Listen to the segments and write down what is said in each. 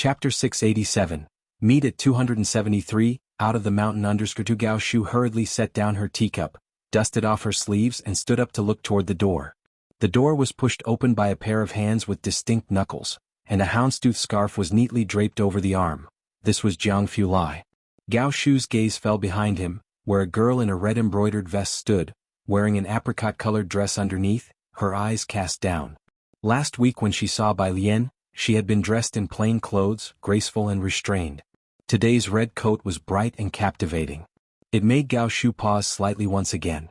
Chapter 687. Meet at 273, out of the mountain underskirt. Gao Shu hurriedly set down her teacup, dusted off her sleeves and stood up to look toward the door. The door was pushed open by a pair of hands with distinct knuckles, and a houndstooth scarf was neatly draped over the arm. This was Jiang Fulai. Gao Shu's gaze fell behind him, where a girl in a red embroidered vest stood, wearing an apricot-colored dress underneath, her eyes cast down. Last week when she saw Bai Lian, she had been dressed in plain clothes, graceful and restrained. Today's red coat was bright and captivating. It made Gao Shu pause slightly once again.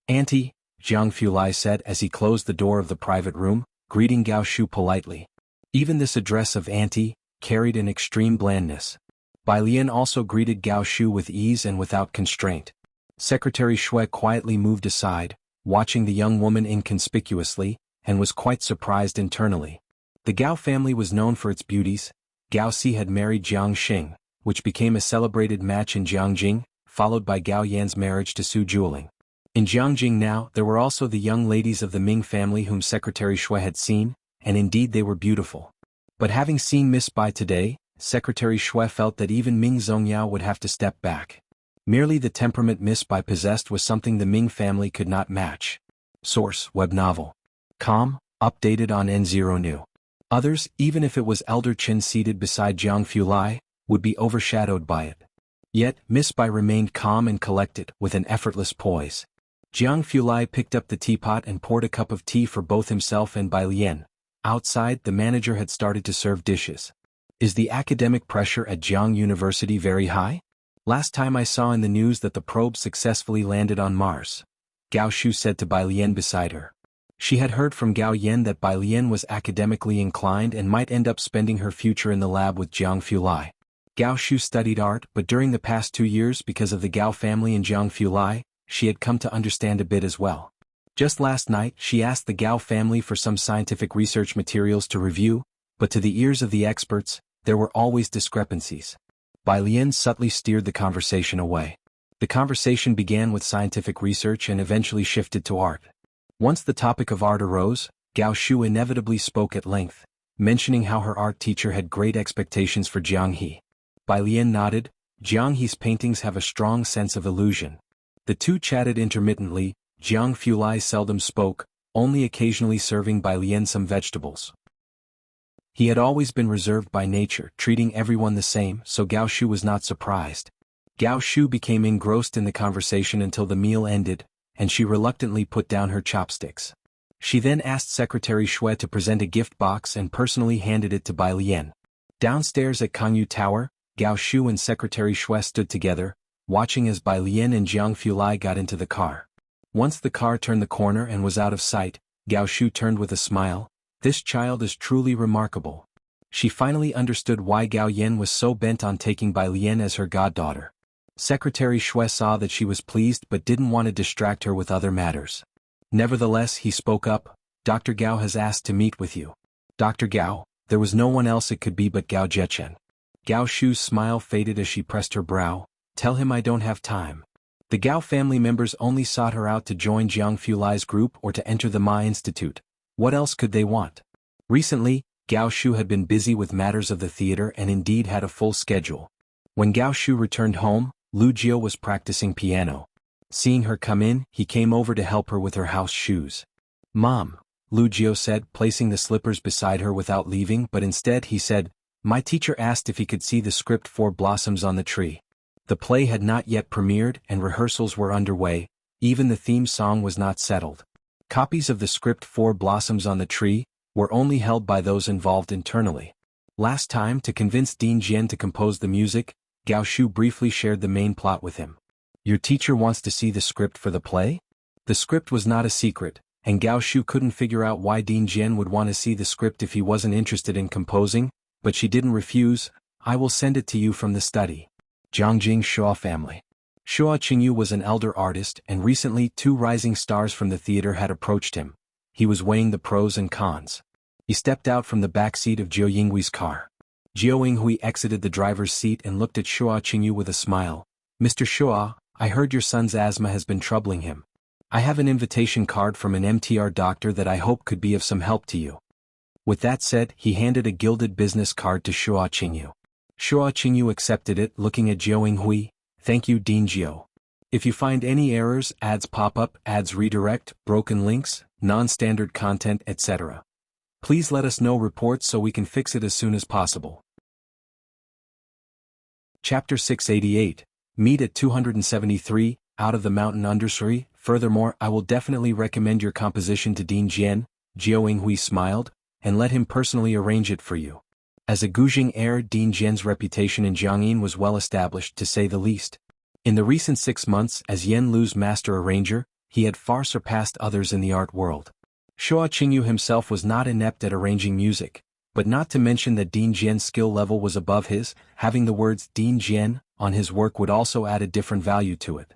"Auntie," Jiang Fulai said as he closed the door of the private room, greeting Gao Shu politely. Even this address of auntie carried an extreme blandness. Bai Lian also greeted Gao Shu with ease and without constraint. Secretary Shui quietly moved aside, watching the young woman inconspicuously, and was quite surprised internally. The Gao family was known for its beauties. Gao Si had married Jiang Xing, which became a celebrated match in Jiangjing, followed by Gao Yan's marriage to Su Juling. In Jiangjing now there were also the young ladies of the Ming family whom Secretary Shui had seen, and indeed they were beautiful. But having seen Miss Bai today, Secretary Shui felt that even Ming Zongyao would have to step back. Merely the temperament Miss Bai possessed was something the Ming family could not match. Source: Web Novel. Com. Updated on N0 New. Others, even if it was Elder Qin seated beside Jiang Fulai, would be overshadowed by it. Yet, Miss Bai remained calm and collected, with an effortless poise. Jiang Fulai picked up the teapot and poured a cup of tea for both himself and Bai Lian. Outside, the manager had started to serve dishes. "Is the academic pressure at Jiang University very high? Last time I saw in the news that the probe successfully landed on Mars," Gao Shu said to Bai Lian beside her. She had heard from Gao Yan that Bai Lian was academically inclined and might end up spending her future in the lab with Jiang Fulai. Gao Shu studied art, but during the past 2 years because of the Gao family and Jiang Fulai, she had come to understand a bit as well. Just last night she asked the Gao family for some scientific research materials to review, but to the ears of the experts, there were always discrepancies. Bai Lian subtly steered the conversation away. The conversation began with scientific research and eventually shifted to art. Once the topic of art arose, Gao Shu inevitably spoke at length, mentioning how her art teacher had great expectations for Jiang He. Bai Lian nodded. Jiang He's paintings have a strong sense of illusion. The two chatted intermittently. Jiang Fulai seldom spoke, only occasionally serving Bai Lian some vegetables. He had always been reserved by nature, treating everyone the same, so Gao Shu was not surprised. Gao Shu became engrossed in the conversation until the meal ended, and she reluctantly put down her chopsticks. She then asked Secretary Shui to present a gift box and personally handed it to Bai Lian. Downstairs at Kangyu Tower, Gao Shu and Secretary Shui stood together, watching as Bai Lian and Jiang Fulai got into the car. Once the car turned the corner and was out of sight, Gao Shu turned with a smile. "This child is truly remarkable." She finally understood why Gao Yan was so bent on taking Bai Lian as her goddaughter. Secretary Shui saw that she was pleased but didn't want to distract her with other matters. Nevertheless, he spoke up. "Dr. Gao has asked to meet with you." Dr. Gao? There was no one else it could be but Gao Zhechen. Gao Shu's smile faded as she pressed her brow. "Tell him I don't have time." The Gao family members only sought her out to join Jiang Fulai's group or to enter the Ma Institute. What else could they want? Recently, Gao Shu had been busy with matters of the theater and indeed had a full schedule. When Gao Shu returned home, Lu Jiao was practicing piano. Seeing her come in, he came over to help her with her house shoes. "Mom," Lu Jiao said, placing the slippers beside her without leaving, but instead he said, "My teacher asked if he could see the script for Blossoms on the Tree." The play had not yet premiered and rehearsals were underway, even the theme song was not settled. Copies of the script for Blossoms on the Tree were only held by those involved internally. Last time, to convince Dean Jian to compose the music, Gao Shu briefly shared the main plot with him. "Your teacher wants to see the script for the play?" The script was not a secret, and Gao Shu couldn't figure out why Dean Jian would want to see the script if he wasn't interested in composing, but she didn't refuse. "I will send it to you from the study." Jiangjing Shua family. Shua Qingyu was an elder artist, and recently 2 rising stars from the theater had approached him. He was weighing the pros and cons. He stepped out from the back seat of Jiao Yinghui's car. Jiao Yinghui exited the driver's seat and looked at Shua Qingyu with a smile. "Mr. Shua, I heard your son's asthma has been troubling him. I have an invitation card from an MTR doctor that I hope could be of some help to you." With that said, he handed a gilded business card to Shuo Qingyu. Shuo Qingyu accepted it, looking at Jiao Yinghui. Thank you, Dean Jiao. If you find any errors, ads pop up, ads redirect, broken links, non-standard content, etc., please let us know reports so we can fix it as soon as possible. Chapter 688. Meet at 273, out of the mountain understory. Furthermore, I will definitely recommend your composition to Dean Jian. Jiao Yinghui smiled, and let him personally arrange it for you. As a Gujing heir, Dean Jian's reputation in Jiangyin was well established, to say the least. In the recent 6 months as Yan Lu's master arranger, he had far surpassed others in the art world. Shuo Qingyu himself was not inept at arranging music, but not to mention that Dean Jian's skill level was above his. Having the words Dean Jian on his work would also add a different value to it.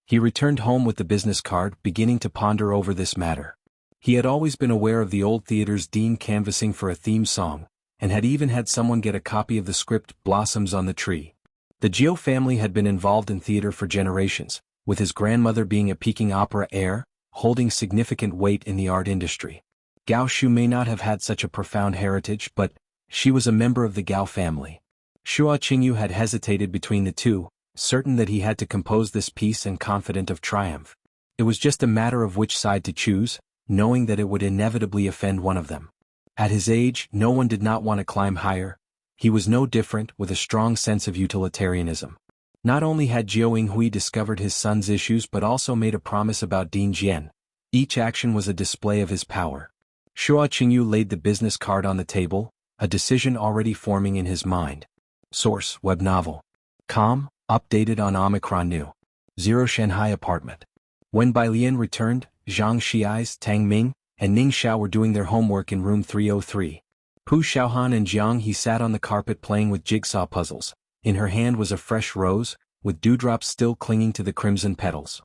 He returned home with the business card, beginning to ponder over this matter. He had always been aware of the old theater's dean canvassing for a theme song, and had even had someone get a copy of the script Blossoms on the Tree. The Jiao family had been involved in theater for generations, with his grandmother being a Peking opera heir, holding significant weight in the art industry. Gao Shu may not have had such a profound heritage, but she was a member of the Gao family. Shuo Qingyu had hesitated between the two, certain that he had to compose this piece and confident of triumph. It was just a matter of which side to choose, knowing that it would inevitably offend one of them. At his age, no one did not want to climb higher. He was no different, with a strong sense of utilitarianism. Not only had Jiao Yinghui discovered his son's issues but also made a promise about Dean Jian. Each action was a display of his power. Shuo Qingyu laid the business card on the table, a decision already forming in his mind. Source: web novel. Com, updated on Omicron New. 0 Shanghai apartment. When Bai Lian returned, Zhang Xiais, Tang Ming, and Ning Xiao were doing their homework in room 303. Pu Xiaohan and Jiang He sat on the carpet playing with jigsaw puzzles. In her hand was a fresh rose, with dewdrops still clinging to the crimson petals.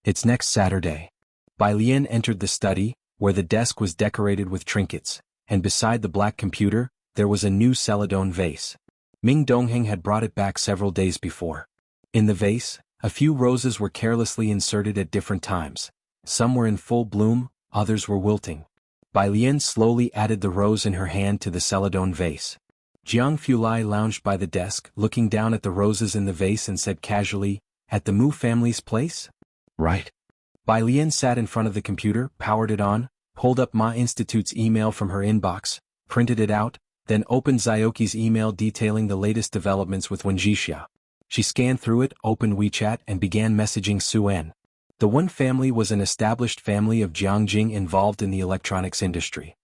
It's next Saturday. Bai Lian entered the study, where the desk was decorated with trinkets, and beside the black computer, there was a new celadon vase. Ming Dongheng had brought it back several days before. In the vase, a few roses were carelessly inserted at different times. Some were in full bloom, others were wilting. Bai Lian slowly added the rose in her hand to the celadon vase. Jiang Fulai lounged by the desk, looking down at the roses in the vase and said casually, "At the Mu family's place?" "Right." Bai Lian sat in front of the computer, powered it on, pulled up Ma Institute's email from her inbox, printed it out, then opened Zioki's email detailing the latest developments with Wenjixia. She scanned through it, opened WeChat and began messaging Suen. The Wen family was an established family of Jiangjing involved in the electronics industry.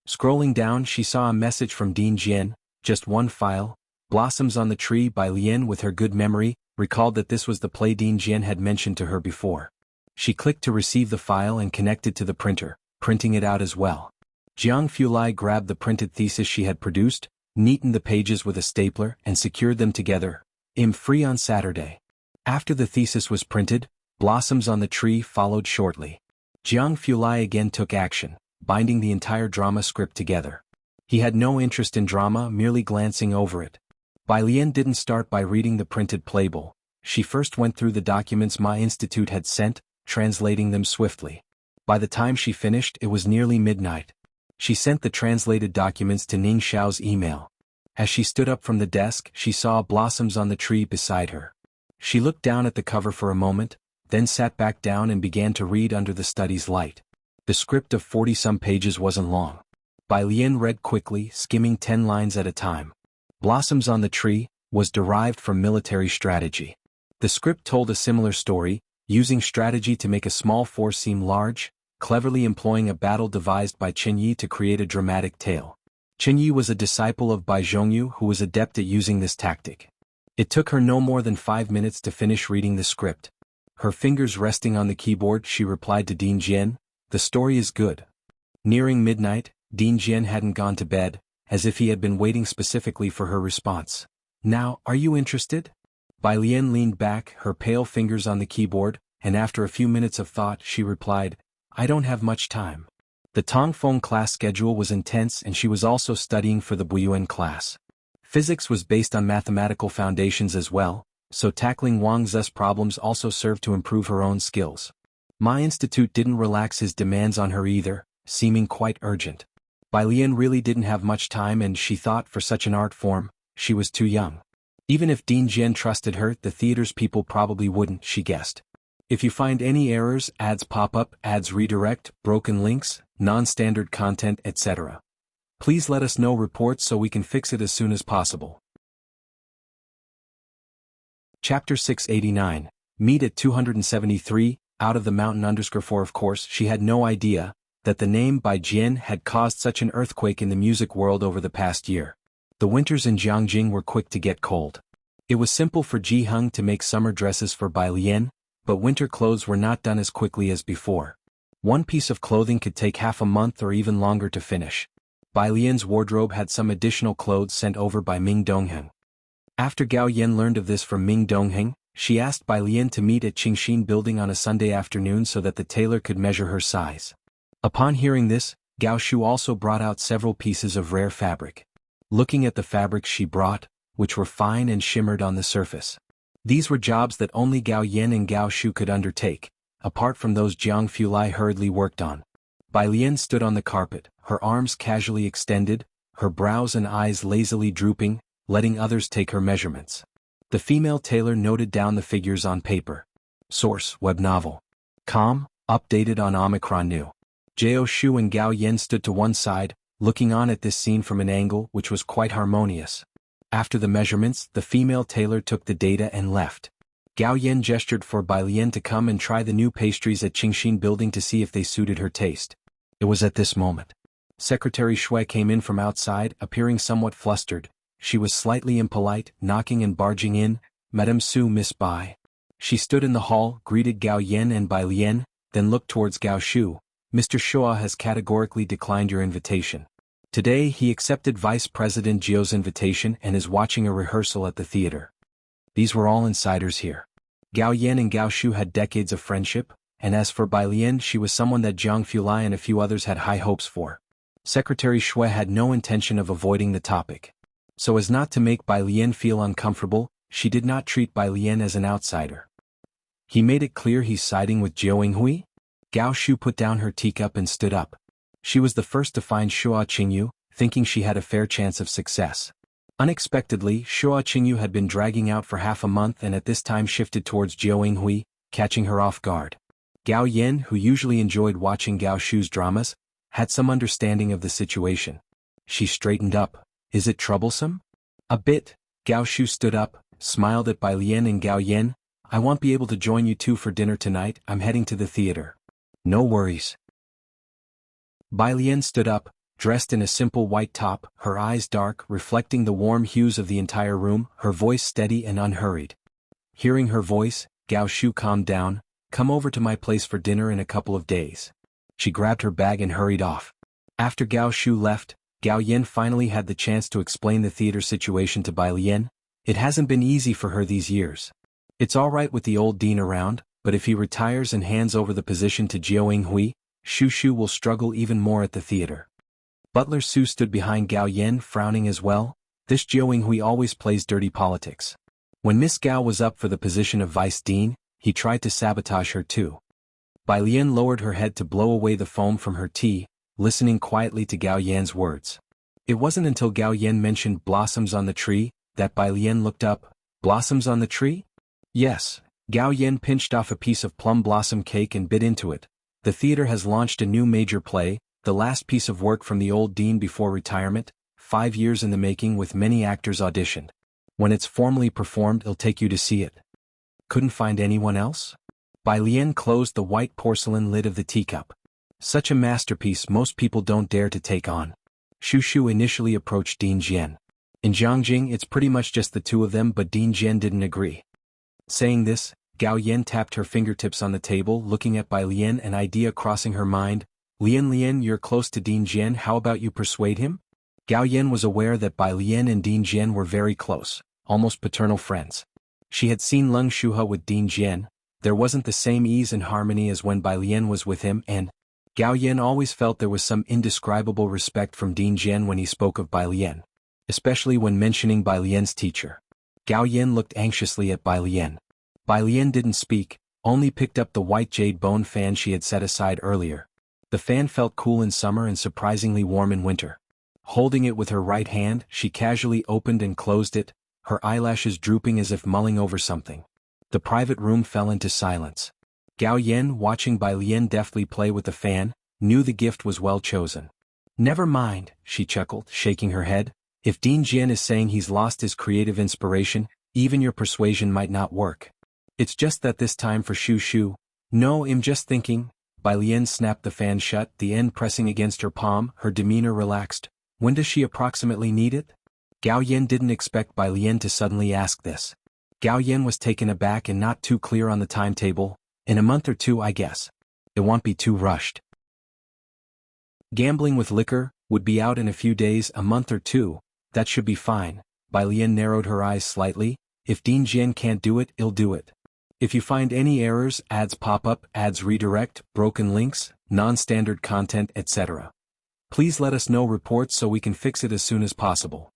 Scrolling down, she saw a message from Dean Jian, just one file, Blossoms on the Tree. Bai Lian, with her good memory, recalled that this was the play Dean Jian had mentioned to her before. She clicked to receive the file and connected to the printer, printing it out as well. Jiang Fulai grabbed the printed thesis she had produced, neatened the pages with a stapler and secured them together. "I'm free on Saturday." After the thesis was printed, Blossoms on the Tree followed shortly. Jiang Fulai again took action, binding the entire drama script together. He had no interest in drama, merely glancing over it. Bai Lian didn't start by reading the printed playbill. She first went through the documents Ma Institute had sent, translating them swiftly. By the time she finished, it was nearly midnight. She sent the translated documents to Ning Xiao's email. As she stood up from the desk, she saw Blossoms on the Tree beside her. She looked down at the cover for a moment, then sat back down and began to read under the study's light. The script of 40-some pages wasn't long. Bai Lian read quickly, skimming 10 lines at a time. Blossoms on the Tree was derived from military strategy. The script told a similar story, using strategy to make a small force seem large, cleverly employing a battle devised by Chen Yi to create a dramatic tale. Chen Yi was a disciple of Bai Zhongyu who was adept at using this tactic. It took her no more than 5 minutes to finish reading the script. Her fingers resting on the keyboard, she replied to Dean Jian, "The story is good." Nearing midnight, Dean Jian hadn't gone to bed, as if he had been waiting specifically for her response. "Now, are you interested?" Bai Lian leaned back, her pale fingers on the keyboard, and after a few minutes of thought, she replied, "I don't have much time." The Tongfeng class schedule was intense and she was also studying for the Buyuan class. Physics was based on mathematical foundations as well, so tackling Wang Ze's problems also served to improve her own skills. Ma Institute didn't relax his demands on her either, seeming quite urgent. Bai Lian really didn't have much time, and she thought for such an art form, she was too young. Even if Dean Jian trusted her, the theater's people probably wouldn't, she guessed. If you find any errors, ads pop up, ads redirect, broken links, non-standard content, etc., please let us know reports so we can fix it as soon as possible. Chapter 689, Meet at 273, Out of the Mountain _4. Of course, she had no idea that the name Bai Jian had caused such an earthquake in the music world over the past year. The winters in Jiangjing were quick to get cold. It was simple for Ji Heng to make summer dresses for Bai Lian, but winter clothes were not done as quickly as before. One piece of clothing could take half a month or even longer to finish. Bai Lian's wardrobe had some additional clothes sent over by Ming Dongheng. After Gao Yan learned of this from Ming Dongheng, she asked Bai Lian to meet at Qingxin Building on a Sunday afternoon so that the tailor could measure her size. Upon hearing this, Gao Shu also brought out several pieces of rare fabric. Looking at the fabrics she brought, which were fine and shimmered on the surface. These were jobs that only Gao Yan and Gao Shu could undertake, apart from those Jiang Fulai hurriedly worked on. Bai Lian stood on the carpet, her arms casually extended, her brows and eyes lazily drooping, letting others take her measurements. The female tailor noted down the figures on paper. Source: web novel. Com, updated on Omicron New. Jiao Shu and Gao Yan stood to one side, looking on at this scene from an angle which was quite harmonious. After the measurements, the female tailor took the data and left. Gao Yan gestured for Bai Lian to come and try the new pastries at Qingxin Building to see if they suited her taste. It was at this moment. Secretary Shui came in from outside, appearing somewhat flustered. She was slightly impolite, knocking and barging in. Madame Su, Miss Bai. She stood in the hall, greeted Gao Yan and Bai Lian, then looked towards Gao Shu. Mr. Shua has categorically declined your invitation. Today he accepted Vice President Jiao's invitation and is watching a rehearsal at the theater. These were all insiders here. Gao Yan and Gao Shu had decades of friendship, and as for Bai Lian, she was someone that Jiang Fulai and a few others had high hopes for. Secretary Shui had no intention of avoiding the topic. So as not to make Bai Lian feel uncomfortable, she did not treat Bai Lian as an outsider. He made it clear he's siding with Jiao Yinghui? Gao Shu put down her teacup and stood up. She was the first to find Shua Qingyu, thinking she had a fair chance of success. Unexpectedly, Shua Qingyu had been dragging out for half a month and at this time shifted towards Jiao Yinghui, catching her off guard. Gao Yan, who usually enjoyed watching Gao Shu's dramas, had some understanding of the situation. She straightened up. Is it troublesome? A bit. Gao Shu stood up, smiled at Bai Lian and Gao Yan. I won't be able to join you two for dinner tonight, I'm heading to the theater. No worries. Bai Lian stood up, dressed in a simple white top, her eyes dark, reflecting the warm hues of the entire room, her voice steady and unhurried. Hearing her voice, Gao Shu calmed down. Come over to my place for dinner in a couple of days. She grabbed her bag and hurried off. After Gao Shu left, Gao Yan finally had the chance to explain the theater situation to Bai Lian. It hasn't been easy for her these years. It's alright with the old dean around, but if he retires and hands over the position to Jiao Yinghui, Shu will struggle even more at the theater. Butler Su stood behind Gao Yan, frowning as well. This Jiao Yinghui always plays dirty politics. When Miss Gao was up for the position of vice dean, he tried to sabotage her too. Bai Lian lowered her head to blow away the foam from her tea, listening quietly to Gao Yan's words. It wasn't until Gao Yan mentioned blossoms on the tree that Bai Lian looked up. Blossoms on the tree? Yes. Gao Yan pinched off a piece of plum blossom cake and bit into it. The theater has launched a new major play, the last piece of work from the old dean before retirement, 5 years in the making with many actors auditioned. When it's formally performed, I'll take you to see it. Couldn't find anyone else? Bai Lian closed the white porcelain lid of the teacup. Such a masterpiece most people don't dare to take on. Shu initially approached Dean Jian. In Jiangjing it's pretty much just the two of them, but Dean Jian didn't agree. Saying this, Gao Yan tapped her fingertips on the table, looking at Bai Lian, an idea crossing her mind. Lian, you're close to Dean Jian, how about you persuade him? Gao Yan was aware that Bai Lian and Dean Jian were very close, almost paternal friends. She had seen Leng Shuhe with Dean Jian. There wasn't the same ease and harmony as when Bai Lian was with him, and Gao Yan always felt there was some indescribable respect from Dean Jian when he spoke of Bai Lian, especially when mentioning Bai Lian's teacher. Gao Yan looked anxiously at Bai Lian. Bai Lian didn't speak, only picked up the white jade bone fan she had set aside earlier. The fan felt cool in summer and surprisingly warm in winter. Holding it with her right hand, she casually opened and closed it, her eyelashes drooping as if mulling over something. The private room fell into silence. Gao Yan, watching Bai Lian deftly play with the fan, knew the gift was well chosen. Never mind, she chuckled, shaking her head. If Dean Jian is saying he's lost his creative inspiration, even your persuasion might not work. It's just that this time for Shu Shu. No, I'm just thinking. Bai Lian snapped the fan shut, the end pressing against her palm, her demeanor relaxed. When does she approximately need it? Gao Yan didn't expect Bai Lian to suddenly ask this. Gao Yan was taken aback and not too clear on the timetable. In a month or two, I guess. It won't be too rushed. Gambling with liquor would be out in a few days, a month or two. That should be fine. Bai Lian narrowed her eyes slightly. If Dean Jian can't do it, he'll do it. If you find any errors, ads pop up, ads redirect, broken links, non-standard content, etc. Please let us know reports so we can fix it as soon as possible.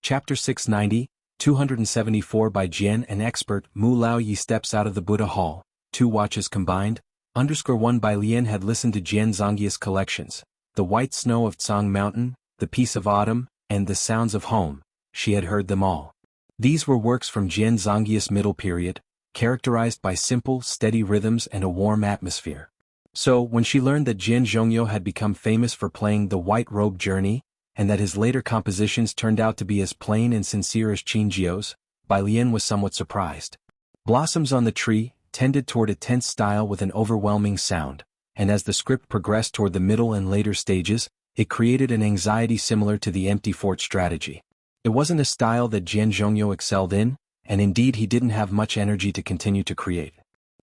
Chapter 690, 274 by Jian and expert Mu Lao Yi steps out of the Buddha Hall, 2 watches combined. _1 Bai Lian had listened to Jian Zongyi's collections, The White Snow of Tsang Mountain, The Peace of Autumn, and The Sounds of Home. She had heard them all. These were works from Jian Zongyi's middle period, characterized by simple, steady rhythms and a warm atmosphere. So, when she learned that Jian Zhongyo had become famous for playing The White Robe Journey, and that his later compositions turned out to be as plain and sincere as Qinjiao's, Bai Lian was somewhat surprised. Blossoms on the Tree tended toward a tense style with an overwhelming sound, and as the script progressed toward the middle and later stages, it created an anxiety similar to the empty fort strategy. It wasn't a style that Jian Zhongyo excelled in, and indeed he didn't have much energy to continue to create.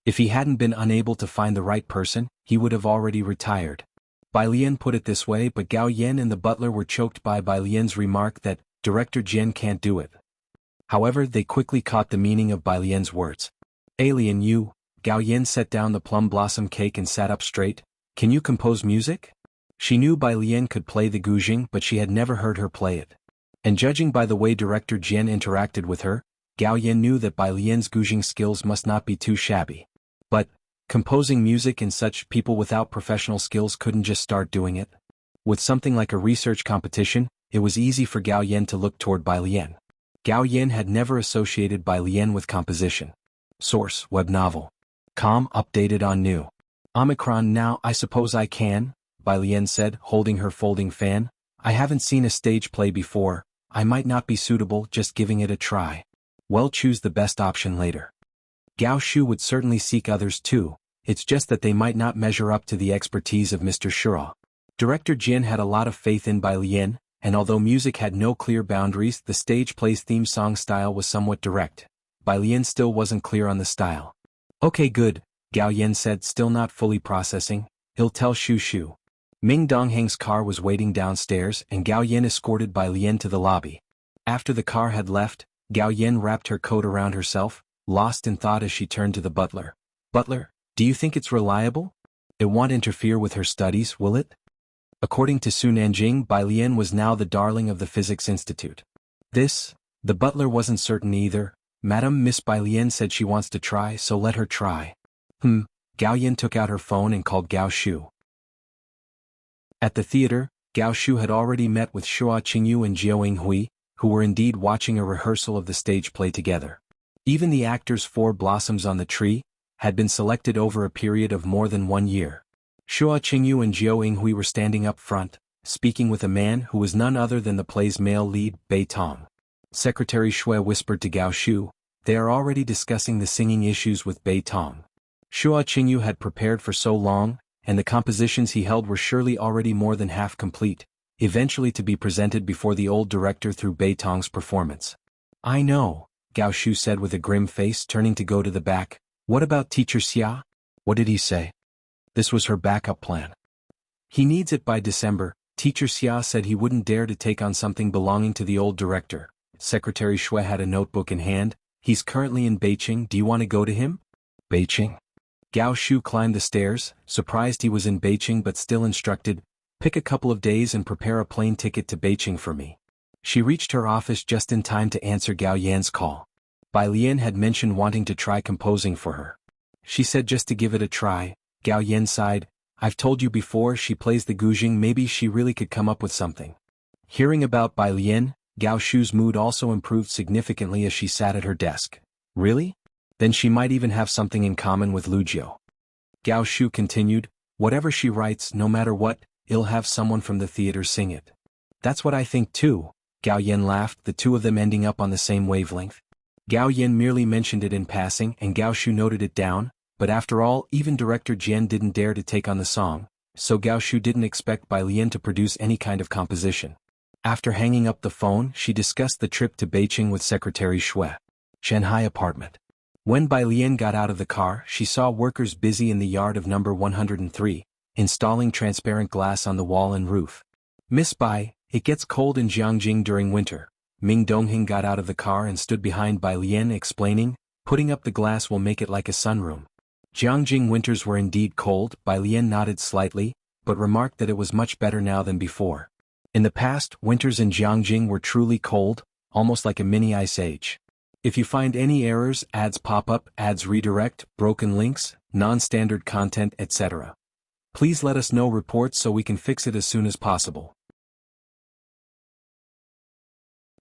If he hadn't been unable to find the right person, he would have already retired. Bai Lian put it this way, but Gao Yan and the butler were choked by Bai Lian's remark that Director Jian can't do it. However, they quickly caught the meaning of Bai Lian's words. Alien you, Gao Yan set down the plum blossom cake and sat up straight. Can you compose music? She knew Bai Lian could play the guzheng, but she had never heard her play it. And judging by the way Director Jian interacted with her, Gao Yan knew that Bai Lian's guzheng skills must not be too shabby. But, composing music and such, people without professional skills couldn't just start doing it. With something like a research competition, it was easy for Gao Yan to look toward Bai Lian. Gao Yan had never associated Bai Lian with composition. Source, web novel. Com updated on new. Omicron. Now I suppose I can, Bai Lian said, holding her folding fan. I haven't seen a stage play before. I might not be suitable, just giving it a try. Well, choose the best option later. Gao Shu would certainly seek others too, it's just that they might not measure up to the expertise of Mr. Shura. Director Jin had a lot of faith in Bai Lian, and although music had no clear boundaries, the stage play's theme song style was somewhat direct. Bai Lian still wasn't clear on the style. Okay, good, Gao Yan said, still not fully processing. He'll tell Shu Shu. Ming Dongheng's car was waiting downstairs, and Gao Yan escorted Bai Lian to the lobby. After the car had left, Gao Yan wrapped her coat around herself, lost in thought as she turned to the butler. Butler, do you think it's reliable? It won't interfere with her studies, will it? According to Su Nanjing, Bai Lian was now the darling of the Physics Institute. The butler wasn't certain either. Madam, Miss Bai Lian said she wants to try, so let her try. Gao Yan took out her phone and called Gao Shu. At the theater, Gao Shu had already met with Shua Qingyu and Jiao Yinghui, who were indeed watching a rehearsal of the stage play together. Even the actors' 4 blossoms on the tree had been selected over a period of more than 1 year. Shua Qingyu and Jiao Yinghui were standing up front, speaking with a man who was none other than the play's male lead, Bei Tong. Secretary Shui whispered to Gao Shu, they are already discussing the singing issues with Bei Tong. Shua Qingyu had prepared for so long, and the compositions he held were surely already more than half complete, eventually to be presented before the old director through Bei Tong's performance. I know, Gao Shu said with a grim face, turning to go to the back. What about Teacher Xia? What did he say? This was her backup plan. He needs it by December. Teacher Xia said he wouldn't dare to take on something belonging to the old director. Secretary Shui had a notebook in hand. He's currently in Beijing. Do you want to go to him? Beijing? Gao Shu climbed the stairs, surprised he was in Beijing but still instructed, pick a couple of days and prepare a plane ticket to Beijing for me. She reached her office just in time to answer Gao Yan's call. Bai Lian had mentioned wanting to try composing for her. She said just to give it a try, Gao Yin sighed. I've told you before she plays the guzheng, maybe she really could come up with something. Hearing about Bai Lian, Gao Shu's mood also improved significantly as she sat at her desk. Really? Then she might even have something in common with Lu Jiu. Gao Shu continued, whatever she writes, no matter what, it'll have someone from the theater sing it. That's what I think too, Gao Yin laughed, the two of them ending up on the same wavelength. Gao Yin merely mentioned it in passing and Gao Shu noted it down, but after all, even director Jian didn't dare to take on the song, so Gao Shu didn't expect Bai Lian to produce any kind of composition. After hanging up the phone, she discussed the trip to Beijing with Secretary Shui. Shanghai apartment. When Bai Lian got out of the car, she saw workers busy in the yard of number 103, installing transparent glass on the wall and roof. Miss Bai, it gets cold in Jiangjing during winter. Ming Dongheng got out of the car and stood behind Bai Lian explaining, putting up the glass will make it like a sunroom. Jiangjing winters were indeed cold. Bai Lian nodded slightly, but remarked that it was much better now than before. In the past, winters in Jiangjing were truly cold, almost like a mini ice age. If you find any errors, ads pop up, ads redirect, broken links, non-standard content, etc. Please let us know reports so we can fix it as soon as possible.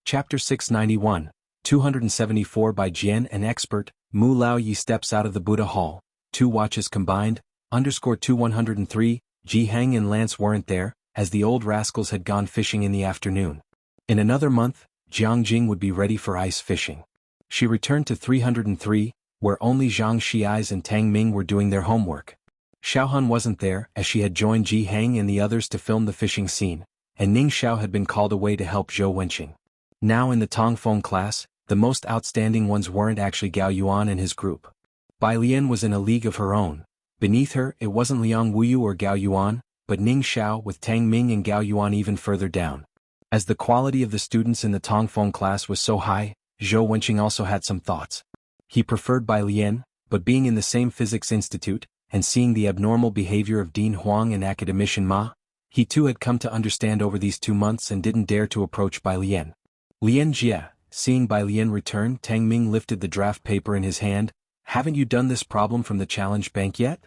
Chapter 691, 274 by Jian an expert, Mu Lao Yi steps out of the Buddha Hall, 2 watches combined, _2103, Ji Heng and Lance weren't there, as the old rascals had gone fishing in the afternoon. In another month, Jiangjing would be ready for ice fishing. She returned to 303, where only Zhang Xiais and Tang Ming were doing their homework. Xiaohan wasn't there, as she had joined Ji Heng and the others to film the fishing scene, and Ning Xiao had been called away to help Zhou Wenqing. Now in the Tongfeng class, the most outstanding ones weren't actually Gao Yuan and his group. Bai Lian was in a league of her own. Beneath her, it wasn't Liang Wuyu or Gao Yuan, but Ning Xiao with Tang Ming and Gao Yuan even further down. As the quality of the students in the Tongfeng class was so high, Zhou Wenqing also had some thoughts. He preferred Bai Lian, but being in the same physics institute, and seeing the abnormal behavior of Dean Huang and academician Ma, he too had come to understand over these 2 months and didn't dare to approach Bai Lian. Lian Jie, seeing Bai Lian return, Tang Ming lifted the draft paper in his hand. Haven't you done this problem from the challenge bank yet?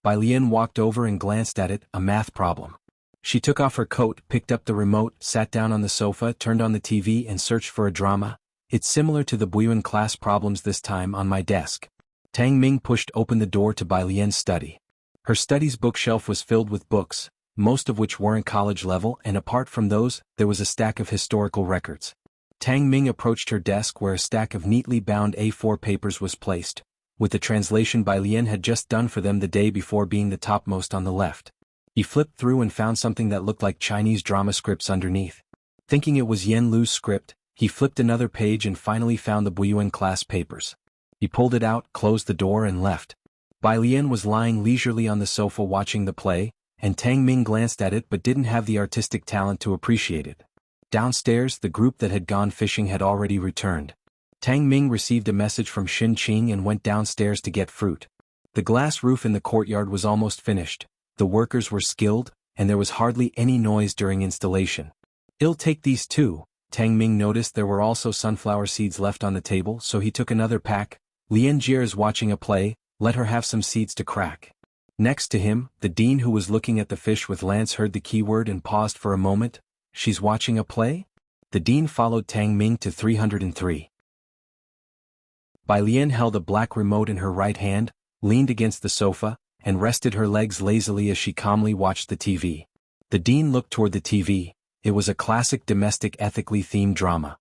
Bai Lian walked over and glanced at it, a math problem. She took off her coat, picked up the remote, sat down on the sofa, turned on the TV and searched for a drama. It's similar to the Buyuan class problems, this time on my desk. Tang Ming pushed open the door to Bai Lian's study. Her study's bookshelf was filled with books, most of which weren't college level, and apart from those, there was a stack of historical records. Tang Ming approached her desk where a stack of neatly bound A4 papers was placed, with the translation Bai Lian had just done for them the day before being the topmost on the left. He flipped through and found something that looked like Chinese drama scripts underneath. Thinking it was Yen Lu's script, he flipped another page and finally found the Buyuan class papers. He pulled it out, closed the door and left. Bai Lian was lying leisurely on the sofa watching the play, and Tang Ming glanced at it but didn't have the artistic talent to appreciate it. Downstairs, the group that had gone fishing had already returned. Tang Ming received a message from Xin Qing and went downstairs to get fruit. The glass roof in the courtyard was almost finished, the workers were skilled, and there was hardly any noise during installation. "I'll take these too." Tang Ming noticed there were also sunflower seeds left on the table, so he took another pack. Lian Jie is watching a play, let her have some seeds to crack. Next to him, the dean who was looking at the fish with Lance heard the keyword and paused for a moment. She's watching a play? The dean followed Tang Ming to 303. Bai Lian held a black remote in her right hand, leaned against the sofa, and rested her legs lazily as she calmly watched the TV. The dean looked toward the TV. It was a classic domestic ethically themed drama.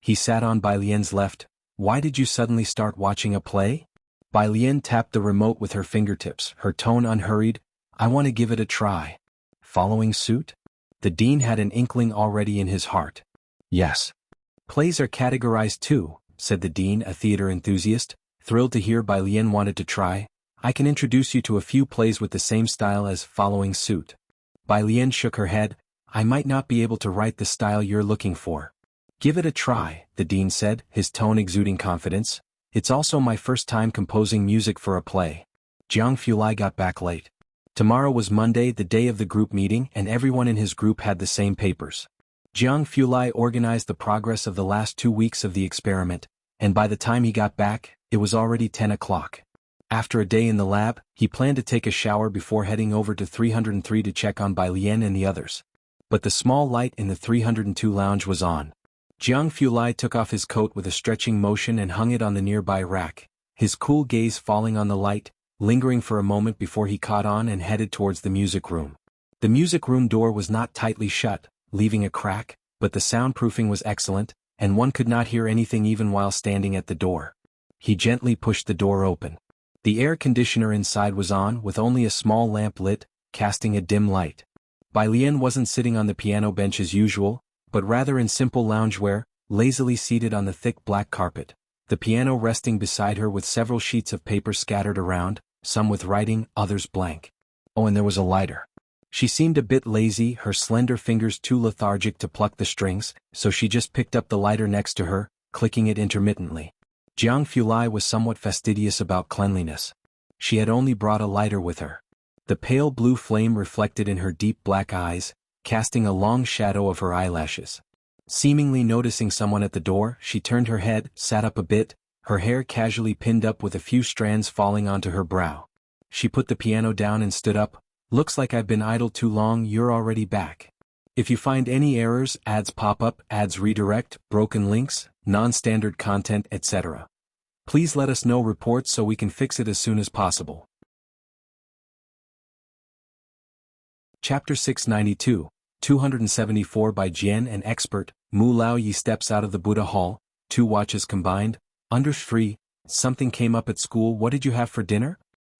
He sat on Bai Lian's left. "Why did you suddenly start watching a play?" Bai Lian tapped the remote with her fingertips, her tone unhurried. "I want to give it a try." Following suit? The dean had an inkling already in his heart. "Yes. Plays are categorized too," said the dean, a theater enthusiast, thrilled to hear Bai Lian wanted to try. "I can introduce you to a few plays with the same style as Following Suit." Bai Lian shook her head. "I might not be able to write the style you're looking for." "Give it a try," the dean said, his tone exuding confidence. "It's also my first time composing music for a play." Jiang Fulai got back late. Tomorrow was Monday, the day of the group meeting, and everyone in his group had the same papers. Jiang Fulai organized the progress of the last 2 weeks of the experiment, and by the time he got back, it was already 10 o'clock. After a day in the lab, he planned to take a shower before heading over to 303 to check on Bai Lian and the others. But the small light in the 302 lounge was on. Jiang Fulai took off his coat with a stretching motion and hung it on the nearby rack, his cool gaze falling on the light, lingering for a moment before he caught on and headed towards the music room. The music room door was not tightly shut, leaving a crack, but the soundproofing was excellent, and one could not hear anything even while standing at the door. He gently pushed the door open. The air conditioner inside was on with only a small lamp lit, casting a dim light. Bai Lian wasn't sitting on the piano bench as usual, but rather in simple loungewear, lazily seated on the thick black carpet, the piano resting beside her with several sheets of paper scattered around, some with writing, others blank. Oh, and there was a lighter. She seemed a bit lazy, her slender fingers too lethargic to pluck the strings, so she just picked up the lighter next to her, clicking it intermittently. Jiang Fulai was somewhat fastidious about cleanliness. She had only brought a lighter with her. The pale blue flame reflected in her deep black eyes, casting a long shadow of her eyelashes. Seemingly noticing someone at the door, she turned her head, sat up a bit, her hair casually pinned up with a few strands falling onto her brow. She put the piano down and stood up. "Looks like I've been idle too long, you're already back. If you find any errors, ads pop up, ads redirect, broken links, non-standard content, etc. Please let us know reports so we can fix it as soon as possible." Chapter 692, 274 by Jian and Expert. Mu Lao Yi steps out of the Buddha Hall, 2 watches combined, under free. "Something came up at school, what did you have for dinner?"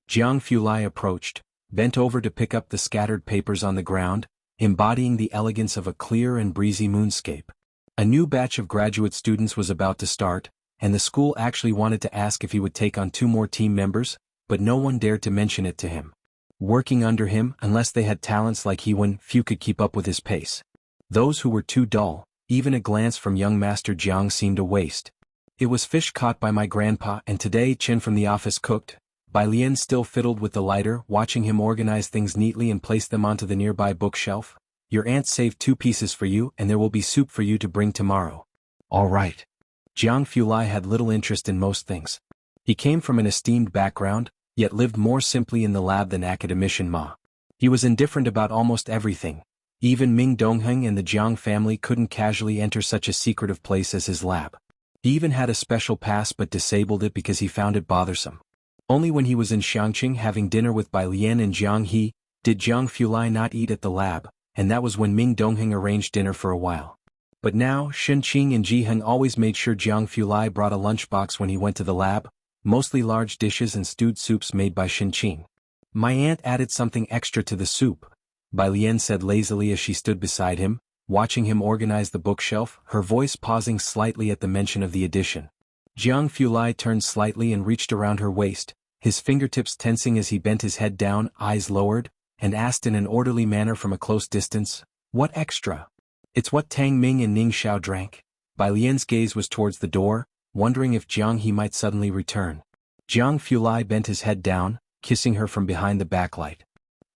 Jiang Fulai approached, bent over to pick up the scattered papers on the ground, embodying the elegance of a clear and breezy moonscape. A new batch of graduate students was about to start, and the school actually wanted to ask if he would take on 2 more team members, but no one dared to mention it to him. Working under him, unless they had talents like he, when few could keep up with his pace. Those who were too dull, even a glance from young Master Jiang seemed a waste. "It was fish caught by my grandpa, and today Chen from the office cooked." Bai Lian still fiddled with the lighter, watching him organize things neatly and place them onto the nearby bookshelf. "Your aunt saved 2 pieces for you, and there will be soup for you to bring tomorrow." "All right." Jiang Fulai had little interest in most things. He came from an esteemed background, yet lived more simply in the lab than academician Ma. He was indifferent about almost everything. Even Ming Dongheng and the Jiang family couldn't casually enter such a secretive place as his lab. He even had a special pass but disabled it because he found it bothersome. Only when he was in Xiangqing having dinner with Bai Lian and Jiang He, did Jiang Fulai not eat at the lab, and that was when Ming Dongheng arranged dinner for a while. But now, Shen Qing and Ji Heng always made sure Jiang Fulai brought a lunchbox when he went to the lab, mostly large dishes and stewed soups made by Shen Qing. "My aunt added something extra to the soup," Bai Lian said lazily as she stood beside him, watching him organize the bookshelf, her voice pausing slightly at the mention of the addition. Jiang Fulai turned slightly and reached around her waist, his fingertips tensing as he bent his head down, eyes lowered, and asked in an orderly manner from a close distance, "What extra?" "It's what Tang Ming and Ning Xiao drank." Bai Lian's gaze was towards the door, wondering if Jiang He might suddenly return. Jiang Fulai bent his head down, kissing her from behind the backlight.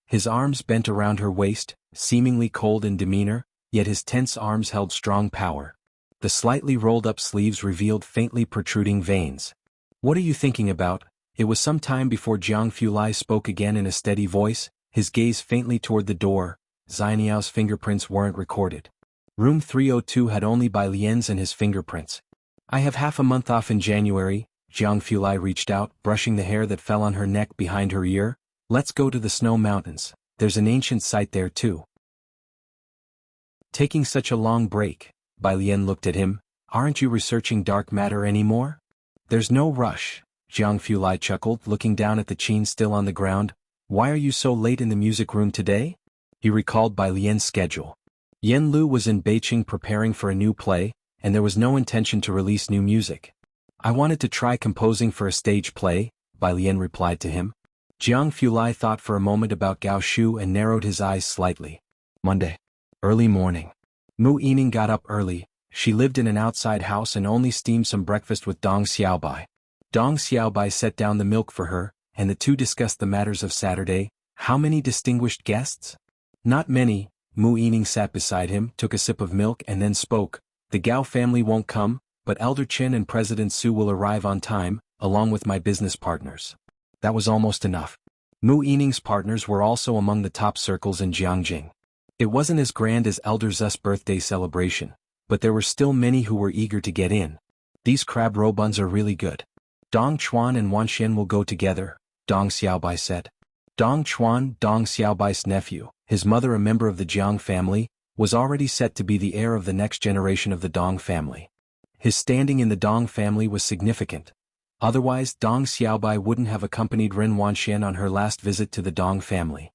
His arms bent around her waist, seemingly cold in demeanor, yet his tense arms held strong power. The slightly rolled-up sleeves revealed faintly protruding veins. "What are you thinking about?" It was some time before Jiang Fulai spoke again in a steady voice, his gaze faintly toward the door. Xiniao's fingerprints weren't recorded. Room 302 had only Bai Lian's and his fingerprints. "I have half a month off in January." Jiang Fulai reached out, brushing the hair that fell on her neck behind her ear. "Let's go to the Snow Mountains. There's an ancient site there too." "Taking such a long break?" Bai Lian looked at him. "Aren't you researching dark matter anymore?" "There's no rush," Jiang Fulai chuckled, looking down at the chain still on the ground. "Why are you so late in the music room today?" He recalled Bai Lian's schedule. Yen Lu was in Beijing preparing for a new play, and there was no intention to release new music. "I wanted to try composing for a stage play," Bai Lian replied to him. Jiang Fulai thought for a moment about Gao Shu and narrowed his eyes slightly. Monday. Early morning. Mu Yining got up early. She lived in an outside house and only steamed some breakfast with Dong Xiaobai. Dong Xiaobai set down the milk for her, and the two discussed the matters of Saturday. How many distinguished guests? Not many. Mu Yining sat beside him, took a sip of milk and then spoke. "The Gao family won't come, but Elder Chen and President Su will arrive on time, along with my business partners. That was almost enough. Mu Yining's partners were also among the top circles in Jiangjing. It wasn't as grand as Elder Zu's birthday celebration, but there were still many who were eager to get in. These crab roe buns are really good. Dong Chuan and Wan Xian will go together, Dong Xiaobai said. Dong Chuan, Dong Xiaobai's nephew, his mother a member of the Jiang family, was already set to be the heir of the next generation of the Dong family. His standing in the Dong family was significant. Otherwise, Dong Xiaobai wouldn't have accompanied Ren Wanxian on her last visit to the Dong family.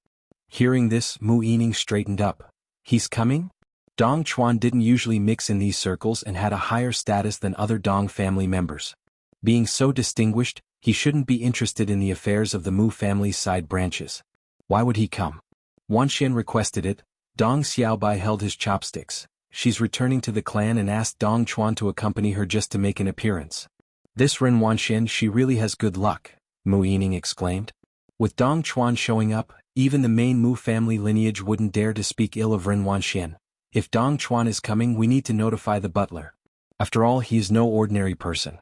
Hearing this, Mu Yining straightened up. He's coming? Dong Chuan didn't usually mix in these circles and had a higher status than other Dong family members. Being so distinguished, he shouldn't be interested in the affairs of the Mu family's side branches. Why would he come? Wanxian requested it. Dong Xiaobai held his chopsticks. She's returning to the clan and asked Dong Chuan to accompany her just to make an appearance. This Ren Wanxian, she really has good luck, Mu Yining exclaimed. With Dong Chuan showing up, even the main Mu family lineage wouldn't dare to speak ill of Ren Wanxian. If Dong Chuan is coming, we need to notify the butler. After all, he is no ordinary person.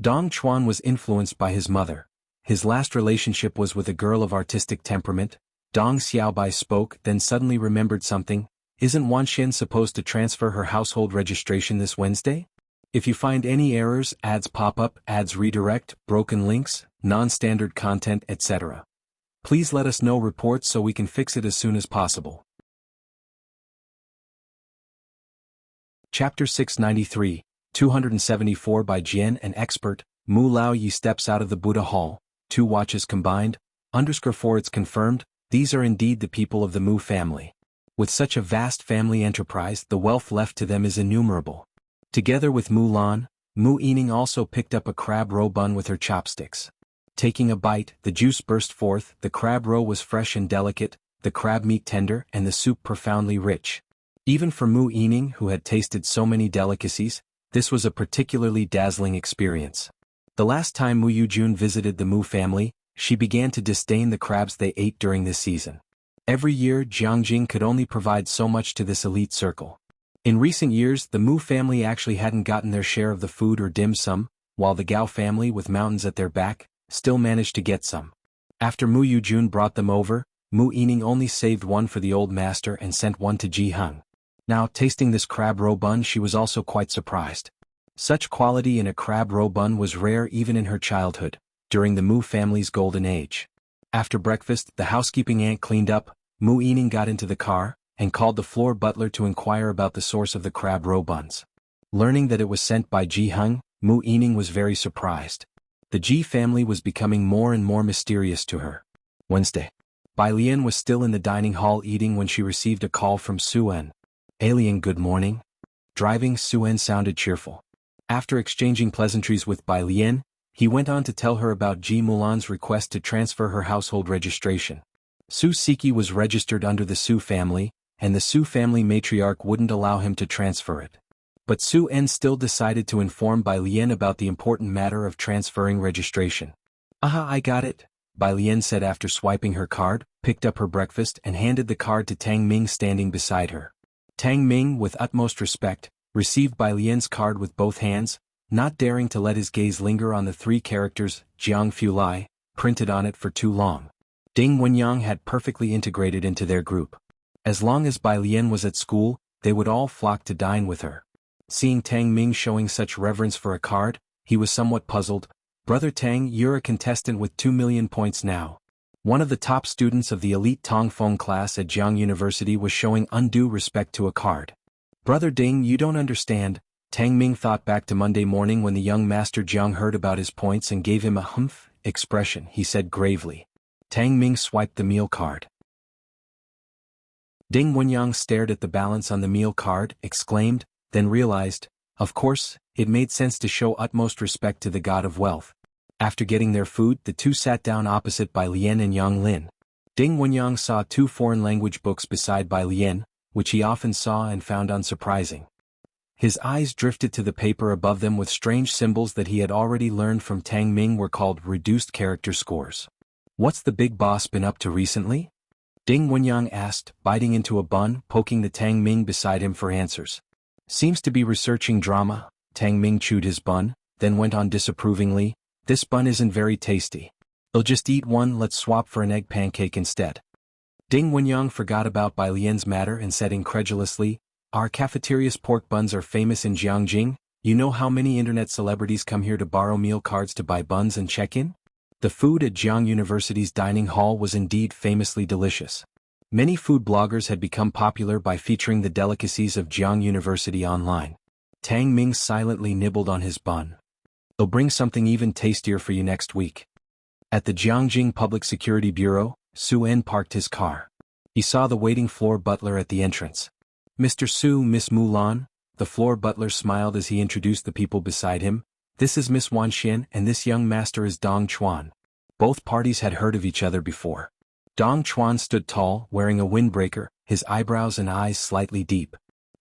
Dong Chuan was influenced by his mother. His last relationship was with a girl of artistic temperament. Dong Xiaobai spoke, then suddenly remembered something. Isn't Wanxian supposed to transfer her household registration this Wednesday? If you find any errors, ads pop up, ads redirect, broken links, non-standard content, etc., please let us know reports so we can fix it as soon as possible. Chapter 693, 274 by Jian an expert, Mu Lao Yi steps out of the Buddha Hall, 2 watches combined, _4 it's confirmed, these are indeed the people of the Mu family. With such a vast family enterprise, the wealth left to them is innumerable. Together with Mu Lan, Mu Yining also picked up a crab roe bun with her chopsticks. Taking a bite, the juice burst forth, the crab roe was fresh and delicate, the crab meat tender, and the soup profoundly rich. Even for Mu Yining, who had tasted so many delicacies, this was a particularly dazzling experience. The last time Mu Yujun visited the Mu family, she began to disdain the crabs they ate during this season. Every year, Jiangjing could only provide so much to this elite circle. In recent years, the Mu family actually hadn't gotten their share of the food or dim sum, while the Gao family, with mountains at their back, still managed to get some. After Mu Yujun brought them over, Mu Yining only saved one for the old master and sent one to Ji Heng. Now, tasting this crab roe bun, she was also quite surprised. Such quality in a crab roe bun was rare even in her childhood, during the Mu family's golden age. After breakfast, the housekeeping aunt cleaned up, Mu Yining got into the car, and called the floor butler to inquire about the source of the crab roe buns. Learning that it was sent by Ji Heng, Mu Yining was very surprised. The Ji family was becoming more and more mysterious to her. Wednesday. Bai Lian was still in the dining hall eating when she received a call from Suen. Alien, good morning. Driving, Suen sounded cheerful. After exchanging pleasantries with Bai Lian, he went on to tell her about Ji Mulan's request to transfer her household registration. Su Siki was registered under the Su family, and the Su family matriarch wouldn't allow him to transfer it. But Su En still decided to inform Bai Lian about the important matter of transferring registration. Aha, I got it, Bai Lian said after swiping her card, picked up her breakfast and handed the card to Tang Ming standing beside her. Tang Ming, with utmost respect, received Bai Lian's card with both hands, not daring to let his gaze linger on the 3 characters, Jiang Fu Lai, printed on it for too long. Ding Wenyang had perfectly integrated into their group. As long as Bai Lian was at school, they would all flock to dine with her. Seeing Tang Ming showing such reverence for a card, he was somewhat puzzled. Brother Tang, you're a contestant with 2 million points now. One of the top students of the elite Tongfeng class at Jiang University was showing undue respect to a card. Brother Ding, you don't understand. Tang Ming thought back to Monday morning when the young master Jiang heard about his points and gave him a humph expression. He said gravely. Tang Ming swiped the meal card. Ding Wenyang stared at the balance on the meal card, exclaimed, then realized, of course, it made sense to show utmost respect to the god of wealth. After getting their food, the two sat down opposite Bai Lian and Yang Lin. Ding Wenyang saw 2 foreign language books beside Bai Lian, which he often saw and found unsurprising. His eyes drifted to the paper above them with strange symbols that he had already learned from Tang Ming were called reduced character scores. What's the big boss been up to recently? Ding Wenyang asked, biting into a bun, poking the Tang Ming beside him for answers. Seems to be researching drama. Tang Ming chewed his bun, then went on disapprovingly, this bun isn't very tasty. I'll just eat one, let's swap for an egg pancake instead. Ding Wenyang forgot about Bai Lian's matter and said incredulously, our cafeteria's pork buns are famous in Jiangjing. You know how many internet celebrities come here to borrow meal cards to buy buns and check in? The food at Jiang University's dining hall was indeed famously delicious. Many food bloggers had become popular by featuring the delicacies of Jiang University online. Tang Ming silently nibbled on his bun. I'll bring something even tastier for you next week. At the Jiangjing Public Security Bureau, Su En parked his car. He saw the waiting floor butler at the entrance. Mr. Su, Miss Mulan. The floor butler smiled as he introduced the people beside him. This is Miss Wanxian and this young master is Dong Chuan. Both parties had heard of each other before. Dong Chuan stood tall, wearing a windbreaker, his eyebrows and eyes slightly deep.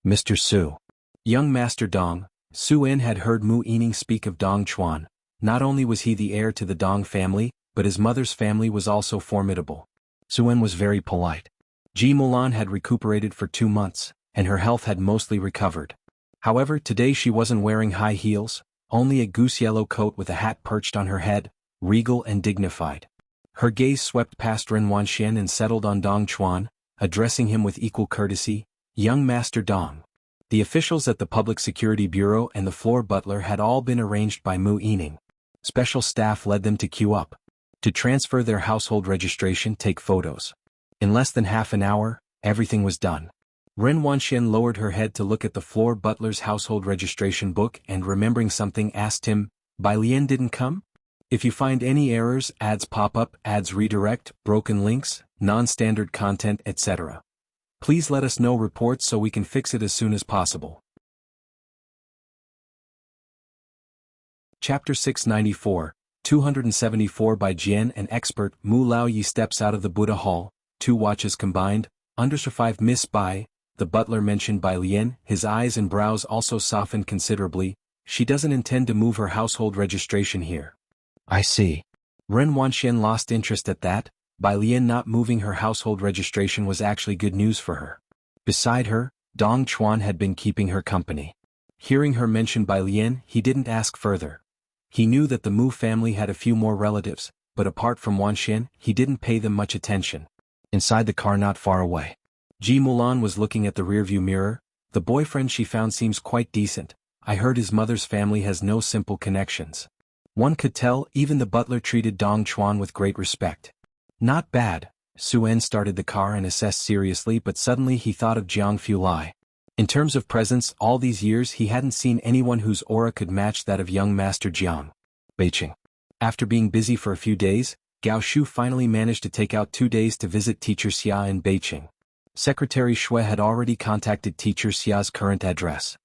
Mr. Su. Young Master Dong, Su En had heard Mu Yining speak of Dong Chuan. Not only was he the heir to the Dong family, but his mother's family was also formidable. Su En was very polite. Ji Mulan had recuperated for 2 months, and her health had mostly recovered. However, today she wasn't wearing high heels, only a goose-yellow coat with a hat perched on her head, regal and dignified. Her gaze swept past Ren Wanxian and settled on Dong Chuan, addressing him with equal courtesy, Young Master Dong. The officials at the Public Security Bureau and the floor butler had all been arranged by Mu Yining. Special staff led them to queue up. To transfer their household registration, take photos. In less than half an hour, everything was done. Ren Wanxian lowered her head to look at the floor butler's household registration book and remembering something asked him, Bai Lian didn't come? If you find any errors, ads pop up, ads redirect, broken links, non-standard content, etc. Please let us know reports so we can fix it as soon as possible. Chapter 694, 274 by Jian and expert Mu Laoyi steps out of the Buddha Hall, 2 watches combined, under 5 Miss Bai. The butler mentioned Bai Lian, his eyes and brows also softened considerably. She doesn't intend to move her household registration here. I see. Ren Wanxian lost interest at that. Bai Lian not moving her household registration was actually good news for her. Beside her, Dong Chuan had been keeping her company. Hearing her mention Bai Lian, he didn't ask further. He knew that the Mu family had a few more relatives, but apart from Wanxian, he didn't pay them much attention. Inside the car not far away, Ji Mulan was looking at the rearview mirror. The boyfriend she found seems quite decent. I heard his mother's family has no simple connections. One could tell even the butler treated Dong Chuan with great respect. Not bad. Su En started the car and assessed seriously, but suddenly he thought of Jiang Fulai. In terms of presence, all these years he hadn't seen anyone whose aura could match that of young Master Jiang. Beijing. After being busy for a few days, Gao Shu finally managed to take out 2 days to visit Teacher Xia in Beijing. Secretary Shui had already contacted Teacher Xia's current address.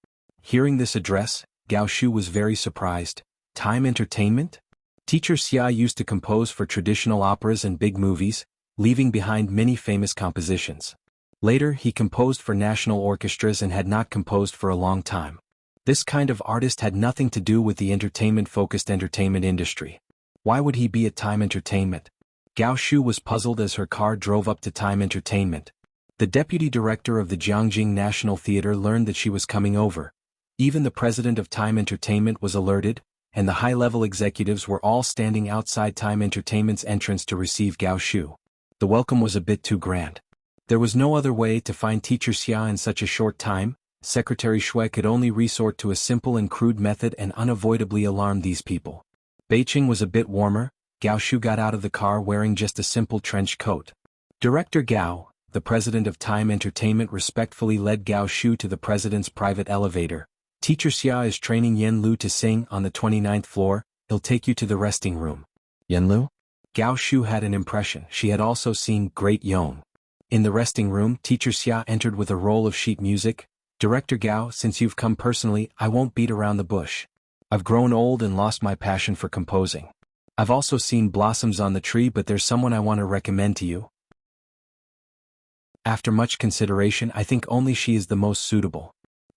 Hearing this address, Gao Shu was very surprised. Time Entertainment? Teacher Xia used to compose for traditional operas and big movies, leaving behind many famous compositions. Later he composed for national orchestras and had not composed for a long time. This kind of artist had nothing to do with the entertainment-focused entertainment industry. Why would he be at Time Entertainment? Gao Shu was puzzled as her car drove up to Time Entertainment. The deputy director of the Jiangjing National Theater learned that she was coming over. Even the president of Time Entertainment was alerted, and the high-level executives were all standing outside Time Entertainment's entrance to receive Gao Shu. The welcome was a bit too grand. There was no other way to find Teacher Xia in such a short time. Secretary Shui could only resort to a simple and crude method and unavoidably alarm these people. Beijing was a bit warmer. Gao Shu got out of the car wearing just a simple trench coat. Director Gao, the president of Time Entertainment, respectfully led Gao Shu to the president's private elevator. Teacher Xia is training Yen Lu to sing on the 29th floor. He'll take you to the resting room. Yen Lu? Gao Shu had an impression. She had also seen Great Yong. In the resting room, Teacher Xia entered with a roll of sheet music. Director Gao, since you've come personally, I won't beat around the bush. I've grown old and lost my passion for composing. I've also seen blossoms on the tree, but there's someone I want to recommend to you. After much consideration, I think only she is the most suitable.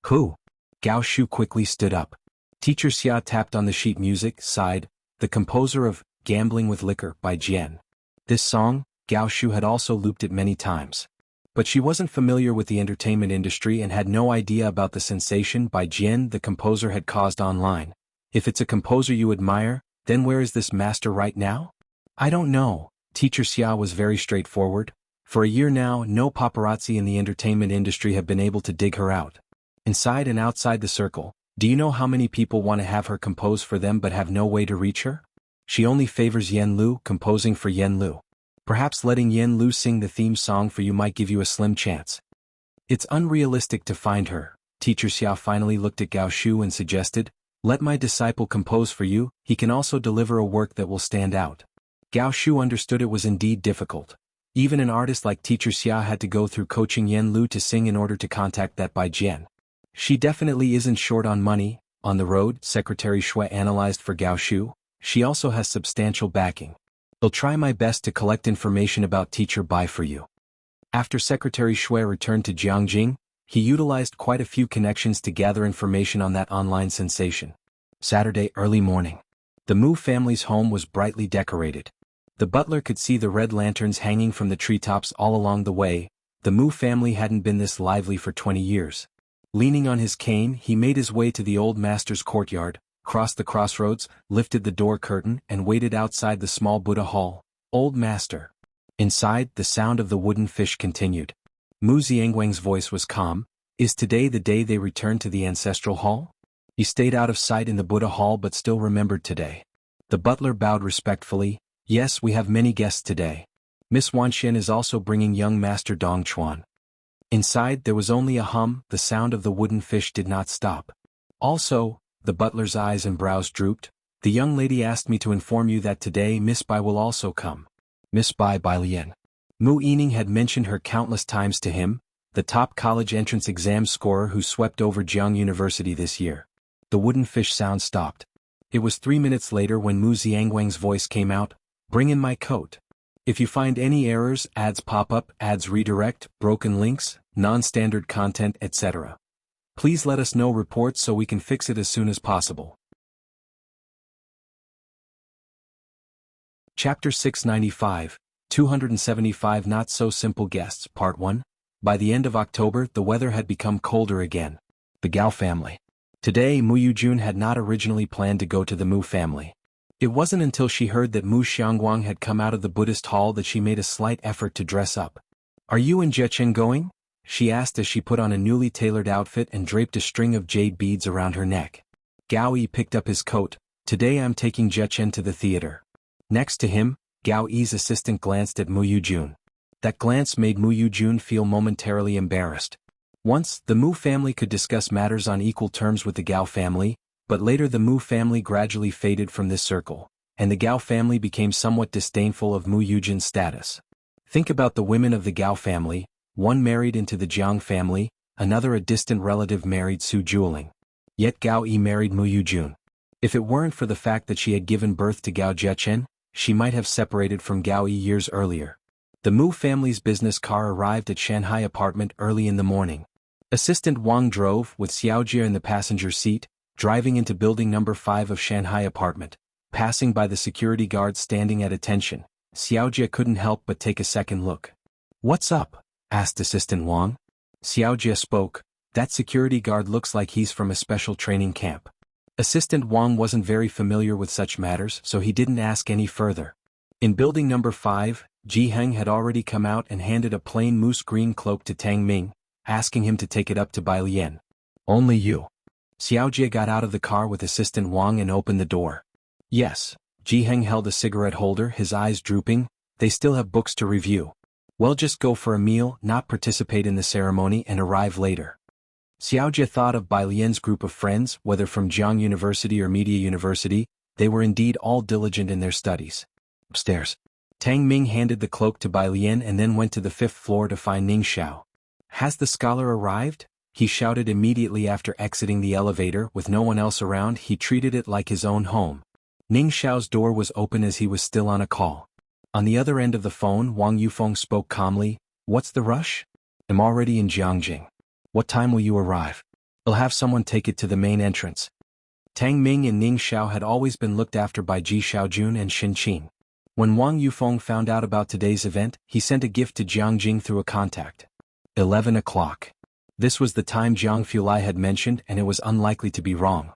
Who? Gao Shu quickly stood up. Teacher Xia tapped on the sheet music, sighed, the composer of Gambling with Liquor by Jian. This song, Gao Shu had also looped it many times. But she wasn't familiar with the entertainment industry and had no idea about the sensation by Jian the composer had caused online. If it's a composer you admire, then where is this master right now? I don't know. Teacher Xia was very straightforward. For a year now, no paparazzi in the entertainment industry have been able to dig her out. Inside and outside the circle, do you know how many people want to have her compose for them but have no way to reach her? She only favors Yen Lu composing for Yen Lu. Perhaps letting Yen Lu sing the theme song for you might give you a slim chance. It's unrealistic to find her. Teacher Xia finally looked at Gao Shu and suggested, let my disciple compose for you, he can also deliver a work that will stand out. Gao Shu understood it was indeed difficult. Even an artist like Teacher Xia had to go through coaching Yen Lu to sing in order to contact that Bai Jian. She definitely isn't short on money. On the road, Secretary Shui analyzed for Gao Shu. She also has substantial backing. I'll try my best to collect information about Teacher Bai for you. After Secretary Shui returned to Jiangjing, he utilized quite a few connections to gather information on that online sensation. Saturday early morning. The Mu family's home was brightly decorated. The butler could see the red lanterns hanging from the treetops all along the way. The Mu family hadn't been this lively for 20 years. Leaning on his cane, he made his way to the old master's courtyard, crossed the crossroads, lifted the door curtain and waited outside the small Buddha hall. Old master. Inside, the sound of the wooden fish continued. Mu Xiangwang's voice was calm. Is today the day they return to the ancestral hall? He stayed out of sight in the Buddha hall but still remembered today. The butler bowed respectfully. Yes, we have many guests today. Miss Wanxian is also bringing young Master Dong Chuan. Inside there was only a hum. The sound of the wooden fish did not stop. Also, the butler's eyes and brows drooped. The young lady asked me to inform you that today Miss Bai will also come. Miss Bai Lian. Mu Yining had mentioned her countless times to him, the top college entrance exam scorer who swept over Jiang University this year. The wooden fish sound stopped. It was 3 minutes later when Mu Xiangwang's voice came out. Bring in my coat. If you find any errors, ads pop up, ads redirect, broken links, non-standard content, etc. Please let us know reports so we can fix it as soon as possible. Chapter 695, 275 Not-So-Simple Guests, Part 1. By the end of October, the weather had become colder again. The Gao family. Today, Mu Yujun had not originally planned to go to the Mu family. It wasn't until she heard that Mu Xiangguang had come out of the Buddhist hall that she made a slight effort to dress up. Are you and Jechen going? She asked as she put on a newly tailored outfit and draped a string of jade beads around her neck. Gao Yi picked up his coat. Today I'm taking Jechen to the theater. Next to him, Gao Yi's assistant glanced at Mu Yujun. That glance made Mu Yujun feel momentarily embarrassed. Once, the Mu family could discuss matters on equal terms with the Gao family, but later the Mu family gradually faded from this circle, and the Gao family became somewhat disdainful of Mu Yujun's status. Think about the women of the Gao family, one married into the Jiang family, another a distant relative married Su Juling. Yet Gao Yi married Mu Yujun. If it weren't for the fact that she had given birth to Gao Jechen, she might have separated from Gao Yi years earlier. The Mu family's business car arrived at Shanghai apartment early in the morning. Assistant Wang drove, with Xiaojie in the passenger seat, driving into building number 5 of Shanghai apartment. Passing by the security guard standing at attention, Xiaojie couldn't help but take a second look. What's up? Asked Assistant Wang. Xiaojie spoke. That security guard looks like he's from a special training camp. Assistant Wang wasn't very familiar with such matters, so he didn't ask any further. In building number 5, Ji Heng had already come out and handed a plain moose green cloak to Tang Ming, asking him to take it up to Bai Lian. Only you. Xiaojie got out of the car with Assistant Wang and opened the door. Yes. Ji Heng held a cigarette holder, his eyes drooping. They still have books to review. Well, just go for a meal, not participate in the ceremony and arrive later. Xiaojie thought of Bai Lian's group of friends, whether from Jiang University or Media University. They were indeed all diligent in their studies. Upstairs. Tang Ming handed the cloak to Bai Lian and then went to the 5th floor to find Ning Xiao. Has the scholar arrived? He shouted immediately after exiting the elevator. With no one else around, he treated it like his own home. Ning Xiao's door was open as he was still on a call. On the other end of the phone, Wang Yufeng spoke calmly. What's the rush? I'm already in Jiangjing. What time will you arrive? I'll have someone take it to the main entrance. Tang Ming and Ning Xiao had always been looked after by Ji Xiaojun and Xin Qin. When Wang Yufeng found out about today's event, he sent a gift to Jiangjing through a contact. 11 o'clock. This was the time Jiang Fulai had mentioned, and it was unlikely to be wrong.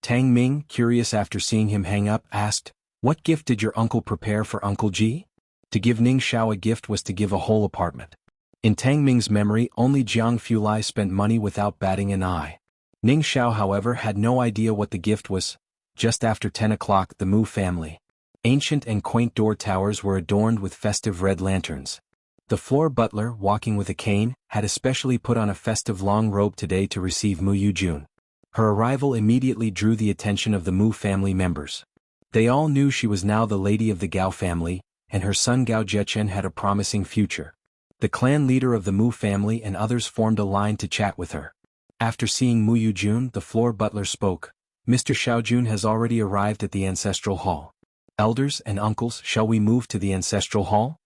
Tang Ming, curious after seeing him hang up, asked, What gift did your uncle prepare for Uncle Ji? To give Ning Xiao a gift was to give a whole apartment. In Tang Ming's memory, only Jiang Fulai spent money without batting an eye. Ning Xiao, however, had no idea what the gift was. Just after 10 o'clock, the Mu family. Ancient and quaint door towers were adorned with festive red lanterns. The floor butler, walking with a cane, had especially put on a festive long robe today to receive Mu Yujun. Her arrival immediately drew the attention of the Mu family members. They all knew she was now the lady of the Gao family, and her son Gao Zhechen had a promising future. The clan leader of the Mu family and others formed a line to chat with her. After seeing Mu Yujun, the floor butler spoke. Mr. Xiaojun has already arrived at the ancestral hall. Elders and uncles, shall we move to the ancestral hall?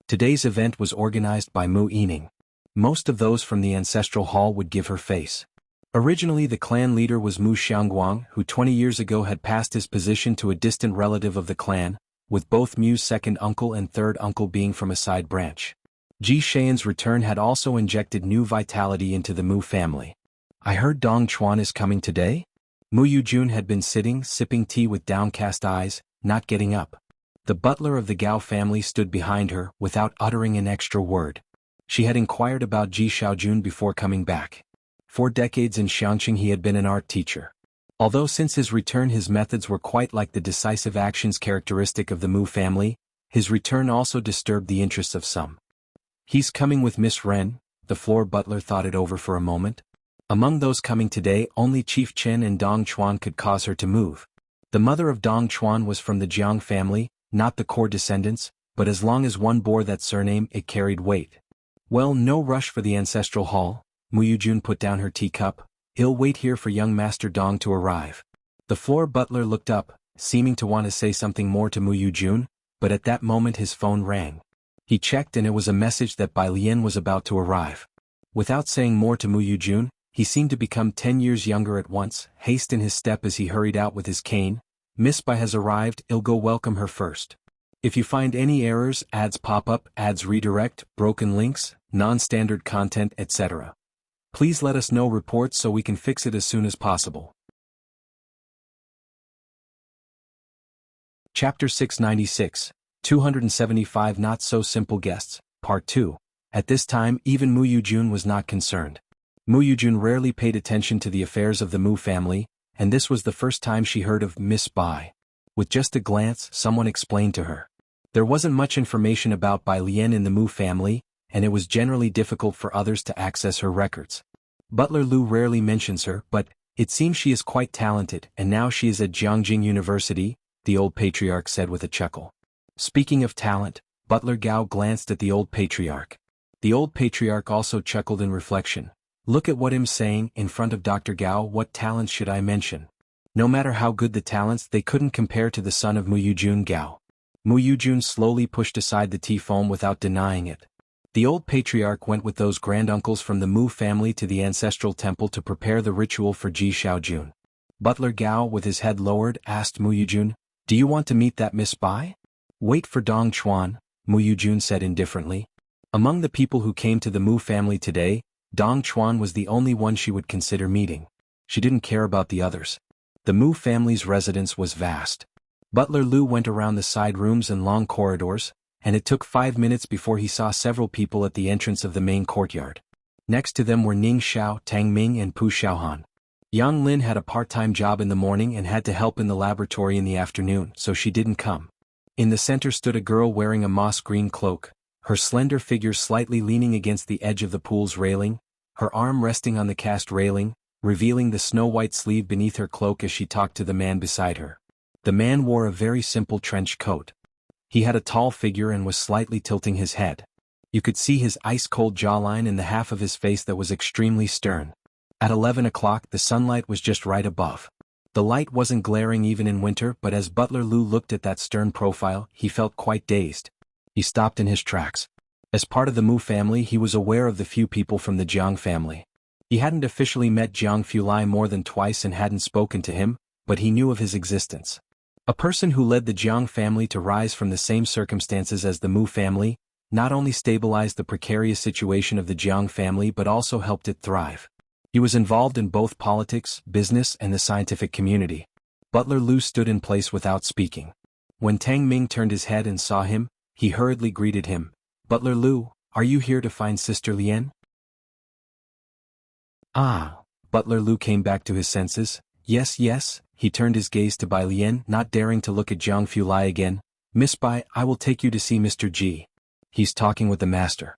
Today's event was organized by Mu Yining. Most of those from the ancestral hall would give her face. Originally the clan leader was Mu Xiangguang, who 20 years ago had passed his position to a distant relative of the clan, with both Mu's second uncle and third uncle being from a side branch. Ji Xian's return had also injected new vitality into the Mu family. I heard Dong Chuan is coming today? Mu Yujun had been sitting, sipping tea with downcast eyes, not getting up. The butler of the Gao family stood behind her, without uttering an extra word. She had inquired about Ji Xiaojun before coming back. 4 decades in Xiangqing he had been an art teacher. Although since his return his methods were quite like the decisive actions characteristic of the Mu family, his return also disturbed the interests of some. He's coming with Miss Ren, the floor butler thought it over for a moment. Among those coming today, only Chief Chen and Dong Chuan could cause her to move. The mother of Dong Chuan was from the Jiang family, not the core descendants, but as long as one bore that surname it carried weight. Well, no rush for the ancestral hall. Mu Yujun put down her teacup. He'll wait here for young Master Dong to arrive. The floor butler looked up, seeming to want to say something more to Mu Yujun, but at that moment his phone rang. He checked and it was a message that Bai Lian was about to arrive. Without saying more to Mu Yujun, he seemed to become 10 years younger at once, haste in his step as he hurried out with his cane. Miss Bai has arrived, I'll go welcome her first. If you find any errors, ads pop up, ads redirect, broken links, non-standard content, etc. Please let us know reports so we can fix it as soon as possible. Chapter 696, 275 Not-So-Simple Guests, Part 2. At this time even Mu Yujun was not concerned. Mu Yujun rarely paid attention to the affairs of the Mu family, and this was the first time she heard of Miss Bai. With just a glance, someone explained to her. There wasn't much information about Bai Lian in the Mu family, and it was generally difficult for others to access her records. Butler Lu rarely mentions her, but it seems she is quite talented, and now she is at Jiangjing University, the old patriarch said with a chuckle. Speaking of talent, Butler Gao glanced at the old patriarch. The old patriarch also chuckled in reflection. Look at what I'm saying, in front of Dr. Gao, what talents should I mention? No matter how good the talents, they couldn't compare to the son of Mu Yujun Gao. Mu Yujun slowly pushed aside the tea foam without denying it. The old patriarch went with those granduncles from the Mu family to the ancestral temple to prepare the ritual for Ji Xiaojun. Butler Gao, with his head lowered, asked Mu Yujun, do you want to meet that Miss Bai? Wait for Dong Chuan, Mu Yujun said indifferently. Among the people who came to the Mu family today, Dong Chuan was the only one she would consider meeting. She didn't care about the others. The Mu family's residence was vast. Butler Lu went around the side rooms and long corridors, and it took 5 minutes before he saw several people at the entrance of the main courtyard. Next to them were Ning Xiao, Tang Ming and Pu Xiaohan. Yang Lin had a part-time job in the morning and had to help in the laboratory in the afternoon, so she didn't come. In the center stood a girl wearing a moss-green cloak, her slender figure slightly leaning against the edge of the pool's railing, her arm resting on the cast railing, revealing the snow-white sleeve beneath her cloak as she talked to the man beside her. The man wore a very simple trench coat. He had a tall figure and was slightly tilting his head. You could see his ice-cold jawline and the half of his face that was extremely stern. At 11 o'clock the sunlight was just right above. The light wasn't glaring even in winter, but as Butler Lu looked at that stern profile, he felt quite dazed. He stopped in his tracks. As part of the Mu family he was aware of the few people from the Jiang family. He hadn't officially met Jiang Fulai more than twice and hadn't spoken to him, but he knew of his existence. A person who led the Jiang family to rise from the same circumstances as the Mu family, not only stabilized the precarious situation of the Jiang family but also helped it thrive. He was involved in both politics, business and the scientific community. Butler Lu stood in place without speaking. When Tang Ming turned his head and saw him, he hurriedly greeted him. "Butler Lu, are you here to find Sister Lien?" "Ah." Butler Lu came back to his senses. "Yes, yes." He turned his gaze to Bai Lien, not daring to look at Jiang Fulai again. "Miss Bai, I will take you to see Mr. Ji. He's talking with the master."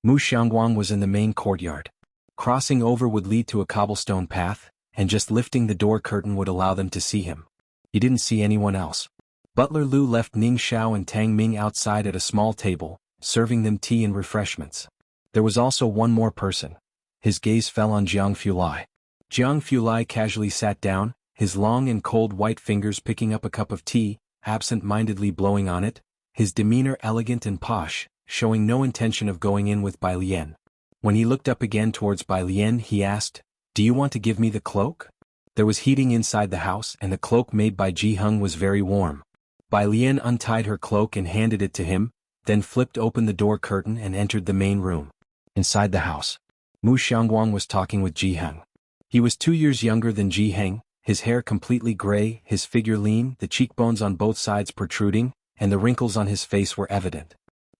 Mu Xiangguang was in the main courtyard. Crossing over would lead to a cobblestone path, and just lifting the door curtain would allow them to see him. He didn't see anyone else. Butler Lu left Ning Xiao and Tang Ming outside at a small table, serving them tea and refreshments. There was also one more person. His gaze fell on Jiang Fulai. Jiang Fulai casually sat down, his long and cold white fingers picking up a cup of tea, absent-mindedly blowing on it, his demeanor elegant and posh, showing no intention of going in with Bai Lien. When he looked up again towards Bai Lien, he asked, "Do you want to give me the cloak?" There was heating inside the house and the cloak made by Ji Hung was very warm. Bai Lien untied her cloak and handed it to him, then flipped open the door curtain and entered the main room. Inside the house, Mu Xiangguang was talking with Ji Hung. He was 2 years younger than Ji Heng, his hair completely gray, his figure lean, the cheekbones on both sides protruding, and the wrinkles on his face were evident.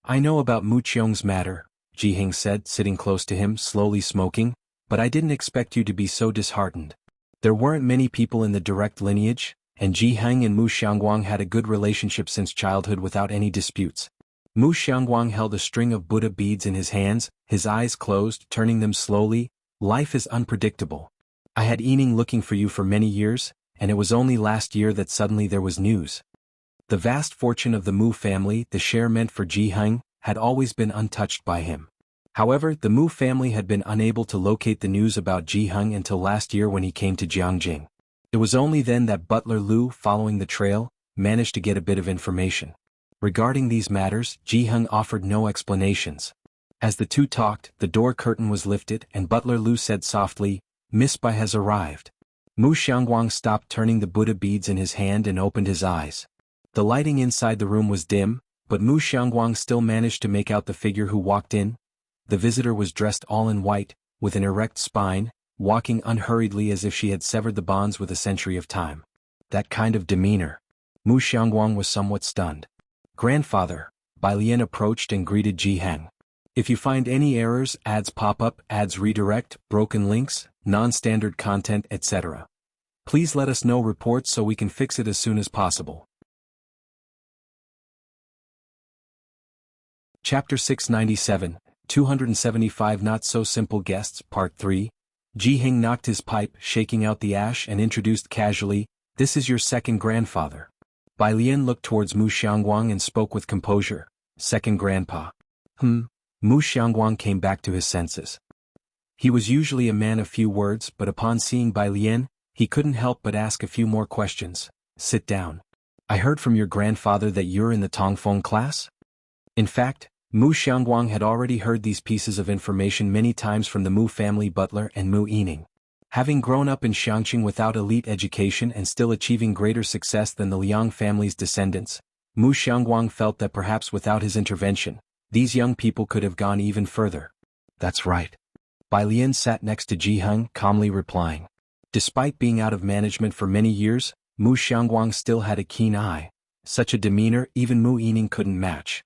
"I know about Mu Qiong's matter," Ji Heng said, sitting close to him, slowly smoking, "but I didn't expect you to be so disheartened. There weren't many people in the direct lineage, and Ji Heng and Mu Xiangguang had a good relationship since childhood without any disputes." Mu Xiangguang held a string of Buddha beads in his hands, his eyes closed, turning them slowly. "Life is unpredictable. I had Yining looking for you for many years, and it was only last year that suddenly there was news." The vast fortune of the Mu family, the share meant for Ji Heng, had always been untouched by him. However, the Mu family had been unable to locate the news about Ji Heng until last year when he came to Jiangjing. It was only then that Butler Lu, following the trail, managed to get a bit of information. Regarding these matters, Ji Heng offered no explanations. As the two talked, the door curtain was lifted and Butler Lu said softly, "Miss Bai has arrived." Mu Xiangguang stopped turning the Buddha beads in his hand and opened his eyes. The lighting inside the room was dim, but Mu Xiangguang still managed to make out the figure who walked in. The visitor was dressed all in white, with an erect spine, walking unhurriedly as if she had severed the bonds with a century of time. That kind of demeanor. Mu Xiangguang was somewhat stunned. "Grandfather," Bai Lien approached and greeted Ji Heng. "If you find any errors, ads pop up, ads redirect, broken links, non-standard content, etc. please let us know reports so we can fix it as soon as possible." Chapter 697, 275 Not-So-Simple Guests, Part 3. Ji Heng knocked his pipe, shaking out the ash and introduced casually, "This is your second grandfather." Bai Lien looked towards Mu Xiangguang and spoke with composure, "Second grandpa." Mu Xiangguang came back to his senses. He was usually a man of few words, but upon seeing Bai Lien, he couldn't help but ask a few more questions. "Sit down. I heard from your grandfather that you're in the Tongfeng class?" In fact, Mu Xiangguang had already heard these pieces of information many times from the Mu family butler and Mu Yining. Having grown up in Xiangqing without elite education and still achieving greater success than the Liang family's descendants, Mu Xiangguang felt that perhaps without his intervention, these young people could have gone even further. "That's right." Bai Lien sat next to Ji Heng, calmly replying. Despite being out of management for many years, Mu Xiangguang still had a keen eye. Such a demeanor even Mu Yining couldn't match.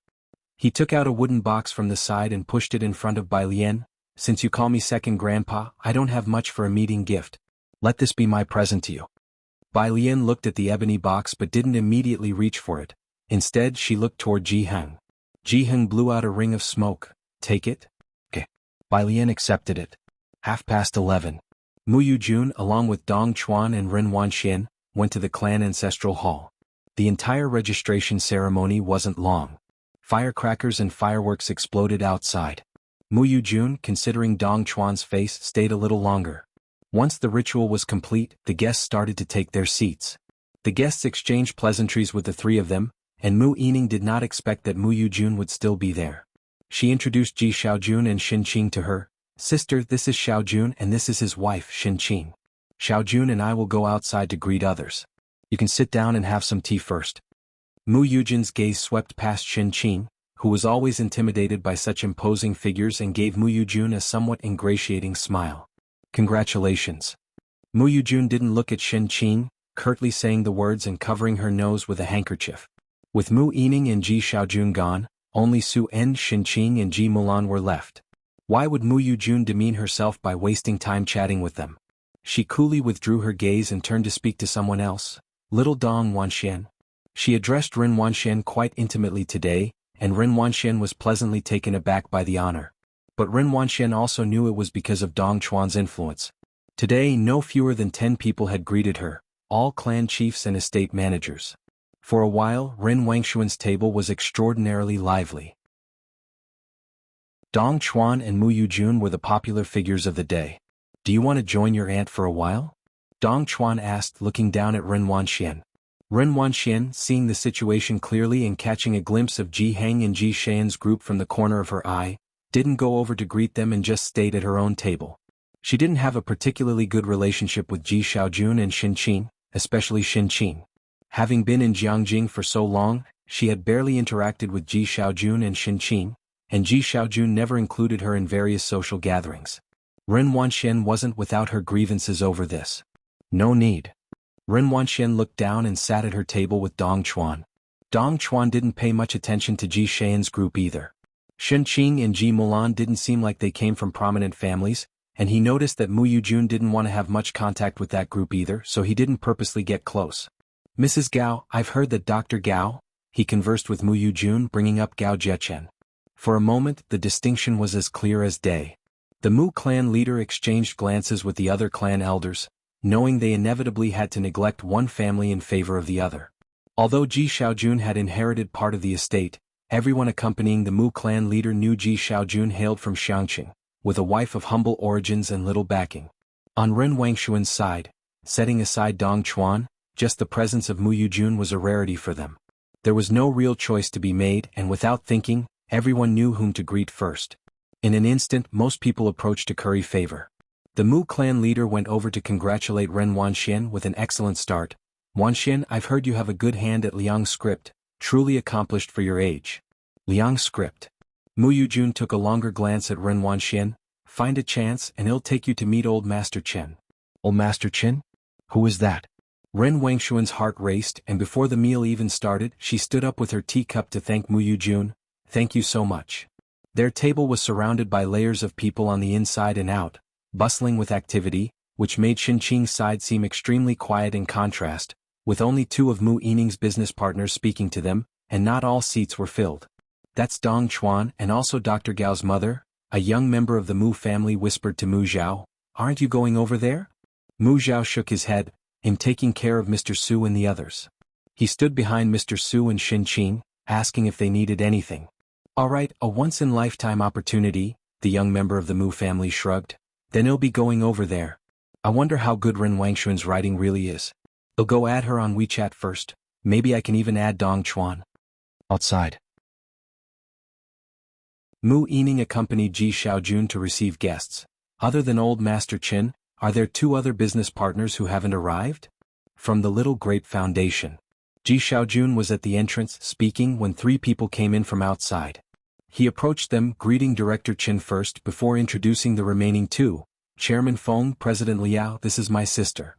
He took out a wooden box from the side and pushed it in front of Bai Lien. "Since you call me second grandpa, I don't have much for a meeting gift. Let this be my present to you." Bai Lien looked at the ebony box but didn't immediately reach for it. Instead, she looked toward Ji Heng. Ji Heng blew out a ring of smoke. "Take it?" "Okay." Bai Lien accepted it. 11:30. Mu Yujun, along with Dong Chuan and Ren Wanxian, went to the clan ancestral hall. The entire registration ceremony wasn't long. Firecrackers and fireworks exploded outside. Mu Yujun, considering Dong Chuan's face, stayed a little longer. Once the ritual was complete, the guests started to take their seats. The guests exchanged pleasantries with the three of them, and Mu Yining did not expect that Mu Yujun would still be there. She introduced Ji Xiaojun and Xin Qing to her. "Sister, this is Xiaojun and this is his wife, Xin Qing. Xiaojun and I will go outside to greet others. You can sit down and have some tea first." Mu Yujin's gaze swept past Xin Qing, who was always intimidated by such imposing figures, and gave Mu Yujun a somewhat ingratiating smile. "Congratulations." Mu Yujun didn't look at Xin Qing, curtly saying the words and covering her nose with a handkerchief. With Mu Yining and Ji Xiaojun gone, only Su En, Xinqing and Ji Mulan were left. Why would Mu Yujun demean herself by wasting time chatting with them? She coolly withdrew her gaze and turned to speak to someone else. Little Dong Wanxian. She addressed Ren Wanxian quite intimately today, and Ren Wanxian was pleasantly taken aback by the honor. But Ren Wanxian also knew it was because of Dong Chuan's influence. Today no fewer than 10 people had greeted her, all clan chiefs and estate managers. For a while Ren Wangshuan's table was extraordinarily lively. Dong Chuan and Mu Yujun were the popular figures of the day. Do you want to join your aunt for a while? Dong Chuan asked, looking down at Ren Wanxian. Ren Wanxian, seeing the situation clearly and catching a glimpse of Ji Heng and Ji Xian's group from the corner of her eye, didn't go over to greet them and just stayed at her own table. She didn't have a particularly good relationship with Ji Xiaojun and Xinqing, especially Xinqing. Having been in Jiangjing for so long, she had barely interacted with Ji Xiaojun and Xinqing, and Ji Xiaojun never included her in various social gatherings. Ren Wanxian wasn't without her grievances over this. No need. Ren Wanxian looked down and sat at her table with Dong Chuan. Dong Chuan didn't pay much attention to Ji Xian's group either. Xinqing and Ji Mulan didn't seem like they came from prominent families, and he noticed that Mu Yujun didn't want to have much contact with that group either, so he didn't purposely get close. Mrs. Gao, I've heard that Dr. Gao, he conversed with Mu Yujun, bringing up Gao Zhechen. For a moment the distinction was as clear as day. The Mu clan leader exchanged glances with the other clan elders, knowing they inevitably had to neglect one family in favor of the other. Although Ji Xiaojun had inherited part of the estate, everyone accompanying the Mu clan leader knew Ji Xiaojun hailed from Xiangqing, with a wife of humble origins and little backing. On Ren Wangshuan's side, setting aside Dong Chuan, just the presence of Mu Yujun was a rarity for them. There was no real choice to be made, and without thinking, everyone knew whom to greet first. In an instant most people approached to curry favor. The Mu clan leader went over to congratulate Ren Wanxian with an excellent start. Wanxian, I've heard you have a good hand at Liang script, truly accomplished for your age. Liang script. Mu Yujun took a longer glance at Ren Wanxian. Find a chance and he'll take you to meet Old Master Chen. Old Master Chen? Who is that? Ren Wangshuan's heart raced, and before the meal even started she stood up with her teacup to thank Mu Yujun. Thank you so much. Their table was surrounded by layers of people on the inside and out, bustling with activity, which made Xinqing's side seem extremely quiet in contrast, with only 2 of Mu Yining's business partners speaking to them, and not all seats were filled. That's Dong Chuan and also Dr. Gao's mother, a young member of the Mu family whispered to Mu Zhao. Aren't you going over there? Mu Zhao shook his head. I'm taking care of Mr. Su and the others. He stood behind Mr. Su and Xinqing, asking if they needed anything. All right, a once-in-lifetime opportunity, the young member of the Mu family shrugged. Then he'll be going over there. I wonder how good Ren Wangshuan's writing really is. I'll go add her on WeChat first. Maybe I can even add Dong Chuan. Outside. Mu Yining accompanied Ji Xiaojun to receive guests. Other than Old Master Chen, are there 2 other business partners who haven't arrived? From the Little Grape Foundation. Ji Xiaojun was at the entrance speaking when 3 people came in from outside. He approached them, greeting Director Chen first before introducing the remaining 2. Chairman Feng, President Liao, this is my sister.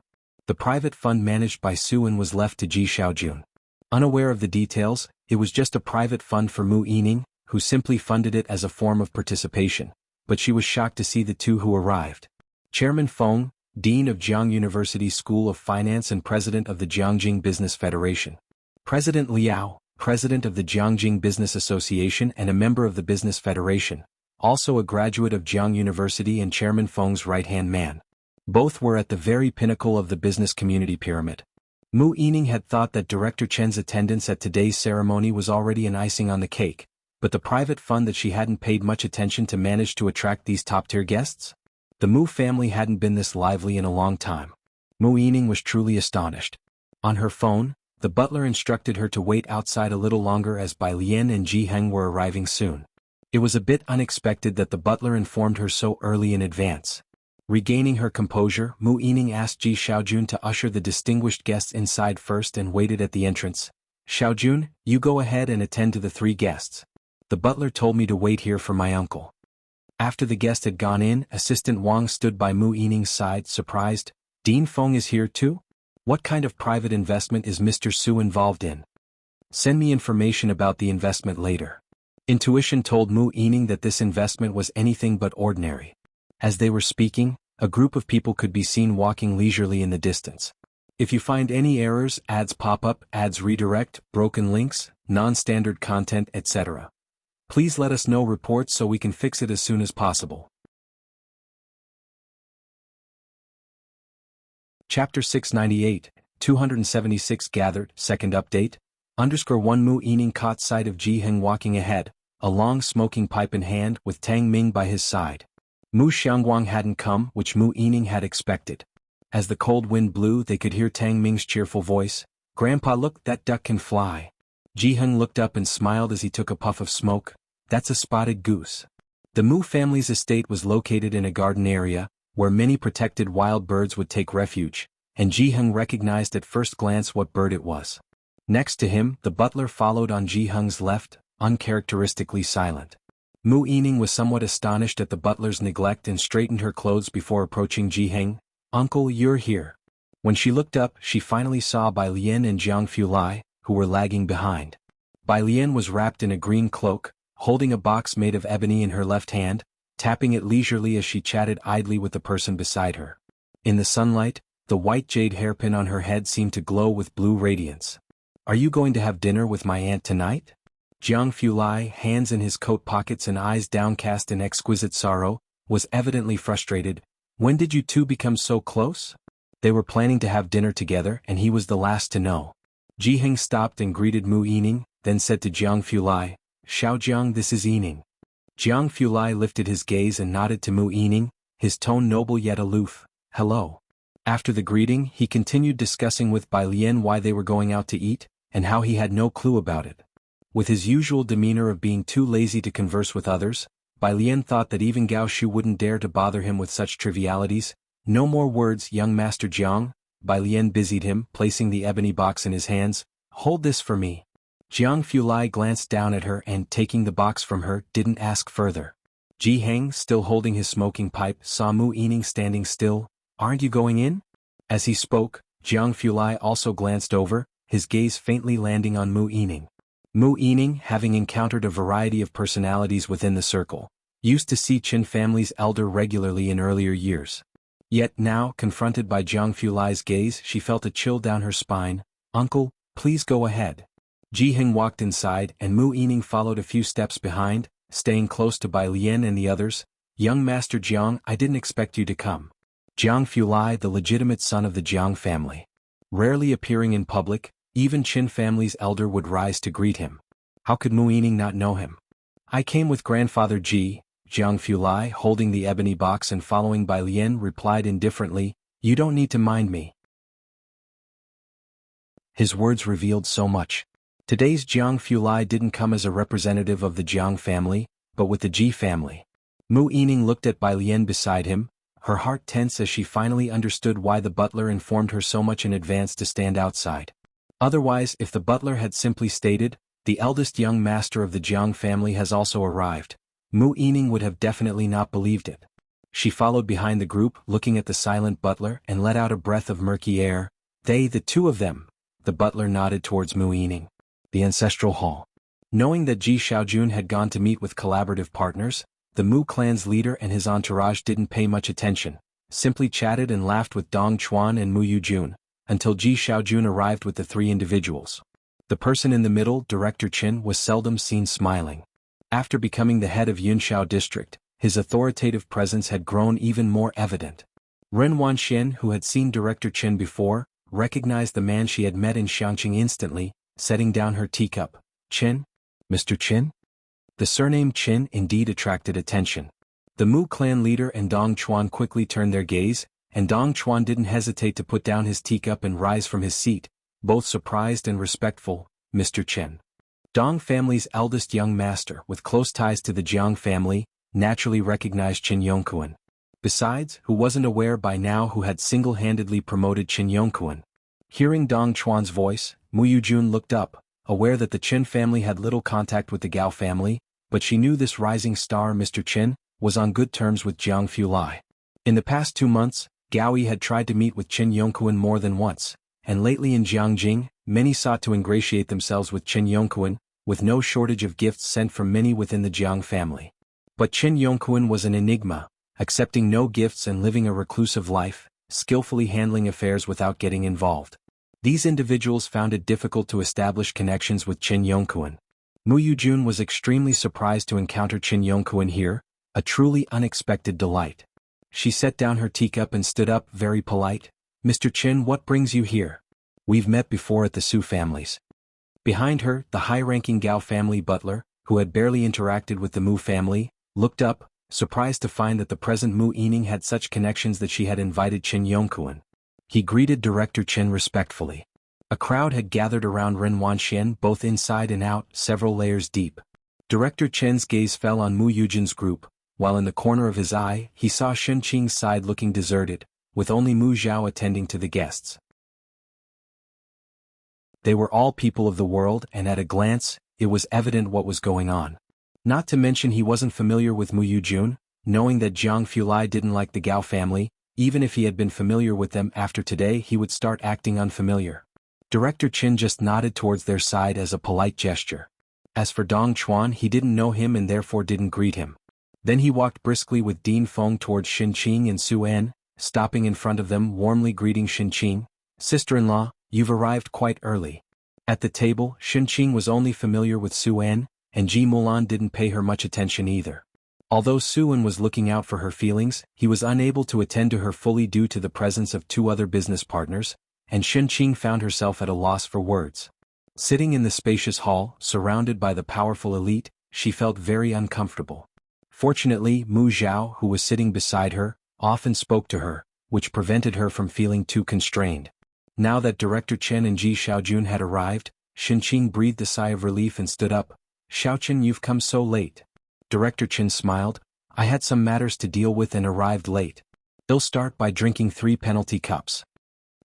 The private fund managed by Suan was left to Ji Xiaojun. Unaware of the details, it was just a private fund for Mu Yining, who simply funded it as a form of participation, but she was shocked to see the 2 who arrived. Chairman Feng, Dean of Jiang University School of Finance and President of the Jiangjing Business Federation. President Liao, President of the Jiangjing Business Association and a member of the Business Federation, also a graduate of Jiang University and Chairman Feng's right-hand man. Both were at the very pinnacle of the business community pyramid. Mu Yining had thought that Director Chen's attendance at today's ceremony was already an icing on the cake, but the private fund that she hadn't paid much attention to managed to attract these top-tier guests? The Mu family hadn't been this lively in a long time. Mu Yining was truly astonished. On her phone, the butler instructed her to wait outside a little longer as Bai Lian and Ji Heng were arriving soon. It was a bit unexpected that the butler informed her so early in advance. Regaining her composure, Mu Yining asked Ji Xiaojun to usher the distinguished guests inside first and waited at the entrance. Xiaojun, you go ahead and attend to the 3 guests. The butler told me to wait here for my uncle. After the guest had gone in, Assistant Wang stood by Mu Yining's side, surprised. Dean Feng is here too? What kind of private investment is Mr. Su involved in? Send me information about the investment later. Intuition told Mu Yining that this investment was anything but ordinary. As they were speaking, a group of people could be seen walking leisurely in the distance. If you find any errors, ads pop up, ads redirect, broken links, non-standard content, etc., please let us know reports so we can fix it as soon as possible. Chapter 698, 276 gathered, second update, _1 Mu Yining caught sight of Ji Heng walking ahead, a long smoking pipe in hand with Tang Ming by his side. Mu Xiangguang hadn't come, which Mu Yining had expected. As the cold wind blew, they could hear Tang Ming's cheerful voice, "Grandpa, look, that duck can fly." Ji Heng looked up and smiled as he took a puff of smoke. "That's a spotted goose." The Mu family's estate was located in a garden area, where many protected wild birds would take refuge, and Ji Heng recognized at first glance what bird it was. Next to him, the butler followed on Ji Heng's left, uncharacteristically silent. Mu Yining was somewhat astonished at the butler's neglect and straightened her clothes before approaching Ji Heng. "Uncle, you're here." When she looked up, she finally saw Bai Lian and Jiang Fulai, who were lagging behind. Bai Lian was wrapped in a green cloak, holding a box made of ebony in her left hand, tapping it leisurely as she chatted idly with the person beside her. In the sunlight, the white jade hairpin on her head seemed to glow with blue radiance. "Are you going to have dinner with my aunt tonight?" Jiang Fulai, hands in his coat pockets and eyes downcast in exquisite sorrow, was evidently frustrated. "When did you two become so close?" They were planning to have dinner together and he was the last to know. Ji Heng stopped and greeted Mu Yining, then said to Jiang Fulai, "Xiao Jiang, this is Yining." Jiang Fulai lifted his gaze and nodded to Mu Yining, his tone noble yet aloof. "Hello." After the greeting, he continued discussing with Bai Lian why they were going out to eat, and how he had no clue about it. With his usual demeanor of being too lazy to converse with others, Bai Lian thought that even Gao Shu wouldn't dare to bother him with such trivialities. "No more words, young Master Jiang," Bai Lian busied him, placing the ebony box in his hands. "Hold this for me." Jiang Fulai glanced down at her and, taking the box from her, didn't ask further. Ji Heng, still holding his smoking pipe, saw Mu Yining standing still. "Aren't you going in?" As he spoke, Jiang Fulai also glanced over, his gaze faintly landing on Mu Yining. Mu Yining, having encountered a variety of personalities within the circle, used to see Qin family's elder regularly in earlier years. Yet now, confronted by Jiang Fulai's gaze, she felt a chill down her spine. "Uncle, please go ahead." Ji Heng walked inside and Mu Yining followed a few steps behind, staying close to Bai Lian and the others. "Young Master Jiang, I didn't expect you to come." Jiang Fulai, the legitimate son of the Jiang family. Rarely appearing in public, even Qin family's elder would rise to greet him. How could Mu Yining not know him? "I came with Grandfather Ji," Jiang Fulai, holding the ebony box and following Bai Lian, replied indifferently. "You don't need to mind me." His words revealed so much. Today's Jiang Fulai didn't come as a representative of the Jiang family, but with the Ji family. Mu Yining looked at Bai Lian beside him, her heart tense as she finally understood why the butler informed her so much in advance to stand outside. Otherwise, if the butler had simply stated, "The eldest young master of the Jiang family has also arrived," Mu Yining would have definitely not believed it. She followed behind the group, looking at the silent butler, and let out a breath of murky air. The two of them." The butler nodded towards Mu Yining. "The ancestral hall." Knowing that Ji Xiaojun had gone to meet with collaborative partners, the Mu clan's leader and his entourage didn't pay much attention, simply chatted and laughed with Dong Chuan and Mu Yujun, until Ji Xiaojun arrived with the three individuals. The person in the middle, Director Qin, was seldom seen smiling. After becoming the head of Yunxiao district, his authoritative presence had grown even more evident. Ren Wanxian, who had seen Director Qin before, recognized the man she had met in Xiangqing instantly, setting down her teacup. "Qin? Mr. Qin?" The surname Qin indeed attracted attention. The Mu clan leader and Dong Chuan quickly turned their gaze, and Dong Chuan didn't hesitate to put down his teacup and rise from his seat, both surprised and respectful. "Mr. Qin." Dong family's eldest young master, with close ties to the Jiang family, naturally recognized Qin Yongkuan. Besides, who wasn't aware by now who had single-handedly promoted Qin Yongkuan? Hearing Dong Chuan's voice, Mu Yujun looked up, aware that the Qin family had little contact with the Gao family, but she knew this rising star, Mr. Qin, was on good terms with Jiang Fulai. In the past 2 months, Gao Yi had tried to meet with Qin Yongkuan more than once, and lately in Jiangjing, many sought to ingratiate themselves with Qin Yongquan, with no shortage of gifts sent from many within the Jiang family. But Qin Yongquan was an enigma, accepting no gifts and living a reclusive life, skillfully handling affairs without getting involved. These individuals found it difficult to establish connections with Qin Yongquan. Mu Yujun was extremely surprised to encounter Qin Yongquan here, a truly unexpected delight. She set down her teacup and stood up, very polite. "Mr. Qin, what brings you here? We've met before at the Su family's." Behind her, the high-ranking Gao family butler, who had barely interacted with the Mu family, looked up, surprised to find that the present Mu Yining had such connections that she had invited Qin Yongquan. He greeted Director Qin respectfully. A crowd had gathered around Ren Wanxian, both inside and out, several layers deep. Director Qin's gaze fell on Mu Yujin's group, while in the corner of his eye, he saw Shen Qing's side looking deserted, with only Mu Zhao attending to the guests. They were all people of the world, and at a glance, it was evident what was going on. Not to mention he wasn't familiar with Mu Yujun, knowing that Jiang Fulai didn't like the Gao family. Even if he had been familiar with them after today, he would start acting unfamiliar. Director Qin just nodded towards their side as a polite gesture. As for Dong Chuan, he didn't know him and therefore didn't greet him. Then he walked briskly with Dean Feng towards Xin Qing and Su En, stopping in front of them, warmly greeting Xin Qing. "Sister-in-law, you've arrived quite early." At the table, Xin Qing was only familiar with Su En, and Ji Mulan didn't pay her much attention either. Although Su En was looking out for her feelings, he was unable to attend to her fully due to the presence of two other business partners, and Xin Qing found herself at a loss for words. Sitting in the spacious hall, surrounded by the powerful elite, she felt very uncomfortable. Fortunately, Mu Zhao, who was sitting beside her, often spoke to her, which prevented her from feeling too constrained. Now that Director Chen and Ji Xiaojun had arrived, Xin Qing breathed a sigh of relief and stood up. "Xiaochen, you've come so late." Director Chen smiled. "I had some matters to deal with and arrived late. They'll start by drinking 3 penalty cups."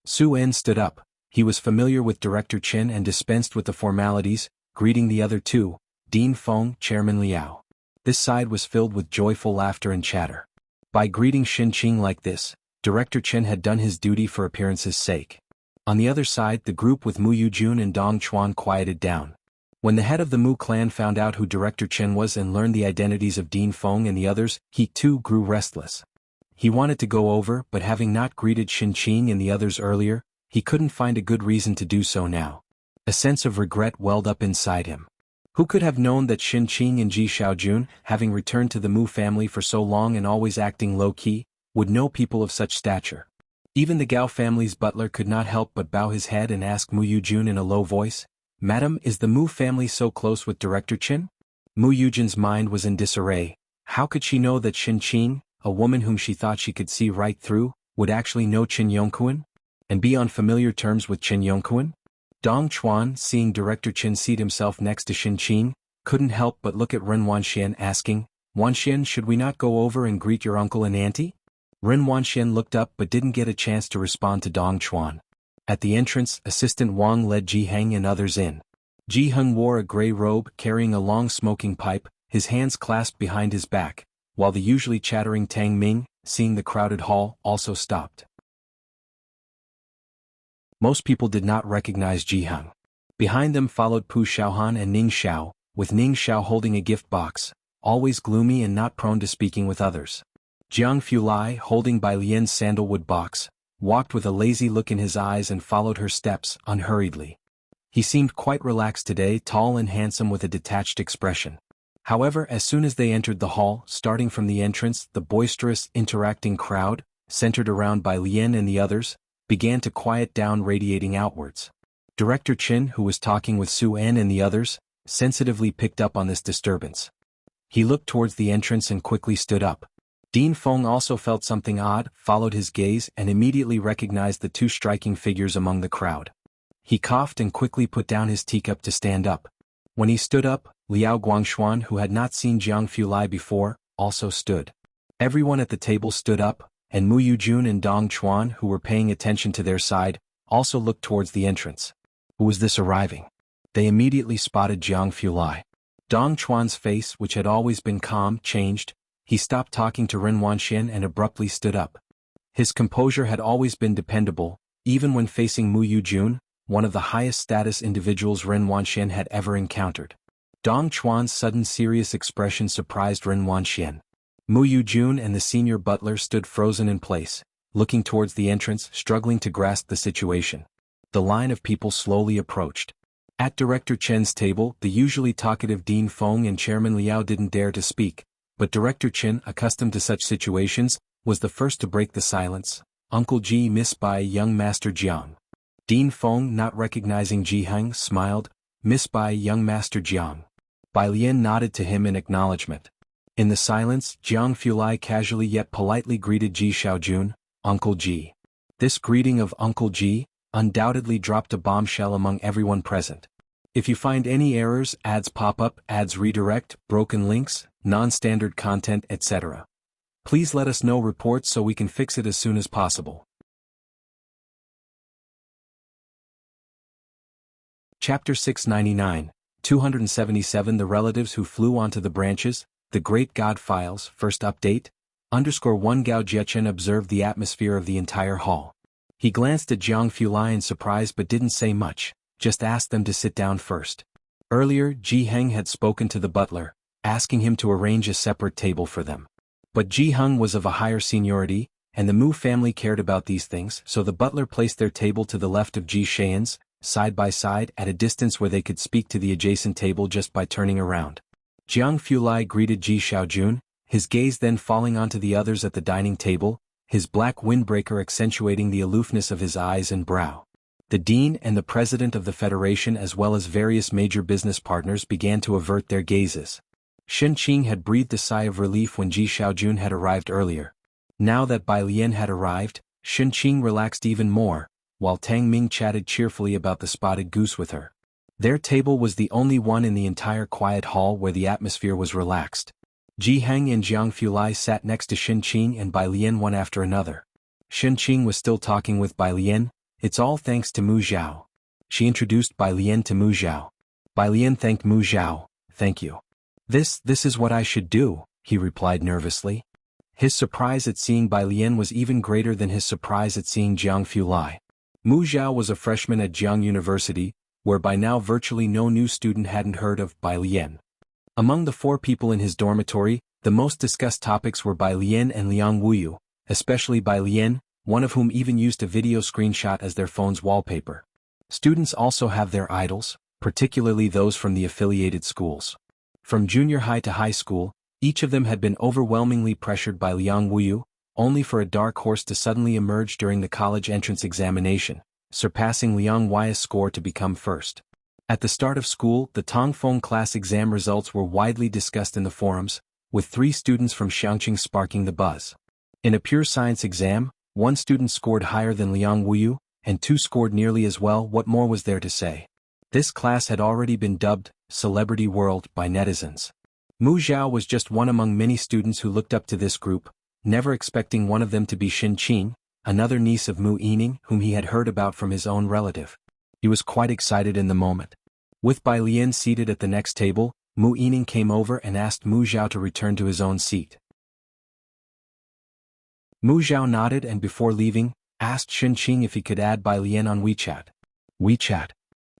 Su En stood up. He was familiar with Director Chen and dispensed with the formalities, greeting the other two, Dean Feng, Chairman Liao. This side was filled with joyful laughter and chatter. By greeting Xin Qing like this, Director Chen had done his duty for appearance's sake. On the other side, the group with Mu Yujun and Dong Chuan quieted down. When the head of the Mu clan found out who Director Chen was and learned the identities of Dean Feng and the others, he too grew restless. He wanted to go over, but having not greeted Xin Qing and the others earlier, he couldn't find a good reason to do so now. A sense of regret welled up inside him. Who could have known that Xin Qing and Ji Xiaojun, having returned to the Mu family for so long and always acting low-key, would know people of such stature? Even the Gao family's butler could not help but bow his head and ask Mu Yujun in a low voice, "Madam, is the Mu family so close with Director Qin?" Mu Yujin's mind was in disarray. How could she know that Xin Qing, a woman whom she thought she could see right through, would actually know Qin Yongquan? And be on familiar terms with Qin Yongquan? Dong Chuan, seeing Director Qin seat himself next to Xin Qing, couldn't help but look at Ren Wanxian asking, "Wanxian, should we not go over and greet your uncle and auntie?" Ren Wanxian looked up but didn't get a chance to respond to Dong Chuan. At the entrance, Assistant Wang led Ji Heng and others in. Ji Heng wore a gray robe, carrying a long smoking pipe, his hands clasped behind his back, while the usually chattering Tang Ming, seeing the crowded hall, also stopped. Most people did not recognize Ji Heng. Behind them followed Pu Xiaohan and Ning Xiao, with Ning Xiao holding a gift box, always gloomy and not prone to speaking with others. Jiang Fulai, holding Bai Lian's sandalwood box, walked with a lazy look in his eyes and followed her steps, unhurriedly. He seemed quite relaxed today, tall and handsome with a detached expression. However, as soon as they entered the hall, starting from the entrance, the boisterous, interacting crowd, centered around Bai Lian and the others, began to quiet down, radiating outwards. Director Qin, who was talking with Su En and the others, sensitively picked up on this disturbance. He looked towards the entrance and quickly stood up. Dean Feng also felt something odd, followed his gaze and immediately recognized the two striking figures among the crowd. He coughed and quickly put down his teacup to stand up. When he stood up, Liao Guangshuan, who had not seen Jiang Fulai before, also stood. Everyone at the table stood up, and Mu Yujun and Dong Chuan, who were paying attention to their side, also looked towards the entrance. Who was this arriving? They immediately spotted Jiang Fulai. Dong Chuan's face, which had always been calm, changed. He stopped talking to Ren Wanxian and abruptly stood up. His composure had always been dependable, even when facing Mu Yujun, one of the highest status individuals Ren Wanxian had ever encountered. Dong Chuan's sudden serious expression surprised Ren Wanxian. Mu Yujun and the senior butler stood frozen in place, looking towards the entrance, struggling to grasp the situation. The line of people slowly approached. At Director Chen's table, the usually talkative Dean Feng and Chairman Liao didn't dare to speak, but Director Chen, accustomed to such situations, was the first to break the silence. "Uncle Ji, Miss Bai, young Master Jiang." Dean Feng, not recognizing Ji Heng, smiled. "Miss Bai, young Master Jiang." Bai Lian nodded to him in acknowledgement. In the silence, Jiang Fulai casually yet politely greeted Ji Xiaojun, "Uncle Ji." This greeting of Uncle Ji undoubtedly dropped a bombshell among everyone present. If you find any errors, ads pop up, ads redirect, broken links, non-standard content, etc., please let us know reports so we can fix it as soon as possible. Chapter 699, 277 The Relatives Who Flew Onto the Branches, The Great God Files, First Update, _1 Gao Jiechen observed the atmosphere of the entire hall. He glanced at Jiang Fulai in surprise but didn't say much, just asked them to sit down first. Earlier, Ji Heng had spoken to the butler, asking him to arrange a separate table for them. But Ji Heng was of a higher seniority, and the Mu family cared about these things, so the butler placed their table to the left of Ji Xian's, side by side at a distance where they could speak to the adjacent table just by turning around. Jiang Fulai greeted Ji Xiaojun, his gaze then falling onto the others at the dining table, his black windbreaker accentuating the aloofness of his eyes and brow. The dean and the president of the federation as well as various major business partners began to avert their gazes. Shen Qing had breathed a sigh of relief when Ji Xiaojun had arrived earlier. Now that Bai Lian had arrived, Shen Qing relaxed even more, while Tang Ming chatted cheerfully about the spotted goose with her. Their table was the only one in the entire quiet hall where the atmosphere was relaxed. Ji Heng and Jiang Fulai sat next to Shen Qing and Bai Lian one after another. Shen Qing was still talking with Bai Lian. "It's all thanks to Mu Zhao." She introduced Bai Lian to Mu Zhao. Bai Lian thanked Mu Zhao. "Thank you. This is what I should do," he replied nervously. His surprise at seeing Bai Lian was even greater than his surprise at seeing Jiang Fulai. Mu Zhao was a freshman at Jiang University, where by now virtually no new student hadn't heard of Bai Lian. Among the 4 people in his dormitory, the most discussed topics were Bai Lian and Liang Wuyu, especially Bai Lian, one of whom even used a video screenshot as their phone's wallpaper. Students also have their idols, particularly those from the affiliated schools. From junior high to high school, each of them had been overwhelmingly pressured by Liang Wuyu, only for a dark horse to suddenly emerge during the college entrance examination, surpassing Liang Wei's score to become first. At the start of school, the Tongfeng class exam results were widely discussed in the forums, with 3 students from Xiangqing sparking the buzz. In a pure science exam, 1 student scored higher than Liang Wuyu, and 2 scored nearly as well. What more was there to say? This class had already been dubbed Celebrity World by netizens. Mu Zhao was just one among many students who looked up to this group, never expecting one of them to be Shen Qing, another niece of Mu Yining whom he had heard about from his own relative. He was quite excited in the moment. With Bai Lian seated at the next table, Mu Yining came over and asked Mu Zhao to return to his own seat. Mu Zhao nodded and before leaving, asked Shen Qing if he could add Bai Lian on WeChat. WeChat.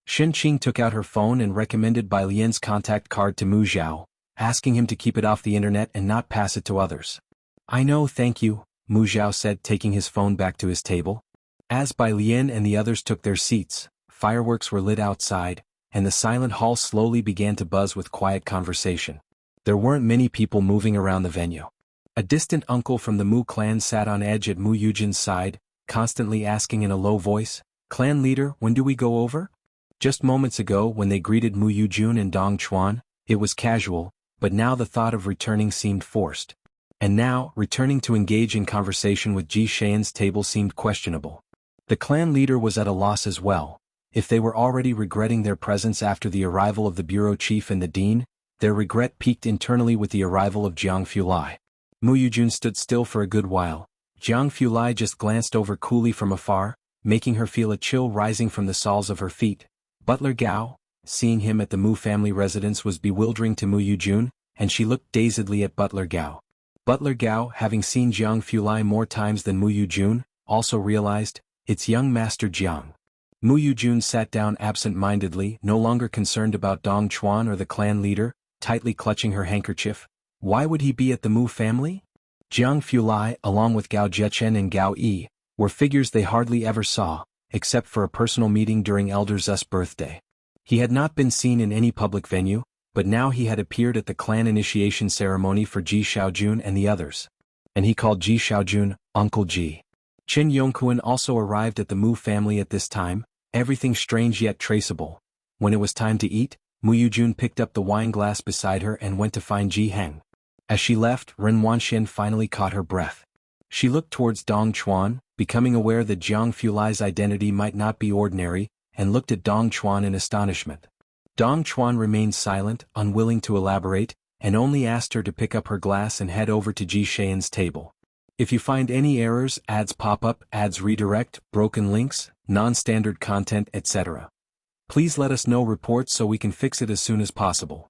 Shen Qing took out her phone and recommended Bai Lian's contact card to Mu Zhao, asking him to keep it off the internet and not pass it to others. "I know, thank you," Mu Zhao said, taking his phone back to his table. As Bai Lian and the others took their seats, fireworks were lit outside, and the silent hall slowly began to buzz with quiet conversation. There weren't many people moving around the venue. A distant uncle from the Mu clan sat on edge at Mu Yujin's side, constantly asking in a low voice, "Clan leader, when do we go over?" Just moments ago when they greeted Mu Yujun and Dong Chuan, it was casual, but now the thought of returning seemed forced. And now, returning to engage in conversation with Ji Xian's table seemed questionable. The clan leader was at a loss as well. If they were already regretting their presence after the arrival of the bureau chief and the dean, their regret peaked internally with the arrival of Jiang Fulai. Mu Yujun stood still for a good while. Jiang Fulai just glanced over coolly from afar, making her feel a chill rising from the soles of her feet. Butler Gao, seeing him at the Mu family residence, was bewildering to Mu Yujun, and she looked dazedly at Butler Gao. Butler Gao, having seen Jiang Fulai more times than Mu Yujun, also realized, "It's young Master Jiang." Mu Yujun sat down absent-mindedly, no longer concerned about Dong Chuan or the clan leader, tightly clutching her handkerchief. Why would he be at the Mu family? Jiang Fulai, along with Gao Zhechen and Gao Yi, were figures they hardly ever saw, except for a personal meeting during Elder Zu's birthday. He had not been seen in any public venue, but now he had appeared at the clan initiation ceremony for Ji Xiaojun and the others. And he called Ji Xiaojun, Uncle Ji. Qin Yongquan also arrived at the Mu family at this time, everything strange yet traceable. When it was time to eat, Mu Yujun picked up the wine glass beside her and went to find Ji Heng. As she left, Ren Wanxian finally caught her breath. She looked towards Dong Chuan, becoming aware that Jiang Fulai's identity might not be ordinary, and looked at Dong Chuan in astonishment. Dong Chuan remained silent, unwilling to elaborate, and only asked her to pick up her glass and head over to Ji Xian's table. If you find any errors, ads pop up, ads redirect, broken links, non-standard content, etc., please let us know reports so we can fix it as soon as possible.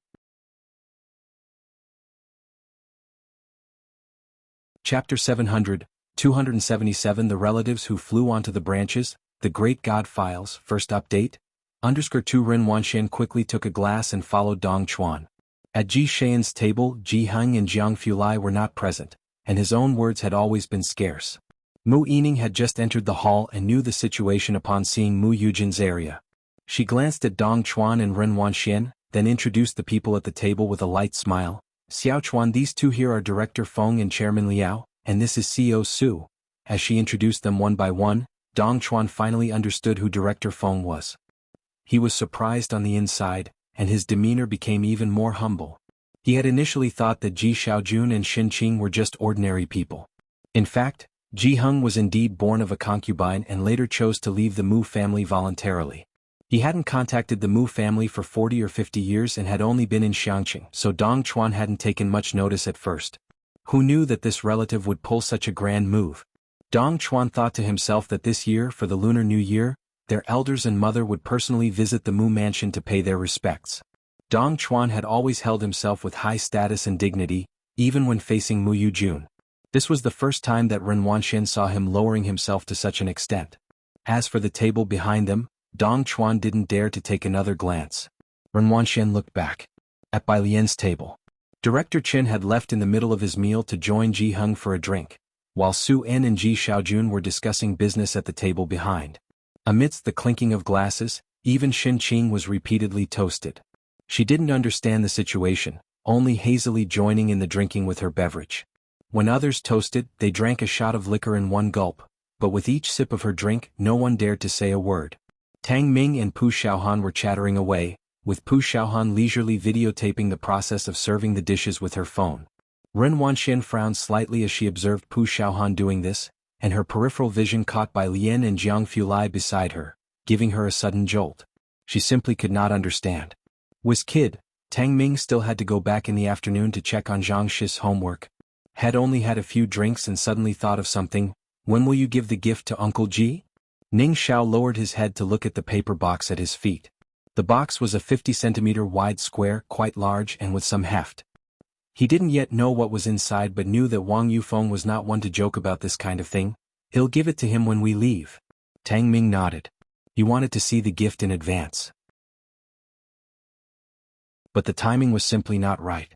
Chapter 700, 277 The Relatives Who Flew Onto the Branches, The Great God Files, First Update, _2 Ren Wanxian quickly took a glass and followed Dong Chuan. At Ji Xian's table, Ji Heng and Jiang Fulai were not present, and his own words had always been scarce. Mu Yining had just entered the hall and knew the situation upon seeing Mu Yujin's area. She glanced at Dong Chuan and Ren Wanxian, then introduced the people at the table with a light smile. Xiao Chuan, these two here are Director Feng and Chairman Liao, and this is CEO Su. As she introduced them one by one, Dong Chuan finally understood who Director Feng was. He was surprised on the inside, and his demeanor became even more humble. He had initially thought that Ji Xiaojun and Xin Qing were just ordinary people. In fact, Ji Heng was indeed born of a concubine and later chose to leave the Mu family voluntarily. He hadn't contacted the Mu family for 40 or 50 years and had only been in Xiangqing, so Dong Chuan hadn't taken much notice at first. Who knew that this relative would pull such a grand move? Dong Chuan thought to himself that this year, for the Lunar New Year, their elders and mother would personally visit the Mu mansion to pay their respects. Dong Chuan had always held himself with high status and dignity, even when facing Mu Yujun. This was the first time that Ren Wanxian saw him lowering himself to such an extent. As for the table behind them, Dong Chuan didn't dare to take another glance. Ren Wanxian looked back. At Bai Lian's table. Director Qin had left in the middle of his meal to join Ji Heng for a drink, while Su En and Ji Xiaojun were discussing business at the table behind. Amidst the clinking of glasses, even Xin Qing was repeatedly toasted. She didn't understand the situation, only hazily joining in the drinking with her beverage. When others toasted, they drank a shot of liquor in one gulp, but with each sip of her drink, no one dared to say a word. Tang Ming and Pu Xiaohan were chattering away, with Pu Xiaohan leisurely videotaping the process of serving the dishes with her phone. Ren Wanxian frowned slightly as she observed Pu Xiaohan doing this, and her peripheral vision caught Bai Lian and Jiang Fulai beside her, giving her a sudden jolt. She simply could not understand. Was kid, Tang Ming still had to go back in the afternoon to check on Zhang Shi's homework. Had only had a few drinks and suddenly thought of something. When will you give the gift to Uncle Ji? Ning Xiao lowered his head to look at the paper box at his feet. The box was a 50-centimeter wide square, quite large and with some heft. He didn't yet know what was inside but knew that Wang Yufeng was not one to joke about this kind of thing. He'll give it to him when we leave. Tang Ming nodded. He wanted to see the gift in advance. But the timing was simply not right.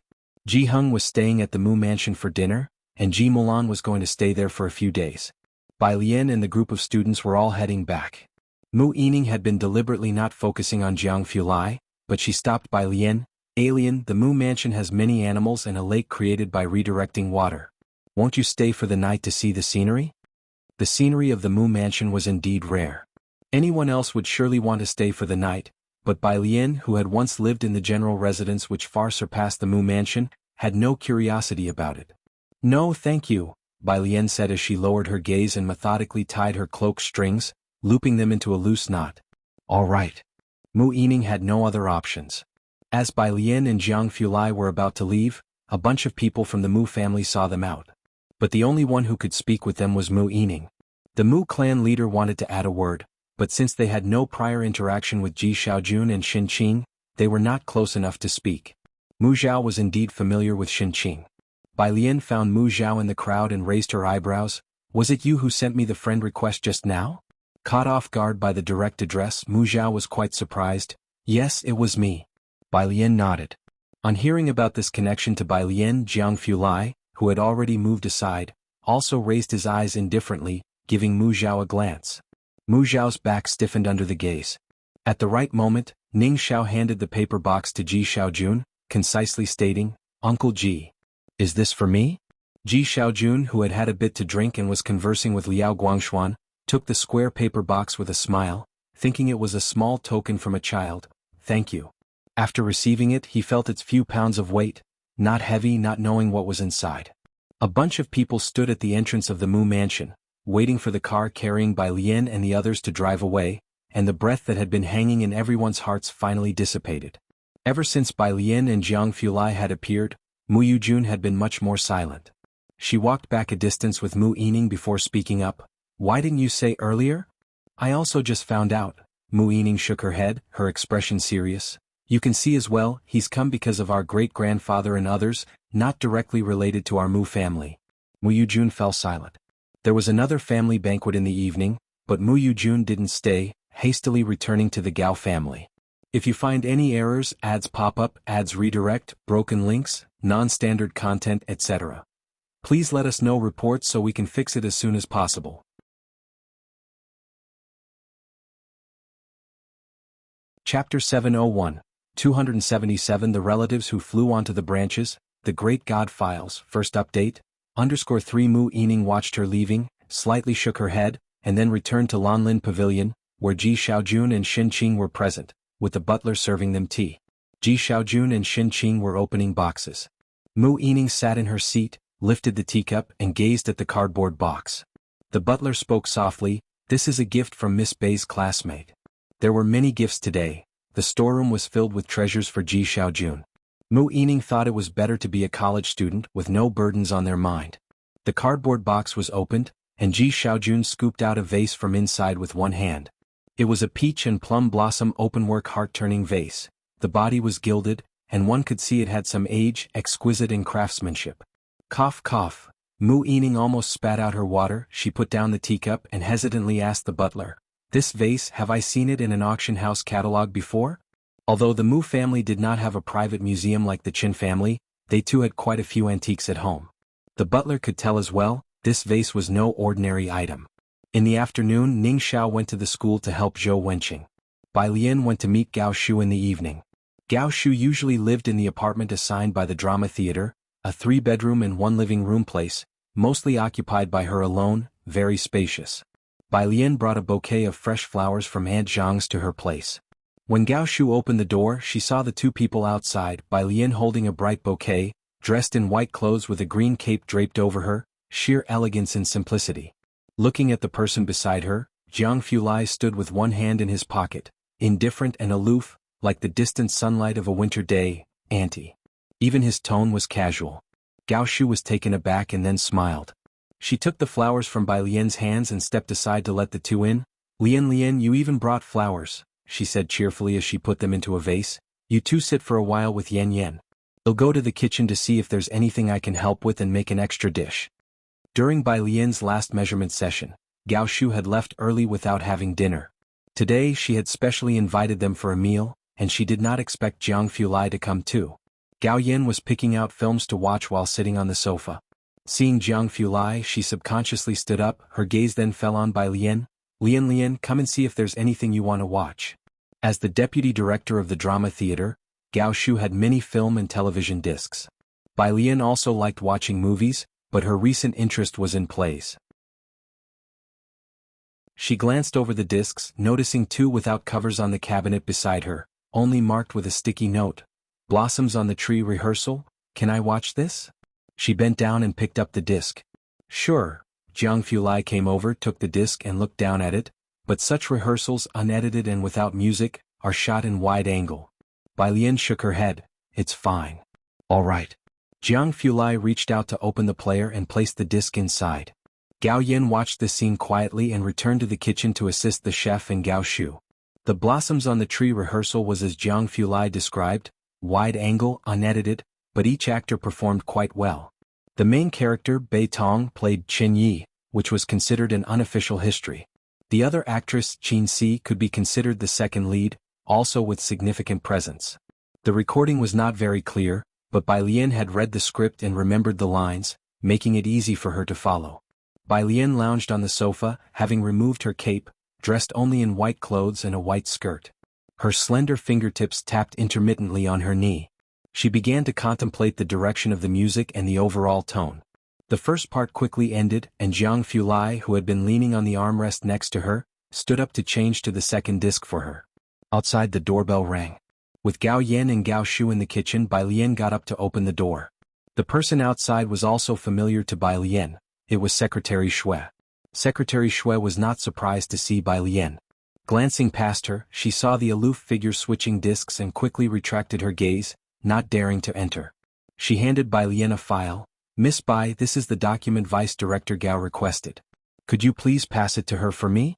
Ji Heng was staying at the Mu mansion for dinner, and Ji Mulan was going to stay there for a few days. Bai Lian and the group of students were all heading back. Mu Yining had been deliberately not focusing on Jiang Fulai, but she stopped Bai Lian. Alien, the Mu mansion has many animals and a lake created by redirecting water. Won't you stay for the night to see the scenery? The scenery of the Mu mansion was indeed rare. Anyone else would surely want to stay for the night, but Bai Lian, who had once lived in the general residence which far surpassed the Mu mansion, had no curiosity about it. No thank you, Bai Lian said as she lowered her gaze and methodically tied her cloak strings, looping them into a loose knot. All right. Mu Yining had no other options. As Bai Lian and Jiang Fulai were about to leave, a bunch of people from the Mu family saw them out. But the only one who could speak with them was Mu Yining. The Mu clan leader wanted to add a word, but since they had no prior interaction with Ji Xiaojun and Xin Qing, they were not close enough to speak. Mu Zhao was indeed familiar with Xin Qing. Bai Lian found Mu Zhao in the crowd and raised her eyebrows. Was it you who sent me the friend request just now? Caught off guard by the direct address, Mu Zhao was quite surprised. Yes, it was me. Bai Lian nodded. On hearing about this connection to Bai Lian, Jiang Fulai, who had already moved aside, also raised his eyes indifferently, giving Mu Zhao a glance. Mu Zhao's back stiffened under the gaze. At the right moment, Ning Xiao handed the paper box to Ji Xiaojun, concisely stating, "Uncle Ji. Is this for me?" Ji Xiaojun, who had had a bit to drink and was conversing with Liao Guangshuan, took the square paper box with a smile, thinking it was a small token from a child. "Thank you." After receiving it, he felt its few pounds of weight, not heavy, not knowing what was inside. A bunch of people stood at the entrance of the Mu mansion, waiting for the car carrying Bai Lian and the others to drive away, and the breath that had been hanging in everyone's hearts finally dissipated. Ever since Bai Lian and Jiang Fulai had appeared, Mu Yujun had been much more silent. She walked back a distance with Mu Yining before speaking up. "Why didn't you say earlier?" "I also just found out." Mu Yining shook her head, her expression serious. "You can see as well, he's come because of our great-grandfather and others, not directly related to our Mu family." Mu Yujun fell silent. There was another family banquet in the evening, but Mu Yujun didn't stay, hastily returning to the Gao family. If you find any errors, ads pop up, ads redirect, broken links, non-standard content, etc., please let us know reports so we can fix it as soon as possible. Chapter 701, 277 The relatives who flew onto the branches, the Great God Files, first update, _3 Mu Yining watched her leaving, slightly shook her head, and then returned to Lanlin Pavilion, where Ji Xiaojun and Xin Qing were present, with the butler serving them tea. Ji Xiaojun and Xin Qing were opening boxes. Mu Yining sat in her seat, lifted the teacup and gazed at the cardboard box. The butler spoke softly, "This is a gift from Miss Bei's classmate." There were many gifts today. The storeroom was filled with treasures for Ji Xiaojun. Mu Yining thought it was better to be a college student with no burdens on their mind. The cardboard box was opened, and Ji Xiaojun scooped out a vase from inside with one hand. It was a peach and plum blossom openwork heart-turning vase. The body was gilded, and one could see it had some age, exquisite in craftsmanship. Cough cough. Mu Yining almost spat out her water. She put down the teacup and hesitantly asked the butler, "This vase, have I seen it in an auction house catalog before?" Although the Mu family did not have a private museum like the Qin family, they too had quite a few antiques at home. The butler could tell as well, this vase was no ordinary item. In the afternoon, Ning Xiao went to the school to help Zhou Wenqing. Bai Lian went to meet Gao Shu in the evening. Gao Shu usually lived in the apartment assigned by the drama theater, a 3-bedroom and 1-living-room place, mostly occupied by her alone, very spacious. Bai Lian brought a bouquet of fresh flowers from Aunt Zhang's to her place. When Gao Shu opened the door, she saw the two people outside, Bai Lian holding a bright bouquet, dressed in white clothes with a green cape draped over her, sheer elegance and simplicity. Looking at the person beside her, Jiang Fulai stood with one hand in his pocket, indifferent and aloof, like the distant sunlight of a winter day. "Auntie." Even his tone was casual. Gao Shu was taken aback and then smiled. She took the flowers from Bai Lian's hands and stepped aside to let the two in. Lian, you even brought flowers," she said cheerfully as she put them into a vase. "You two sit for a while with Yan. I'll go to the kitchen to see if there's anything I can help with and make an extra dish." During Bai Lian's last measurement session, Gao Shu had left early without having dinner. Today she had specially invited them for a meal, and she did not expect Jiang Fulai to come too. Gao Yan was picking out films to watch while sitting on the sofa. Seeing Jiang Fulai, she subconsciously stood up, her gaze then fell on Bai Lian. Lian, come and see if there's anything you want to watch." As the deputy director of the drama theater, Gao Shu had many film and television discs. Bai Lian also liked watching movies, but her recent interest was in plays. She glanced over the discs, noticing 2 without covers on the cabinet beside her, only marked with a sticky note. "Blossoms on the Tree rehearsal, can I watch this?" She bent down and picked up the disc. "Sure." Jiang Fulai came over, took the disc and looked down at it, but such rehearsals, unedited and without music, are shot in wide angle. Bai Lian shook her head. "It's fine." "All right." Jiang Fulai reached out to open the player and placed the disc inside. Gao Yan watched the scene quietly and returned to the kitchen to assist the chef and Gao Shu. The Blossoms on the Tree rehearsal was as Jiang Fulai described, wide angle, unedited, but each actor performed quite well. The main character, Bei Tong, played Qin Yi, which was considered an unofficial history. The other actress, Qin Si, could be considered the second lead, also with significant presence. The recording was not very clear, but Bai Lian had read the script and remembered the lines, making it easy for her to follow. Bai Lian lounged on the sofa, having removed her cape, dressed only in white clothes and a white skirt. Her slender fingertips tapped intermittently on her knee. She began to contemplate the direction of the music and the overall tone. The first part quickly ended, and Jiang Fulai, who had been leaning on the armrest next to her, stood up to change to the second disc for her. Outside, the doorbell rang. With Gao Yan and Gao Shu in the kitchen, Bai Lian got up to open the door. The person outside was also familiar to Bai Lian. It was Secretary Xue. Secretary Xue was not surprised to see Bai Lian. Glancing past her, she saw the aloof figure switching discs and quickly retracted her gaze, not daring to enter. She handed Bai Lian a file. "Miss Bai, this is the document Vice Director Gao requested. Could you please pass it to her for me?"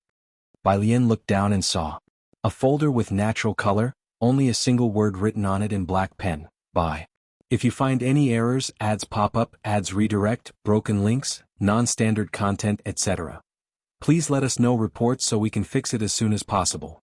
Bai Lian looked down and saw a folder with natural color, only a single word written on it in black pen, "Bai. If you find any errors, ads pop up, ads redirect, broken links, non-standard content, etc. Please let us know reports so we can fix it as soon as possible."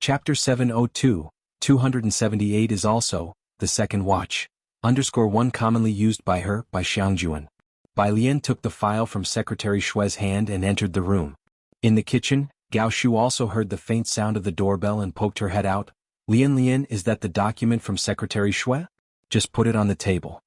Chapter 702, 278 is also, the second watch, _1 commonly used by her, by Xiangjuan. Bai Lian took the file from Secretary Xue's hand and entered the room. In the kitchen, Gao Shu also heard the faint sound of the doorbell and poked her head out. Lian, is that the document from Secretary Xue? Just put it on the table."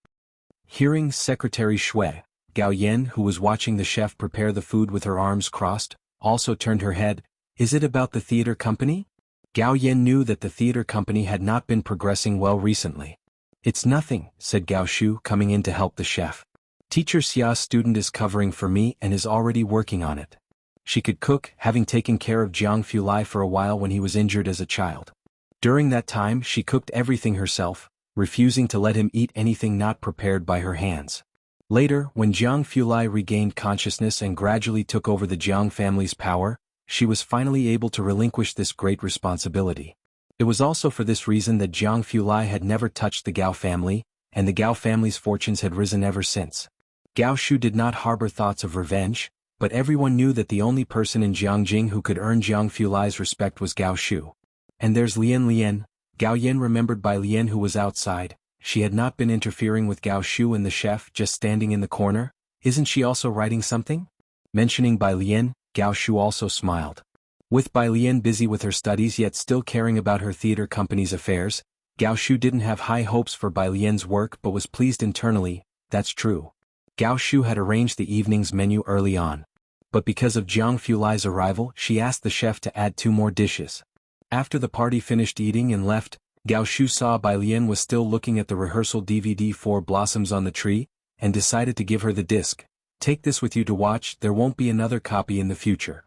Hearing Secretary Xue, Gao Yan, who was watching the chef prepare the food with her arms crossed, also turned her head. "Is it about the theater company?" Gao Yan knew that the theater company had not been progressing well recently. "It's nothing," said Gao Shu, coming in to help the chef. "Teacher Xia's student is covering for me and is already working on it. She could cook, having taken care of Jiang Fulai for a while when he was injured as a child. During that time she cooked everything herself, refusing to let him eat anything not prepared by her hands. Later, when Jiang Fulai regained consciousness and gradually took over the Jiang family's power, she was finally able to relinquish this great responsibility. It was also for this reason that Jiang Fulai had never touched the Gao family, and the Gao family's fortunes had risen ever since. Gao Shu did not harbor thoughts of revenge, but everyone knew that the only person in Jiangjing who could earn Jiang Fulai's respect was Gao Shu. And there's Lian. Gao Yan remembered Bai Lian, who was outside. She had not been interfering with Gao Shu and the chef, just standing in the corner. "Isn't she also writing something?" Mentioning Bai Lian, Gao Shu also smiled. With Bai Lian busy with her studies yet still caring about her theater company's affairs, Gao Shu didn't have high hopes for Bai Lian's work but was pleased internally. That's true. Gao Shu had arranged the evening's menu early on. But because of Jiang Fulai's arrival, she asked the chef to add 2 more dishes. After the party finished eating and left, Gao Shu saw Bai Lian was still looking at the rehearsal DVD 4 Blossoms on the Tree, and decided to give her the disc. "Take this with you to watch, there won't be another copy in the future."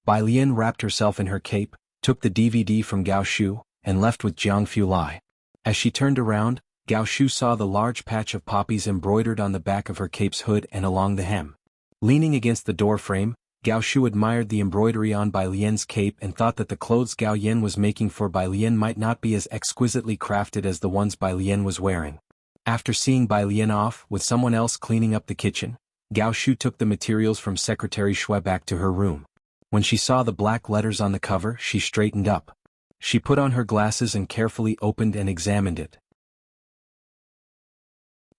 Bai Lian wrapped herself in her cape, took the DVD from Gao Shu, and left with Jiang Fulai. As she turned around, Gao Shu saw the large patch of poppies embroidered on the back of her cape's hood and along the hem. Leaning against the door frame, Gao Shu admired the embroidery on Bai Lian's cape and thought that the clothes Gao Yan was making for Bai Lian might not be as exquisitely crafted as the ones Bai Lian was wearing. After seeing Bai Lian off with someone else cleaning up the kitchen, Gao Shu took the materials from Secretary Xue back to her room. When she saw the black letters on the cover, she straightened up. She put on her glasses and carefully opened and examined it.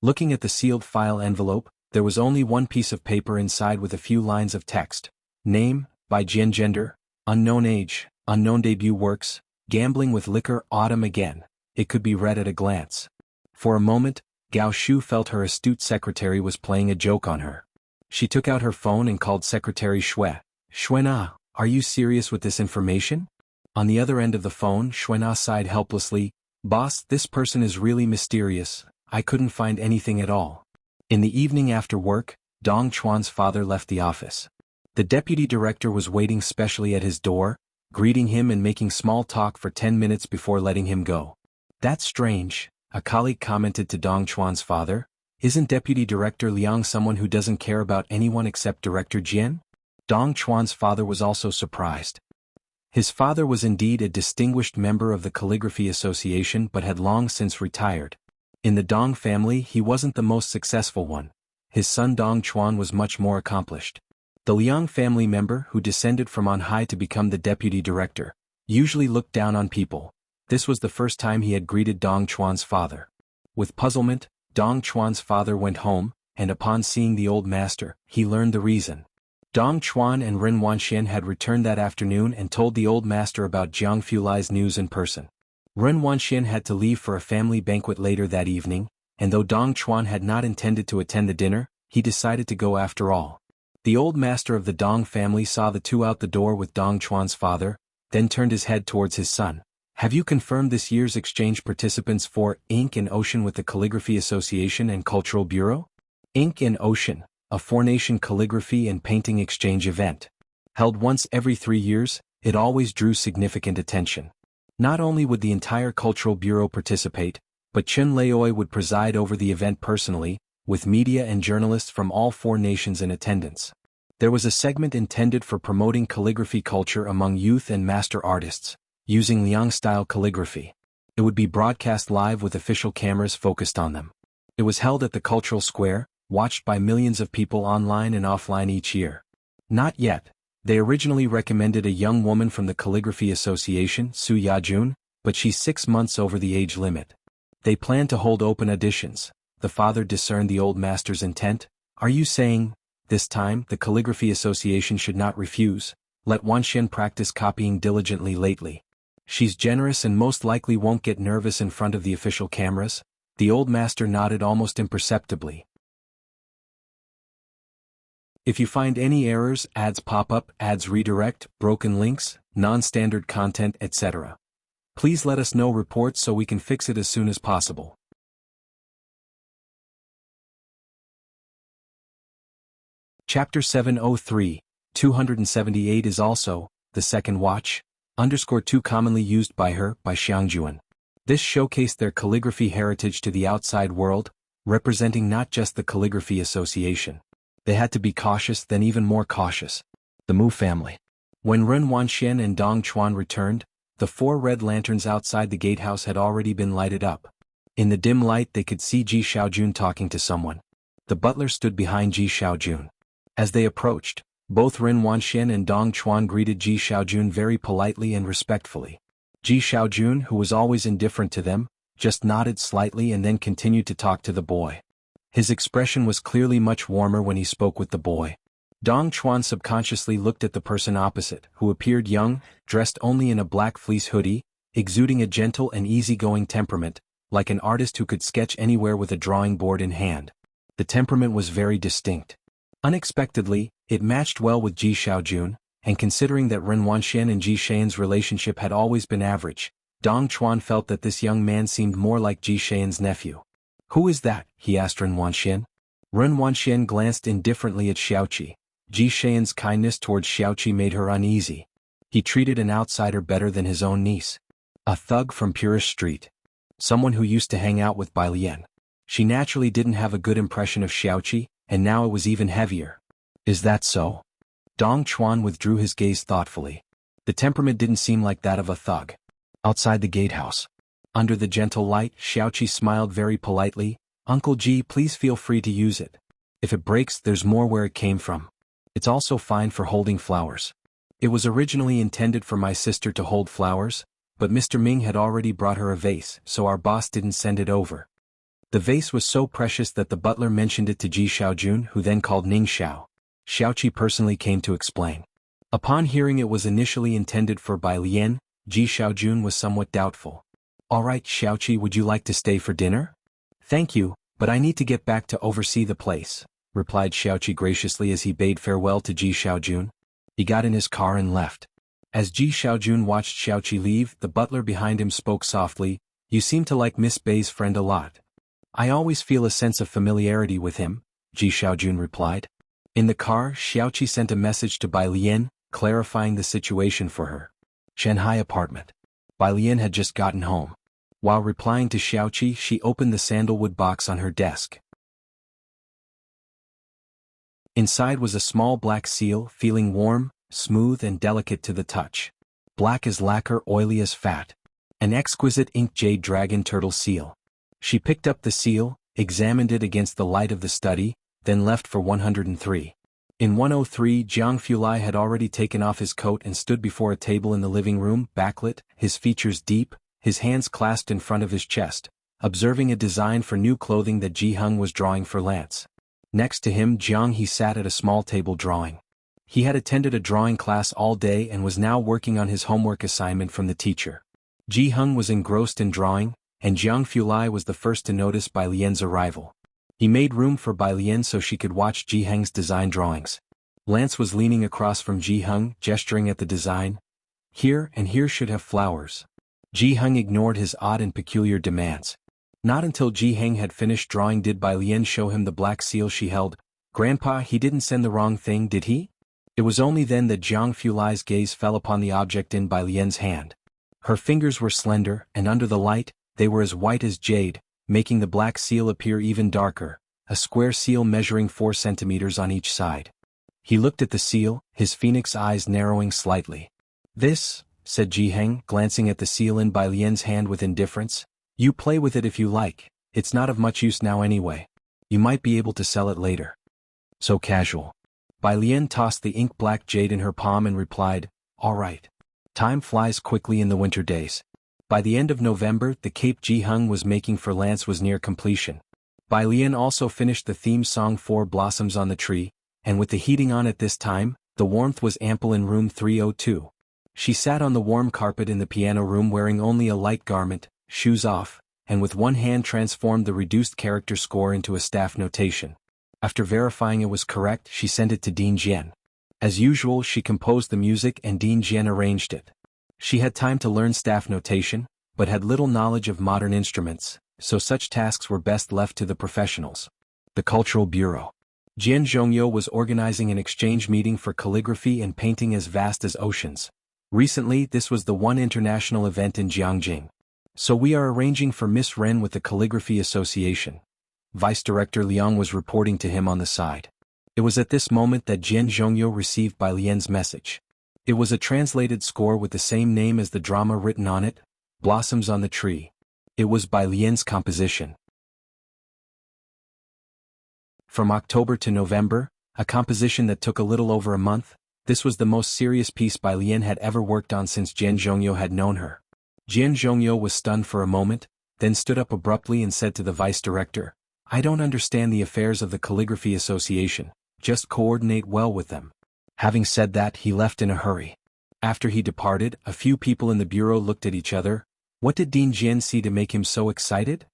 Looking at the sealed file envelope, there was only one piece of paper inside with a few lines of text. Name, Bai Jian, gender, unknown age, unknown debut works, gambling with liquor, autumn again. It could be read at a glance. For a moment, Gao Shu felt her astute secretary was playing a joke on her. She took out her phone and called Secretary Xue. "Xuena, are you serious with this information?" On the other end of the phone, Xuena sighed helplessly. "Boss, this person is really mysterious. I couldn't find anything at all." In the evening after work, Dong Chuan's father left the office. The deputy director was waiting specially at his door, greeting him and making small talk for 10 minutes before letting him go. "That's strange," a colleague commented to Dong Chuan's father. "Isn't Deputy Director Liang someone who doesn't care about anyone except Director Jian?" Dong Chuan's father was also surprised. His father was indeed a distinguished member of the Calligraphy Association but had long since retired. In the Dong family he wasn't the most successful one. his son Dong Chuan was much more accomplished. The Liang family member who descended from on high to become the deputy director usually looked down on people. This was the first time he had greeted Dong Chuan's father. With puzzlement, Dong Chuan's father went home, and upon seeing the old master, he learned the reason. Dong Chuan and Ren Wanxian had returned that afternoon and told the old master about Jiang Fulai's news in person. Ren Wanxian had to leave for a family banquet later that evening, and though Dong Chuan had not intended to attend the dinner, he decided to go after all. The old master of the Dong family saw the two out the door with Dong Chuan's father, then turned his head towards his son. Have you confirmed this year's exchange participants for Ink and Ocean with the Calligraphy Association and Cultural Bureau? Ink and Ocean, a four-nation calligraphy and painting exchange event. Held once every 3 years, it always drew significant attention. Not only would the entire Cultural Bureau participate, but Chen Laoi would preside over the event personally, with media and journalists from all 4 nations in attendance. There was a segment intended for promoting calligraphy culture among youth and master artists, using Liang-style calligraphy. It would be broadcast live with official cameras focused on them. It was held at the Cultural Square, watched by millions of people online and offline each year. Not yet. They originally recommended a young woman from the Calligraphy Association, Su Yajun, but she's 6 months over the age limit. They plan to hold open auditions. The father discerned the old master's intent. Are you saying, this time, the Calligraphy Association should not refuse? Let Wanxian practice copying diligently lately. She's generous and most likely won't get nervous in front of the official cameras. The old master nodded almost imperceptibly. If you find any errors, ads pop up, ads redirect, broken links, non-standard content, etc., please let us know reports so we can fix it as soon as possible. Chapter 703, 278 is also, the second watch, _2 commonly used by her, by Xiangjuan. This showcased their calligraphy heritage to the outside world, representing not just the Calligraphy Association. They had to be cautious, then even more cautious. The Mu family. When Ren Wanxian and Dong Chuan returned, the 4 red lanterns outside the gatehouse had already been lighted up. In the dim light they could see Ji Xiaojun talking to someone. The butler stood behind Ji Xiaojun. As they approached, both Ren Wanxian and Dong Chuan greeted Ji Xiaojun very politely and respectfully. Ji Xiaojun, who was always indifferent to them, just nodded slightly and then continued to talk to the boy. His expression was clearly much warmer when he spoke with the boy. Dong Chuan subconsciously looked at the person opposite, who appeared young, dressed only in a black fleece hoodie, exuding a gentle and easygoing temperament, like an artist who could sketch anywhere with a drawing board in hand. The temperament was very distinct. Unexpectedly, it matched well with Ji Xiaojun, and considering that Ren Wanxian and Ji Xian's relationship had always been average, Dong Chuan felt that this young man seemed more like Ji Xian's nephew. Who is that? He asked Ren Wanxian. Ren Wanxian glanced indifferently at Xiaoqi. Ji Xian's kindness towards Xiaoqi made her uneasy. He treated an outsider better than his own niece. A thug from Purish Street. Someone who used to hang out with Bai Lian. She naturally didn't have a good impression of Xiaoqi, and now it was even heavier. Is that so? Dong Chuan withdrew his gaze thoughtfully. The temperament didn't seem like that of a thug. Outside the gatehouse. Under the gentle light, Xiaoqi smiled very politely. Uncle Ji, please feel free to use it. If it breaks, there's more where it came from. It's also fine for holding flowers. It was originally intended for my sister to hold flowers, but Mr. Ming had already brought her a vase, so our boss didn't send it over. The vase was so precious that the butler mentioned it to Ji Xiaojun, who then called Ning Xiao. Xiaoqi personally came to explain. Upon hearing it was initially intended for Bai Lian, Ji Xiaojun was somewhat doubtful. All right, Xiaoqi, would you like to stay for dinner? Thank you, but I need to get back to oversee the place, replied Xiaoqi graciously as he bade farewell to Ji Xiaojun. He got in his car and left. As Ji Xiaojun watched Xiaoqi leave, the butler behind him spoke softly. You seem to like Miss Bei's friend a lot. I always feel a sense of familiarity with him, Ji Xiaojun replied. In the car, Xiaoqi sent a message to Bai Lian, clarifying the situation for her. Shanghai apartment. Bai Lian had just gotten home. While replying to Xiaoqi, she opened the sandalwood box on her desk. Inside was a small black seal, feeling warm, smooth and delicate to the touch. Black as lacquer, oily as fat. An exquisite ink jade dragon turtle seal. She picked up the seal, examined it against the light of the study, then left for 103. In 103, Jiang Fulai had already taken off his coat and stood before a table in the living room, backlit, his features deep, his hands clasped in front of his chest, observing a design for new clothing that Ji Hung was drawing for Lance. Next to him, Jiang He sat at a small table drawing. He had attended a drawing class all day and was now working on his homework assignment from the teacher. Ji Hung was engrossed in drawing, and Jiang Fulai was the first to notice Bai Lian's arrival. He made room for Bai Lian so she could watch Ji Hung's design drawings. Lance was leaning across from Ji Hung, gesturing at the design. Here and here should have flowers. Ji Hung ignored his odd and peculiar demands. Not until Ji Hung had finished drawing did Bai Lian show him the black seal she held. Grandpa, he didn't send the wrong thing, did he? It was only then that Jiang Fulai's gaze fell upon the object in Bai Lian's hand. Her fingers were slender, and under the light, they were as white as jade, making the black seal appear even darker, a square seal measuring 4 centimeters on each side. He looked at the seal, his phoenix eyes narrowing slightly. This, said Ji Hung, glancing at the seal in Bai Lian's hand with indifference. You play with it if you like, it's not of much use now anyway. You might be able to sell it later. So casual. Bai Lian tossed the ink-black jade in her palm and replied, all right. Time flies quickly in the winter days. By the end of November, the cape Ji Hung was making for Lance was near completion. Bai Lian also finished the theme song 4 Blossoms on the Tree, and with the heating on at this time, the warmth was ample in room 302. She sat on the warm carpet in the piano room wearing only a light garment, shoes off, and with one hand transformed the reduced character score into a staff notation. After verifying it was correct, she sent it to Dean Jian. As usual, she composed the music and Dean Jian arranged it. She had time to learn staff notation, but had little knowledge of modern instruments, so such tasks were best left to the professionals. The Cultural Bureau. Jian Zhongyo was organizing an exchange meeting for calligraphy and painting as vast as oceans. Recently, this was the one international event in Jiangjing. So we are arranging for Miss Ren with the Calligraphy Association. Vice Director Liang was reporting to him on the side. It was at this moment that Jian Zhongyo received Bai Lian's message. It was a translated score with the same name as the drama written on it, Blossoms on the Tree. It was Bai Lian's composition. From October to November, a composition that took a little over a month, this was the most serious piece Bai Lian had ever worked on since Jian Zhongyo had known her. Jian Zhongyo was stunned for a moment, then stood up abruptly and said to the vice director, I don't understand the affairs of the Calligraphy Association, just coordinate well with them. Having said that, he left in a hurry. After he departed, a few people in the bureau looked at each other. What did Dean Jian see to make him so excited?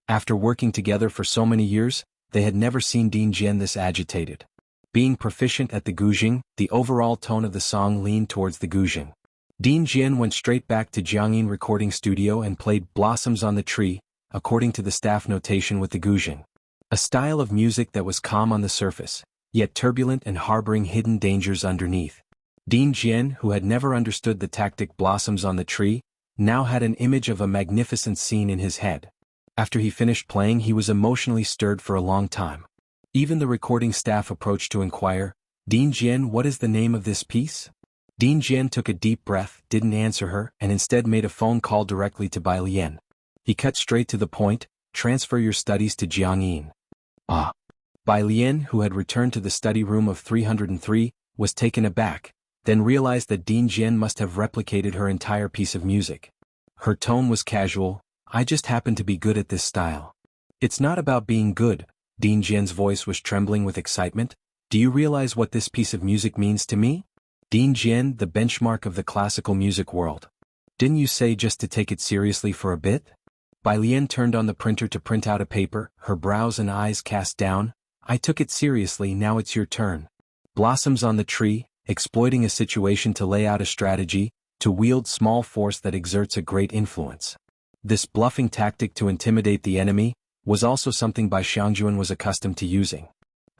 After working together for so many years, they had never seen Dean Jian this agitated. Being proficient at the guzheng, the overall tone of the song leaned towards the guzheng. Dean Jian went straight back to Jiangyin recording studio and played Blossoms on the Tree, according to the staff notation with the guzheng. A style of music that was calm on the surface, yet turbulent and harboring hidden dangers underneath. Dean Jian, who had never understood the tactic Blossoms on the Tree, now had an image of a magnificent scene in his head. After he finished playing, he was emotionally stirred for a long time. Even the recording staff approached to inquire, Dean Jian, what is the name of this piece? Dean Jian took a deep breath, didn't answer her, and instead made a phone call directly to Bai Lian. He cut straight to the point, transfer your studies to Jiangyin. Ah. Bai Lian, who had returned to the study room of 303, was taken aback, then realized that Dean Jian must have replicated her entire piece of music. Her tone was casual, I just happen to be good at this style. It's not about being good, Dean Jian's voice was trembling with excitement. Do you realize what this piece of music means to me? Dean Jian, the benchmark of the classical music world. Didn't you say just to take it seriously for a bit? Bai Lian turned on the printer to print out a paper, her brows and eyes cast down. I took it seriously, now it's your turn. Blossoms on the Tree, exploiting a situation to lay out a strategy, to wield small force that exerts a great influence. This bluffing tactic to intimidate the enemy was also something Bai Xiangjuan was accustomed to using.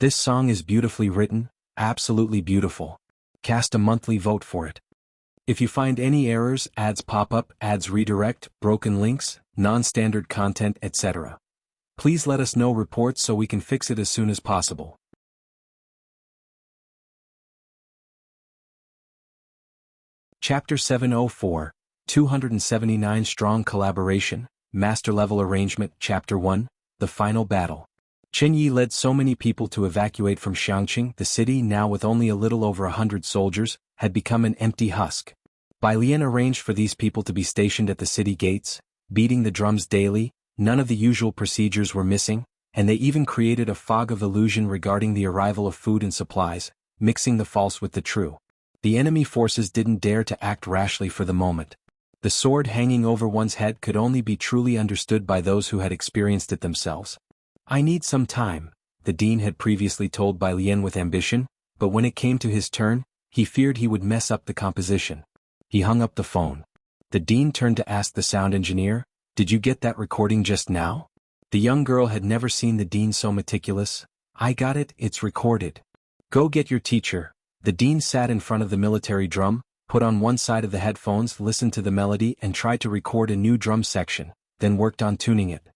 This song is beautifully written, absolutely beautiful. Cast a monthly vote for it. If you find any errors, ads pop up, ads redirect, broken links, non-standard content, etc. Please let us know reports so we can fix it as soon as possible. Chapter 704, 279 Strong Collaboration, Master Level Arrangement, Chapter 1, The Final Battle. Chen Yi led so many people to evacuate from Xiangqing. The city, now with only a little over 100 soldiers, had become an empty husk. Bai Lian arranged for these people to be stationed at the city gates, beating the drums daily. None of the usual procedures were missing, and they even created a fog of illusion regarding the arrival of food and supplies, mixing the false with the true. The enemy forces didn't dare to act rashly for the moment. The sword hanging over one's head could only be truly understood by those who had experienced it themselves. I need some time, the dean had previously told Bai Lian with ambition, but when it came to his turn, he feared he would mess up the composition. He hung up the phone. The dean turned to ask the sound engineer, "Did you get that recording just now?" The young girl had never seen the dean so meticulous. "I got it, it's recorded." "Go get your teacher." The dean sat in front of the military drum, put on one side of the headphones, listened to the melody and tried to record a new drum section, then worked on tuning it.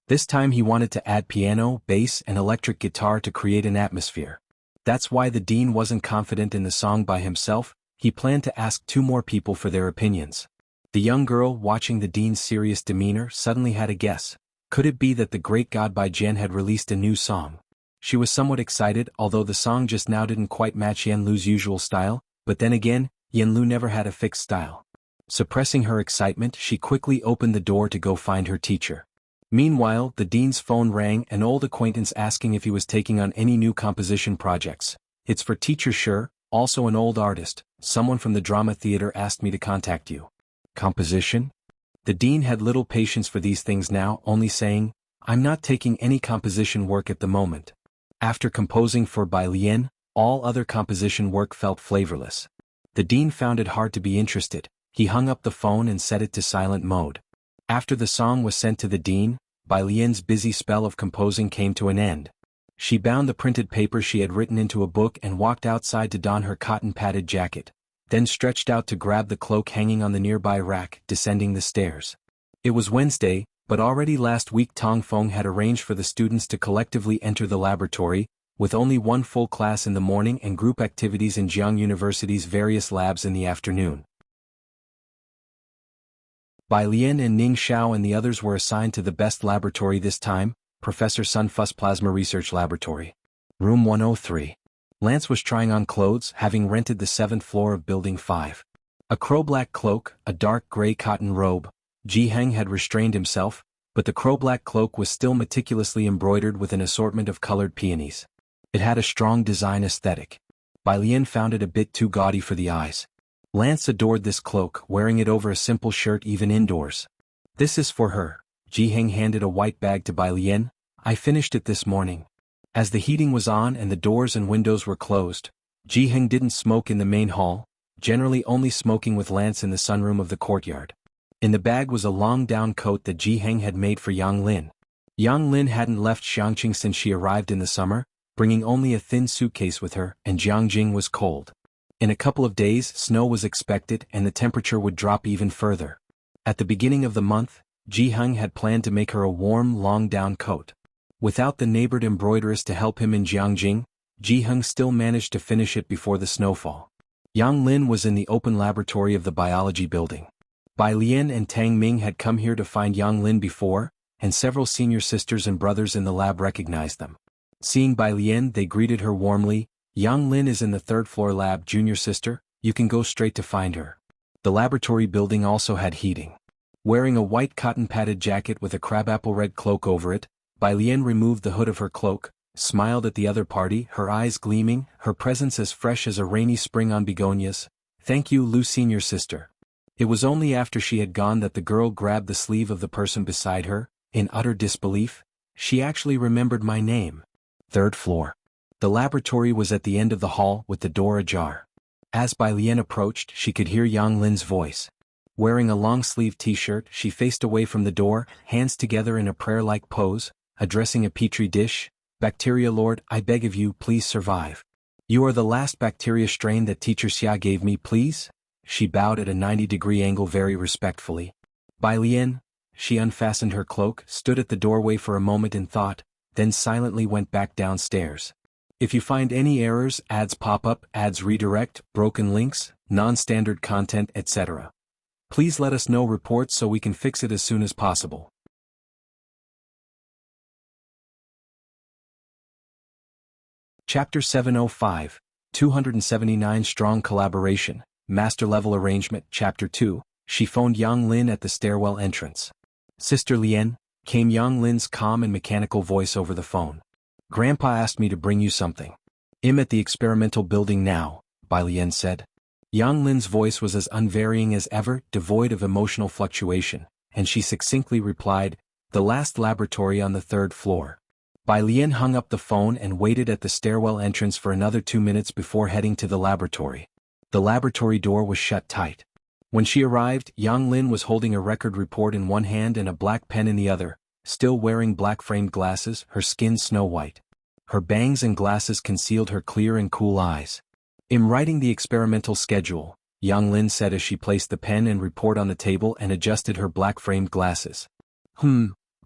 This time he wanted to add piano, bass and electric guitar to create an atmosphere. That's why the dean wasn't confident in the song by himself. He planned to ask 2 more people for their opinions. The young girl, watching the dean's serious demeanor, suddenly had a guess. Could it be that the great god Bai Jian had released a new song? She was somewhat excited, although the song just now didn't quite match Yanlu's usual style, but then again, Yanlu never had a fixed style. Suppressing her excitement, she quickly opened the door to go find her teacher. Meanwhile, the dean's phone rang, an old acquaintance asking if he was taking on any new composition projects. "It's for Teacher Sure, also an old artist. Someone from the drama theater asked me to contact you." Composition? The dean had little patience for these things now, only saying, "I'm not taking any composition work at the moment." After composing for Bai Lian, all other composition work felt flavorless. The dean found it hard to be interested. He hung up the phone and set it to silent mode. After the song was sent to the dean, Bai Lian's busy spell of composing came to an end. She bound the printed paper she had written into a book and walked outside to don her cotton-padded jacket, then stretched out to grab the cloak hanging on the nearby rack, descending the stairs. It was Wednesday, but already last week Tong Feng had arranged for the students to collectively enter the laboratory, with only one full class in the morning and group activities in Jiang University's various labs in the afternoon. Bai Lian and Ning Xiao and the others were assigned to the best laboratory this time, Professor Sun Fuss Plasma Research Laboratory. Room 103. Lance was trying on clothes, having rented the 7th floor of Building 5. A crow-black cloak, a dark gray cotton robe. Ji Heng had restrained himself, but the crow-black cloak was still meticulously embroidered with an assortment of colored peonies. It had a strong design aesthetic. Bai Lian found it a bit too gaudy for the eyes. Lance adored this cloak, wearing it over a simple shirt even indoors. "This is for her." Ji Heng handed a white bag to Bai Lian. "I finished it this morning." As the heating was on and the doors and windows were closed, Ji Heng didn't smoke in the main hall, generally only smoking with Lance in the sunroom of the courtyard. In the bag was a long down coat that Ji Heng had made for Yang Lin. Yang Lin hadn't left Xiangqing since she arrived in the summer, bringing only a thin suitcase with her, and Jiangjing was cold. In a couple of days, snow was expected and the temperature would drop even further. At the beginning of the month, Ji Heng had planned to make her a warm, long-down coat. Without the neighbored embroideress to help him in Jiangjing, Ji Heng still managed to finish it before the snowfall. Yang Lin was in the open laboratory of the biology building. Bai Lian and Tang Ming had come here to find Yang Lin before, and several senior sisters and brothers in the lab recognized them. Seeing Bai Lian, they greeted her warmly. "Yang Lin is in the 3rd floor lab, junior sister, you can go straight to find her." The laboratory building also had heating. Wearing a white cotton-padded jacket with a crabapple red cloak over it, Bai Lian removed the hood of her cloak, smiled at the other party, her eyes gleaming, her presence as fresh as a rainy spring on begonias. "Thank you, Lu senior sister." It was only after she had gone that the girl grabbed the sleeve of the person beside her, in utter disbelief. "She actually remembered my name." 3rd floor. The laboratory was at the end of the hall with the door ajar. As Bai Lian approached, she could hear Yang Lin's voice. Wearing a long-sleeved t-shirt, she faced away from the door, hands together in a prayer-like pose, addressing a petri dish. "Bacteria Lord, I beg of you, please survive. You are the last bacteria strain that Teacher Xia gave me, please?" She bowed at a 90-degree angle very respectfully. Bai Lian, she unfastened her cloak, stood at the doorway for a moment in thought, then silently went back downstairs. If you find any errors, ads pop up, ads redirect, broken links, non-standard content, etc., please let us know reports so we can fix it as soon as possible. Chapter 705, 279 Strong Collaboration, Master Level Arrangement. Chapter 2, she phoned Yang Lin at the stairwell entrance. Sister Lien, came Yang Lin's calm and mechanical voice over the phone. Grandpa asked me to bring you something. I'm at the experimental building now, Bai Lien said. Yang Lin's voice was as unvarying as ever, devoid of emotional fluctuation, and she succinctly replied, the last laboratory on the 3rd floor. Bai Lien hung up the phone and waited at the stairwell entrance for another 2 minutes before heading to the laboratory. The laboratory door was shut tight. When she arrived, Yang Lin was holding a record report in one hand and a black pen in the other, still wearing black-framed glasses, her skin snow-white. Her bangs and glasses concealed her clear and cool eyes. I'm writing the experimental schedule, Yang Lin said as she placed the pen and report on the table and adjusted her black-framed glasses.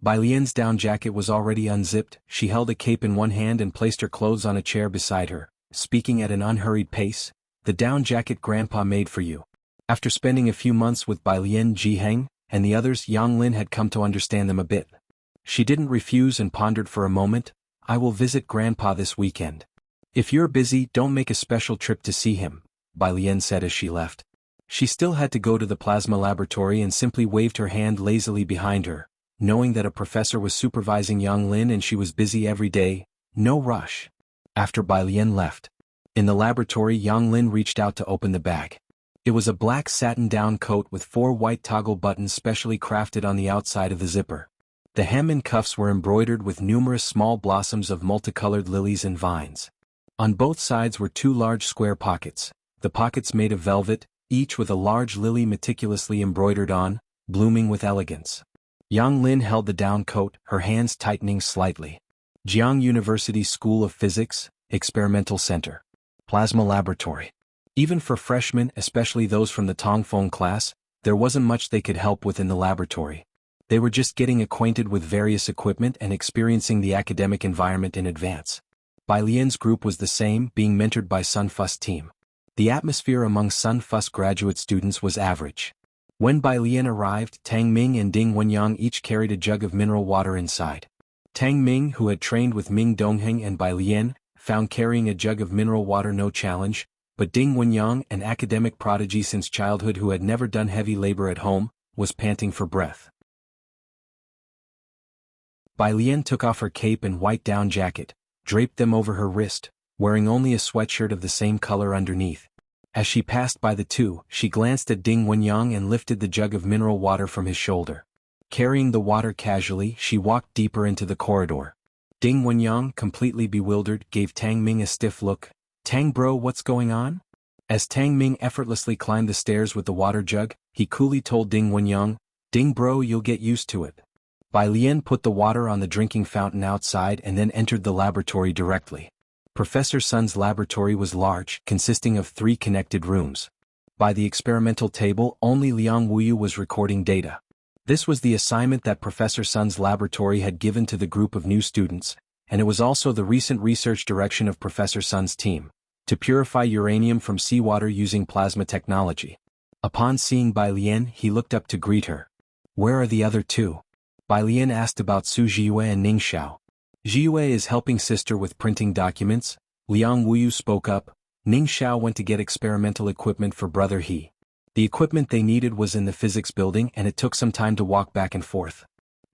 Bai Lien's down jacket was already unzipped. She held a cape in one hand and placed her clothes on a chair beside her, speaking at an unhurried pace. The down jacket Grandpa made for you. After spending a few months with Bai Lien, Jiheng, and the others, Yang Lin had come to understand them a bit. She didn't refuse and pondered for a moment. I will visit Grandpa this weekend. If you're busy, don't make a special trip to see him, Bai Lien said as she left. She still had to go to the plasma laboratory and simply waved her hand lazily behind her, knowing that a professor was supervising Yang Lin and she was busy every day. No rush. After Bai Lien left. In the laboratory, Yang Lin reached out to open the bag. It was a black satin down coat with 4 white toggle buttons specially crafted on the outside of the zipper. The hem and cuffs were embroidered with numerous small blossoms of multicolored lilies and vines. On both sides were 2 large square pockets, the pockets made of velvet, each with a large lily meticulously embroidered on, blooming with elegance. Yang Lin held the down coat, her hands tightening slightly. Jiang University School of Physics, Experimental Center. Plasma Laboratory. Even for freshmen, especially those from the Tongfeng class, there wasn't much they could help with in the laboratory. They were just getting acquainted with various equipment and experiencing the academic environment in advance. Bai Lien's group was the same, being mentored by Sun Fu's team. The atmosphere among Sun Fu's graduate students was average. When Bai Lien arrived, Tang Ming and Ding Wenyang each carried a jug of mineral water inside. Tang Ming, who had trained with Ming Dongheng and Bai Lien, found carrying a jug of mineral water no challenge, but Ding Wenyang, an academic prodigy since childhood who had never done heavy labor at home, was panting for breath. Bai Lien took off her cape and white down jacket, draped them over her wrist, wearing only a sweatshirt of the same color underneath. As she passed by the two, she glanced at Ding Wenyang and lifted the jug of mineral water from his shoulder. Carrying the water casually, she walked deeper into the corridor. Ding Wenyang, completely bewildered, gave Tang Ming a stiff look. Tang bro, what's going on? As Tang Ming effortlessly climbed the stairs with the water jug, he coolly told Ding Wenyang, Ding bro, you'll get used to it. Bai Lien put the water on the drinking fountain outside and then entered the laboratory directly. Professor Sun's laboratory was large, consisting of 3 connected rooms. By the experimental table, only Liang Wuyu was recording data. This was the assignment that Professor Sun's laboratory had given to the group of new students, and it was also the recent research direction of Professor Sun's team, to purify uranium from seawater using plasma technology. Upon seeing Bai Lien, he looked up to greet her. Where are the other 2? Bai Lien asked about Su Jiyue and Ning Xiao. Jiyue is helping sister with printing documents, Liang Wuyu spoke up. Ning Xiao went to get experimental equipment for brother He. The equipment they needed was in the physics building and it took some time to walk back and forth.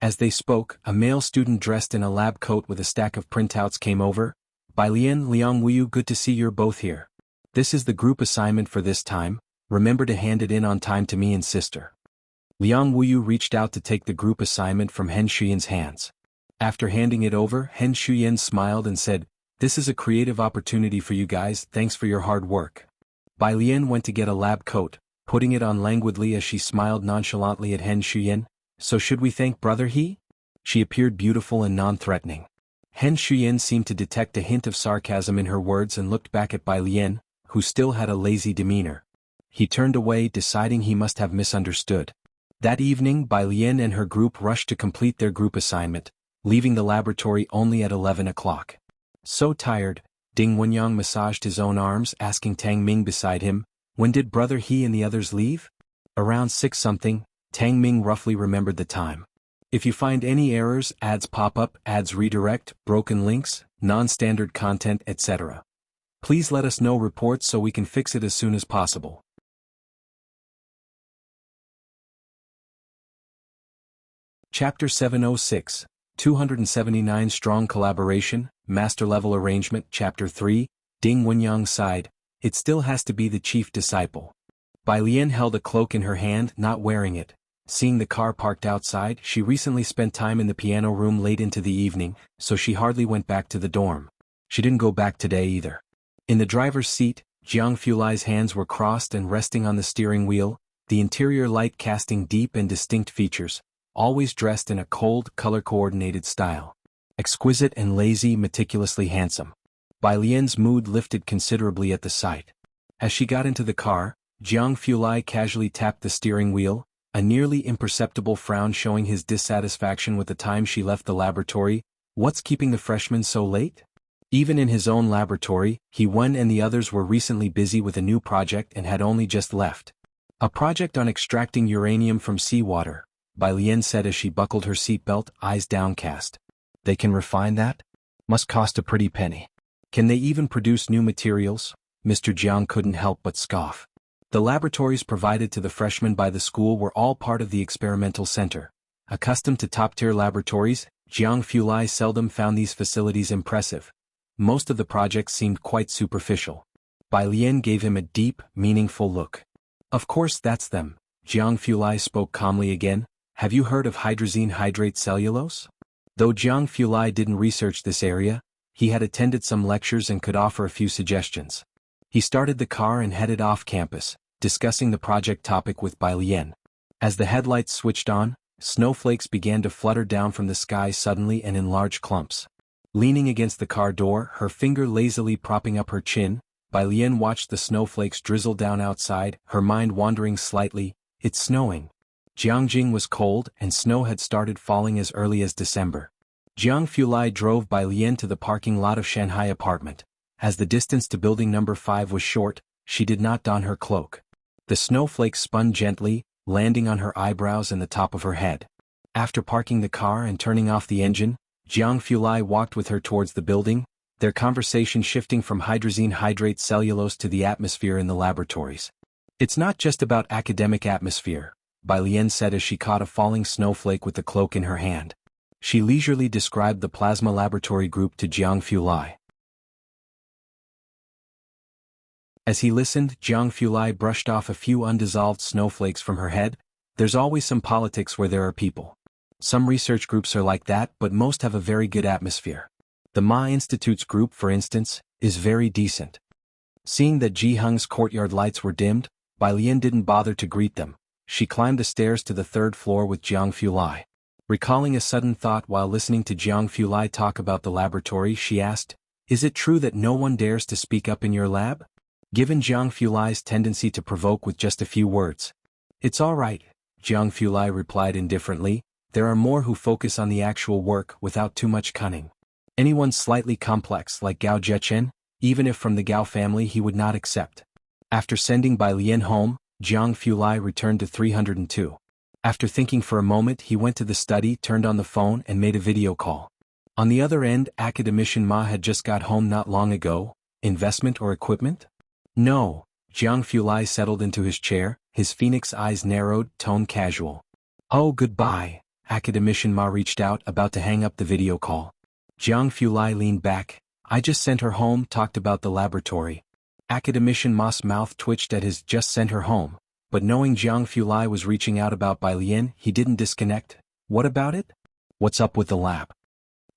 As they spoke, a male student dressed in a lab coat with a stack of printouts came over. Bai Lien, Liang Wuyu, good to see you're both here. This is the group assignment for this time, remember to hand it in on time to me and sister. Liang Wuyu reached out to take the group assignment from Hen Shuyan's hands. After handing it over, Hen Shuyan smiled and said, This is a creative opportunity for you guys, thanks for your hard work. Bai Lien went to get a lab coat, putting it on languidly as she smiled nonchalantly at Hen Shuyan. So should we thank brother He? She appeared beautiful and non-threatening. Hen Shuyan seemed to detect a hint of sarcasm in her words and looked back at Bai Lien, who still had a lazy demeanor. He turned away, deciding he must have misunderstood. That evening, Bai Lien and her group rushed to complete their group assignment, leaving the laboratory only at 11 o'clock. So tired, Ding Wenyang massaged his own arms, asking Tang Ming beside him, when did brother He and the others leave? Around 6 something, Tang Ming roughly remembered the time. If you find any errors, ads pop up, ads redirect, broken links, non-standard content, etc. Please let us know reports so we can fix it as soon as possible. Chapter 706, 279 Strong Collaboration, Master-Level Arrangement. Chapter 3, Ding Wenyang sighed, it still has to be the chief disciple. Bai Lian held a cloak in her hand, not wearing it. Seeing the car parked outside, she recently spent time in the piano room late into the evening, so she hardly went back to the dorm. She didn't go back today either. In the driver's seat, Jiang Fulai's hands were crossed and resting on the steering wheel, the interior light casting deep and distinct features, always dressed in a cold, color-coordinated style. Exquisite and lazy, meticulously handsome. Bai Lian's mood lifted considerably at the sight. As she got into the car, Jiang Fulai casually tapped the steering wheel, a nearly imperceptible frown showing his dissatisfaction with the time she left the laboratory. What's keeping the freshman so late? Even in his own laboratory, Wen and the others were recently busy with a new project and had only just left. A project on extracting uranium from seawater, Bai Lian said as she buckled her seatbelt, eyes downcast. They can refine that? Must cost a pretty penny. Can they even produce new materials? Mr. Jiang couldn't help but scoff. The laboratories provided to the freshmen by the school were all part of the experimental center. Accustomed to top-tier laboratories, Jiang Fulai seldom found these facilities impressive. Most of the projects seemed quite superficial. Bai Lian gave him a deep, meaningful look. Of course that's them. Jiang Fulai spoke calmly again. Have you heard of hydrazine hydrate cellulose? Though Jiang Fulai didn't research this area, he had attended some lectures and could offer a few suggestions. He started the car and headed off campus, discussing the project topic with Bai Lian. As the headlights switched on, snowflakes began to flutter down from the sky suddenly and in large clumps. Leaning against the car door, her finger lazily propping up her chin, Bai Lian watched the snowflakes drizzle down outside, her mind wandering slightly. It's snowing. Jiangjing was cold and snow had started falling as early as December. Jiang Fulai drove Bai Lian to the parking lot of Shanghai apartment. As the distance to building number 5 was short, she did not don her cloak. The snowflakes spun gently, landing on her eyebrows and the top of her head. After parking the car and turning off the engine, Jiang Fulai walked with her towards the building, their conversation shifting from hydrazine hydrate cellulose to the atmosphere in the laboratories. It's not just about academic atmosphere, Bai Lian said as she caught a falling snowflake with the cloak in her hand. She leisurely described the plasma laboratory group to Jiang Fulai. As he listened, Jiang Fulai brushed off a few undissolved snowflakes from her head. There's always some politics where there are people. Some research groups are like that, but most have a very good atmosphere. The Ma Institute's group, for instance, is very decent. Seeing that Ji Heng's courtyard lights were dimmed, Bai Lian didn't bother to greet them. She climbed the stairs to the 3rd floor with Jiang Fulai. Recalling a sudden thought while listening to Jiang Fulai talk about the laboratory, she asked, "Is it true that no one dares to speak up in your lab?" Given Jiang Fulai's tendency to provoke with just a few words. "It's all right," Jiang Fulai replied indifferently. "There are more who focus on the actual work without too much cunning. Anyone slightly complex like Gao Zhechen, even if from the Gao family, he would not accept." After sending Bai Lian home, Jiang Fulai returned to 302. After thinking for a moment, he went to the study, turned on the phone and made a video call. On the other end, academician Ma had just got home not long ago. Investment or equipment? No. Jiang Fulai settled into his chair, his phoenix eyes narrowed, tone casual. Oh, goodbye. Academician Ma reached out, about to hang up the video call. Jiang Fulai leaned back. I just sent her home, talked about the laboratory. Academician Ma's mouth twitched at his just sent her home, but knowing Jiang Fulai was reaching out about Bai Lian, he didn't disconnect. What about it? What's up with the lab?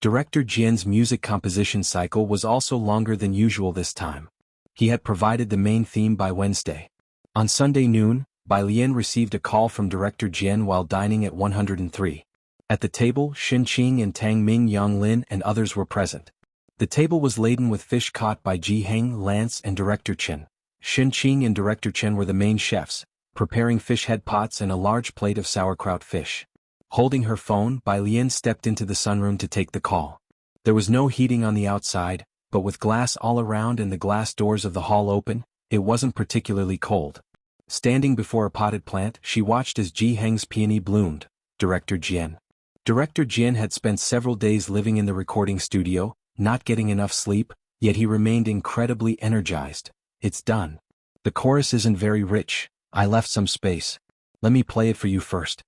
Director Jian's music composition cycle was also longer than usual this time. He had provided the main theme by Wednesday. On Sunday noon, Bai Lian received a call from Director Jian while dining at 103. At the table, Xin Qing and Tang Ming Yonglin and others were present. The table was laden with fish caught by Ji Heng, Lance and Director Chen. Xin Qing and Director Chen were the main chefs, preparing fish head pots and a large plate of sauerkraut fish. Holding her phone, Bai Lian stepped into the sunroom to take the call. There was no heating on the outside, but with glass all around and the glass doors of the hall open, it wasn't particularly cold. Standing before a potted plant, she watched as Ji Heng's peony bloomed. Director Jian. Director Jian had spent several days living in the recording studio, not getting enough sleep, yet he remained incredibly energized. It's done. The chorus isn't very rich. I left some space. Let me play it for you first.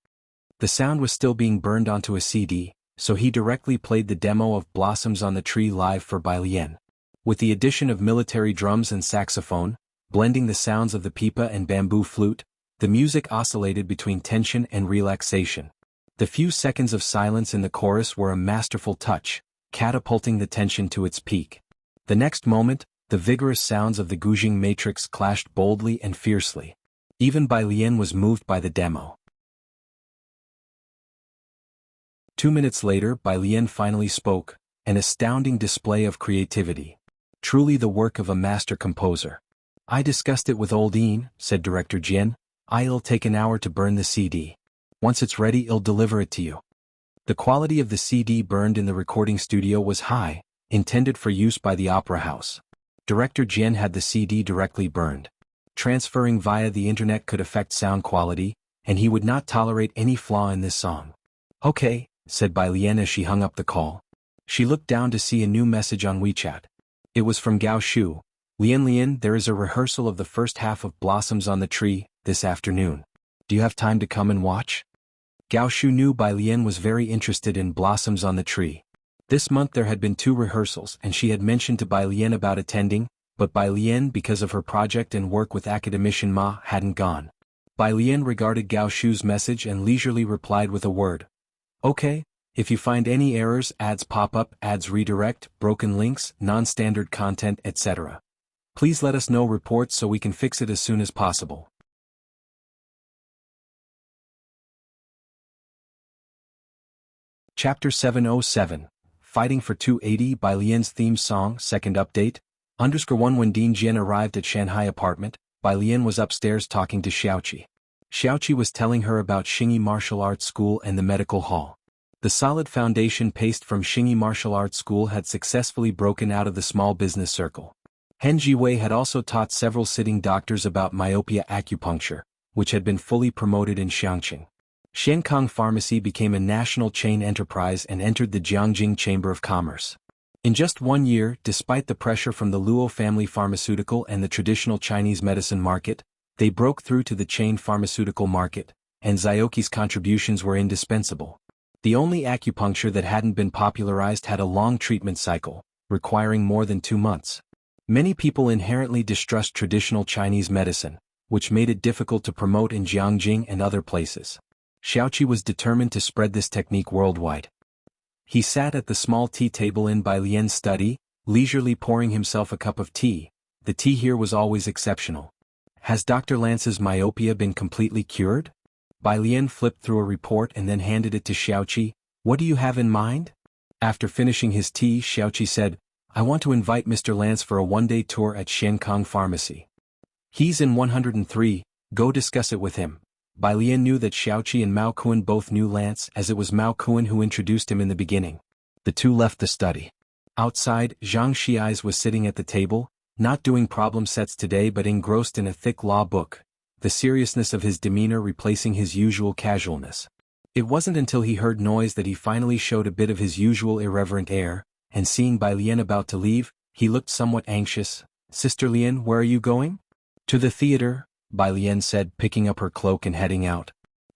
The sound was still being burned onto a CD, so he directly played the demo of Blossoms on the Tree live for Bai Lian. With the addition of military drums and saxophone, blending the sounds of the pipa and bamboo flute, the music oscillated between tension and relaxation. The few seconds of silence in the chorus were a masterful touch, catapulting the tension to its peak. The next moment, the vigorous sounds of the Guzheng matrix clashed boldly and fiercely. Even Bai Lian was moved by the demo. 2 minutes later, Bai Lian finally spoke, an astounding display of creativity. Truly the work of a master composer. I discussed it with old Ian, said Director Jian. I'll take an hour to burn the CD. Once it's ready, I'll deliver it to you. The quality of the CD burned in the recording studio was high, intended for use by the opera house. Director Jian had the CD directly burned. Transferring via the internet could affect sound quality, and he would not tolerate any flaw in this song. Okay, said Bai Lian as she hung up the call. She looked down to see a new message on WeChat. It was from Gao Shu. Lian, there is a rehearsal of the first half of Blossoms on the Tree, this afternoon. Do you have time to come and watch? Gao Shu knew Bai Lian was very interested in Blossoms on the Tree. This month there had been 2 rehearsals and she had mentioned to Bai Lian about attending, but Bai Lian, because of her project and work with Academician Ma, hadn't gone. Bai Lian regarded Gao Shu's message and leisurely replied with a word. Okay, if you find any errors, ads pop up, ads redirect, broken links, non-standard content, etc. Please let us know reports so we can fix it as soon as possible. Chapter 707, Fighting for 280. Bai Lian's theme song, second update. _1 When Dean Jian arrived at Shanghai apartment, Bai Lian was upstairs talking to Xiaoqi. Xiaoqi was telling her about Xingyi Martial Arts School and the medical hall. The solid foundation paste from Xingyi Martial Arts School had successfully broken out of the small business circle. Hen Jiwei had also taught several sitting doctors about myopia acupuncture, which had been fully promoted in Xiangqing. Shenkang Pharmacy became a national chain enterprise and entered the Jiangjing Chamber of Commerce. In just 1 year, despite the pressure from the Luo family pharmaceutical and the traditional Chinese medicine market, they broke through to the chain pharmaceutical market, and Xiaoqi's contributions were indispensable. The only acupuncture that hadn't been popularized had a long treatment cycle, requiring more than 2 months. Many people inherently distrust traditional Chinese medicine, which made it difficult to promote in Jiangjing and other places. Xiaoqi was determined to spread this technique worldwide. He sat at the small tea table in Bai Lian's study, leisurely pouring himself a cup of tea. The tea here was always exceptional. Has Dr. Lance's myopia been completely cured? Bai Lian flipped through a report and then handed it to Xiaoqi. What do you have in mind? After finishing his tea, Xiaoqi said, I want to invite Mr. Lance for a one-day tour at Shenkang Pharmacy. He's in 103, go discuss it with him. Bai Lian knew that Xiaoqi and Mao Kuan both knew Lance, as it was Mao Kuan who introduced him in the beginning. The two left the study. Outside, Zhang Xiais was sitting at the table, not doing problem sets today but engrossed in a thick law book, the seriousness of his demeanor replacing his usual casualness. It wasn't until he heard noise that he finally showed a bit of his usual irreverent air, and seeing Bai Lian about to leave, he looked somewhat anxious. Sister Lian, where are you going? To the theater, Bai Lian said, picking up her cloak and heading out.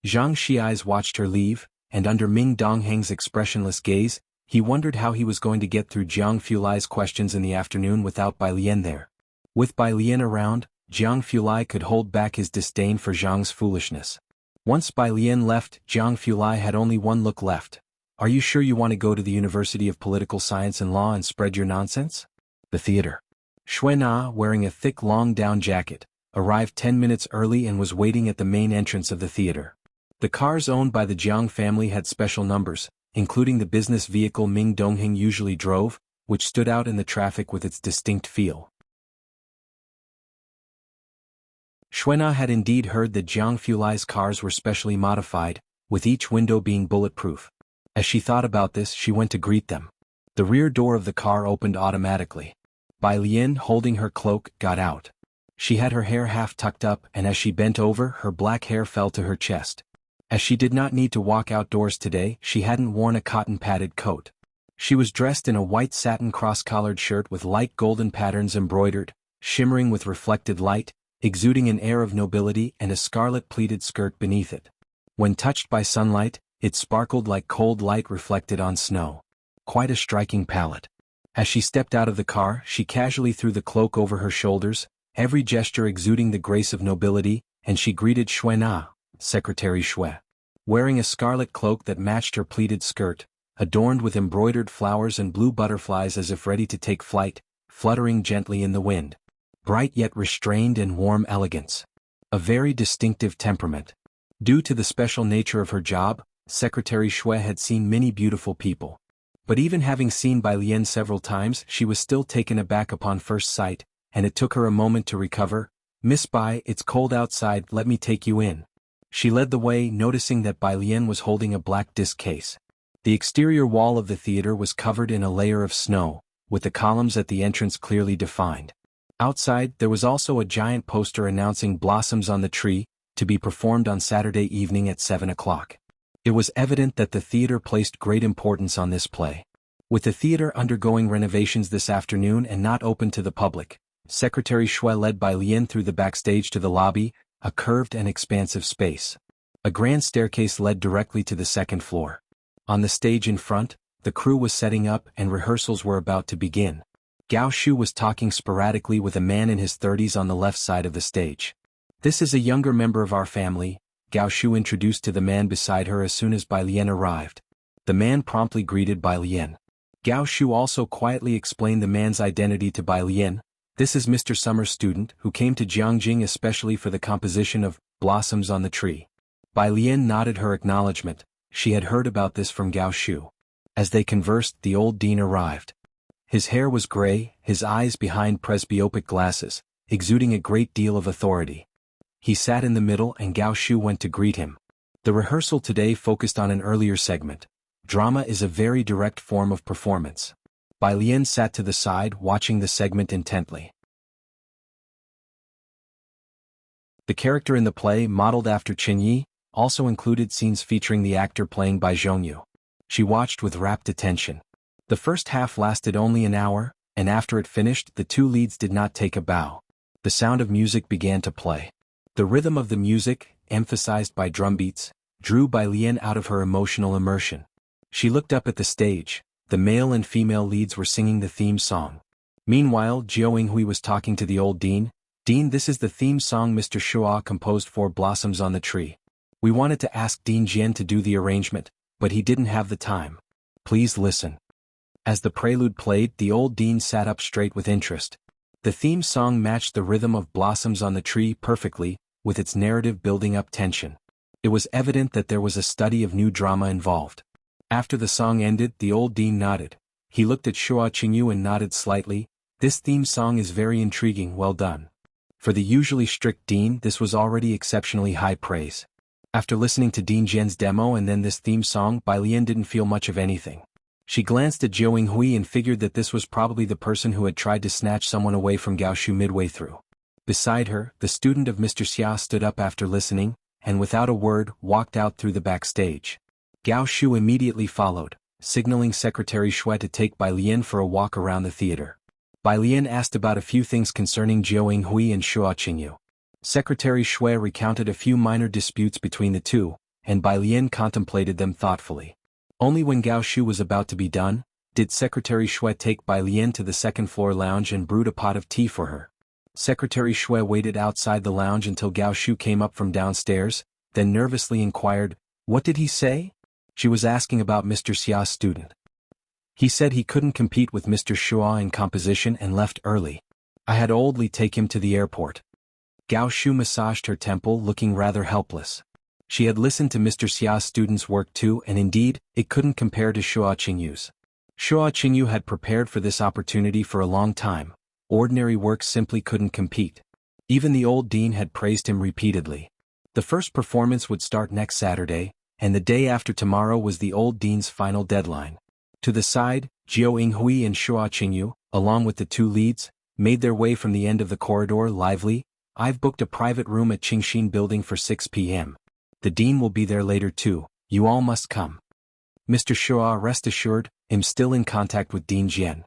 Zhang Xiais watched her leave, and under Ming Dongheng's expressionless gaze, he wondered how he was going to get through Jiang Fulai's questions in the afternoon without Bai Lian there. With Bai Lian around, Jiang Fulai could hold back his disdain for Zhang's foolishness. Once Bai Lian left, Jiang Fulai had only one look left. Are you sure you want to go to the University of Political Science and Law and spread your nonsense? The theater. Xue Na, wearing a thick long down jacket, arrived 10 minutes early and was waiting at the main entrance of the theater. The cars owned by the Jiang family had special numbers, including the business vehicle Ming Dongheng usually drove, which stood out in the traffic with its distinct feel. Xue Na had indeed heard that Jiang Fulai's cars were specially modified, with each window being bulletproof. As she thought about this, she went to greet them. The rear door of the car opened automatically. Bai Lian, holding her cloak, got out. She had her hair half tucked up, and as she bent over, her black hair fell to her chest. As she did not need to walk outdoors today, she hadn't worn a cotton-padded coat. She was dressed in a white satin cross-collared shirt with light golden patterns embroidered, shimmering with reflected light, exuding an air of nobility, and a scarlet pleated skirt beneath it. When touched by sunlight, it sparkled like cold light reflected on snow. Quite a striking palette. As she stepped out of the car, she casually threw the cloak over her shoulders, every gesture exuding the grace of nobility, and she greeted Xue Na, Secretary Xue. Wearing a scarlet cloak that matched her pleated skirt, adorned with embroidered flowers and blue butterflies as if ready to take flight, fluttering gently in the wind. Bright yet restrained and warm elegance. A very distinctive temperament. Due to the special nature of her job, Secretary Xue had seen many beautiful people. But even having seen Bai Lian several times, she was still taken aback upon first sight, and it took her a moment to recover. "Miss Bai, it's cold outside, let me take you in." She led the way, noticing that Bai Lian was holding a black disc case. The exterior wall of the theater was covered in a layer of snow, with the columns at the entrance clearly defined. Outside, there was also a giant poster announcing Blossoms on the Tree, to be performed on Saturday evening at 7 o'clock. It was evident that the theater placed great importance on this play. With the theater undergoing renovations this afternoon and not open to the public, Secretary Xue led Bai Lian through the backstage to the lobby, a curved and expansive space. A grand staircase led directly to the second floor. On the stage in front, the crew was setting up and rehearsals were about to begin. Gao Shu was talking sporadically with a man in his 30s on the left side of the stage. "This is a younger member of our family," Gao Shu introduced to the man beside her as soon as Bai Lian arrived. The man promptly greeted Bai Lian. Gao Shu also quietly explained the man's identity to Bai Lian. "This is Mr. Summer's student who came to Jiangjing especially for the composition of Blossoms on the Tree." Bai Lian nodded her acknowledgement. She had heard about this from Gao Shu. As they conversed, the old dean arrived. His hair was gray, his eyes behind presbyopic glasses, exuding a great deal of authority. He sat in the middle and Gao Shu went to greet him. The rehearsal today focused on an earlier segment. Drama is a very direct form of performance. Bai Lian sat to the side watching the segment intently. The character in the play, modeled after Qinyi, also included scenes featuring the actor playing Bai Zhongyu. She watched with rapt attention. The first half lasted only an hour, and after it finished, the two leads did not take a bow. The sound of music began to play. The rhythm of the music, emphasized by drumbeats, drew Bai Lian out of her emotional immersion. She looked up at the stage. The male and female leads were singing the theme song. Meanwhile, Jiao Yinghui was talking to the old dean. "Dean, this is the theme song Mr. Shua composed for Blossoms on the Tree. We wanted to ask Dean Jian to do the arrangement, but he didn't have the time. Please listen." As the prelude played, the old dean sat up straight with interest. The theme song matched the rhythm of Blossoms on the Tree perfectly, with its narrative building up tension. It was evident that there was a study of new drama involved. After the song ended, the old dean nodded. He looked at Shua Qingyu and nodded slightly. "This theme song is very intriguing, well done." For the usually strict dean, this was already exceptionally high praise. After listening to Dean Jian's demo and then this theme song, Bai Lian didn't feel much of anything. She glanced at Jiao Yinghui and figured that this was probably the person who had tried to snatch someone away from Gao Shu midway through. Beside her, the student of Mr. Xia stood up after listening, and without a word, walked out through the backstage. Gao Shu immediately followed, signaling Secretary Xue to take Bai Lian for a walk around the theater. Bai Lian asked about a few things concerning Jiao Yinghui and Shua Qingyu. Secretary Xue recounted a few minor disputes between the two, and Bai Lian contemplated them thoughtfully. Only when Gao Shu was about to be done, did Secretary Xue take Bai Lian to the second-floor lounge and brewed a pot of tea for her. Secretary Xue waited outside the lounge until Gao Shu came up from downstairs, then nervously inquired, "What did he say?" She was asking about Mr. Xia's student. "He said he couldn't compete with Mr. Shua in composition and left early. I had Oldly take him to the airport." Gao Shu massaged her temple, looking rather helpless. She had listened to Mr. Xia's student's work too, and indeed, it couldn't compare to Shua Qingyu's. Shua Qingyu had prepared for this opportunity for a long time. Ordinary work simply couldn't compete. Even the old dean had praised him repeatedly. The first performance would start next Saturday, and the day after tomorrow was the old dean's final deadline. To the side, Jiao Yinghui and Shua Qingyu, along with the two leads, made their way from the end of the corridor lively. "I've booked a private room at Qingxin building for 6 p.m. The dean will be there later too, you all must come." Mr. Shua, rest assured, I'm still in contact with Dean Jian.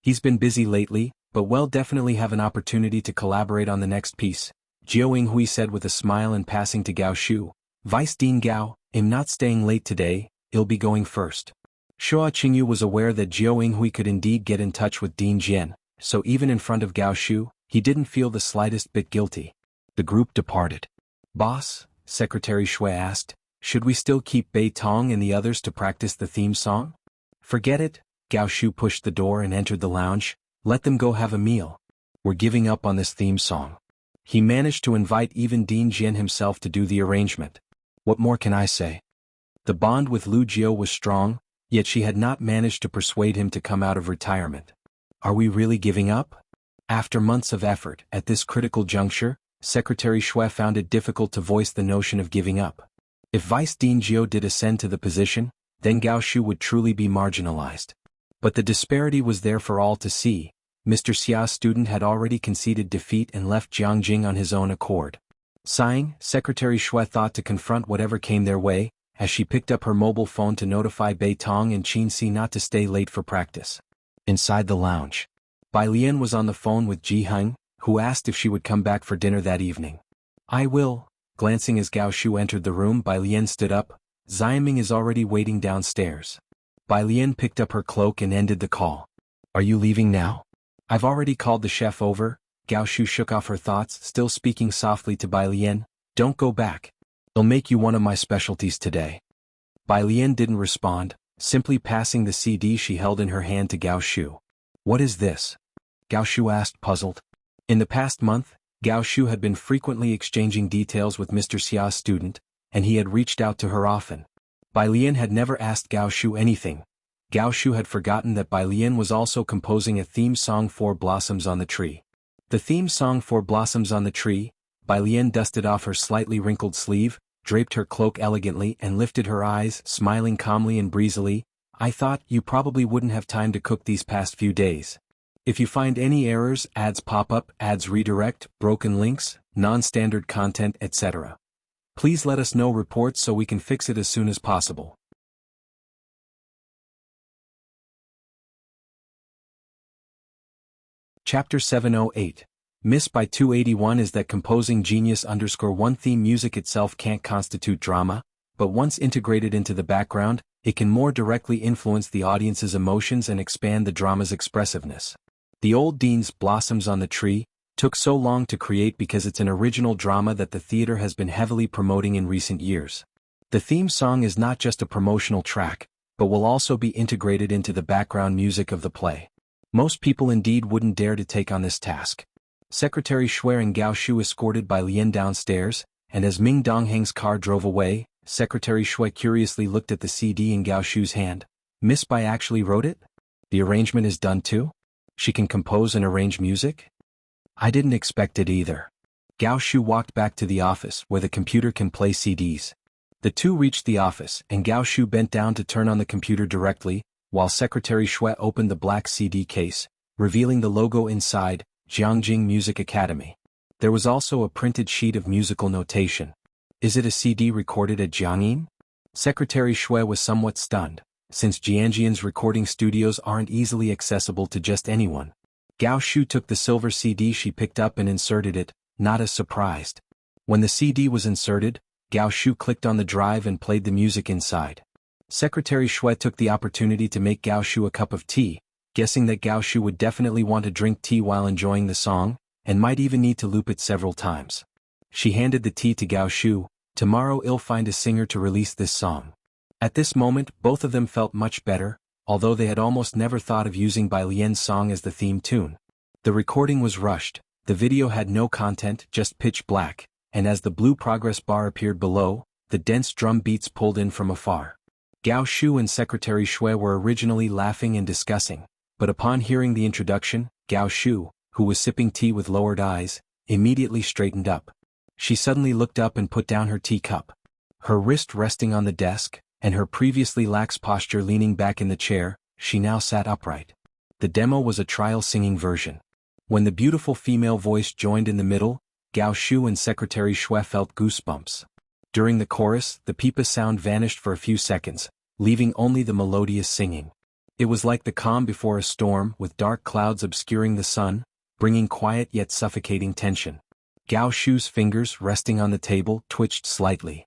He's been busy lately, but we'll definitely have an opportunity to collaborate on the next piece, Jiao Yinghui said with a smile and passing to Gao Shu. Vice Dean Gao, I'm not staying late today, I'll be going first. Shua Qingyu was aware that Jiao Yinghui could indeed get in touch with Dean Jian, so even in front of Gao Shu, he didn't feel the slightest bit guilty. The group departed. Boss, Secretary Shui asked, should we still keep Bei Tong and the others to practice the theme song? Forget it, Gao Shu pushed the door and entered the lounge. Let them go have a meal. We're giving up on this theme song. He managed to invite even Dean Jian himself to do the arrangement. What more can I say? The bond with Lu Jiao was strong, yet she had not managed to persuade him to come out of retirement. Are we really giving up? After months of effort, at this critical juncture, Secretary Shui found it difficult to voice the notion of giving up. If Vice Dean Jiao did ascend to the position, then Gao Shu would truly be marginalized. But the disparity was there for all to see. Mr. Xia's student had already conceded defeat and left Jiangjing on his own accord. Sighing, Secretary Shui thought to confront whatever came their way, as she picked up her mobile phone to notify Bei Tong and Qin Si not to stay late for practice. Inside the lounge, Bai Lian was on the phone with Ji Heng, who asked if she would come back for dinner that evening. I will. Glancing as Gao Shu entered the room, Bai Lian stood up. Xiaming is already waiting downstairs. Bai Lian picked up her cloak and ended the call. Are you leaving now? I've already called the chef over. Gao Shu shook off her thoughts, still speaking softly to Bai Lian. Don't go back. I'll make you one of my specialties today. Bai Lian didn't respond, simply passing the CD she held in her hand to Gao Shu. What is this? Gao Shu asked, puzzled. In the past month, Gao Shu had been frequently exchanging details with Mr. Xia's student, and he had reached out to her often. Bai Lian had never asked Gao Shu anything. Gao Shu had forgotten that Bai Lian was also composing a theme song for Blossoms on the Tree. The theme song for Blossoms on the Tree. Bai Lian dusted off her slightly wrinkled sleeve, draped her cloak elegantly and lifted her eyes, smiling calmly and breezily. I thought you probably wouldn't have time to cook these past few days. If you find any errors, ads pop up, ads redirect, broken links, non-standard content, etc. Please let us know reports so we can fix it as soon as possible. Chapter 708. Missed by 281 is that composing genius_1 theme music itself can't constitute drama, but once integrated into the background, it can more directly influence the audience's emotions and expand the drama's expressiveness. The old Dean's Blossoms on the Tree took so long to create because it's an original drama that the theater has been heavily promoting in recent years. The theme song is not just a promotional track, but will also be integrated into the background music of the play. Most people indeed wouldn't dare to take on this task. Secretary Shui and Gao Shu escorted Bai Lian downstairs, and as Ming Dongheng's car drove away, Secretary Shui curiously looked at the CD in Gao Shu's hand. Miss Bai actually wrote it? The arrangement is done too? She can compose and arrange music? I didn't expect it either. Gao Shu walked back to the office where the computer can play CDs. The two reached the office and Gao Shu bent down to turn on the computer directly, while Secretary Shui opened the black CD case, revealing the logo inside, Jiangjing Music Academy. There was also a printed sheet of musical notation. Is it a CD recorded at Jiangyin? Secretary Shui was somewhat stunned, since Jiangjian's recording studios aren't easily accessible to just anyone. Gao Shu took the silver CD she picked up and inserted it, not as surprised. When the CD was inserted, Gao Shu clicked on the drive and played the music inside. Secretary Shui took the opportunity to make Gao Shu a cup of tea, guessing that Gao Shu would definitely want to drink tea while enjoying the song, and might even need to loop it several times. She handed the tea to Gao Shu. Tomorrow I'll find a singer to release this song. At this moment, both of them felt much better, although they had almost never thought of using Bai Lian's song as the theme tune. The recording was rushed, the video had no content, just pitch black, and as the blue progress bar appeared below, the dense drum beats pulled in from afar. Gao Shu and Secretary Shui were originally laughing and discussing, but upon hearing the introduction, Gao Shu, who was sipping tea with lowered eyes, immediately straightened up. She suddenly looked up and put down her teacup. Her wrist resting on the desk, and her previously lax posture leaning back in the chair, she now sat upright. The demo was a trial singing version. When the beautiful female voice joined in the middle, Gao Shu and Secretary Shui felt goosebumps. During the chorus, the pipa sound vanished for a few seconds, leaving only the melodious singing. It was like the calm before a storm, with dark clouds obscuring the sun, bringing quiet yet suffocating tension. Gao Shu's fingers, resting on the table, twitched slightly.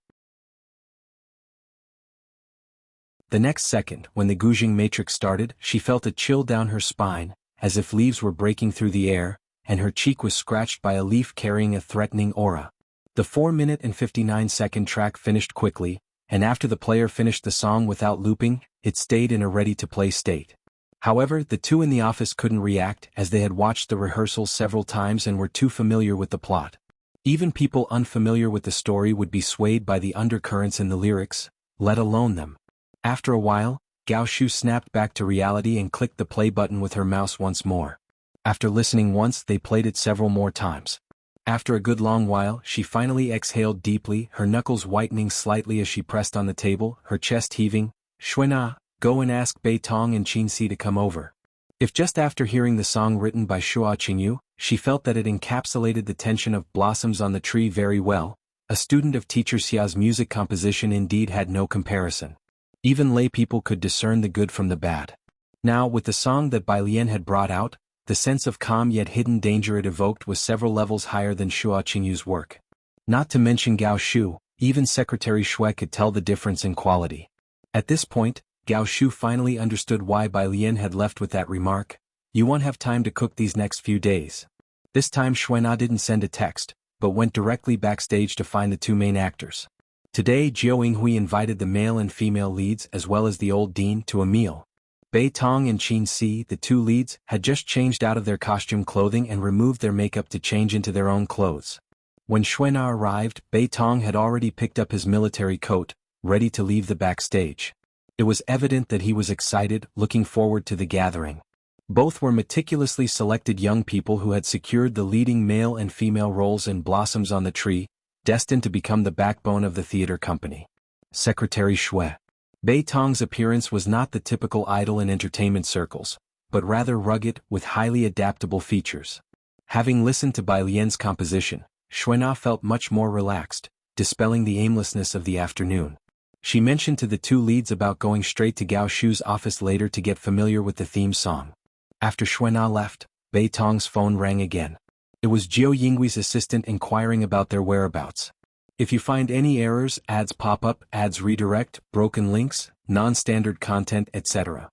The next second, when the Gujing matrix started, she felt a chill down her spine, as if leaves were breaking through the air, and her cheek was scratched by a leaf carrying a threatening aura. The 4-minute and 59-second track finished quickly, and after the player finished the song without looping, it stayed in a ready-to-play state. However, the two in the office couldn't react, as they had watched the rehearsals several times and were too familiar with the plot. Even people unfamiliar with the story would be swayed by the undercurrents in the lyrics, let alone them. After a while, Gao Shu snapped back to reality and clicked the play button with her mouse once more. After listening once, they played it several more times. After a good long while, she finally exhaled deeply, her knuckles whitening slightly as she pressed on the table, her chest heaving. "Shuina, go and ask Bei Tong and Qin Si to come over." If just after hearing the song written by Shuo Qingyu, she felt that it encapsulated the tension of Blossoms on the Tree very well, a student of teacher Xia's music composition indeed had no comparison. Even lay people could discern the good from the bad. Now, with the song that Bai Lian had brought out, the sense of calm yet hidden danger it evoked was several levels higher than Shuo Qingyu's work. Not to mention Gao Shu, even Secretary Xue could tell the difference in quality. At this point, Gao Shu finally understood why Bai Lian had left with that remark, "You won't have time to cook these next few days." This time Xuena didn't send a text, but went directly backstage to find the two main actors. Today Jiao Yinghui invited the male and female leads as well as the old dean to a meal. Bei Tong and Qin Si, the two leads, had just changed out of their costume clothing and removed their makeup to change into their own clothes. When Xuena arrived, Bei Tong had already picked up his military coat, ready to leave the backstage. It was evident that he was excited, looking forward to the gathering. Both were meticulously selected young people who had secured the leading male and female roles in Blossoms on the Tree, destined to become the backbone of the theater company. Secretary Xue. Bei Tong's appearance was not the typical idol in entertainment circles, but rather rugged, with highly adaptable features. Having listened to Bai Lian's composition, Xuena felt much more relaxed, dispelling the aimlessness of the afternoon. She mentioned to the two leads about going straight to Gao Shu's office later to get familiar with the theme song. After Xuena left, Bei Tong's phone rang again. It was Jiao Yinghui's assistant inquiring about their whereabouts. "If you find any errors, ads pop up, ads redirect, broken links, non-standard content, etc.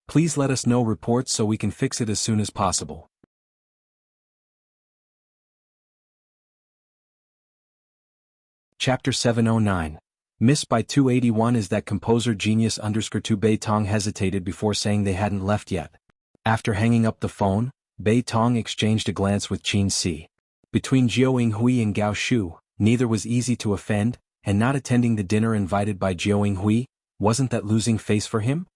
Please let us know reports so we can fix it as soon as possible." Chapter 709. Missed by 281 is that composer genius _2 Bei Tong hesitated before saying they hadn't left yet. After hanging up the phone, Bei Tong exchanged a glance with Qin Si. Between Jiao Yinghui and Gao Shu, neither was easy to offend, and not attending the dinner invited by Jiao Yinghui, wasn't that losing face for him?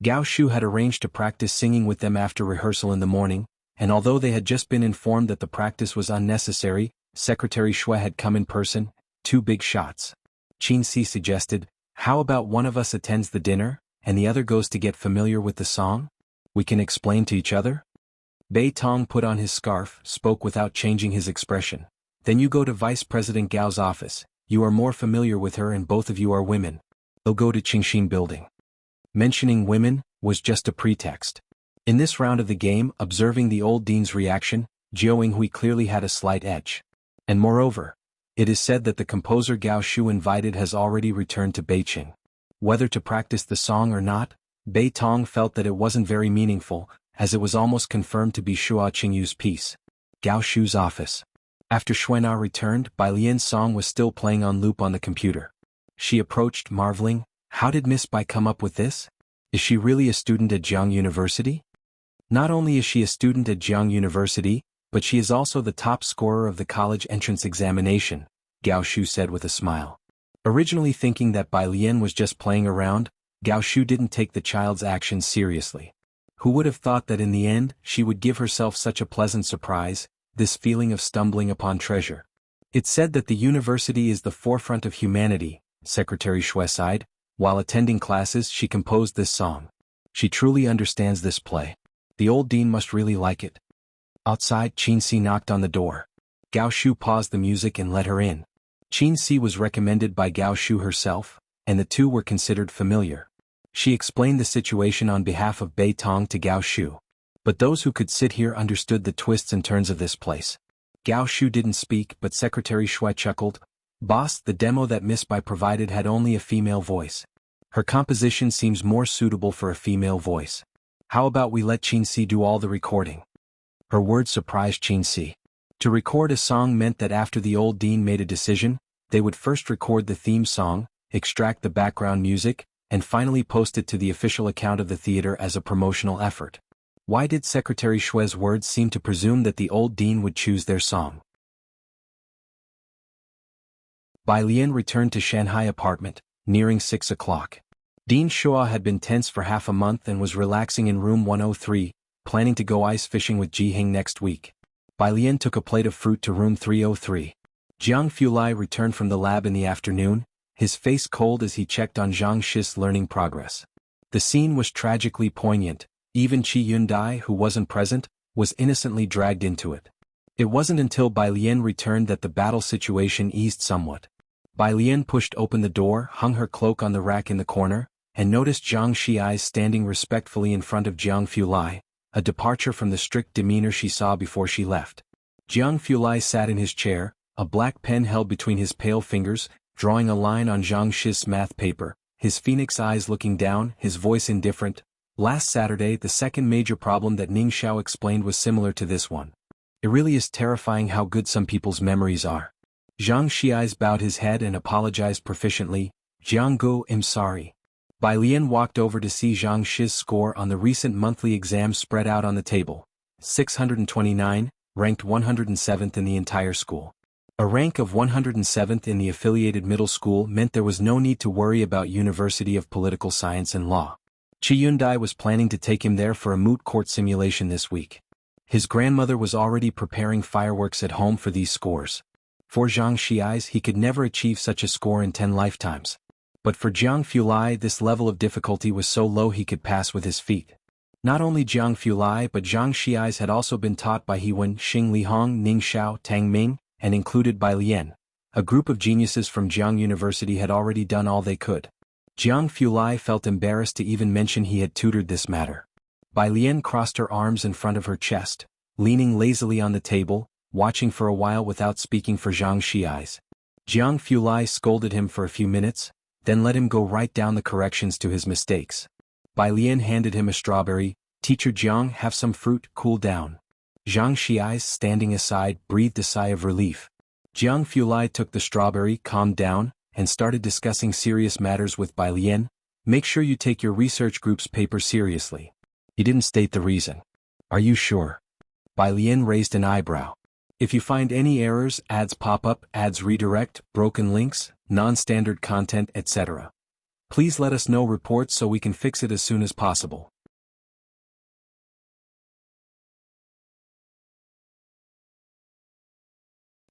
Gao Shu had arranged to practice singing with them after rehearsal in the morning, and although they had just been informed that the practice was unnecessary, Secretary Xue had come in person, two big shots. Qin Si suggested, "How about one of us attends the dinner, and the other goes to get familiar with the song? We can explain to each other?" Bei Tong put on his scarf, spoke without changing his expression. "Then you go to Vice President Gao's office, you are more familiar with her and both of you are women. They'll go to Qingxin building." Mentioning women was just a pretext. In this round of the game, observing the old dean's reaction, Jiao Yinghui clearly had a slight edge. And moreover, it is said that the composer Gao Shu invited has already returned to Beijing. Whether to practice the song or not, Bei Tong felt that it wasn't very meaningful, as it was almost confirmed to be Shuo Qingyu's piece. Gao Shu's office. After Xuena returned, Bai Lian's song was still playing on loop on the computer. She approached, marveling, "How did Miss Bai come up with this? Is she really a student at Jiang University?" Not only is she a student at Jiang University, but she is also the top scorer of the college entrance examination, Gao Shu said with a smile. Originally thinking that Bai Lian was just playing around, Gao Shu didn't take the child's actions seriously. Who would have thought that in the end, she would give herself such a pleasant surprise, this feeling of stumbling upon treasure. It's said that the university is the forefront of humanity, Secretary Xue sighed. While attending classes she composed this song. She truly understands this play. The old dean must really like it. Outside, Qin Si knocked on the door. Gao Shu paused the music and let her in. Qin Si was recommended by Gao Shu herself, and the two were considered familiar. She explained the situation on behalf of Bei Tong to Gao Shu. But those who could sit here understood the twists and turns of this place. Gao Shu didn't speak, but Secretary Shui chuckled. Boss, the demo that Miss Bai provided had only a female voice. Her composition seems more suitable for a female voice. How about we let Qin Si do all the recording? Her words surprised Qin Si. To record a song meant that after the old dean made a decision, they would first record the theme song, extract the background music, and finally post it to the official account of the theater as a promotional effort. Why did Secretary Shui's words seem to presume that the old dean would choose their song? Bai Lian returned to Shanghai apartment, nearing 6 o'clock. Dean Shua had been tense for half a month and was relaxing in room 103, planning to go ice fishing with Ji Hing next week. Bai Lian took a plate of fruit to room 303. Jiang Fulai returned from the lab in the afternoon, his face cold as he checked on Zhang Shi's learning progress. The scene was tragically poignant. Even Qi Yundai, who wasn't present, was innocently dragged into it. It wasn't until Bai Lian returned that the battle situation eased somewhat. Bai Lian pushed open the door, hung her cloak on the rack in the corner, and noticed Zhang Shi standing respectfully in front of Jiang Fulai, a departure from the strict demeanor she saw before she left. Jiang Fulai sat in his chair, a black pen held between his pale fingers, drawing a line on Zhang Shi's math paper, his phoenix eyes looking down, his voice indifferent. Last Saturday, the second major problem that Ning Xiao explained was similar to this one. It really is terrifying how good some people's memories are. Zhang Shi'ai bowed his head and apologized proficiently. Jiang Gu, I'm sorry. Bai Lian walked over to see Zhang Shi's score on the recent monthly exam spread out on the table. 629, ranked 107th in the entire school. A rank of 107th in the affiliated middle school meant there was no need to worry about University of Political Science and Law. Qi Yundai was planning to take him there for a moot court simulation this week. His grandmother was already preparing fireworks at home for these scores. For Zhang Shi'ai, he could never achieve such a score in 10 lifetimes. But for Jiang Fulai, this level of difficulty was so low he could pass with his feet. Not only Jiang Fulai but Zhang Shi'ai had also been taught by Hewen, Xing Lihong, Ning Xiao, Tang Ming, and included Bai Lian. A group of geniuses from Jiang University had already done all they could. Jiang Fulai felt embarrassed to even mention he had tutored this matter. Bai Lian crossed her arms in front of her chest, leaning lazily on the table, watching for a while without speaking for Zhang Shi'ai. Jiang Fulai scolded him for a few minutes, then let him go right down the corrections to his mistakes. Bai Lian handed him a strawberry. Teacher Jiang, have some fruit, cool down. Zhang Shi'ai, standing aside, breathed a sigh of relief. Jiang Fulai took the strawberry, calmed down, and started discussing serious matters with Bai Lian. Make sure you take your research group's paper seriously. He didn't state the reason. Are you sure? Bai Lian raised an eyebrow. If you find any errors, ads pop up, ads redirect, broken links, non-standard content, etc., please let us know reports so we can fix it as soon as possible.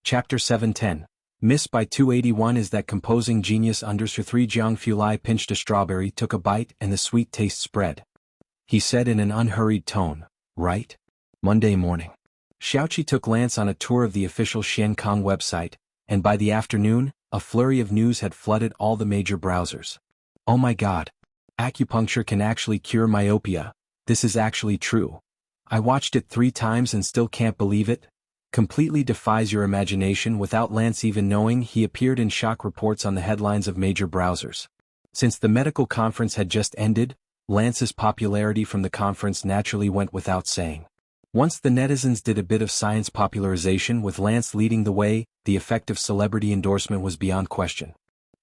Chapter 710. Miss by 281 is that composing genius underscore 3. Jiang Fulai pinched a strawberry, took a bite, and the sweet taste spread. He said in an unhurried tone, right? Monday morning. Xiaoqi took Lance on a tour of the official Xiankang website, and by the afternoon, a flurry of news had flooded all the major browsers. Oh my god. Acupuncture can actually cure myopia. This is actually true. I watched it 3 times and still can't believe it. Completely defies your imagination. Without Lance even knowing, he appeared in shock reports on the headlines of major browsers. Since the medical conference had just ended, Lance's popularity from the conference naturally went without saying. Once the netizens did a bit of science popularization with Lance leading the way, the effect of celebrity endorsement was beyond question.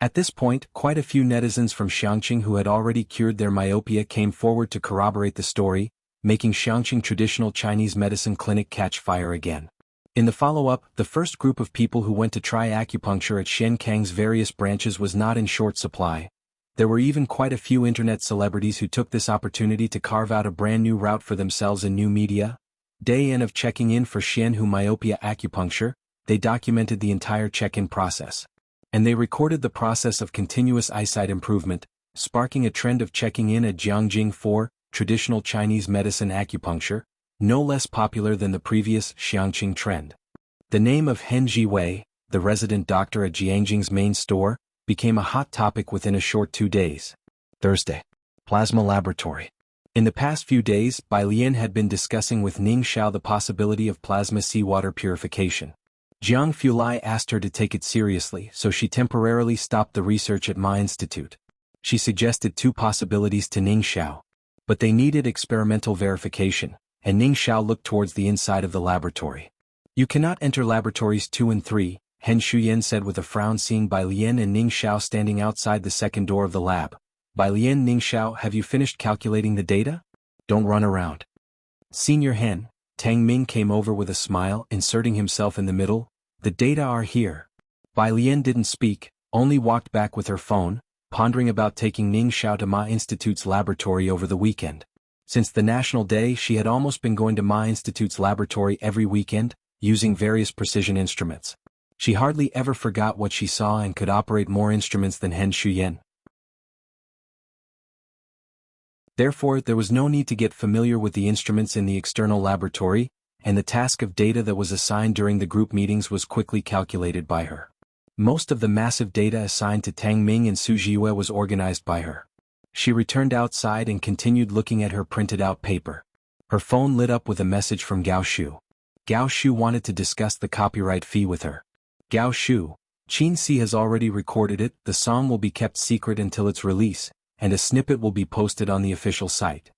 At this point, quite a few netizens from Xiangqing who had already cured their myopia came forward to corroborate the story, making Xiangqing traditional Chinese medicine clinic catch fire again. In the follow-up, the first group of people who went to try acupuncture at Xiankang's various branches was not in short supply. There were even quite a few internet celebrities who took this opportunity to carve out a brand new route for themselves in new media. Day in of checking in for Xianhu myopia acupuncture, they documented the entire check-in process. And they recorded the process of continuous eyesight improvement, sparking a trend of checking in at Jiangjing for traditional Chinese medicine acupuncture, no less popular than the previous Xiangqing trend. The name of Hen Jiwei, the resident doctor at Jiangjing's main store, became a hot topic within a short 2 days. Thursday. Plasma Laboratory. In the past few days, Bai Lian had been discussing with Ning Xiao the possibility of plasma seawater purification. Jiang Fulai asked her to take it seriously, so she temporarily stopped the research at Ma Institute. She suggested 2 possibilities to Ning Xiao. But they needed experimental verification, and Ning Xiao looked towards the inside of the laboratory. You cannot enter laboratories 2 and 3, Hen Shuyan said with a frown, seeing Bai Lian and Ning Xiao standing outside the second door of the lab. Bai Lian, Ning Xiao, have you finished calculating the data? Don't run around. Senior Hen, Tang Ming came over with a smile, inserting himself in the middle. The data are here. Bai Lian didn't speak, only walked back with her phone, pondering about taking Ning Xiao to Ma Institute's laboratory over the weekend. Since the National Day, she had almost been going to Ma Institute's laboratory every weekend, using various precision instruments. She hardly ever forgot what she saw and could operate more instruments than Hen Shuyan. Therefore, there was no need to get familiar with the instruments in the external laboratory, and the task of data that was assigned during the group meetings was quickly calculated by her. Most of the massive data assigned to Tang Ming and Su Jiue was organized by her. She returned outside and continued looking at her printed-out paper. Her phone lit up with a message from Gao Shu. Gao Shu wanted to discuss the copyright fee with her. Gao Shu, Qin Si has already recorded it, the song will be kept secret until its release, and a snippet will be posted on the official site.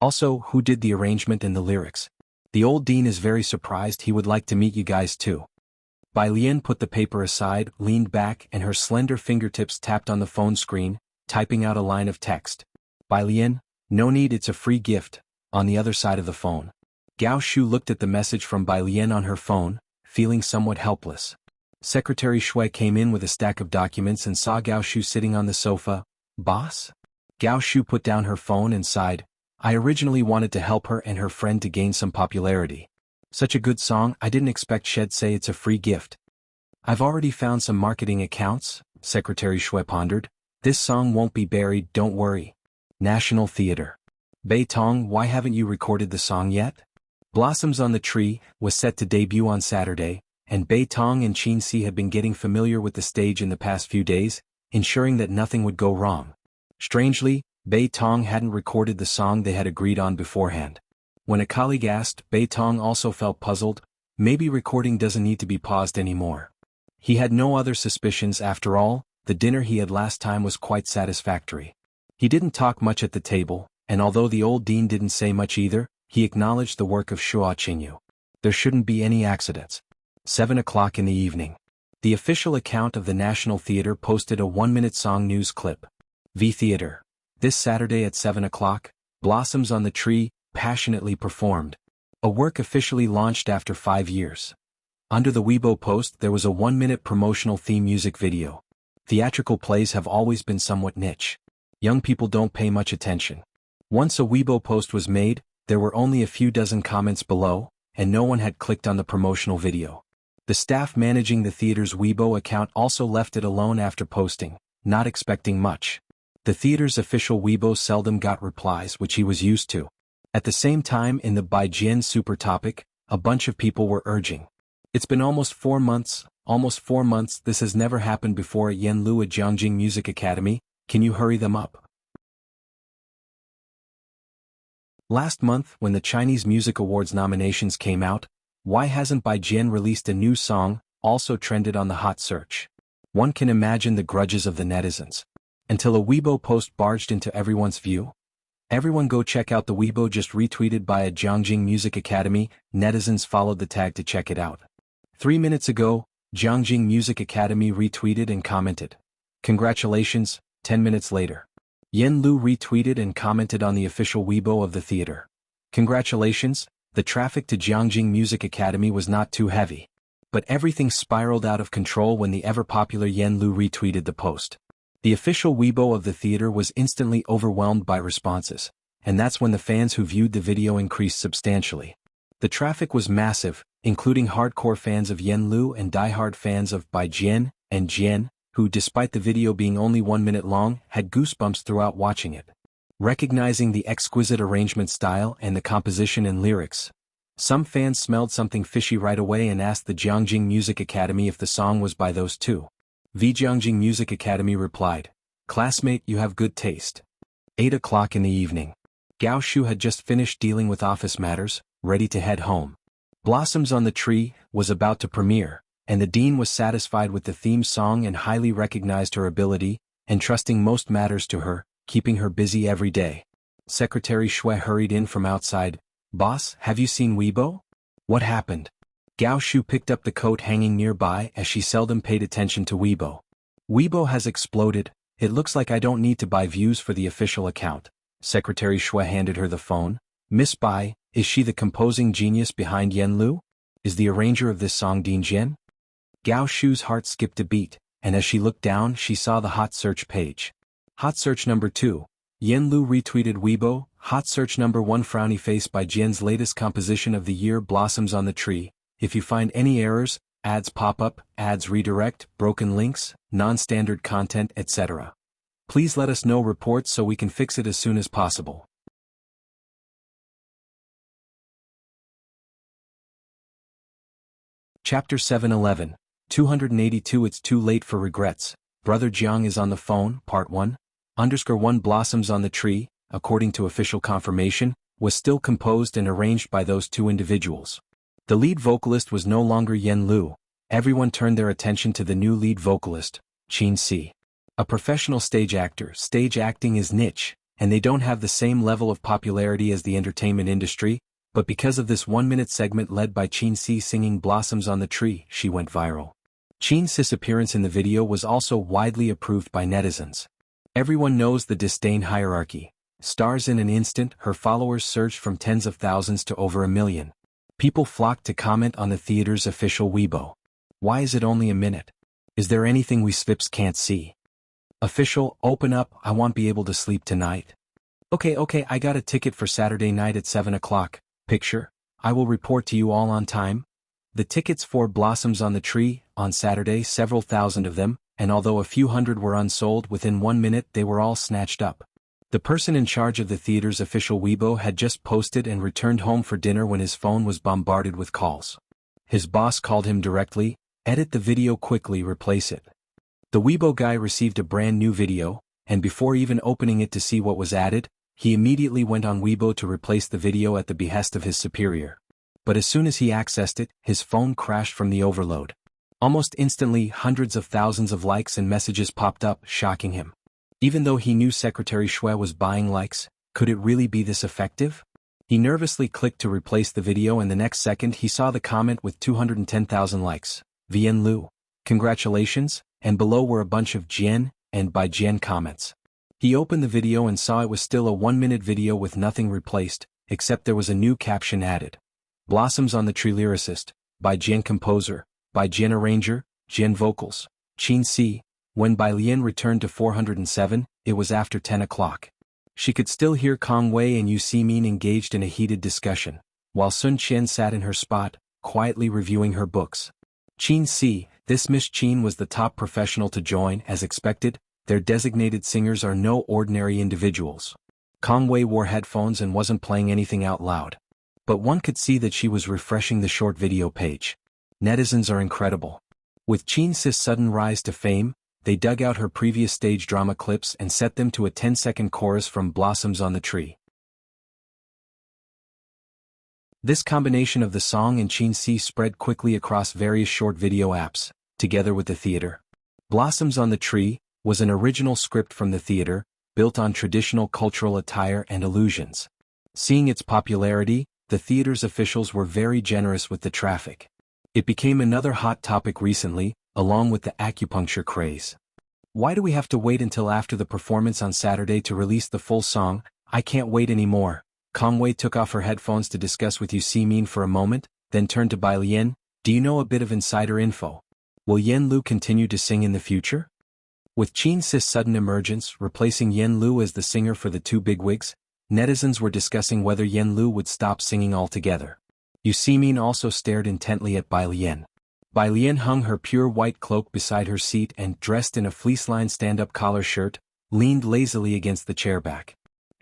Also, who did the arrangement and the lyrics? The old dean is very surprised, he would like to meet you guys too. Bai Lian put the paper aside, leaned back, and her slender fingertips tapped on the phone screen, typing out a line of text. Bai Lian, no need, it's a free gift, on the other side of the phone. Gao Shu looked at the message from Bai Lian on her phone, feeling somewhat helpless. Secretary Shui came in with a stack of documents and saw Gao Shu sitting on the sofa. Boss? Gao Shu put down her phone and sighed. I originally wanted to help her and her friend to gain some popularity. Such a good song, I didn't expect she'd say it's a free gift. I've already found some marketing accounts, Secretary Shui pondered. This song won't be buried, don't worry. National Theater. Bei Tong, why haven't you recorded the song yet? Blossoms on the Tree was set to debut on Saturday, and Bei Tong and Qin Si had been getting familiar with the stage in the past few days, ensuring that nothing would go wrong. Strangely, Bei Tong hadn't recorded the song they had agreed on beforehand. When a colleague asked, Bei Tong also felt puzzled. Maybe recording doesn't need to be paused anymore. He had no other suspicions after all, the dinner he had last time was quite satisfactory. He didn't talk much at the table, and although the old dean didn't say much either, he acknowledged the work of Shuo Qingyu. There shouldn't be any accidents. 7 o'clock in the evening. The official account of the National Theater posted a 1-minute song news clip. V Theater. This Saturday at 7 o'clock, Blossoms on the Tree, passionately performed. A work officially launched after 5 years. Under the Weibo post there was a 1-minute promotional theme music video. Theatrical plays have always been somewhat niche. Young people don't pay much attention. Once a Weibo post was made, there were only a few dozen comments below, and no one had clicked on the promotional video. The staff managing the theater's Weibo account also left it alone after posting, not expecting much. The theater's official Weibo seldom got replies, which he was used to. At the same time, in the Baijian super topic, a bunch of people were urging. It's been almost 4 months, this has never happened before at Yanlu at Jiangjing Music Academy, can you hurry them up? Last month, when the Chinese Music Awards nominations came out, why hasn't Baijian released a new song, also trended on the hot search. One can imagine the grudges of the netizens. Until a Weibo post barged into everyone's view. Everyone go check out the Weibo just retweeted by a Jiangjing Music Academy, netizens followed the tag to check it out. 3 minutes ago, Jiangjing Music Academy retweeted and commented. Congratulations, 10 minutes later. Yen Lu retweeted and commented on the official Weibo of the theater. Congratulations, the traffic to Jiangjing Music Academy was not too heavy. But everything spiraled out of control when the ever-popular Yen Lu retweeted the post. The official Weibo of the theater was instantly overwhelmed by responses, and that's when the fans who viewed the video increased substantially. The traffic was massive, including hardcore fans of Yen Lu and die-hard fans of Baijian and Jian, who despite the video being only 1 minute long, had goosebumps throughout watching it. Recognizing the exquisite arrangement style and the composition and lyrics, Some fans smelled something fishy right away and asked the Jiangjing Music Academy if the song was by those two. The Jiangjing Music Academy replied, "Classmate, you have good taste." 8 o'clock in the evening. Gao Shu had just finished dealing with office matters, ready to head home. Blossoms on the Tree was about to premiere, and the dean was satisfied with the theme song and highly recognized her ability, entrusting most matters to her, keeping her busy every day. Secretary Shui hurried in from outside. "Boss, have you seen Weibo?" "What happened?" Gao Shu picked up the coat hanging nearby as she seldom paid attention to Weibo. "Weibo has exploded. It looks like I don't need to buy views for the official account." Secretary Shui handed her the phone. "Miss Bai, is she the composing genius behind Yen Lu? Is the arranger of this song Dean Jian?" Gao Shu's heart skipped a beat, and as she looked down she saw the hot search page. Hot search number 2. Yen Lu retweeted Weibo. Hot search number 1 Frowny face by Jian's latest composition of the year Blossoms on the Tree. If you find any errors, ads pop up, ads redirect, broken links, non-standard content, etc. please let us know reports so we can fix it as soon as possible. Chapter 711. 282 It's too late for regrets. Brother Jiang is on the phone, Part 1. _1 Blossoms on the Tree, according to official confirmation, was still composed and arranged by those two individuals. The lead vocalist was no longer Yen Lu. Everyone turned their attention to the new lead vocalist, Qin Si. A professional stage actor. Stage acting is niche, and they don't have the same level of popularity as the entertainment industry, but because of this 1-minute segment led by Qin Si singing Blossoms on the Tree, she went viral. Qin Si's appearance in the video was also widely approved by netizens. Everyone knows the disdain hierarchy. Stars in an instant, her followers surged from tens of thousands to over 1 million. People flocked to comment on the theater's official Weibo. Why is it only a minute? Is there anything we Svips can't see? Official, open up, I won't be able to sleep tonight. Okay, I got a ticket for Saturday night at 7 o'clock. Picture, I will report to you all on time. The tickets for Blossoms on the Tree, on Saturday several thousand of them, and although a few hundred were unsold within 1 minute they were all snatched up. The person in charge of the theater's official Weibo had just posted and returned home for dinner when his phone was bombarded with calls. His boss called him directly, "Edit the video quickly, replace it." The Weibo guy received a brand new video, and before even opening it to see what was added, he immediately went on Weibo to replace the video at the behest of his superior. But as soon as he accessed it, his phone crashed from the overload. Almost instantly, hundreds of thousands of likes and messages popped up, shocking him. Even though he knew Secretary Shui was buying likes, could it really be this effective? He nervously clicked to replace the video and the next second he saw the comment with 210,000 likes. Yen Lu. Congratulations, and below were a bunch of Jian, and by Jian comments. He opened the video and saw it was still a 1-minute video with nothing replaced, except there was a new caption added. Blossoms on the Tree lyricist, by Jian composer, by Jian arranger, Jian vocals, Qin Si. When Bai Lian returned to 407, it was after 10 o'clock. She could still hear Kong Wei and Yu Simin engaged in a heated discussion, while Sun Qian sat in her spot, quietly reviewing her books. Qin Si, this Miss Qin was the top professional to join, as expected. Their designated singers are no ordinary individuals. Kong Wei wore headphones and wasn't playing anything out loud. But one could see that she was refreshing the short video page. Netizens are incredible. With Qin Si's sudden rise to fame, they dug out her previous stage drama clips and set them to a 10-second chorus from Blossoms on the Tree. This combination of the song and Qin Si spread quickly across various short video apps, together with the theater. Blossoms on the Tree was an original script from the theater, built on traditional cultural attire and illusions. Seeing its popularity, the theater's officials were very generous with the traffic. It became another hot topic recently, along with the acupuncture craze. Why do we have to wait until after the performance on Saturday to release the full song? I can't wait anymore. Kong Wei took off her headphones to discuss with Yu Simin for a moment, then turned to Bai Lian. Do you know a bit of insider info? Will Yen Lu continue to sing in the future? With Qin Si's sudden emergence, replacing Yen Lu as the singer for the two bigwigs, netizens were discussing whether Yen Lu would stop singing altogether. Yu Simin also stared intently at Bai Lian. Bai Lian hung her pure white cloak beside her seat and, dressed in a fleece-lined stand-up collar shirt, leaned lazily against the chair back.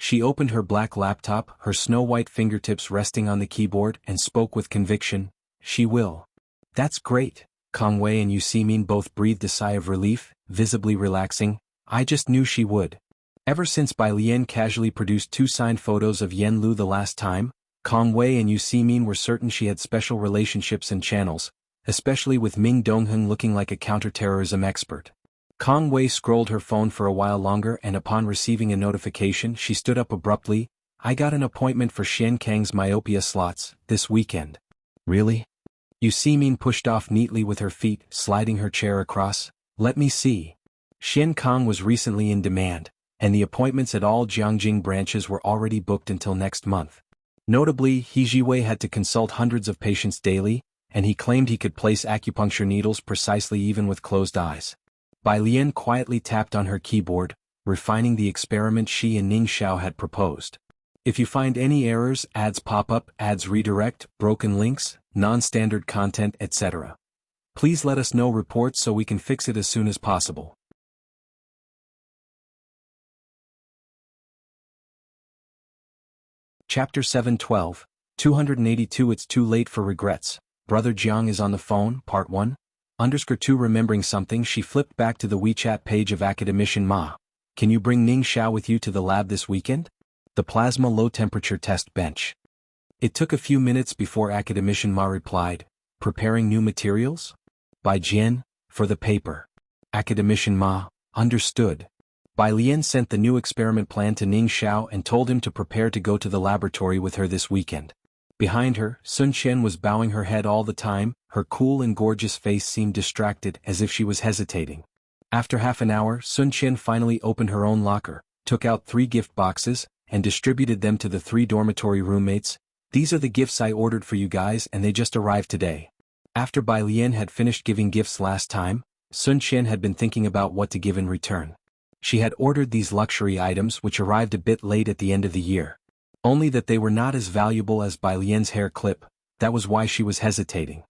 She opened her black laptop, her snow-white fingertips resting on the keyboard, and spoke with conviction. She will. That's great. Kang Wei and Yu Simin both breathed a sigh of relief, visibly relaxing. I just knew she would. Ever since Bai Lian casually produced 2 signed photos of Yen Lu the last time, Kang Wei and Yu Simin were certain she had special relationships and channels, especially with Ming Dongheng looking like a counterterrorism expert. Kang Wei scrolled her phone for a while longer, and upon receiving a notification she stood up abruptly. I got an appointment for Xian Kang's myopia slots this weekend. Really? Yu Simin pushed off neatly with her feet, sliding her chair across. Let me see. Xian Kang was recently in demand, and the appointments at all Jiangjing branches were already booked until next month. Notably, He Jiwei had to consult hundreds of patients daily, and he claimed he could place acupuncture needles precisely even with closed eyes. Bai Lian quietly tapped on her keyboard, refining the experiment she and Ning Xiao had proposed. If you find any errors, ads pop up, ads redirect, broken links, non-standard content, etc., please let us know reports so we can fix it as soon as possible. Chapter 712, 282 It's Too Late for Regrets. Brother Jiang is on the phone, Part 1. _2 Remembering something, she flipped back to the WeChat page of Academician Ma. Can you bring Ning Xiao with you to the lab this weekend? The plasma low-temperature test bench. It took a few minutes before Academician Ma replied, preparing new materials? By Jian, for the paper. Academician Ma, understood. Bai Lian sent the new experiment plan to Ning Xiao and told him to prepare to go to the laboratory with her this weekend. Behind her, Sun Qian was bowing her head all the time. Her cool and gorgeous face seemed distracted, as if she was hesitating. After half an hour, Sun Qian finally opened her own locker, took out 3 gift boxes, and distributed them to the 3 dormitory roommates. These are the gifts I ordered for you guys, and they just arrived today. After Bai Lian had finished giving gifts last time, Sun Qian had been thinking about what to give in return. She had ordered these luxury items which arrived a bit late at the end of the year. Only that they were not as valuable as Bai Lian's hair clip. That was why she was hesitating.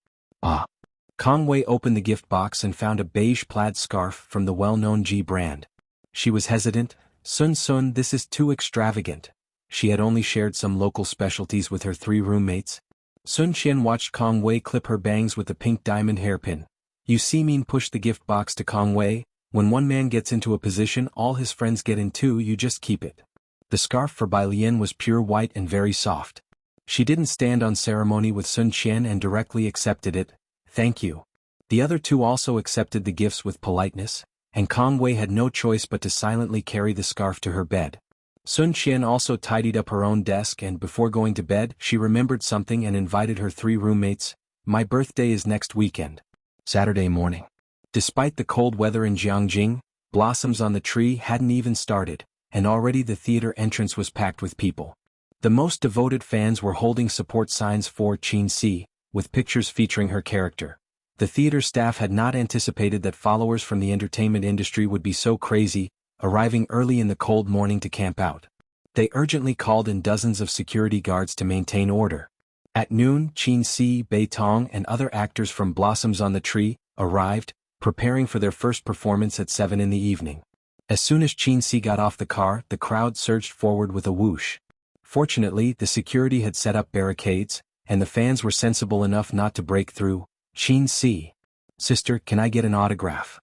Kang Wei opened the gift box and found a beige plaid scarf from the well-known G brand. She was hesitant. Sun, this is too extravagant. She had only shared some local specialties with her 3 roommates. Sun Qian watched Kang Wei clip her bangs with a pink diamond hairpin. Yu Simin pushed the gift box to Kang Wei. When one man gets into a position, all his friends get in too, you just keep it. The scarf for Bai Lian was pure white and very soft. She didn't stand on ceremony with Sun Qian and directly accepted it. Thank you. The other 2 also accepted the gifts with politeness, and Kang Wei had no choice but to silently carry the scarf to her bed. Sun Qian also tidied up her own desk, and before going to bed, she remembered something and invited her 3 roommates. My birthday is next weekend. Saturday morning. Despite the cold weather in Jiangjing, blossoms on the tree hadn't even started, and already the theater entrance was packed with people. The most devoted fans were holding support signs for Qin Si, with pictures featuring her character. The theater staff had not anticipated that followers from the entertainment industry would be so crazy, arriving early in the cold morning to camp out. They urgently called in dozens of security guards to maintain order. At noon, Qin Si, Bei Tong, and other actors from Blossoms on the Tree arrived, preparing for their first performance at 7 in the evening. As soon as Qin Si got off the car, the crowd surged forward with a whoosh. Fortunately, the security had set up barricades, and the fans were sensible enough not to break through. Qin Si. Sister, can I get an autograph?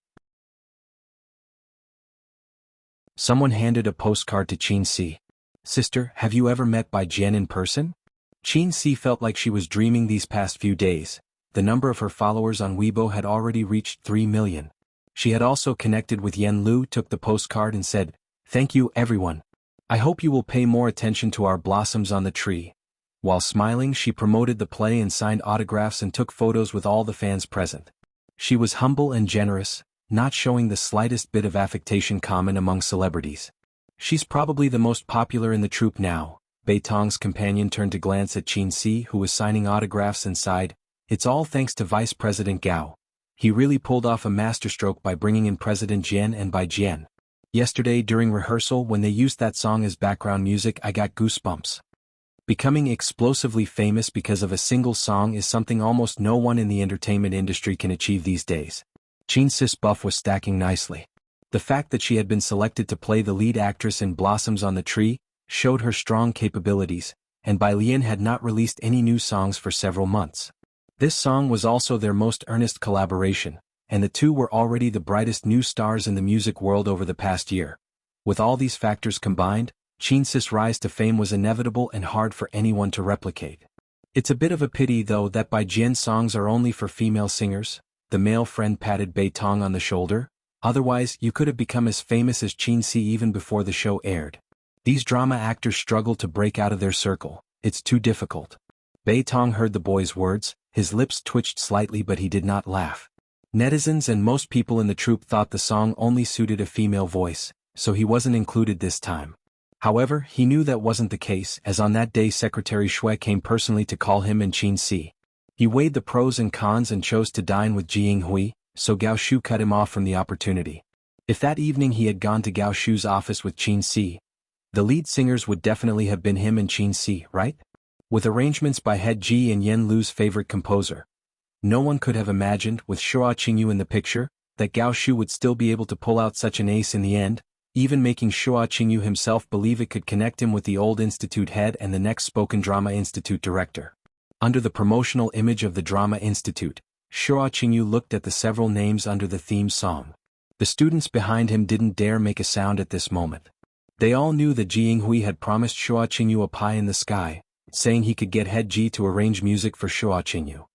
Someone handed a postcard to Qin Si. Sister, have you ever met Bai Jian in person? Qin Si felt like she was dreaming these past few days. The number of her followers on Weibo had already reached 3 million. She had also connected with Yen Lu, took the postcard and said, "Thank you everyone. I hope you will pay more attention to our Blossoms on the Tree." While smiling, she promoted the play and signed autographs and took photos with all the fans present. She was humble and generous, not showing the slightest bit of affectation common among celebrities. She's probably the most popular in the troupe now. Bei Tong's companion turned to glance at Qin Si, who was signing autographs, and sighed, "It's all thanks to Vice President Gao. He really pulled off a masterstroke by bringing in President Jian and Bai Jian. Yesterday during rehearsal when they used that song as background music, I got goosebumps." Becoming explosively famous because of a single song is something almost no one in the entertainment industry can achieve these days. Qin Si's buff was stacking nicely. The fact that she had been selected to play the lead actress in Blossoms on the Tree showed her strong capabilities, and Bai Lian had not released any new songs for several months. This song was also their most earnest collaboration, and the two were already the brightest new stars in the music world over the past year. With all these factors combined, Qinsi's rise to fame was inevitable and hard for anyone to replicate. It's a bit of a pity though that Bai Jian's songs are only for female singers. The male friend patted Bai Tong on the shoulder. Otherwise, you could have become as famous as Qinsi even before the show aired. These drama actors struggle to break out of their circle. It's too difficult. Bai Tong heard the boy's words, his lips twitched slightly but he did not laugh. Netizens and most people in the troupe thought the song only suited a female voice, so he wasn't included this time. However, he knew that wasn't the case, as on that day Secretary Shui came personally to call him and Qinsi. He weighed the pros and cons and chose to dine with Ji Yinghui, so Gao Shu cut him off from the opportunity. If that evening he had gone to Gao Shu's office with Qinsi, the lead singers would definitely have been him and Qinsi, right? With arrangements by head Ji and Yen Lu's favorite composer. No one could have imagined, with Shua Qingyu in the picture, that Gao Shu would still be able to pull out such an ace in the end, even making Shua Qingyu himself believe it could connect him with the old institute head and the next spoken drama institute director. Under the promotional image of the drama institute, Shua Qingyu looked at the several names under the theme song. The students behind him didn't dare make a sound at this moment. They all knew that Ji Yinghui had promised Shua Qingyu a pie in the sky, saying he could get head Ji to arrange music for Shua Qingyu.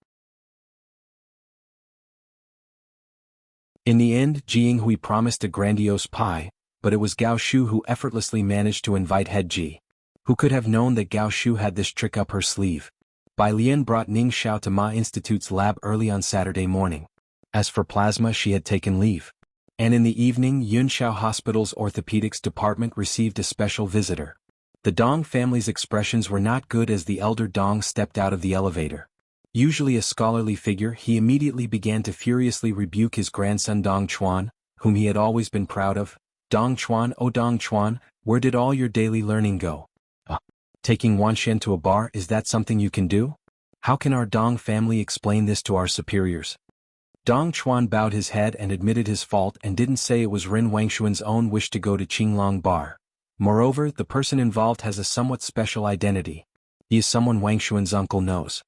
In the end, Ji Yinghui promised a grandiose pie, but it was Gao Shu who effortlessly managed to invite head Ji. Who could have known that Gao Shu had this trick up her sleeve? Bai Lian brought Ning Xiao to Ma Institute's lab early on Saturday morning. As for Plasma, she had taken leave. And in the evening, Yunxiao Hospital's orthopedics department received a special visitor. The Dong family's expressions were not good as the elder Dong stepped out of the elevator. Usually a scholarly figure, he immediately began to furiously rebuke his grandson Dong Chuan, whom he had always been proud of. Dong Chuan, oh Dong Chuan, where did all your daily learning go? Taking Wanxian to a bar, is that something you can do? How can our Dong family explain this to our superiors? Dong Chuan bowed his head and admitted his fault and didn't say it was Ren Wangshuan's own wish to go to Qinglong Bar. Moreover, the person involved has a somewhat special identity. He is someone Wangshuan's uncle knows.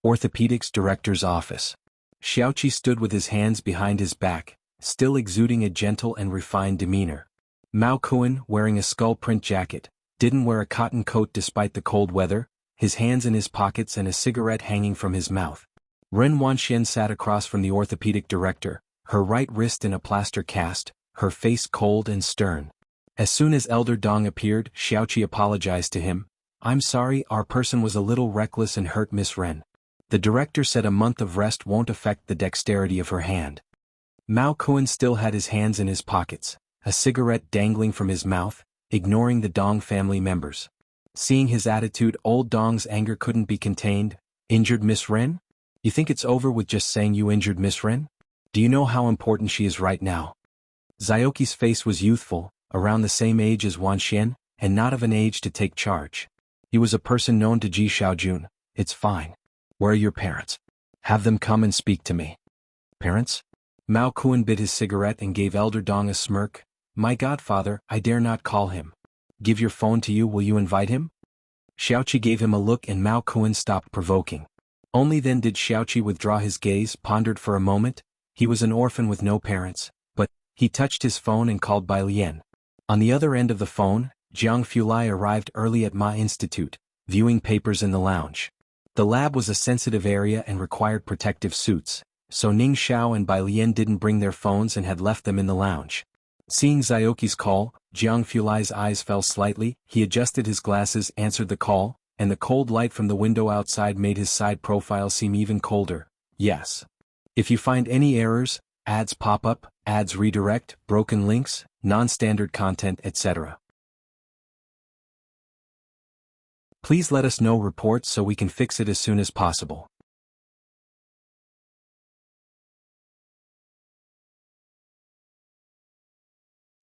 Orthopedics Director's Office. Xiaoqi stood with his hands behind his back, still exuding a gentle and refined demeanor. Mao Kuan, wearing a skull print jacket, didn't wear a cotton coat despite the cold weather, his hands in his pockets and a cigarette hanging from his mouth. Ren Wanxian sat across from the orthopedic director, her right wrist in a plaster cast, her face cold and stern. As soon as Elder Dong appeared, Xiaoqi apologized to him. I'm sorry, our person was a little reckless and hurt Miss Ren. The director said a month of rest won't affect the dexterity of her hand. Mao Kuan still had his hands in his pockets, a cigarette dangling from his mouth, ignoring the Dong family members. Seeing his attitude, old Dong's anger couldn't be contained. Injured Miss Ren? You think it's over with just saying you injured Miss Ren? Do you know how important she is right now? Zioki's face was youthful, around the same age as Wanxian, and not of an age to take charge. He was a person known to Ji Xiaojun. It's fine. Where are your parents? Have them come and speak to me. Parents? Mao Kuan bit his cigarette and gave Elder Dong a smirk. My godfather, I dare not call him. Give your phone to you, will you invite him? Xiaoqi gave him a look and Mao Kuan stopped provoking. Only then did Xiaoqi withdraw his gaze, pondered for a moment. He was an orphan with no parents, but he touched his phone and called Bai Lian. On the other end of the phone, Jiang Fulai arrived early at Ma Institute, viewing papers in the lounge. The lab was a sensitive area and required protective suits, so Ning Xiao and Bai Lian didn't bring their phones and had left them in the lounge. Seeing Zioki's call, Jiang Fulai's eyes fell slightly, he adjusted his glasses, answered the call, and the cold light from the window outside made his side profile seem even colder. Yes. If you find any errors, ads pop up, ads redirect, broken links, non-standard content, etc. Please let us know reports so we can fix it as soon as possible.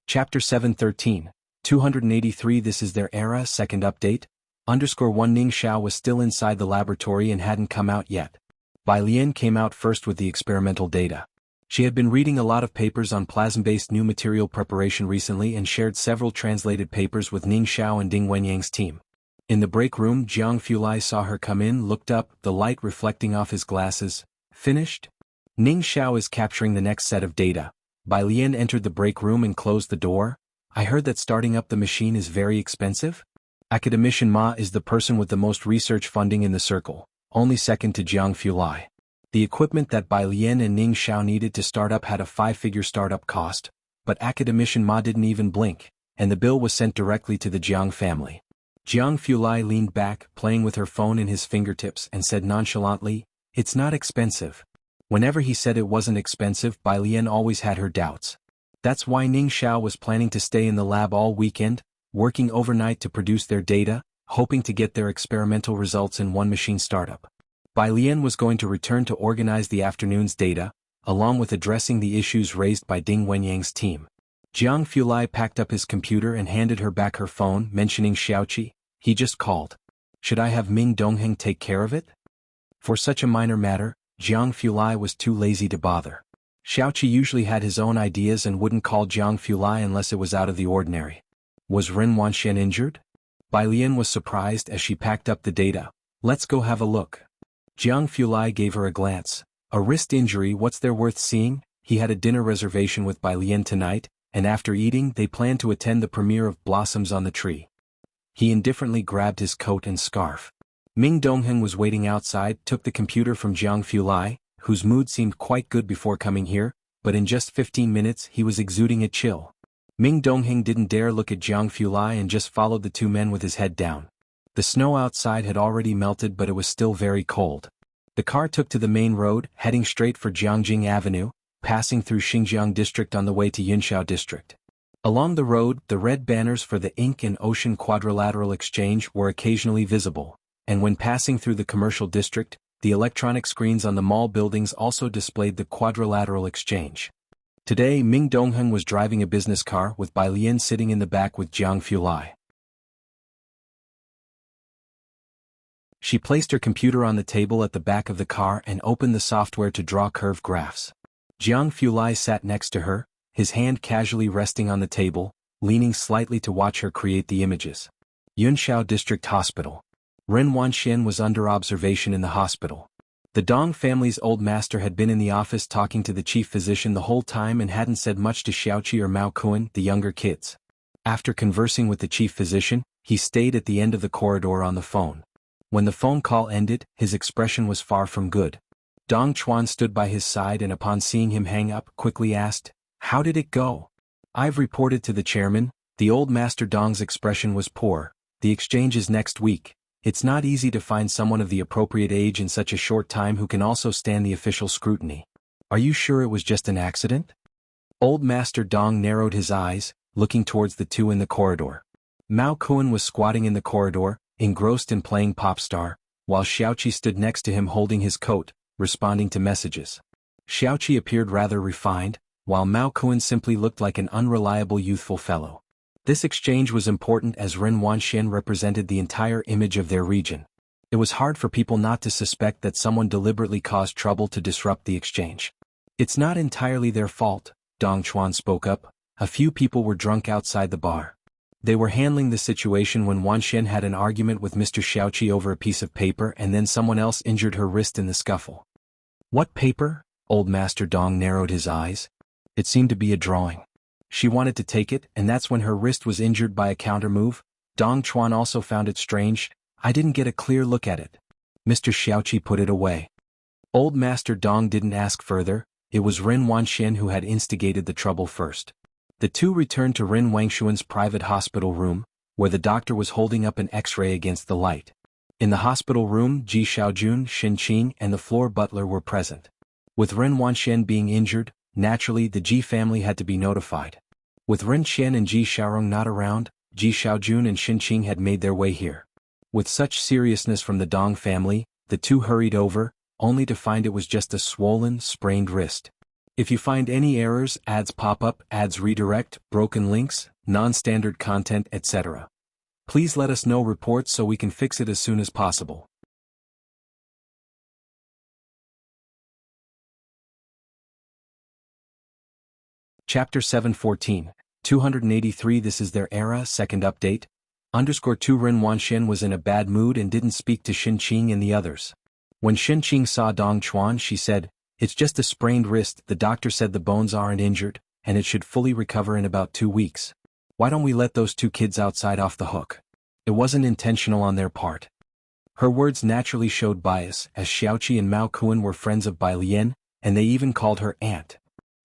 Chapter 713, 283. This is their era, second update. _1 Ning Xiao was still inside the laboratory and hadn't come out yet. Bai Lian came out first with the experimental data. She had been reading a lot of papers on plasm-based new material preparation recently and shared several translated papers with Ning Xiao and Ding Wenyang's team. In the break room, Jiang Fulai saw her come in, looked up, the light reflecting off his glasses. Finished? Ning Xiao is capturing the next set of data. Bai Lian entered the break room and closed the door. I heard that starting up the machine is very expensive? Academician Ma is the person with the most research funding in the circle, only second to Jiang Fulai. The equipment that Bai Lian and Ning Xiao needed to start up had a 5-figure startup cost, but Academician Ma didn't even blink, and the bill was sent directly to the Jiang family. Jiang Fulai leaned back, playing with her phone in his fingertips, and said nonchalantly, "It's not expensive." Whenever he said it wasn't expensive, Bai Lian always had her doubts. That's why Ning Xiao was planning to stay in the lab all weekend, working overnight to produce their data, hoping to get their experimental results in one machine startup. Bai Lian was going to return to organize the afternoon's data, along with addressing the issues raised by Ding Wenyang's team. Jiang Fulai packed up his computer and handed her back her phone, mentioning Xiaoqi. He just called. Should I have Ming Dongheng take care of it? For such a minor matter, Jiang Fulai was too lazy to bother. Xiaoqi usually had his own ideas and wouldn't call Jiang Fulai unless it was out of the ordinary. Was Ren Wanxian injured? Bai Lian was surprised as she packed up the data. Let's go have a look. Jiang Fulai gave her a glance. A wrist injury, what's there worth seeing? He had a dinner reservation with Bai Lian tonight, and after eating they planned to attend the premiere of Blossoms on the Tree. He indifferently grabbed his coat and scarf. Ming Dongheng was waiting outside, took the computer from Jiang Fulai, whose mood seemed quite good before coming here, but in just 15 minutes he was exuding a chill. Ming Dongheng didn't dare look at Jiang Fulai and just followed the two men with his head down. The snow outside had already melted, but it was still very cold. The car took to the main road, heading straight for Jiangjing Avenue, passing through Xinjiang District on the way to Yunshao District. Along the road, the red banners for the Ink and Ocean Quadrilateral Exchange were occasionally visible, and when passing through the commercial district, the electronic screens on the mall buildings also displayed the Quadrilateral Exchange. Today, Ming Dongheng was driving a business car with Bai Lian sitting in the back with Jiang Fulai. She placed her computer on the table at the back of the car and opened the software to draw curve graphs. Jiang Fulai sat next to her, his hand casually resting on the table, leaning slightly to watch her create the images. Yunshao District Hospital. Ren Wanxian was under observation in the hospital. The Dong family's old master had been in the office talking to the chief physician the whole time and hadn't said much to Xiaoqi or Mao Kuan, the younger kids. After conversing with the chief physician, he stayed at the end of the corridor on the phone. When the phone call ended, his expression was far from good. Dong Chuan stood by his side and upon seeing him hang up, quickly asked, "How did it go?" "I've reported to the chairman." The old master Dong's expression was poor. "The exchange is next week. It's not easy to find someone of the appropriate age in such a short time who can also stand the official scrutiny. Are you sure it was just an accident?" Old Master Dong narrowed his eyes, looking towards the two in the corridor. Mao Kuan was squatting in the corridor, engrossed in playing pop star, while Xiaoqi stood next to him holding his coat, responding to messages. Xiaoqi appeared rather refined, while Mao Kuan simply looked like an unreliable youthful fellow. This exchange was important as Ren Wanxian represented the entire image of their region. It was hard for people not to suspect that someone deliberately caused trouble to disrupt the exchange. "It's not entirely their fault," Dong Chuan spoke up. "A few people were drunk outside the bar. They were handling the situation when Wanxian had an argument with Mr. Xiaoqi over a piece of paper and then someone else injured her wrist in the scuffle." "What paper?" Old Master Dong narrowed his eyes. "It seemed to be a drawing. She wanted to take it, and that's when her wrist was injured by a counter-move." Dong Chuan also found it strange. "I didn't get a clear look at it." Mr. Xiaoqi put it away. Old Master Dong didn't ask further. It was Ren Wanxian who had instigated the trouble first. The two returned to Ren Wangshuan's private hospital room, where the doctor was holding up an X-ray against the light. In the hospital room, Ji Xiaojun, Shin Qing, and the floor butler were present. With Ren Wanxian being injured, naturally the Ji family had to be notified. With Ren Qian and Ji Xiaorong not around, Ji Xiaojun and Shin Qing had made their way here. With such seriousness from the Dong family, the two hurried over, only to find it was just a swollen, sprained wrist. If you find any errors, ads pop up, ads redirect, broken links, non-standard content, etc., please let us know reports so we can fix it as soon as possible. Chapter 714, 283 This is their era, second update. _2 Ren Wanxian was in a bad mood and didn't speak to Xinqing and the others. When Xinqing saw Dong Chuan, she said, "It's just a sprained wrist, the doctor said the bones aren't injured, and it should fully recover in about 2 weeks. Why don't we let those 2 kids outside off the hook?" It wasn't intentional on their part. Her words naturally showed bias, as Xiaoqi and Mao Kuan were friends of Bai Lian, and they even called her aunt.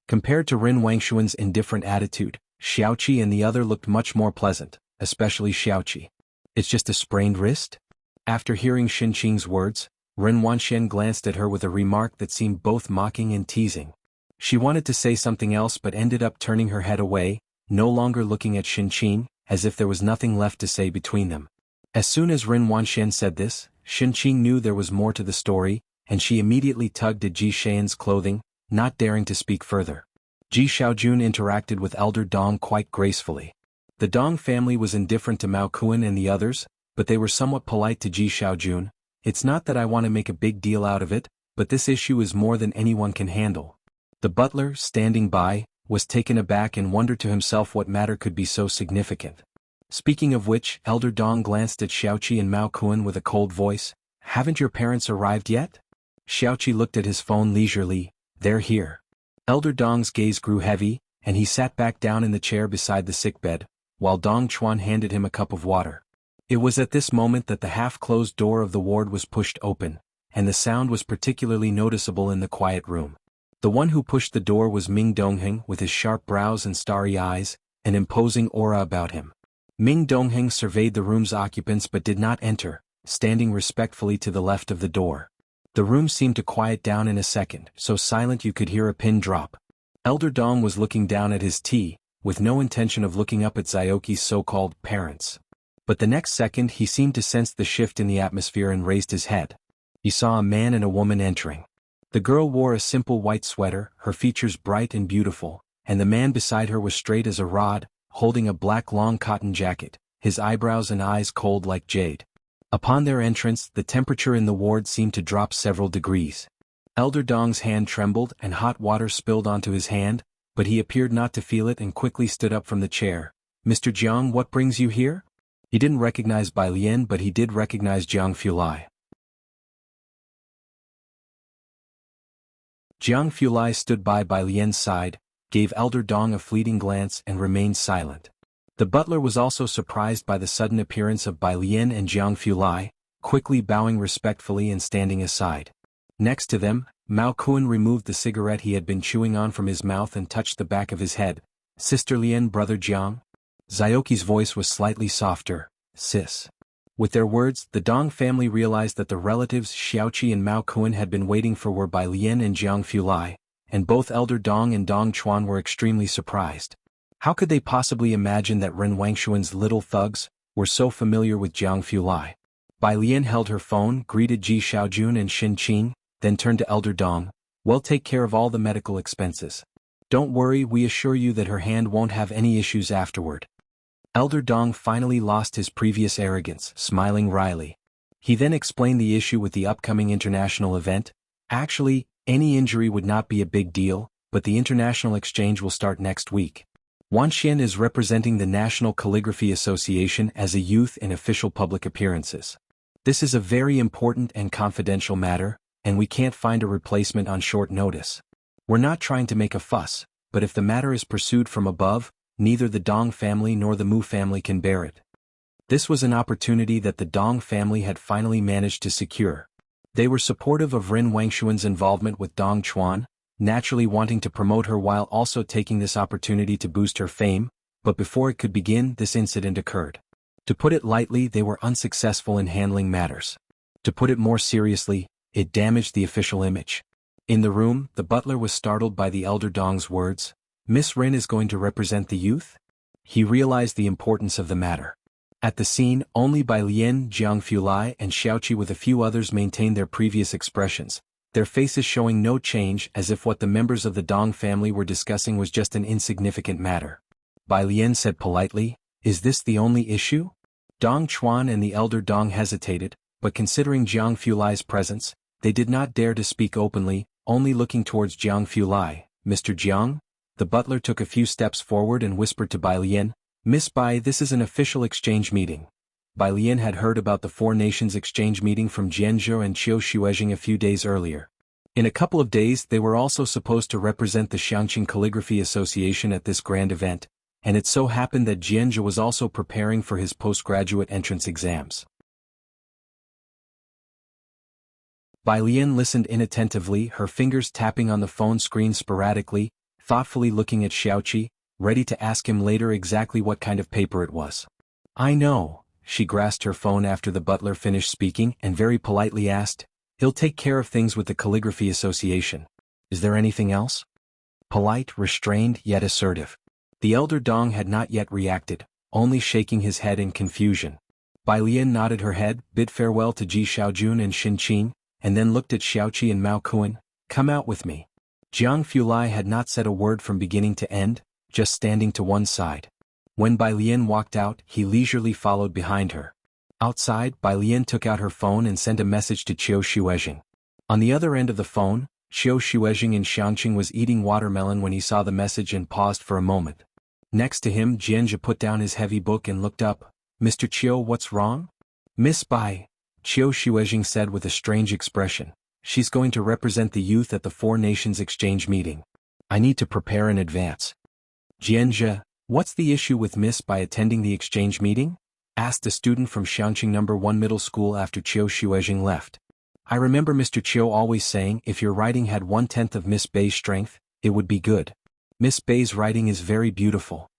Compared to Ren Wangshuan's indifferent attitude, Xiaoqi and the other looked much more pleasant, especially Xiaoqi. "It's just a sprained wrist?" After hearing Xinqing's words, Ren Wanxian glanced at her with a remark that seemed both mocking and teasing. She wanted to say something else but ended up turning her head away, no longer looking at Xinqing, as if there was nothing left to say between them. As soon as Ren Wanxian said this, Xinqing knew there was more to the story, and she immediately tugged at Ji Xian's clothing, not daring to speak further. Ji Xiaojun interacted with Elder Dong quite gracefully. The Dong family was indifferent to Mao Kuan and the others, but they were somewhat polite to Ji Xiaojun. "It's not that I want to make a big deal out of it, but this issue is more than anyone can handle." The butler, standing by, was taken aback and wondered to himself what matter could be so significant. Speaking of which, Elder Dong glanced at Xiaoqi and Mao Kuan with a cold voice. "Haven't your parents arrived yet?" Xiaoqi looked at his phone leisurely. "They're here." Elder Dong's gaze grew heavy, and he sat back down in the chair beside the sickbed, while Dong Chuan handed him a cup of water. It was at this moment that the half-closed door of the ward was pushed open, and the sound was particularly noticeable in the quiet room. The one who pushed the door was Ming Dongheng with his sharp brows and starry eyes, an imposing aura about him. Ming Dongheng surveyed the room's occupants but did not enter, standing respectfully to the left of the door. The room seemed to quiet down in a second, so silent you could hear a pin drop. Elder Dong was looking down at his tea, with no intention of looking up at Xiaoqi's so-called parents. But the next second he seemed to sense the shift in the atmosphere and raised his head. He saw a man and a woman entering. The girl wore a simple white sweater, her features bright and beautiful, and the man beside her was straight as a rod, holding a black long cotton jacket, his eyebrows and eyes cold like jade. Upon their entrance, the temperature in the ward seemed to drop several degrees. Elder Dong's hand trembled and hot water spilled onto his hand, but he appeared not to feel it and quickly stood up from the chair. "Mr. Jiang, what brings you here?" He didn't recognize Bai Lian, but he did recognize Jiang Fulai. Jiang Fulai stood by Bai Lian's side, gave Elder Dong a fleeting glance and remained silent. The butler was also surprised by the sudden appearance of Bai Lian and Jiang Fulai, quickly bowing respectfully and standing aside. Next to them, Mao Kuan removed the cigarette he had been chewing on from his mouth and touched the back of his head. "Sister Lian, brother Jiang?" Xiaoqi's voice was slightly softer. "Sis." With their words, the Dong family realized that the relatives Xiaoqi and Mao Kuan had been waiting for were Bai Lian and Jiang Fulai, and both Elder Dong and Dong Chuan were extremely surprised. How could they possibly imagine that Ren Wangshuan's little thugs were so familiar with Jiang Fulai? Bai Lian held her phone, greeted Ji Xiaojun and Xinqing, then turned to Elder Dong. "We'll take care of all the medical expenses. Don't worry, we assure you that her hand won't have any issues afterward." Elder Dong finally lost his previous arrogance, smiling wryly. He then explained the issue with the upcoming international event. Actually, any injury would not be a big deal, but the international exchange will start next week. Wanxian is representing the National Calligraphy Association as a youth in official public appearances. This is a very important and confidential matter, and we can't find a replacement on short notice. We're not trying to make a fuss, but if the matter is pursued from above, neither the Dong family nor the Mu family can bear it. This was an opportunity that the Dong family had finally managed to secure. They were supportive of Ren Wangshuan's involvement with Dong Chuan, naturally wanting to promote her while also taking this opportunity to boost her fame, but before it could begin, this incident occurred. To put it lightly, they were unsuccessful in handling matters. To put it more seriously, it damaged the official image. In the room, the butler was startled by the Elder Dong's words. "Miss Ren is going to represent the youth?" He realized the importance of the matter. At the scene, only Bai Lian, Jiang Fulai and Xiaoqi with a few others maintained their previous expressions, their faces showing no change, as if what the members of the Dong family were discussing was just an insignificant matter. Bai Lian said politely, "Is this the only issue?" Dong Chuan and the Elder Dong hesitated, but considering Jiang Fulai's presence, they did not dare to speak openly, only looking towards Jiang Fulai. "Mr. Jiang?" The butler took a few steps forward and whispered to Bai Lian, "Miss Bai, this is an official exchange meeting." Bai Lian had heard about the Four Nations exchange meeting from Jianzhou and Qiu Shuizheng a few days earlier. In a couple of days they were also supposed to represent the Xiangqing Calligraphy Association at this grand event, and it so happened that Jianzhou was also preparing for his postgraduate entrance exams. Bai Lian listened inattentively, her fingers tapping on the phone screen sporadically, thoughtfully looking at Xiaoqi, ready to ask him later exactly what kind of paper it was. "I know," she grasped her phone after the butler finished speaking and very politely asked, "He'll take care of things with the Calligraphy Association. Is there anything else?" Polite, restrained, yet assertive. The elder Dong had not yet reacted, only shaking his head in confusion. Bai Lian nodded her head, bid farewell to Ji Xiaojun and Xin Qin, and then looked at Xiaoqi and Mao Kuan. "Come out with me." Jiang Fulai had not said a word from beginning to end, just standing to one side. When Bai Lian walked out, he leisurely followed behind her. Outside, Bai Lian took out her phone and sent a message to Qiu Shuizheng. On the other end of the phone, Qiu Shuizheng in Xiangqing was eating watermelon when he saw the message and paused for a moment. Next to him, Jianzhe put down his heavy book and looked up. "Mr. Qiu, what's wrong?" "Miss Bai," Qiu Shuizheng said with a strange expression. "She's going to represent the youth at the Four Nations exchange meeting. I need to prepare in advance." "Jianzhe, what's the issue with Miss Bai attending the exchange meeting?" asked a student from Xiangqing No. 1 Middle School after Qiu Shuizheng left. "I remember Mr. Qiu always saying if your writing had 1/10 of Miss Bai's strength, it would be good. Miss Bai's writing is very beautiful.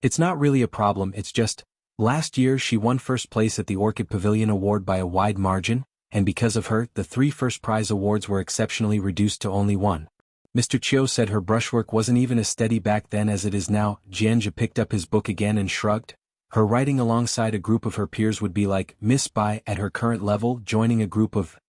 It's not really a problem, it's just, last year she won first place at the Orchid Pavilion Award by a wide margin, and because of her, the 3 first prize awards were exceptionally reduced to only 1. Mr. Qiu said her brushwork wasn't even as steady back then as it is now." Jianzhe picked up his book again and shrugged. Her writing alongside a group of her peers would be like Miss Bai at her current level joining a group of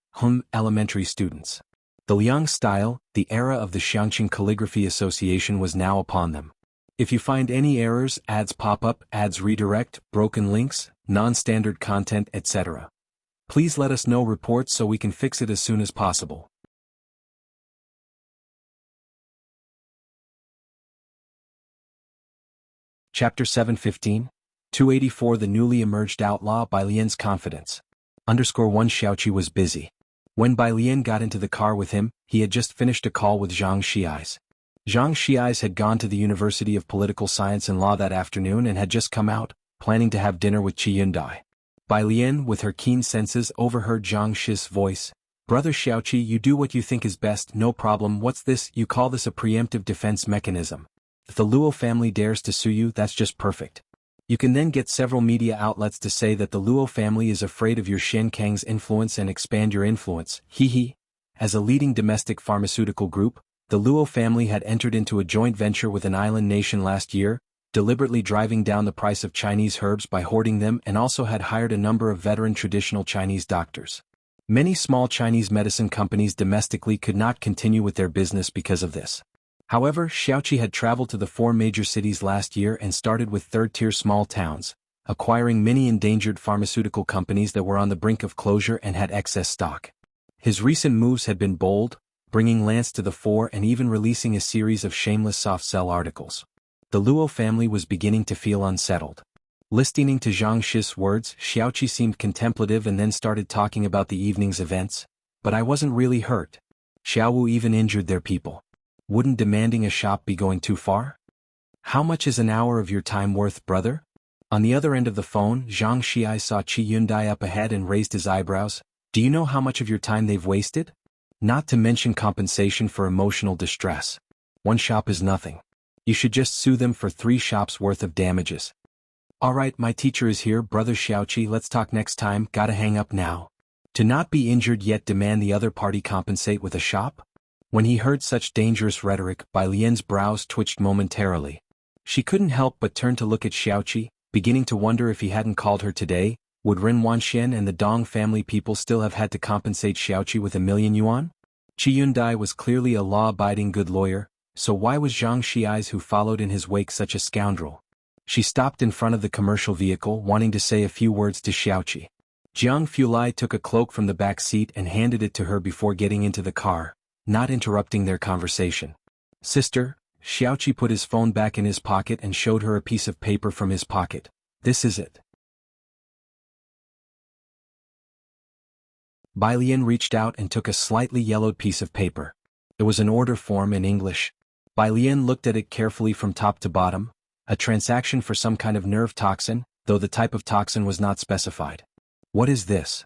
elementary students. The Liang style, the era of the Xiangqing Calligraphy Association was now upon them. If you find any errors, ads pop up, ads redirect, broken links, non-standard content, etc., please let us know reports so we can fix it as soon as possible. Chapter 715, 284 The newly emerged outlaw. Bai Lian's confidence. _1 Xiaoqi was busy. When Bai Lian got into the car with him, he had just finished a call with Zhang Xiais. Zhang Xiais had gone to the University of Political Science and Law that afternoon and had just come out, planning to have dinner with Qi Yundai. Bai Lian, with her keen senses, overheard Zhang Shi's voice. "Brother Xiaoqi, you do what you think is best, no problem. What's this? You call this a preemptive defense mechanism. If the Luo family dares to sue you, that's just perfect. You can then get several media outlets to say that the Luo family is afraid of your Shen Kang's influence and expand your influence. Hee. As a leading domestic pharmaceutical group, the Luo family had entered into a joint venture with an island nation last year, deliberately driving down the price of Chinese herbs by hoarding them, and also had hired a number of veteran traditional Chinese doctors. Many small Chinese medicine companies domestically could not continue with their business because of this. However, Xiaoqi had traveled to the 4 major cities last year and started with third-tier small towns, acquiring many endangered pharmaceutical companies that were on the brink of closure and had excess stock. His recent moves had been bold, bringing Lance to the fore and even releasing a series of shameless soft-sell articles. The Luo family was beginning to feel unsettled. Listening to Zhang Shi's words, Xiaoqi seemed contemplative and then started talking about the evening's events. "But I wasn't really hurt. Xiaowu even injured their people. Wouldn't demanding a shop be going too far? How much is an hour of your time worth, brother?" On the other end of the phone, Zhang Xiai saw Qi Yundai up ahead and raised his eyebrows. "Do you know how much of your time they've wasted? Not to mention compensation for emotional distress. 1 shop is nothing. You should just sue them for 3 shops worth of damages." "Alright, my teacher is here, brother Xiaoqi, let's talk next time, gotta hang up now." To not be injured yet demand the other party compensate with a shop? When he heard such dangerous rhetoric, Bai Lian's brows twitched momentarily. She couldn't help but turn to look at Xiaoqi, beginning to wonder if he hadn't called her today, would Ren Wanxian and the Dong family people still have had to compensate Xiaoqi with 1,000,000 yuan? Qi Yundai was clearly a law-abiding good lawyer, so why was Zhang Xiais who followed in his wake such a scoundrel? She stopped in front of the commercial vehicle, wanting to say a few words to Xiaoqi. Jiang Fulai took a cloak from the back seat and handed it to her before getting into the car, not interrupting their conversation. "Sister," Xiaoqi put his phone back in his pocket and showed her a piece of paper from his pocket. This is it. Bai Lian reached out and took a slightly yellowed piece of paper. It was an order form in English. Bai Lian looked at it carefully from top to bottom. A transaction for some kind of nerve toxin, though the type of toxin was not specified. What is this?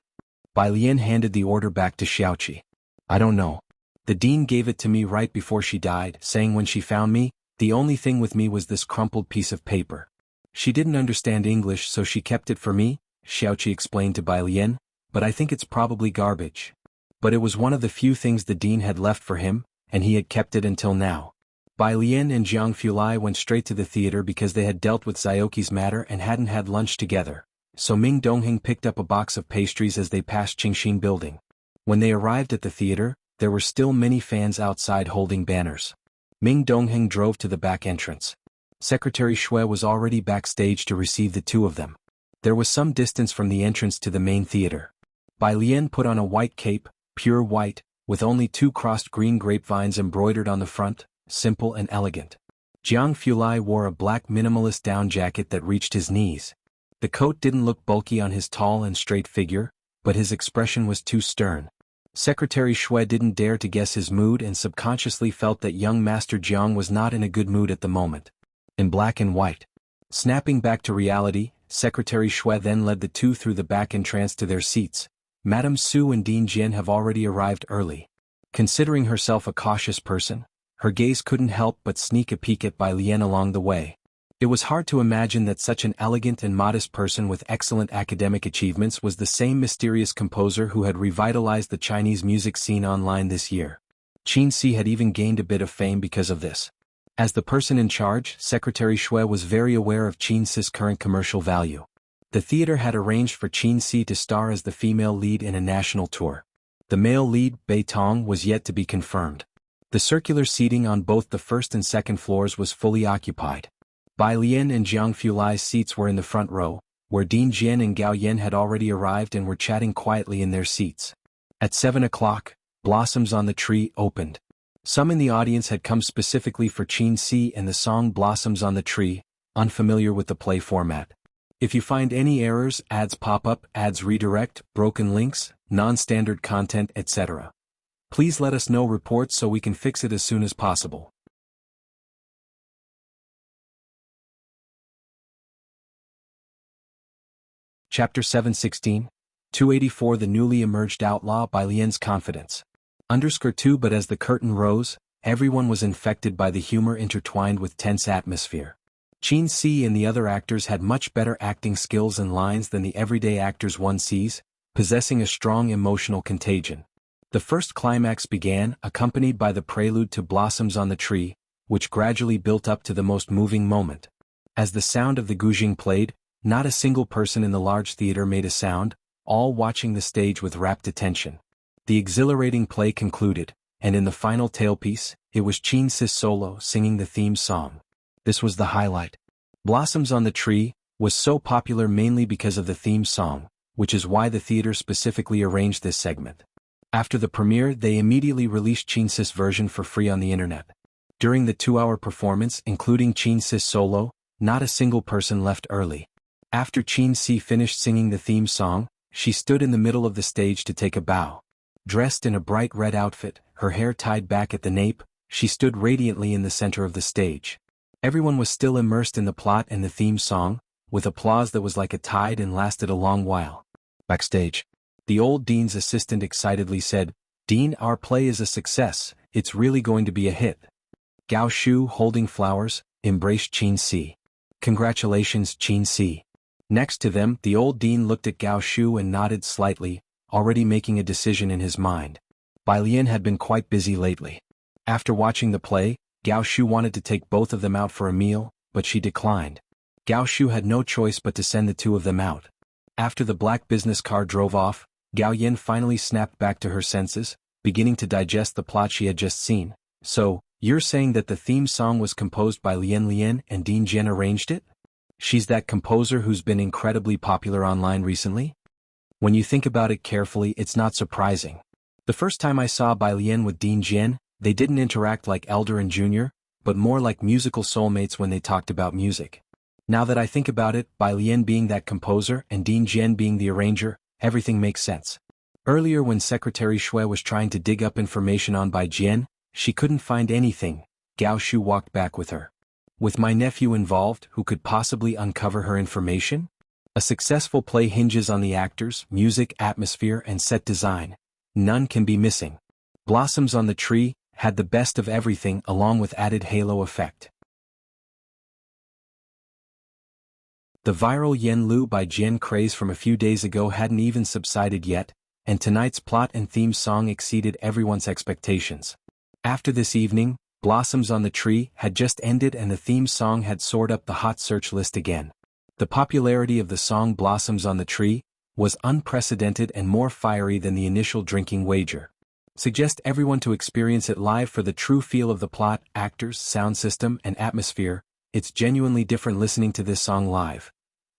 Bai Lian handed the order back to Xiaoqi. I don't know. The dean gave it to me right before she died, saying when she found me, the only thing with me was this crumpled piece of paper. She didn't understand English, so she kept it for me, Xiaoqi explained to Bai Lian, but I think it's probably garbage. But it was one of the few things the dean had left for him, and he had kept it until now. Bai Lian and Jiang Fulai went straight to the theater because they had dealt with Xiaoqi's matter and hadn't had lunch together, so Ming Dongheng picked up a box of pastries as they passed Qingxin Building. When they arrived at the theater, there were still many fans outside holding banners. Ming Dongheng drove to the back entrance. Secretary Xue was already backstage to receive the two of them. There was some distance from the entrance to the main theater. Bai Lian put on a white cape, pure white, with only 2 crossed green grapevines embroidered on the front, simple and elegant. Jiang Fulai wore a black minimalist down jacket that reached his knees. The coat didn't look bulky on his tall and straight figure, but his expression was too stern. Secretary Xue didn't dare to guess his mood and subconsciously felt that young Master Jiang was not in a good mood at the moment. In black and white. Snapping back to reality, Secretary Xue then led the two through the back entrance to their seats. Madame Su and Dean Jian have already arrived early. Considering herself a cautious person, her gaze couldn't help but sneak a peek at Bai Lian along the way. It was hard to imagine that such an elegant and modest person with excellent academic achievements was the same mysterious composer who had revitalized the Chinese music scene online this year. Qin Si had even gained a bit of fame because of this. As the person in charge, Secretary Xue was very aware of Qin Si's current commercial value. The theater had arranged for Qin Si to star as the female lead in a national tour. The male lead, Bai Tong, was yet to be confirmed. The circular seating on both the first and second floors was fully occupied. Bai Lian and Jiang Fulai's seats were in the front row, where Dean Jian and Gao Yan had already arrived and were chatting quietly in their seats. At 7 o'clock, Blossoms on the Tree opened. Some in the audience had come specifically for Qin Si and the song Blossoms on the Tree, unfamiliar with the play format. If you find any errors, ads pop up, ads redirect, broken links, non-standard content, etc., please let us know reports so we can fix it as soon as possible. Chapter 716, 284 The newly emerged outlaw Bai Lian's confidence. 2 But as the curtain rose, everyone was infected by the humor intertwined with tense atmosphere. Qin Si and the other actors had much better acting skills and lines than the everyday actors one sees, possessing a strong emotional contagion. The first climax began, accompanied by the prelude to Blossoms on the Tree, which gradually built up to the most moving moment. As the sound of the guzheng played, not a single person in the large theater made a sound, all watching the stage with rapt attention. The exhilarating play concluded, and in the final tailpiece, it was Qin Si's solo singing the theme song. This was the highlight. Blossoms on the Tree was so popular mainly because of the theme song, which is why the theater specifically arranged this segment. After the premiere, they immediately released Qin Si's version for free on the internet. During the 2-hour performance, including Qin Si's solo, not a single person left early. After Qin Si finished singing the theme song, she stood in the middle of the stage to take a bow. Dressed in a bright red outfit, her hair tied back at the nape, she stood radiantly in the center of the stage. Everyone was still immersed in the plot and the theme song, with applause that was like a tide and lasted a long while. Backstage, the old dean's assistant excitedly said, "Dean, our play is a success, it's really going to be a hit." Gao Shu, holding flowers, embraced Qin Si. "Congratulations, Qin Si." Next to them, the old dean looked at Gao Shu and nodded slightly, already making a decision in his mind. Bai Lian had been quite busy lately. After watching the play, Gao Shu wanted to take both of them out for a meal, but she declined. Gao Shu had no choice but to send the two of them out. After the black business car drove off, Gao Yan finally snapped back to her senses, beginning to digest the plot she had just seen. "So, you're saying that the theme song was composed by Lian and Dean Jian arranged it? She's that composer who's been incredibly popular online recently?" When you think about it carefully, it's not surprising. The first time I saw Bai Lian with Dean Jian, they didn't interact like elder and junior, but more like musical soulmates when they talked about music. Now that I think about it, Bai Lian being that composer and Ding Jian being the arranger, everything makes sense. Earlier when Secretary Shui was trying to dig up information on Bai Jian, she couldn't find anything. Gao Shu walked back with her. With my nephew involved, who could possibly uncover her information? A successful play hinges on the actors, music, atmosphere, and set design. None can be missing. Blossoms on the Tree had the best of everything along with added halo effect. The viral Yen Lu by Jian craze from a few days ago hadn't even subsided yet, and tonight's plot and theme song exceeded everyone's expectations. After this evening, Blossoms on the Tree had just ended and the theme song had soared up the hot search list again. The popularity of the song Blossoms on the Tree was unprecedented and more fiery than the initial drinking wager. Suggest everyone to experience it live for the true feel of the plot, actors, sound system, and atmosphere. It's genuinely different listening to this song live.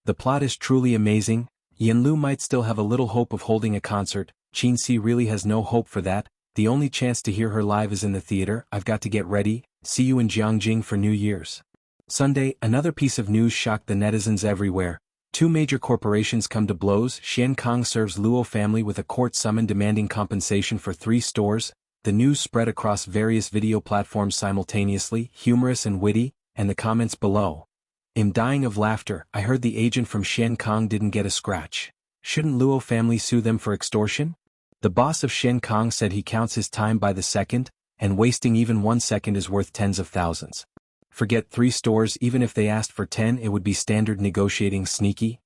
The plot is truly amazing. Yen Lu might still have a little hope of holding a concert. Qin Si really has no hope for that. The only chance to hear her live is in the theater. I've got to get ready. See you in Jiangjing for New Year's. Sunday, another piece of news shocked the netizens everywhere. Two major corporations come to blows. Shen Kong serves Luo family with a court summon demanding compensation for 3 stores. The news spread across various video platforms simultaneously, humorous and witty, and the comments below. I'm dying of laughter. I heard the agent from Shen Kong didn't get a scratch. Shouldn't Luo family sue them for extortion? The boss of Shen Kong said he counts his time by the second, and wasting even 1 second is worth tens of thousands. Forget 3 stores, even if they asked for 10 it would be standard negotiating. Sneaky.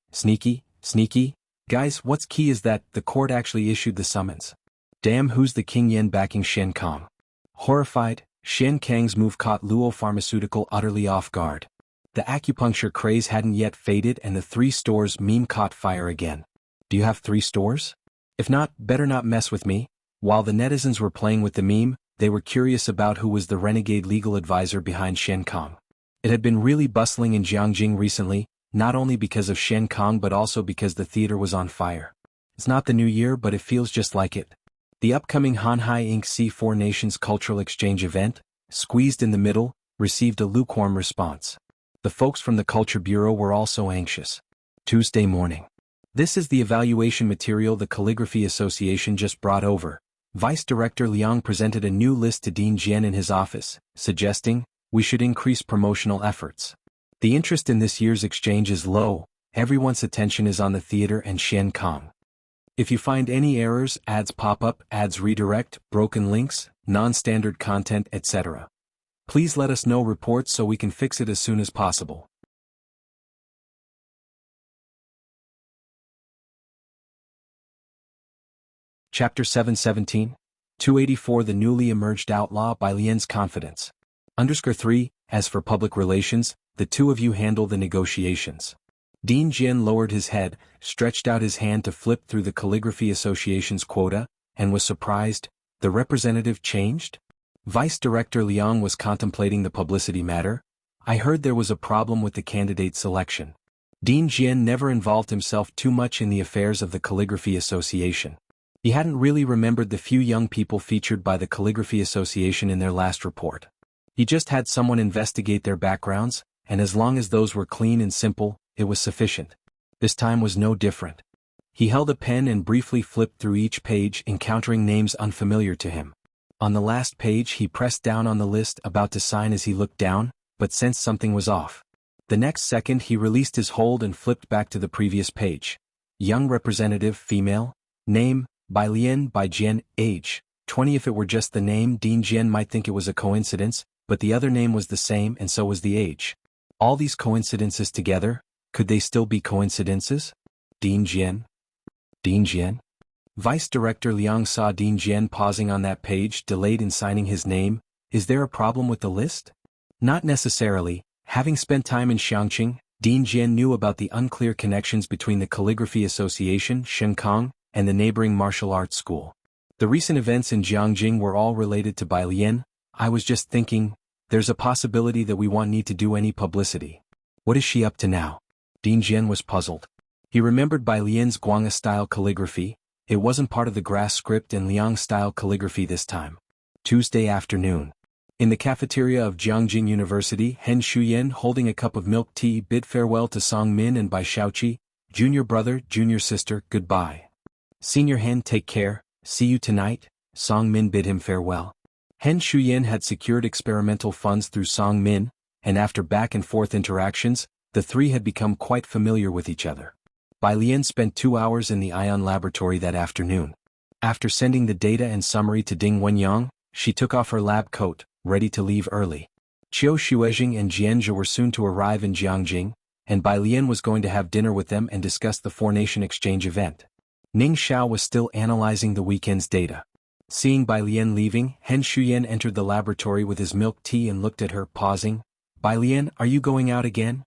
Guys, what's key is that the court actually issued the summons. Damn, who's the King Yen backing Shen Kong? Horrified, Shen Kang's move caught Luo Pharmaceutical utterly off guard. The acupuncture craze hadn't yet faded and the 3 stores meme caught fire again. Do you have 3 stores? If not, better not mess with me. While the netizens were playing with the meme, they were curious about who was the renegade legal advisor behind Shen Kong. It had been really bustling in Jiangjing recently, not only because of Shen Kong but also because the theater was on fire. It's not the new year but it feels just like it. The upcoming Hanhai Inc. C4 Nations Cultural Exchange event, squeezed in the middle, received a lukewarm response. The folks from the Culture Bureau were also anxious. Tuesday morning. This is the evaluation material the Calligraphy Association just brought over. Vice Director Liang presented a new list to Dean Jian in his office, suggesting, we should increase promotional efforts. The interest in this year's exchange is low, everyone's attention is on the theater and Shen Kong. If you find any errors, ads pop up, ads redirect, broken links, non-standard content, etc. Please let us know reports so we can fix it as soon as possible. Chapter 717, 284 The newly emerged outlaw by Lian's confidence. _3, as for public relations, the two of you handle the negotiations. Dean Jian lowered his head, stretched out his hand to flip through the Calligraphy Association's quota, and was surprised. The representative changed? Vice Director Liang was contemplating the publicity matter. I heard there was a problem with the candidate selection. Dean Jian never involved himself too much in the affairs of the Calligraphy Association. He hadn't really remembered the few young people featured by the Calligraphy Association in their last report. He just had someone investigate their backgrounds, and as long as those were clean and simple, it was sufficient. This time was no different. He held a pen and briefly flipped through each page, encountering names unfamiliar to him. On the last page he pressed down on the list, about to sign as he looked down, but sensed something was off. The next second he released his hold and flipped back to the previous page. Young representative, female. Name, Bai Lian Bai Jian, age, 20. If it were just the name, Dean Jian might think it was a coincidence, but the other name was the same and so was the age. All these coincidences together, could they still be coincidences? Dean Jian? Dean Jian? Vice Director Liang saw Dean Jian pausing on that page, delayed in signing his name. Is there a problem with the list? Not necessarily. Having spent time in Xiangqing, Dean Jian knew about the unclear connections between the Calligraphy Association, Shen Kong, and the neighboring martial arts school. The recent events in Jiangjing were all related to Bai Lian. I was just thinking, there's a possibility that we won't need to do any publicity. What is she up to now? Dean Jian was puzzled. He remembered Bai Lian's Guanga-style calligraphy. It wasn't part of the grass script and Liang-style calligraphy this time. Tuesday afternoon. In the cafeteria of Jiangjing University, Hen Shuyan, holding a cup of milk tea, bid farewell to Song Min and Bai Shaoqi, junior brother, junior sister, goodbye. Senior Hen, take care, see you tonight, Song Min bid him farewell. Hen Shuyan had secured experimental funds through Song Min, and after back-and-forth interactions, the three had become quite familiar with each other. Bai Lian spent 2 hours in the ion laboratory that afternoon. After sending the data and summary to Ding Wenyang, she took off her lab coat, ready to leave early. Qiu Xuejing and Jianzhe were soon to arrive in Jiangjing, and Bai Lian was going to have dinner with them and discuss the four-nation exchange event. Ning Xiao was still analyzing the weekend's data. Seeing Bai Lian leaving, Hen Shuyan entered the laboratory with his milk tea and looked at her, pausing. Bai Lian, are you going out again?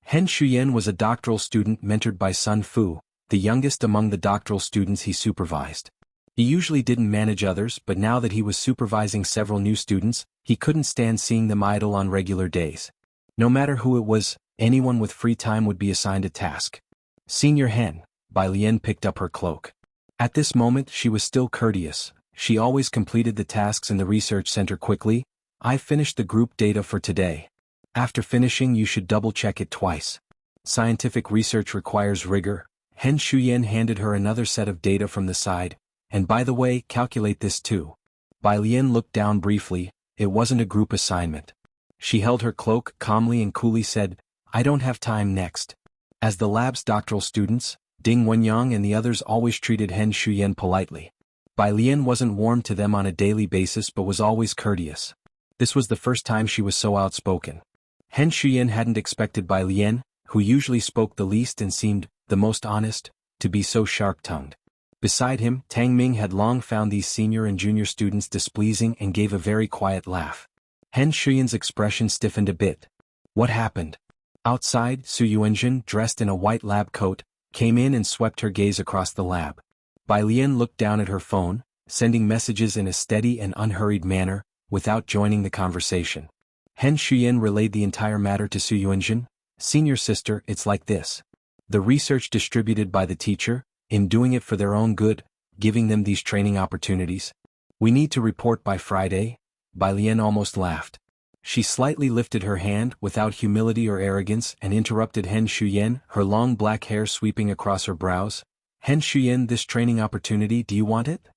Hen Shuyan was a doctoral student mentored by Sun Fu, the youngest among the doctoral students he supervised. He usually didn't manage others, but now that he was supervising several new students, he couldn't stand seeing them idle on regular days. No matter who it was, anyone with free time would be assigned a task. Senior Hen, Bai Lian picked up her cloak. At this moment she was still courteous. She always completed the tasks in the research center quickly. I finished the group data for today. After finishing you should double-check it twice. Scientific research requires rigor. Hen Shuyan handed her another set of data from the side. And by the way, calculate this too. Bai Lian looked down briefly. It wasn't a group assignment. She held her cloak calmly and coolly said, I don't have time next. As the lab's doctoral students, Ding Wenyang and the others always treated Hen Shuyan politely. Bai Lian wasn't warm to them on a daily basis but was always courteous. This was the first time she was so outspoken. Hen Shuyan hadn't expected Bai Lian, who usually spoke the least and seemed the most honest, to be so sharp-tongued. Beside him, Tang Ming had long found these senior and junior students displeasing and gave a very quiet laugh. Hen Shuyan's expression stiffened a bit. What happened? Outside, Su Yuanjun, dressed in a white lab coat, came in and swept her gaze across the lab. Bai Lian looked down at her phone, sending messages in a steady and unhurried manner, without joining the conversation. Hen Shuyan relayed the entire matter to Su Yuanjun. Senior sister, it's like this. The research distributed by the teacher, in doing it for their own good, giving them these training opportunities. We need to report by Friday. Bai Lian almost laughed. She slightly lifted her hand without humility or arrogance and interrupted Hen Shuyan, her long black hair sweeping across her brows. Hen Shuyan, this training opportunity, do you want it?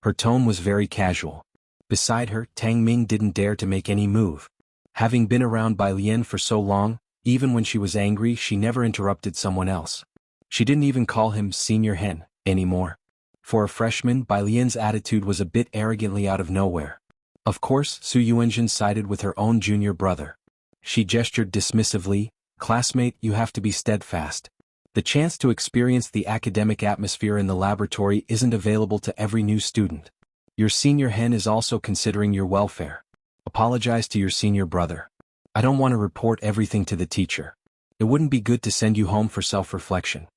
Her tone was very casual. Beside her, Tang Ming didn't dare to make any move. Having been around Bai Lian for so long, even when she was angry she never interrupted someone else. She didn't even call him Senior Hen anymore. For a freshman, Bai Lian's attitude was a bit arrogantly out of nowhere. Of course, Su Yuanjun sided with her own junior brother. She gestured dismissively, classmate, you have to be steadfast. The chance to experience the academic atmosphere in the laboratory isn't available to every new student. Your Senior Hen is also considering your welfare. Apologize to your senior brother. I don't want to report everything to the teacher. It wouldn't be good to send you home for self-reflection.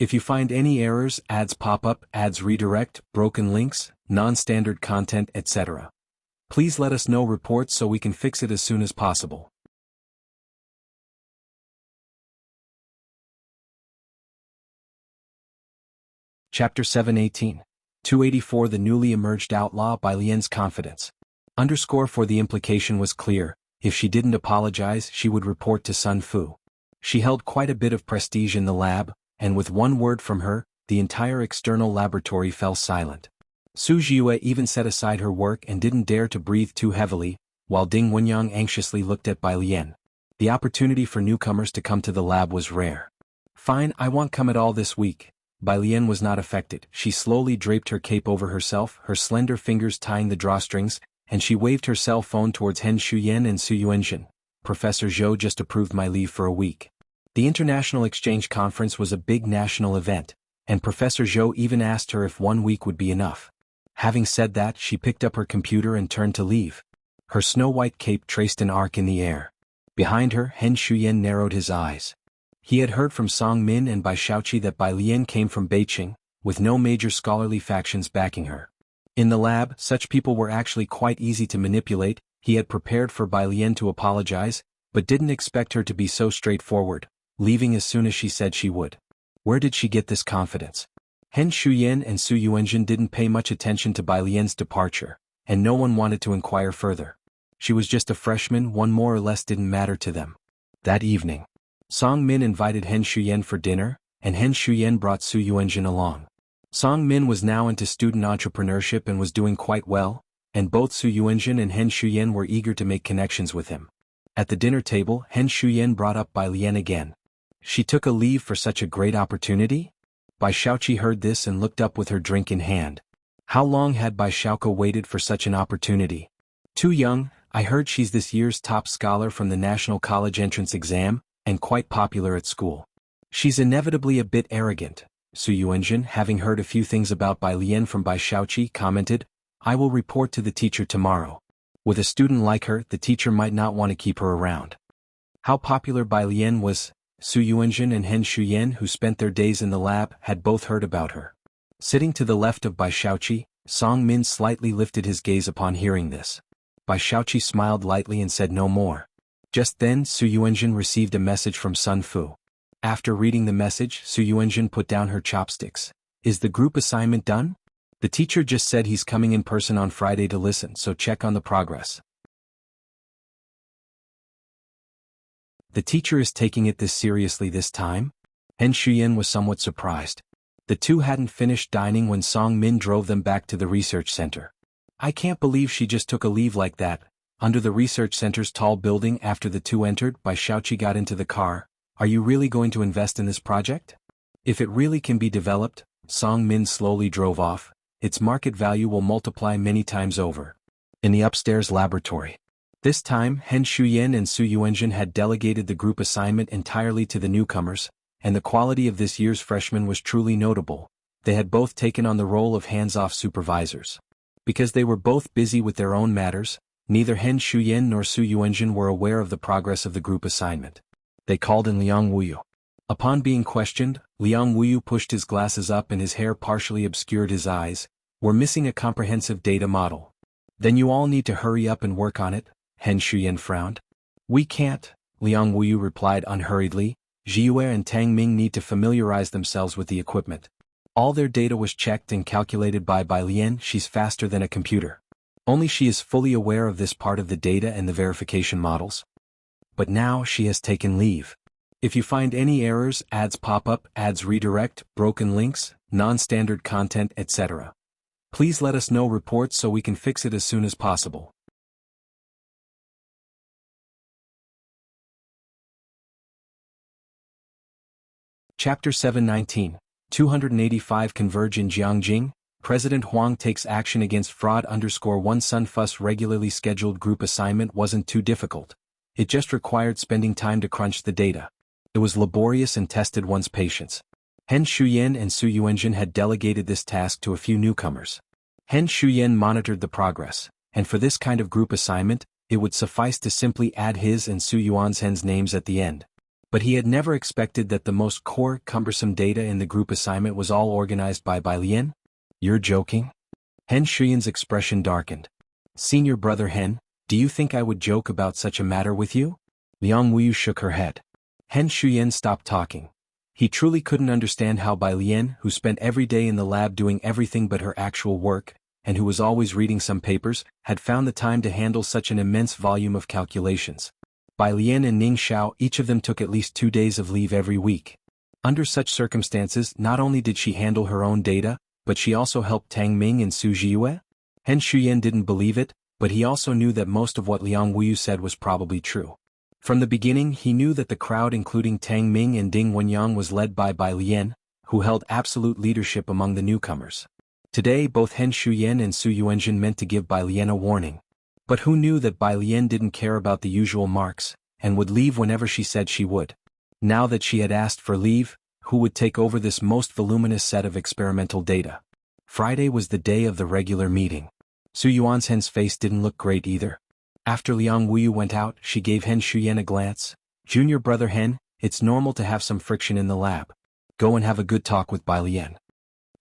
If you find any errors, ads pop up, ads redirect, broken links, non-standard content, etc. Please let us know reports so we can fix it as soon as possible. Chapter 718. 284 The newly emerged outlaw. Bai Lian's confidence. For the implication was clear. If she didn't apologize she would report to Sun Fu. She held quite a bit of prestige in the lab, and with one word from her, the entire external laboratory fell silent. Su Jiue even set aside her work and didn't dare to breathe too heavily, while Ding Wenyang anxiously looked at Bai Lian. The opportunity for newcomers to come to the lab was rare. Fine, I won't come at all this week. Bai Lian was not affected. She slowly draped her cape over herself, her slender fingers tying the drawstrings, and she waved her cell phone towards Hen Shuyan and Su Yuanjun. Professor Zhou just approved my leave for a week. The International Exchange Conference was a big national event, and Professor Zhou even asked her if 1 week would be enough. Having said that, she picked up her computer and turned to leave. Her snow-white cape traced an arc in the air. Behind her, Hen Shuyan narrowed his eyes. He had heard from Song Min and Bai Shaoqi that Bai Lian came from Beijing, with no major scholarly factions backing her. In the lab, such people were actually quite easy to manipulate. He had prepared for Bai Lian to apologize, but didn't expect her to be so straightforward, leaving as soon as she said she would. Where did she get this confidence? Hen Shuyan and Su Yuanjun didn't pay much attention to Bai Lian's departure, and no one wanted to inquire further. She was just a freshman, one more or less didn't matter to them. That evening, Song Min invited Hen Shuyan for dinner, and Hen Shuyan brought Su Yuanjun along. Song Min was now into student entrepreneurship and was doing quite well, and both Su Yuanjun and Hen Shuyan were eager to make connections with him. At the dinner table, Hen Shuyan brought up Bai Lian again. She took a leave for such a great opportunity? Bai Shaoqi heard this and looked up with her drink in hand. How long had Bai Shaoko waited for such an opportunity? Too young. I heard she's this year's top scholar from the National College Entrance Exam, and quite popular at school. She's inevitably a bit arrogant. Su Yuanjun, having heard a few things about Bai Lian from Bai Shaoqi, commented, I will report to the teacher tomorrow. With a student like her, the teacher might not want to keep her around. How popular Bai Lian was, Su Yuanjun and Hen Shuyan, who spent their days in the lab, had both heard about her. Sitting to the left of Bai Shaoqi, Song Min slightly lifted his gaze upon hearing this. Bai Shaoqi smiled lightly and said no more. Just then Su Yuanjun received a message from Sun Fu. After reading the message, Su Yuanjun put down her chopsticks. Is the group assignment done? The teacher just said he's coming in person on Friday to listen, so check on the progress. The teacher is taking it this seriously this time? Hen Shuyan was somewhat surprised. The two hadn't finished dining when Song Min drove them back to the research center. I can't believe she just took a leave like that. Under the research center's tall building after the two entered, Bai Shaoqi got into the car. Are you really going to invest in this project? If it really can be developed, Song Min slowly drove off, its market value will multiply many times over. In the upstairs laboratory. This time, Hen Shuyan and Su Yuanjun had delegated the group assignment entirely to the newcomers, and the quality of this year's freshmen was truly notable. They had both taken on the role of hands-off supervisors. Because they were both busy with their own matters, neither Hen Shuyan nor Su Yuanjun were aware of the progress of the group assignment. They called in Liang Wuyu. Upon being questioned, Liang Wuyu pushed his glasses up and his hair partially obscured his eyes. We're missing a comprehensive data model. Then you all need to hurry up and work on it, Hen Shuyan frowned. We can't, Liang Wuyu replied unhurriedly. Jiyue and Tang Ming need to familiarize themselves with the equipment. All their data was checked and calculated by Bai Lian. She's faster than a computer. Only she is fully aware of this part of the data and the verification models. But now she has taken leave. If you find any errors, ads pop up, ads redirect, broken links, non-standard content, etc. Please let us know reports so we can fix it as soon as possible. Chapter 719. 285 Converge in Jiangjing, President Huang takes action against fraud. _1 Sun Fuss regularly scheduled group assignment wasn't too difficult. It just required spending time to crunch the data. It was laborious and tested one's patience. Hen Shuyan and Su Yuanjun had delegated this task to a few newcomers. Hen Shuyan monitored the progress, and for this kind of group assignment, it would suffice to simply add his and Su Yuanzhen's names at the end. But he had never expected that the most core, cumbersome data in the group assignment was all organized by Bai Lian. You're joking? Hen Shuyan's expression darkened. Senior brother Hen, do you think I would joke about such a matter with you? Liang Wuyu shook her head. Hen Shuyan stopped talking. He truly couldn't understand how Bai Lian, who spent every day in the lab doing everything but her actual work, and who was always reading some papers, had found the time to handle such an immense volume of calculations. Bai Lian and Ning Xiao, each of them took at least 2 days of leave every week. Under such circumstances, not only did she handle her own data, but she also helped Tang Ming and Su Jiyue. Hen Shuyan didn't believe it, but he also knew that most of what Liang Wuyu said was probably true. From the beginning he knew that the crowd including Tang Ming and Ding Wenyang was led by Bai Lian, who held absolute leadership among the newcomers. Today both Hen Shuyan and Su Yuanjun meant to give Bai Lian a warning. But who knew that Bai Lian didn't care about the usual marks, and would leave whenever she said she would. Now that she had asked for leave, who would take over this most voluminous set of experimental data? Friday was the day of the regular meeting. Su Yuanzhen's face didn't look great either. After Liang Wuyu went out, she gave Hen Shuyan a glance. Junior brother Hen, it's normal to have some friction in the lab. Go and have a good talk with Bai Lian.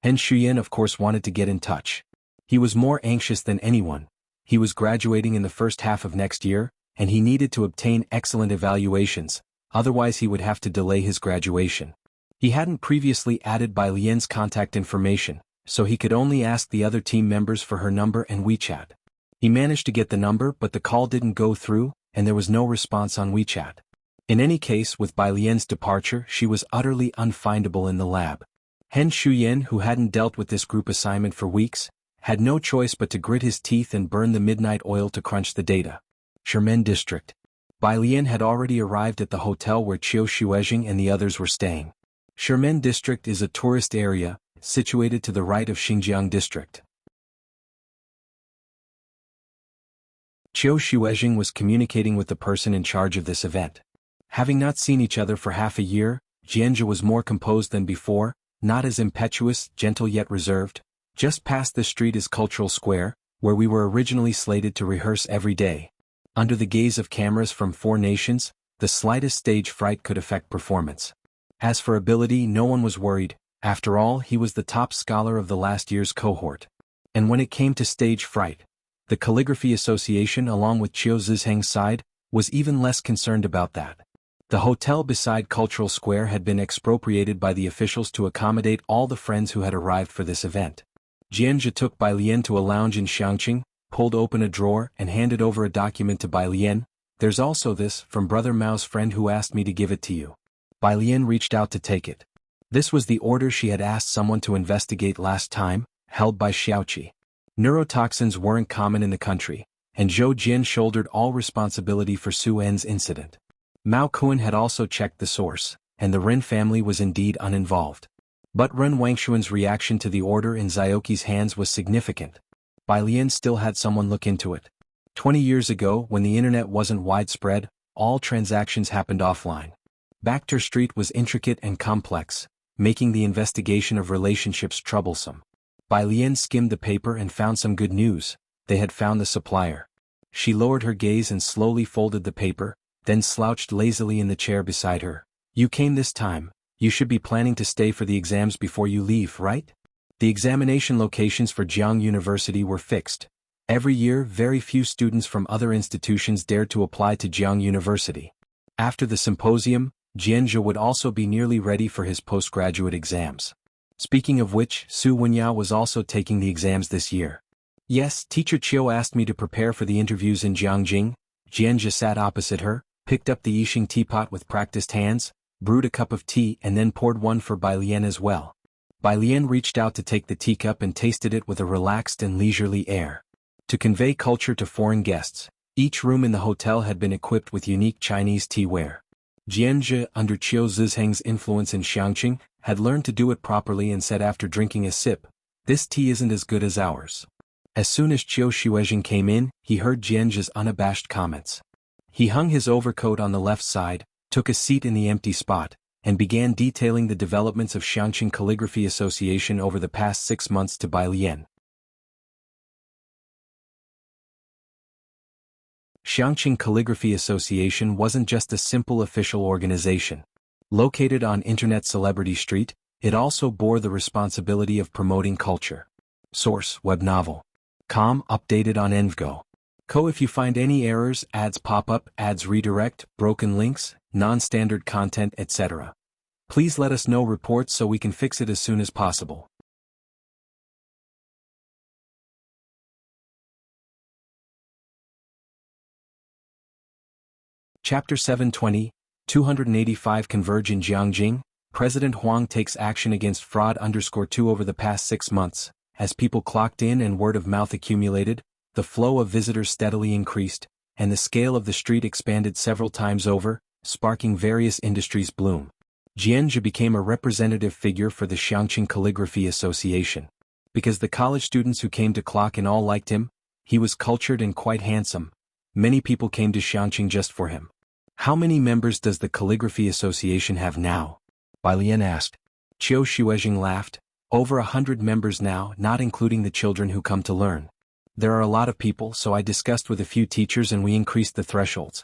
Hen Shuyan of course wanted to get in touch. He was more anxious than anyone. He was graduating in the first half of next year, and he needed to obtain excellent evaluations, otherwise he would have to delay his graduation. He hadn't previously added Bai Lian's contact information, so he could only ask the other team members for her number and WeChat. He managed to get the number, but the call didn't go through, and there was no response on WeChat. In any case, with Bai Lian's departure, she was utterly unfindable in the lab. Hen Shuyan, who hadn't dealt with this group assignment for weeks, had no choice but to grit his teeth and burn the midnight oil to crunch the data. Sherman District. Bai Lian had already arrived at the hotel where Qiu Shuezhing and the others were staying. Sherman District is a tourist area, situated to the right of Xinjiang District. Qiu Shuezhing was communicating with the person in charge of this event. Having not seen each other for half a year, Jianzhe was more composed than before, not as impetuous, gentle yet reserved. Just past the street is Cultural Square, where we were originally slated to rehearse every day. Under the gaze of cameras from 4 nations, the slightest stage fright could affect performance. As for ability, no one was worried. After all, he was the top scholar of the last year's cohort. And when it came to stage fright, the Calligraphy Association, along with Qiu Zizheng's side, was even less concerned about that. The hotel beside Cultural Square had been expropriated by the officials to accommodate all the friends who had arrived for this event. Jianzhe took Bai Lian to a lounge in Xiangqing, pulled open a drawer and handed over a document to Bai Lian. "There's also this, from Brother Mao's friend who asked me to give it to you." Bai Lian reached out to take it. This was the order she had asked someone to investigate last time, held by Xiaoqi. Neurotoxins weren't common in the country, and Zhou Jin shouldered all responsibility for Su En's incident. Mao Kuan had also checked the source, and the Ren family was indeed uninvolved. But Ren Wangshuan's reaction to the order in Xiaoqi's hands was significant. Bai Lian still had someone look into it. 20 years ago, when the internet wasn't widespread, all transactions happened offline. Backter Street was intricate and complex, making the investigation of relationships troublesome. Bai Lian skimmed the paper and found some good news. They had found the supplier. She lowered her gaze and slowly folded the paper, then slouched lazily in the chair beside her. "You came this time. You should be planning to stay for the exams before you leave, right?" The examination locations for Jiang University were fixed. Every year, very few students from other institutions dared to apply to Jiang University. After the symposium, Jianzhe would also be nearly ready for his postgraduate exams. Speaking of which, Su Wenyao was also taking the exams this year. "Yes, Teacher Qiu asked me to prepare for the interviews in Jiangjing." Jianzhe sat opposite her, picked up the Yixing teapot with practiced hands, brewed a cup of tea and then poured one for Bai Lian as well. Bai Lian reached out to take the teacup and tasted it with a relaxed and leisurely air. To convey culture to foreign guests, each room in the hotel had been equipped with unique Chinese teaware. Jianzhe, under Qiu Zizheng's influence in Xiangqing, had learned to do it properly and said after drinking a sip, "This tea isn't as good as ours." As soon as Qiu Shuezhing came in, he heard Jianzhe's unabashed comments. He hung his overcoat on the left side, took a seat in the empty spot, and began detailing the developments of Xiangqing Calligraphy Association over the past 6 months to Bai Lian. Xiangqing Calligraphy Association wasn't just a simple official organization. Located on Internet Celebrity Street, it also bore the responsibility of promoting culture. Source: web novel. Com updated on Envgo. If you find any errors, ads pop up, ads redirect, broken links, non-standard content, etc. Please let us know reports so we can fix it as soon as possible. Chapter 720, 285 Converge in Jiangjing. President Huang takes action against fraud_2 over the past 6 months. As people clocked in and word of mouth accumulated, the flow of visitors steadily increased, and the scale of the street expanded several times over, sparking various industries' bloom. Jianzhe became a representative figure for the Xiangqing Calligraphy Association. Because the college students who came to clock in all liked him, he was cultured and quite handsome. Many people came to Xiangqing just for him. "How many members does the Calligraphy Association have now?" Bai Lian asked. Qiu Shuezhing laughed. "Over 100 members now, not including the children who come to learn. There are a lot of people, so I discussed with a few teachers and we increased the thresholds."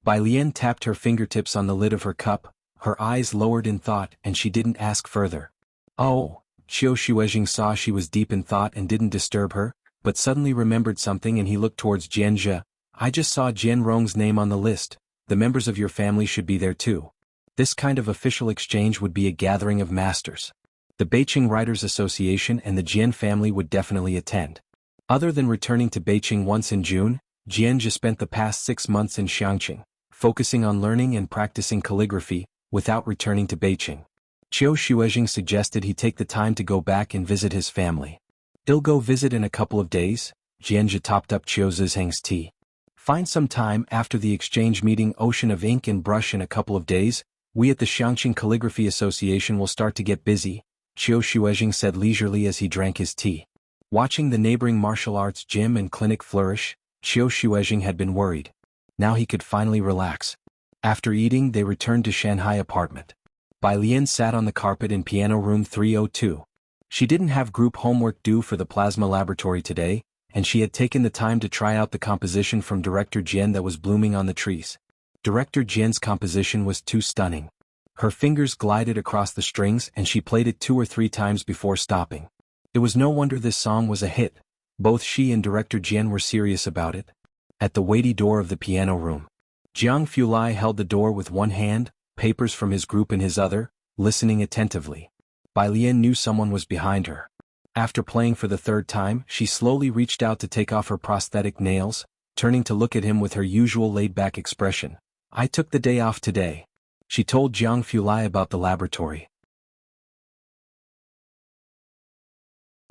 Bai Lian tapped her fingertips on the lid of her cup, her eyes lowered in thought, and she didn't ask further. "Oh." Qiu Shuezhing saw she was deep in thought and didn't disturb her, but suddenly remembered something and he looked towards Jianzhe. "I just saw Jian Rong's name on the list. The members of your family should be there too." This kind of official exchange would be a gathering of masters. The Beijing Writers Association and the Jian family would definitely attend. Other than returning to Beijing once in June, Jian just spent the past 6 months in Xiangqing, focusing on learning and practicing calligraphy, without returning to Beijing. Qiu Shuizheng suggested he take the time to go back and visit his family. "I'll go visit in a couple of days," Jianzhi topped up Qiu Zhizheng's tea. "Find some time after the exchange meeting Ocean of Ink and Brush in a couple of days. We at the Xiangqing Calligraphy Association will start to get busy," Qiu Shuizheng said leisurely as he drank his tea. Watching the neighboring martial arts gym and clinic flourish, Qiu Shuizheng had been worried. Now he could finally relax. After eating, they returned to Shanghai apartment. Bai Lian sat on the carpet in piano room 302. She didn't have group homework due for the plasma laboratory today, and she had taken the time to try out the composition from Director Jian that was blooming on the trees. Director Jian's composition was too stunning. Her fingers glided across the strings and she played it 2 or 3 times before stopping. It was no wonder this song was a hit. Both she and Director Jian were serious about it. At the weighty door of the piano room, Jiang Fulai held the door with one hand, papers from his group in his other, listening attentively. Bai Lian knew someone was behind her. After playing for the 3rd time, she slowly reached out to take off her prosthetic nails, turning to look at him with her usual laid-back expression. "I took the day off today." She told Jiang Fulai about the laboratory.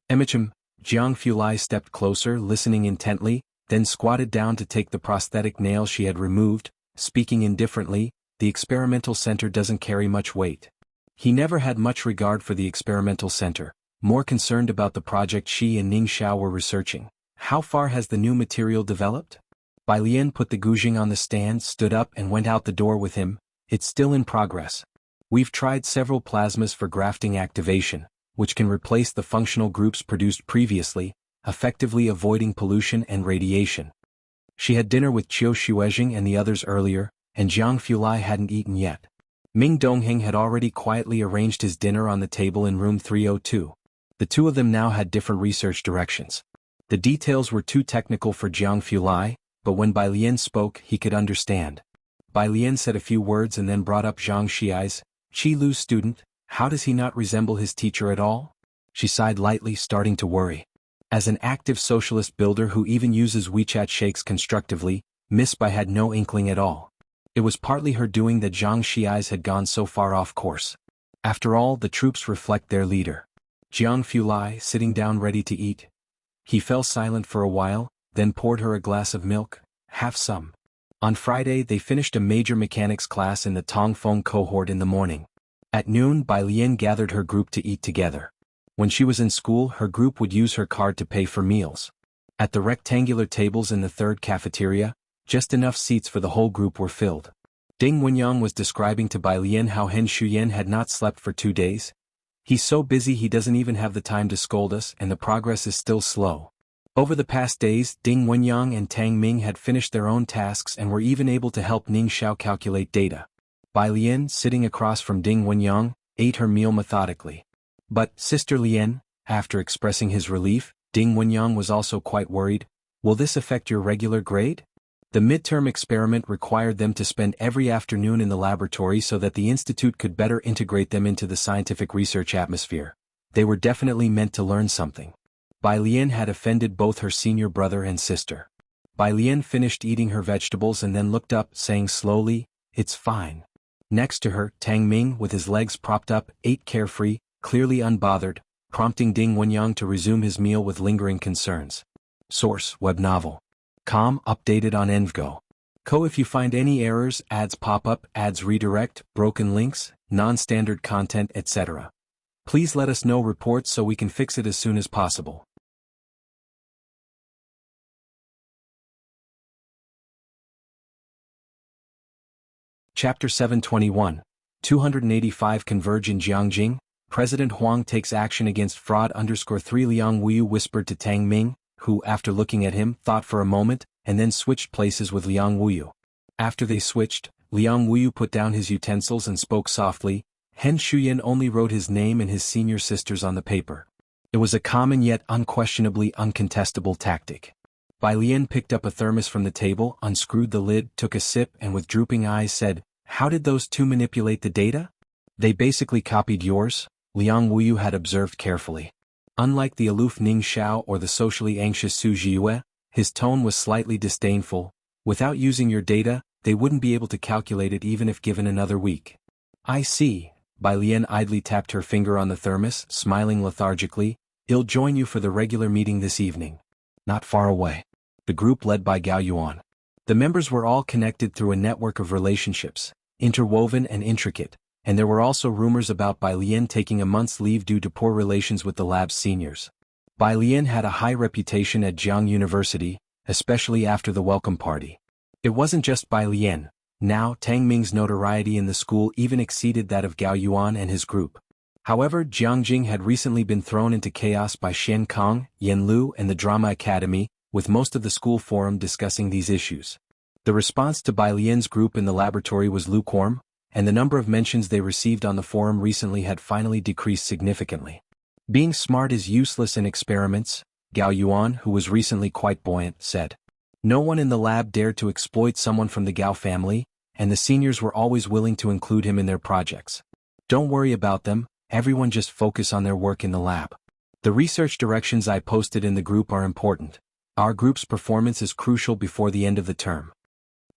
"Emichim," Jiang Fulai stepped closer, listening intently, then squatted down to take the prosthetic nail she had removed, speaking indifferently, "The experimental center doesn't carry much weight." He never had much regard for the experimental center, more concerned about the project she and Ning Xiao were researching. "How far has the new material developed?" Bai Lian put the guzheng on the stand, stood up and went out the door with him. "It's still in progress. We've tried several plasmas for grafting activation, which can replace the functional groups produced previously, effectively avoiding pollution and radiation." She had dinner with Qiu Shuizheng and the others earlier, and Jiang Fulai hadn't eaten yet. Ming Dongheng had already quietly arranged his dinner on the table in room 302. The two of them now had different research directions. The details were too technical for Jiang Fulai, but when Bai Lian spoke, he could understand. Bai Lian said a few words and then brought up Zhang Xiai's, "Qi Lu's student, how does he not resemble his teacher at all?" She sighed lightly, starting to worry. As an active socialist builder who even uses WeChat shakes constructively, Miss Bai had no inkling at all. It was partly her doing that Zhang Xiai's had gone so far off course. After all, the troops reflect their leader. Jiang Fulai, sitting down ready to eat. He fell silent for a while, then poured her a glass of milk. "Have some." On Friday they finished a major mechanics class in the Tongfeng cohort in the morning. At noon Bai Lian gathered her group to eat together. When she was in school, her group would use her card to pay for meals. At the rectangular tables in the 3rd cafeteria, just enough seats for the whole group were filled. Ding Wenyang was describing to Bai Lian how Hen Shuyan had not slept for 2 days. "He's so busy he doesn't even have the time to scold us, and the progress is still slow." Over the past days, Ding Wenyang and Tang Ming had finished their own tasks and were even able to help Ning Xiao calculate data. Bai Lian, sitting across from Ding Wenyang, ate her meal methodically. "But, Sister Lian," after expressing his relief, Ding Wenyang was also quite worried, "will this affect your regular grade?" The midterm experiment required them to spend every afternoon in the laboratory so that the institute could better integrate them into the scientific research atmosphere. They were definitely meant to learn something. Bai Lian had offended both her senior brother and sister. Bai Lian finished eating her vegetables and then looked up, saying slowly, "It's fine." Next to her, Tang Ming, with his legs propped up, ate carefree, clearly unbothered, prompting Ding Wenyang to resume his meal with lingering concerns. Source: web novel. Com updated on Envgo. Co. If you find any errors, ads pop up, ads redirect, broken links, non-standard content, etc. Please let us know reports so we can fix it as soon as possible. Chapter 721. 285 Converge in Jiangjing. President Huang takes action against fraud_3. Liang Wuyu whispered to Tang Ming, who, after looking at him, thought for a moment, and then switched places with Liang Wuyu. After they switched, Liang Wuyu put down his utensils and spoke softly. Hen Shuyan only wrote his name and his senior sister's on the paper. It was a common yet unquestionably uncontestable tactic. Bai Lian picked up a thermos from the table, unscrewed the lid, took a sip and with drooping eyes said, How did those two manipulate the data? They basically copied yours, Liang Wuyu had observed carefully. Unlike the aloof Ning Xiao or the socially anxious Su Jiyue, his tone was slightly disdainful. Without using your data, they wouldn't be able to calculate it even if given another week. I see. Bai Lian idly tapped her finger on the thermos, smiling lethargically. I'll join you for the regular meeting this evening. Not far away. The group led by Gao Yuan. The members were all connected through a network of relationships, interwoven and intricate, and there were also rumors about Bai Lian taking a month's leave due to poor relations with the lab's seniors. Bai Lian had a high reputation at Jiang University, especially after the welcome party. It wasn't just Bai Lian. Now Tang Ming's notoriety in the school even exceeded that of Gao Yuan and his group. However, Jiangjing had recently been thrown into chaos by Shen Kong, Yen Lu and the Drama Academy, with most of the school forum discussing these issues. The response to Bai Lian's group in the laboratory was lukewarm, and the number of mentions they received on the forum recently had finally decreased significantly. Being smart is useless in experiments, Gao Yuan, who was recently quite buoyant, said. No one in the lab dared to exploit someone from the Gao family, and the seniors were always willing to include him in their projects. Don't worry about them, everyone just focus on their work in the lab. The research directions I posted in the group are important. Our group's performance is crucial before the end of the term.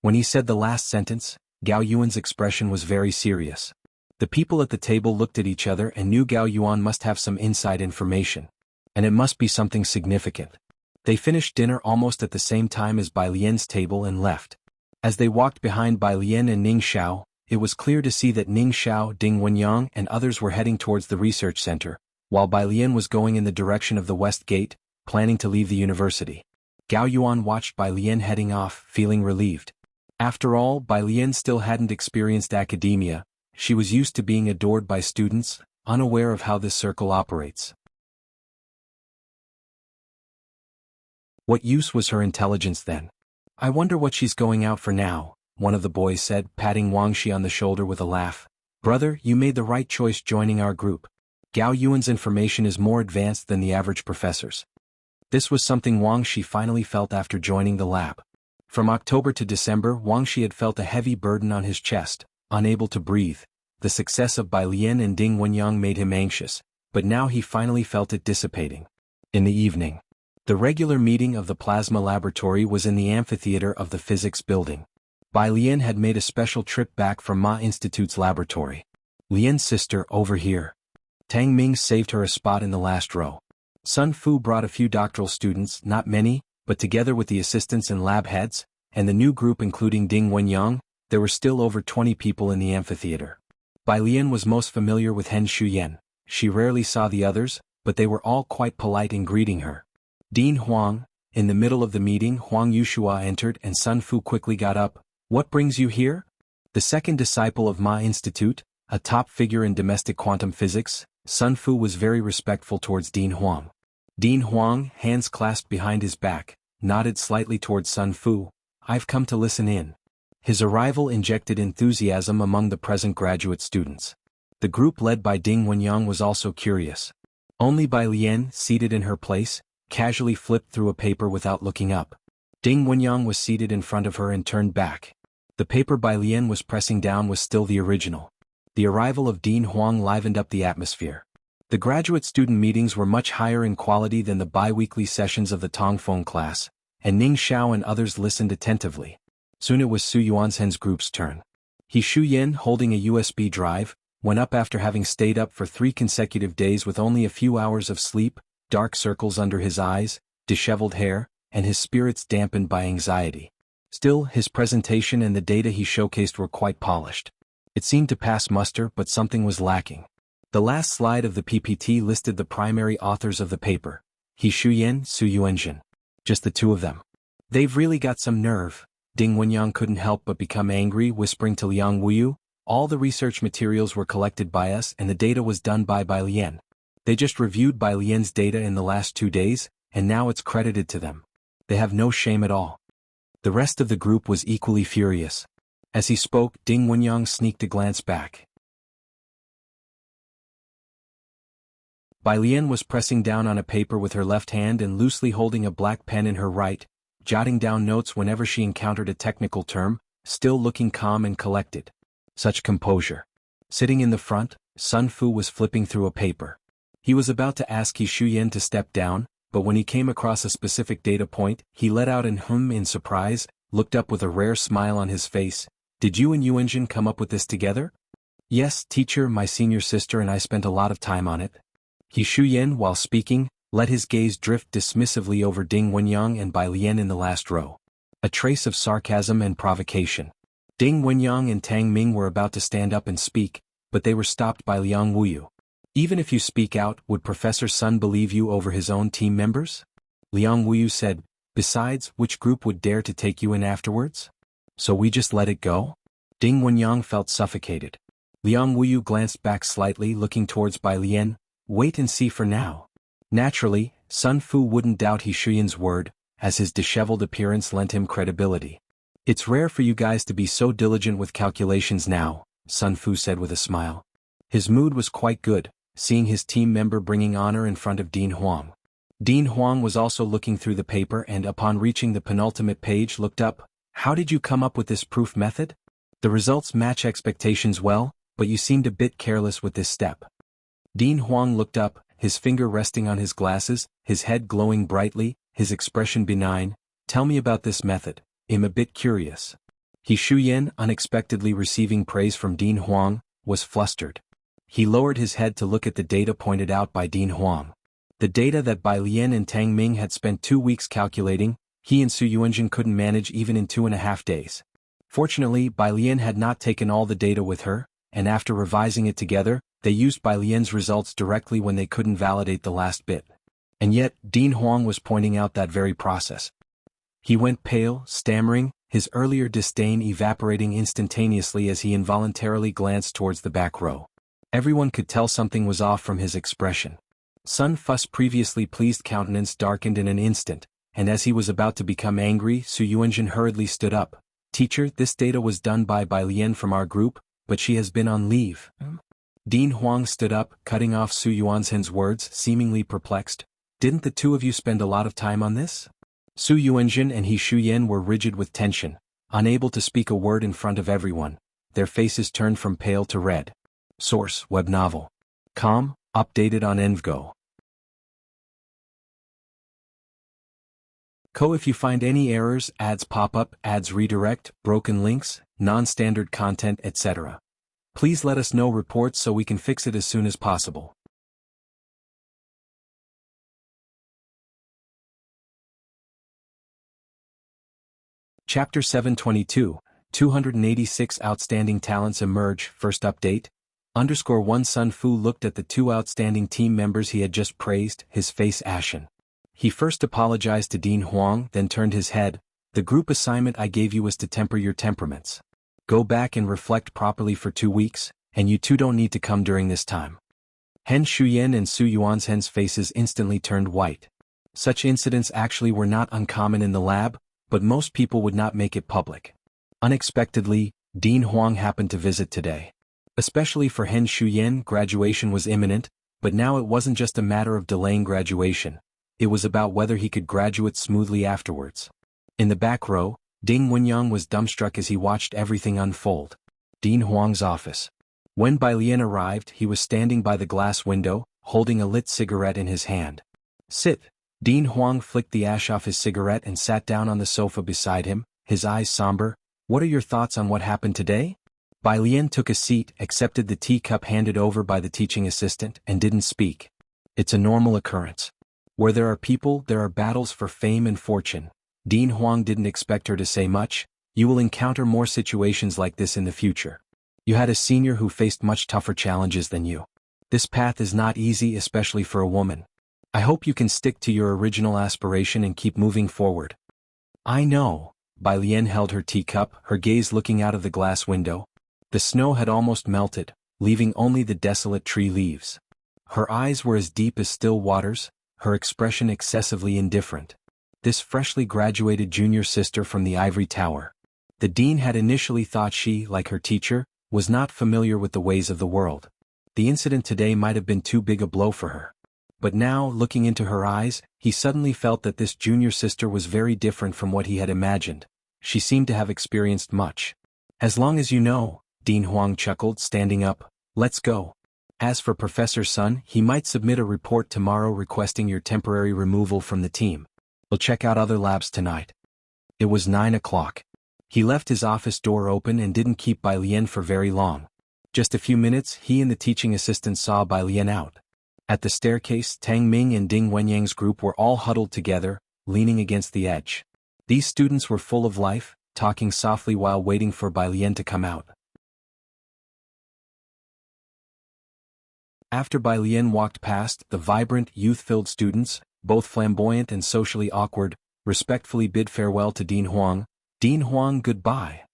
When he said the last sentence, Gao Yuan's expression was very serious. The people at the table looked at each other and knew Gao Yuan must have some inside information. And it must be something significant. They finished dinner almost at the same time as Bai Lian's table and left. As they walked behind Bai Lian and Ning Xiao, it was clear to see that Ning Xiao, Ding Wenyang and others were heading towards the research center, while Bai Lian was going in the direction of the west gate, planning to leave the university. Gao Yuan watched Bai Lian heading off, feeling relieved. After all, Bai Lian still hadn't experienced academia. She was used to being adored by students, unaware of how this circle operates. What use was her intelligence then? I wonder what she's going out for now, one of the boys said, patting Wang Shi on the shoulder with a laugh. Brother, you made the right choice joining our group. Gao Yuan's information is more advanced than the average professor's. This was something Wang Shi finally felt after joining the lab. From October to December, Wang Shi had felt a heavy burden on his chest, unable to breathe. The success of Bai Lian and Ding Wenyang made him anxious, but now he finally felt it dissipating. In the evening, the regular meeting of the plasma laboratory was in the amphitheater of the physics building. Bai Lian had made a special trip back from Ma Institute's laboratory. Lian's sister, over here. Tang Ming saved her a spot in the last row. Sun Fu brought a few doctoral students, not many, but together with the assistants and lab heads, and the new group including Ding Wenyang, there were still over 20 people in the amphitheater. Bai Lian was most familiar with Hen Shuyan. She rarely saw the others, but they were all quite polite in greeting her. Dean Huang, in the middle of the meeting, Huang Yushua entered and Sun Fu quickly got up. What brings you here? The second disciple of Ma Institute, a top figure in domestic quantum physics, Sun Fu was very respectful towards Dean Huang. Dean Huang, hands clasped behind his back, nodded slightly towards Sun Fu. I've come to listen in. His arrival injected enthusiasm among the present graduate students. The group led by Ding Wenyang was also curious. Only Bai Lian, seated in her place, casually flipped through a paper without looking up. Ding Wenyang was seated in front of her and turned back. The paper Bai Lian was pressing down was still the original. The arrival of Dean Huang livened up the atmosphere. The graduate student meetings were much higher in quality than the bi-weekly sessions of the Tongfeng class, and Ning Xiao and others listened attentively. Soon it was Su Yuanzhen's group's turn. He Shu Yin, holding a USB drive, went up after having stayed up for 3 consecutive days with only a few hours of sleep, dark circles under his eyes, disheveled hair, and his spirits dampened by anxiety. Still, his presentation and the data he showcased were quite polished. It seemed to pass muster, but something was lacking. The last slide of the PPT listed the primary authors of the paper. He Shuyan, Su Yuanzhen. Just the two of them. They've really got some nerve. Ding Wenyang couldn't help but become angry, whispering to Liang Wuyu, all the research materials were collected by us and the data was done by Bai Lian. They just reviewed Bai Lian's data in the last 2 days, and now it's credited to them. They have no shame at all. The rest of the group was equally furious. As he spoke, Ding Wenyang sneaked a glance back. Bai Lian was pressing down on a paper with her left hand and loosely holding a black pen in her right, jotting down notes whenever she encountered a technical term, still looking calm and collected. Such composure. Sitting in the front, Sun Fu was flipping through a paper. He was about to ask He Shuyen to step down, but when he came across a specific data point, he let out an hum in surprise, looked up with a rare smile on his face. Did you and Yuanjin come up with this together? Yes, teacher, my senior sister and I spent a lot of time on it. He Shuyen, while speaking, let his gaze drift dismissively over Ding Wenyang and Bai Lian in the last row. A trace of sarcasm and provocation. Ding Wenyang and Tang Ming were about to stand up and speak, but they were stopped by Liang Wuyu. Even if you speak out, would Professor Sun believe you over his own team members? Liang Wuyu said, besides, which group would dare to take you in afterwards? So we just let it go? Ding Wenyang felt suffocated. Liang Wuyu glanced back slightly, looking towards Bai Lian. Wait and see for now. Naturally, Sun Fu wouldn't doubt He Shuyen's word, as his disheveled appearance lent him credibility. It's rare for you guys to be so diligent with calculations now, Sun Fu said with a smile. His mood was quite good, seeing his team member bringing honor in front of Dean Huang. Dean Huang was also looking through the paper and upon reaching the penultimate page looked up. How did you come up with this proof method? The results match expectations well, but you seemed a bit careless with this step. Dean Huang looked up, his finger resting on his glasses, his head glowing brightly, his expression benign. Tell me about this method. I'm a bit curious. He Shuyen, unexpectedly receiving praise from Dean Huang, was flustered. He lowered his head to look at the data pointed out by Dean Huang. The data that Bai Lian and Tang Ming had spent 2 weeks calculating, he and Su Yuanjin couldn't manage even in 2.5 days. Fortunately, Bai Lian had not taken all the data with her, and after revising it together, they used Bai Lian's results directly when they couldn't validate the last bit. And yet, Dean Huang was pointing out that very process. He went pale, stammering, his earlier disdain evaporating instantaneously as he involuntarily glanced towards the back row. Everyone could tell something was off from his expression. Sun Fu's previously pleased countenance darkened in an instant, and as he was about to become angry, Su Yuanjin hurriedly stood up. Teacher, this data was done by Bai Lian from our group, but she has been on leave. Dean Huang stood up, cutting off Su Yuanjin's words, seemingly perplexed. Didn't the two of you spend a lot of time on this? Su Yuanjin and He Shuyen were rigid with tension, unable to speak a word in front of everyone, their faces turned from pale to red. Source, web novel. Com, updated on Envgo. If you find any errors, ads pop up, ads redirect, broken links, non-standard content, etc. Please let us know reports so we can fix it as soon as possible. Chapter 722, 286 Outstanding Talents Emerge. First update. _1 Sun Fu looked at the 2 outstanding team members he had just praised, his face ashen. He first apologized to Dean Huang, then turned his head. The group assignment I gave you was to temper your temperaments. Go back and reflect properly for 2 weeks, and you two don't need to come during this time. Hen Shuyen and Su Yuanzhen's faces instantly turned white. Such incidents actually were not uncommon in the lab, but most people would not make it public. Unexpectedly, Dean Huang happened to visit today. Especially for Hen Shuyen, graduation was imminent, but now it wasn't just a matter of delaying graduation. It was about whether he could graduate smoothly afterwards. In the back row, Ding Wenyang was dumbstruck as he watched everything unfold. Dean Huang's office. When Bai Lian arrived, he was standing by the glass window, holding a lit cigarette in his hand. Sit. Dean Huang flicked the ash off his cigarette and sat down on the sofa beside him, his eyes somber. What are your thoughts on what happened today? Bai Lian took a seat, accepted the teacup handed over by the teaching assistant, and didn't speak. It's a normal occurrence. Where there are people, there are battles for fame and fortune. Dean Huang didn't expect her to say much. You will encounter more situations like this in the future. You had a senior who faced much tougher challenges than you. This path is not easy, especially for a woman. I hope you can stick to your original aspiration and keep moving forward. I know. Bai Lian held her teacup, her gaze looking out of the glass window. The snow had almost melted, leaving only the desolate tree leaves. Her eyes were as deep as still waters, her expression excessively indifferent. This freshly graduated junior sister from the ivory tower. The dean had initially thought she, like her teacher, was not familiar with the ways of the world. The incident today might have been too big a blow for her. But now, looking into her eyes, he suddenly felt that this junior sister was very different from what he had imagined. She seemed to have experienced much. As long as you know, Dean Huang chuckled, standing up. Let's go. As for Professor Sun, he might submit a report tomorrow requesting your temporary removal from the team. We'll check out other labs tonight. It was 9 o'clock. He left his office door open and didn't keep Bai Lian for very long. Just a few minutes, he and the teaching assistant saw Bai Lian out. At the staircase, Tang Ming and Ding Wenyang's group were all huddled together, leaning against the edge. These students were full of life, talking softly while waiting for Bai Lian to come out. After Bai Lian walked past, the vibrant, youth-filled students, both flamboyant and socially awkward, respectfully bid farewell to Dean Huang. Dean Huang, goodbye.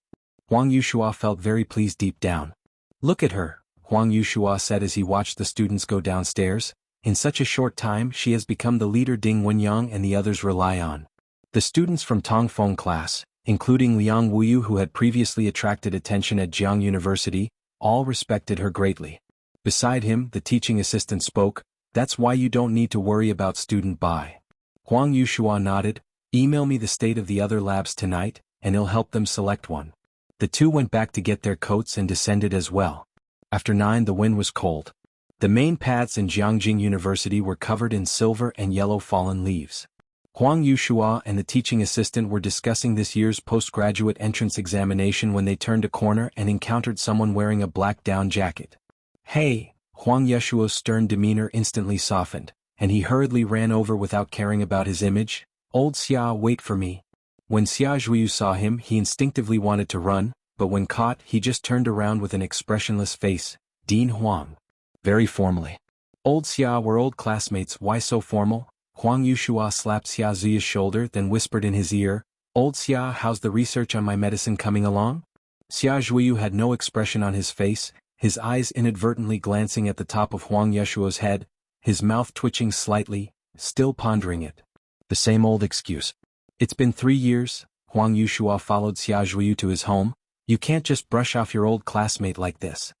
Huang Yushua felt very pleased deep down. Look at her, Huang Yushua said as he watched the students go downstairs. In such a short time she has become the leader Ding Wenyang and the others rely on. The students from Tongfeng class, including Liang Wuyu who had previously attracted attention at Jiang University, all respected her greatly. Beside him, the teaching assistant spoke, that's why you don't need to worry about student Bai. Huang Yushua nodded, email me the state of the other labs tonight, and he'll help them select one. The two went back to get their coats and descended as well. After 9 the wind was cold. The main paths in Jiangjing University were covered in silver and yellow fallen leaves. Huang Yushua and the teaching assistant were discussing this year's postgraduate entrance examination when they turned a corner and encountered someone wearing a black down jacket. Hey! Huang Yeshua's stern demeanor instantly softened, and he hurriedly ran over without caring about his image. Old Xia, wait for me. When Xia Zhuyu saw him he instinctively wanted to run, but when caught he just turned around with an expressionless face. Dean Huang. Very formally. Old Xia, we're old classmates, why so formal? Huang Yushua slapped Xia Zhuyu's shoulder then whispered in his ear, Old Xia, how's the research on my medicine coming along? Xia Zhuyu had no expression on his face, his eyes inadvertently glancing at the top of Huang Yeshua's head, his mouth twitching slightly, still pondering it. The same old excuse. It's been 3 years, Huang Yushua followed Xia Zhuyu to his home. You can't just brush off your old classmate like this.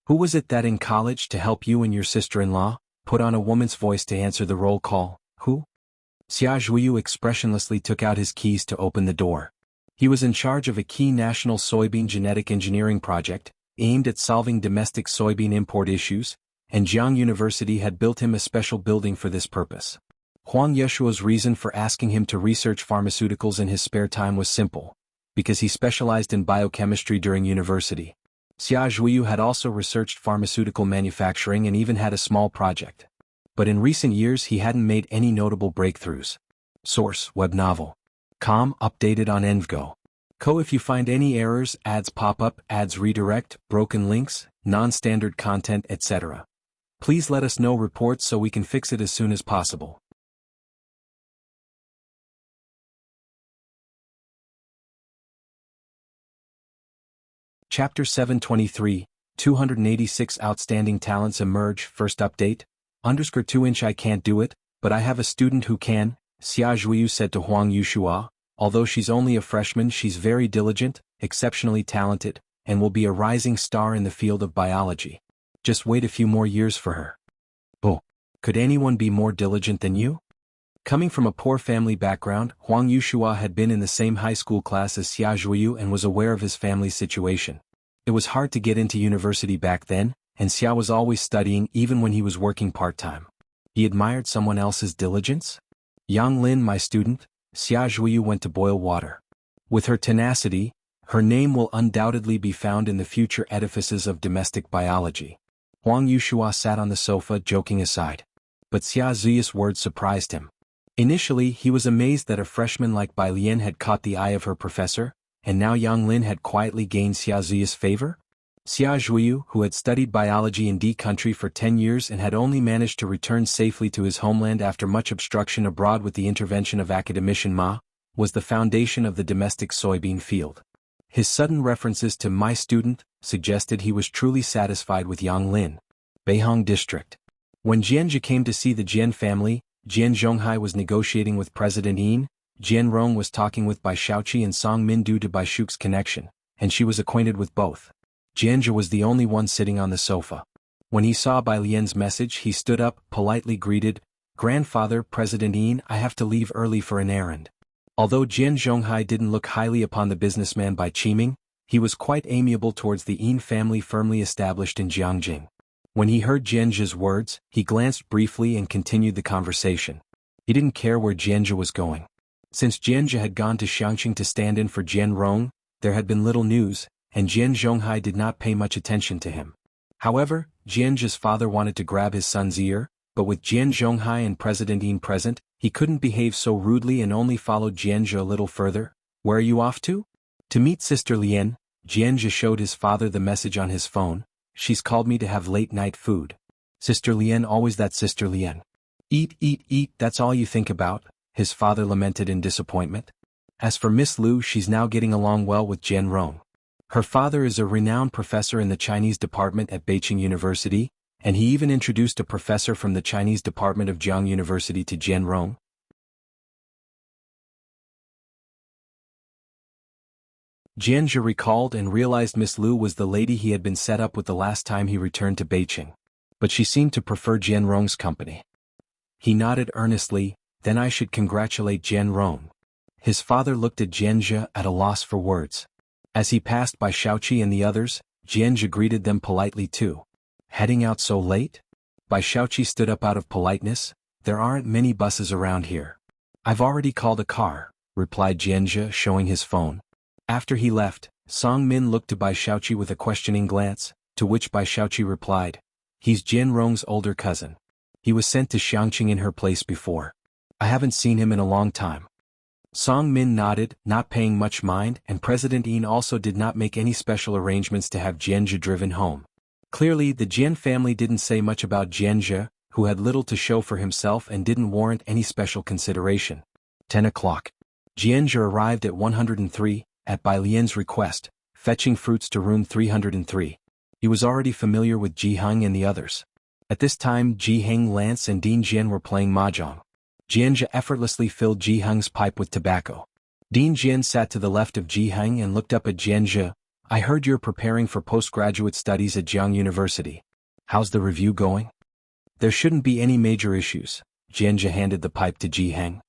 Who was it that in college to help you and your sister-in-law, put on a woman's voice to answer the roll call? Who? Xia Zhuyu expressionlessly took out his keys to open the door. He was in charge of a key national soybean genetic engineering project, aimed at solving domestic soybean import issues, and Jiang University had built him a special building for this purpose. Huang Yeshua's reason for asking him to research pharmaceuticals in his spare time was simple, because he specialized in biochemistry during university. Xia Zhuyu had also researched pharmaceutical manufacturing and even had a small project. But in recent years he hadn't made any notable breakthroughs. Source: web novel. Com updated on Envgo. If you find any errors, ads pop up, ads redirect, broken links, non-standard content, etc. Please let us know reports so we can fix it as soon as possible. Chapter 723, 286 Outstanding Talents Emerge. First update, _2" I can't do it, but I have a student who can, Xia Zhuyu said to Huang Yushua. Although she's only a freshman she's very diligent, exceptionally talented, and will be a rising star in the field of biology. Just wait a few more years for her. Oh, could anyone be more diligent than you? Coming from a poor family background, Huang Yushua had been in the same high school class as Xia Zhuyu and was aware of his family's situation. It was hard to get into university back then, and Xia was always studying even when he was working part-time. He admired someone else's diligence? Yang Lin, my student, Xia Zhuyu went to boil water. With her tenacity, her name will undoubtedly be found in the future edifices of domestic biology. Huang Yushua sat on the sofa joking aside. But Xia Zhuyu's words surprised him. Initially he was amazed that a freshman like Bai Lian had caught the eye of her professor, and now Yang Lin had quietly gained Xia Zhuyu's favor? Xia Zhuyu, who had studied biology in D country for 10 years and had only managed to return safely to his homeland after much obstruction abroad with the intervention of academician Ma, was the foundation of the domestic soybean field. His sudden references to "my student" suggested he was truly satisfied with Yang Lin. Beihong District. When Jianzhi came to see the Jian family, Jian Zhonghai was negotiating with President Yin, Jian Rong was talking with Bai Shaoqi and Song Min due to Bai Shuk's connection, and she was acquainted with both. Jianzhi was the only one sitting on the sofa. When he saw Bai Lian's message he stood up, politely greeted, "Grandfather, President Yin, I have to leave early for an errand." Although Jian Zhonghai didn't look highly upon the businessman Bai Qiming, He was quite amiable towards the Yin family firmly established in Jiangjing. When he heard Jianzhe's words, he glanced briefly and continued the conversation. He didn't care where Jianzhe was going. Since Jianzhe had gone to Xiangqing to stand in for Jian Rong, there had been little news, and Jian Zhonghai did not pay much attention to him. However, Jianzhe's father wanted to grab his son's ear, but with Jian Zhonghai and President Yin present, he couldn't behave so rudely and only followed Jianzhe a little further. "Where are you off to?" "To meet Sister Lian." Jianzhe showed his father the message on his phone. "She's called me to have late-night food." "Sister Lian, always that Sister Lian. Eat, eat, eat, that's all you think about," his father lamented in disappointment. As for Miss Lu, she's now getting along well with Jian Rong. Her father is a renowned professor in the Chinese department at Beijing University, and he even introduced a professor from the Chinese department of Jiang University to Jian Rong. Jianzhe recalled and realized Miss Lu was the lady he had been set up with the last time he returned to Beijing. But she seemed to prefer Jian Rong's company. He nodded earnestly. "Then I should congratulate Jian Rong." His father looked at Jianzhe at a loss for words. As he passed by Xiaoqi and the others, Jianzhe greeted them politely too. "Heading out so late?" Bai Xiaoqi stood up out of politeness. "There aren't many buses around here." "I've already called a car," replied Jianzhe, showing his phone. After he left, Song Min looked to Bai Xiaoqi with a questioning glance, to which Bai Xiaoqi replied, "He's Jian Rong's older cousin. He was sent to Xiangqing in her place before. I haven't seen him in a long time." Song Min nodded, not paying much mind, and President Yin also did not make any special arrangements to have Jianzhe driven home. Clearly, the Jian family didn't say much about Jianzhe, who had little to show for himself and didn't warrant any special consideration. 10 o'clock. Jianzhe arrived at 103, at Bai Lian's request, fetching fruits to room 303. He was already familiar with Ji Heng and the others. At this time, Ji Heng, Lance and Dean Jian were playing mahjong. Jianzhe effortlessly filled Ji Heng's pipe with tobacco. Dean Jian sat to the left of Ji Heng and looked up at Jianzhe. "I heard you're preparing for postgraduate studies at Jiang University. How's the review going?" "There shouldn't be any major issues." Jianzhe handed the pipe to Ji Heng.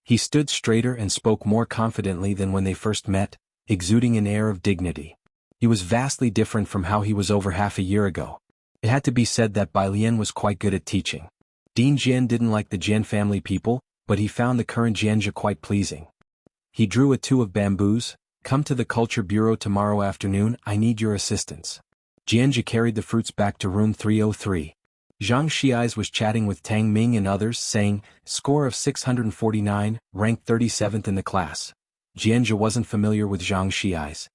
He stood straighter and spoke more confidently than when they first met, exuding an air of dignity. He was vastly different from how he was over half a year ago. It had to be said that Bai Lian was quite good at teaching. Dean Jian didn't like the Jian family people, but he found the current Jianzhe quite pleasing. He drew a two of bamboos. "Come to the Culture Bureau tomorrow afternoon, I need your assistance." Jianzhe carried the fruits back to room 303. Zhang Xiais was chatting with Tang Ming and others, saying, "Score of 649, ranked 37th in the class." Jianzhe wasn't familiar with Zhang Xiais.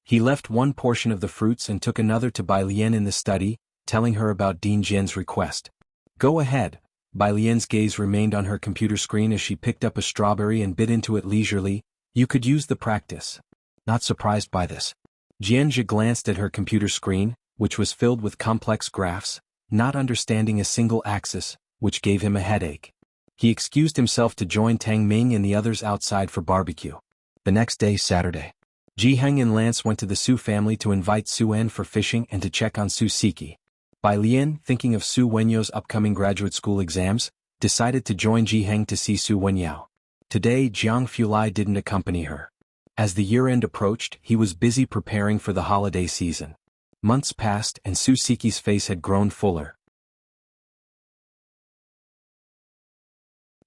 He left one portion of the fruits and took another to Bai Lian in the study, telling her about Dean Jian's request. "Go ahead." Bai Lian's gaze remained on her computer screen as she picked up a strawberry and bit into it leisurely. "You could use the practice." Not surprised by this. Jianzhe glanced at her computer screen, which was filled with complex graphs, not understanding a single axis, which gave him a headache. He excused himself to join Tang Ming and the others outside for barbecue. The next day, Saturday. Ji Heng and Lance went to the Su family to invite Su En for fishing and to check on Su Siki. Bai Lian, thinking of Su Wenyao's upcoming graduate school exams, decided to join Ji Heng to see Su Wenyao. Today, Jiang Fulai didn't accompany her. As the year-end approached, he was busy preparing for the holiday season. Months passed and Su Siki's face had grown fuller.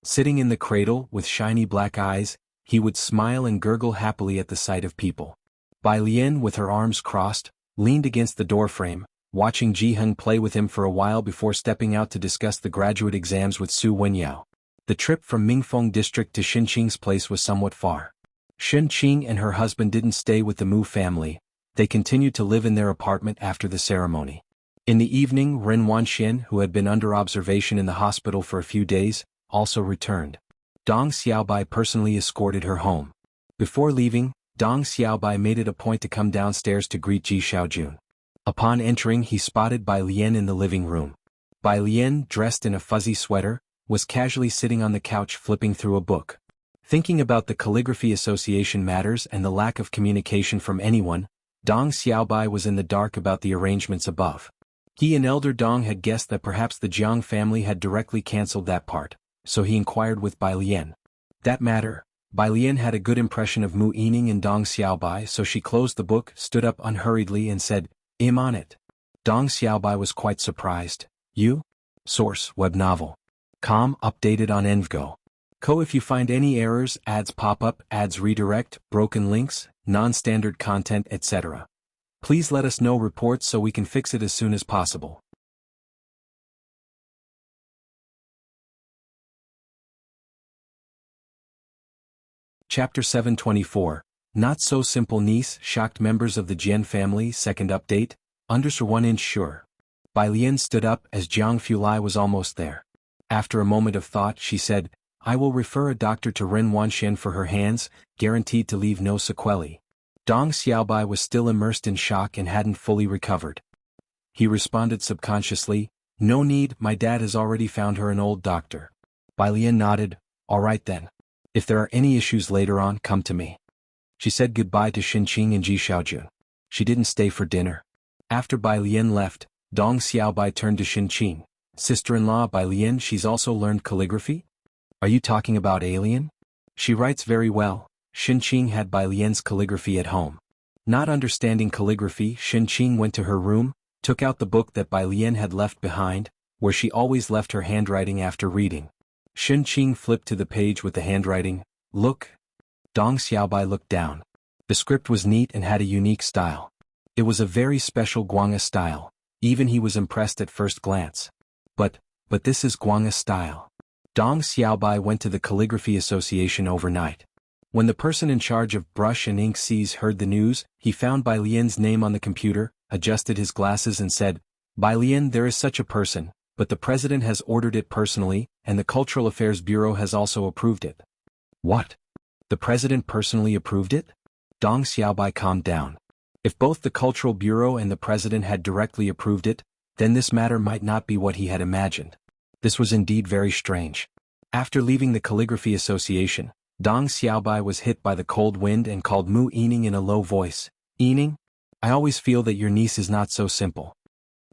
Sitting in the cradle with shiny black eyes, he would smile and gurgle happily at the sight of people. Bai Lian, with her arms crossed, leaned against the doorframe, watching Ji Heng play with him for a while before stepping out to discuss the graduate exams with Su Wenyao. The trip from Mingfeng district to Xinqing's place was somewhat far. Xinqing and her husband didn't stay with the Mu family. They continued to live in their apartment after the ceremony. In the evening, Ren Wanxian, who had been under observation in the hospital for a few days, also returned. Dong Xiaobai personally escorted her home. Before leaving, Dong Xiaobai made it a point to come downstairs to greet Ji Xiaojun. Upon entering, he spotted Bai Lian in the living room. Bai Lian, dressed in a fuzzy sweater, was casually sitting on the couch flipping through a book. Thinking about the Calligraphy Association matters and the lack of communication from anyone, Dong Xiaobai was in the dark about the arrangements above. He and Elder Dong had guessed that perhaps the Jiang family had directly cancelled that part, so he inquired with Bai Lian. "That matter?" Bai Lian had a good impression of Mu Yining and Dong Xiaobai, so she closed the book, stood up unhurriedly and said, "I'm on it." Dong Xiaobai was quite surprised. "You?" Source, web novel. Com, updated on Envgo. Co. If you find any errors, ads pop up, ads redirect, broken links, non-standard content, etc., please let us know reports so we can fix it as soon as possible. Chapter 724. Not So Simple Niece shocked members of the Jian family. Second update, under 1 inch sure. Bai Lian stood up as Jiang Fulai was almost there. After a moment of thought she said, "I will refer a doctor to Ren Wanxian for her hands, guaranteed to leave no sequelae." Dong Xiaobai was still immersed in shock and hadn't fully recovered. He responded subconsciously, "No need, my dad has already found her an old doctor." Bai Lian nodded, "All right then. If there are any issues later on, come to me." She said goodbye to Xinqing and Ji Xiaojun. She didn't stay for dinner. After Bai Lian left, Dong Xiaobai turned to Xinqing. "Sister-in-law Bai Lian, she's also learned calligraphy?" "Are you talking about Alien?" "She writes very well." Xinqing had Bai Lian's calligraphy at home. Not understanding calligraphy, Xinqing went to her room, took out the book that Bai Lian had left behind, where she always left her handwriting after reading. Xinqing flipped to the page with the handwriting. "Look." Dong Xiaobai looked down. The script was neat and had a unique style. It was a very special Guanga style. Even he was impressed at first glance. But this is Guanga style. Dong Xiaobai went to the Calligraphy Association overnight. When the person in charge of brush and ink sees heard the news, he found Bai Lian's name on the computer, adjusted his glasses and said, "Bai Lian, there is such a person, but the president has ordered it personally, and the Cultural Affairs Bureau has also approved it." "What? The president personally approved it?" Dong Xiaobai calmed down. If both the Cultural Bureau and the president had directly approved it, then this matter might not be what he had imagined. This was indeed very strange. After leaving the Calligraphy Association, Dong Xiaobai was hit by the cold wind and called Mu Yining in a low voice. "Yining? I always feel that your niece is not so simple."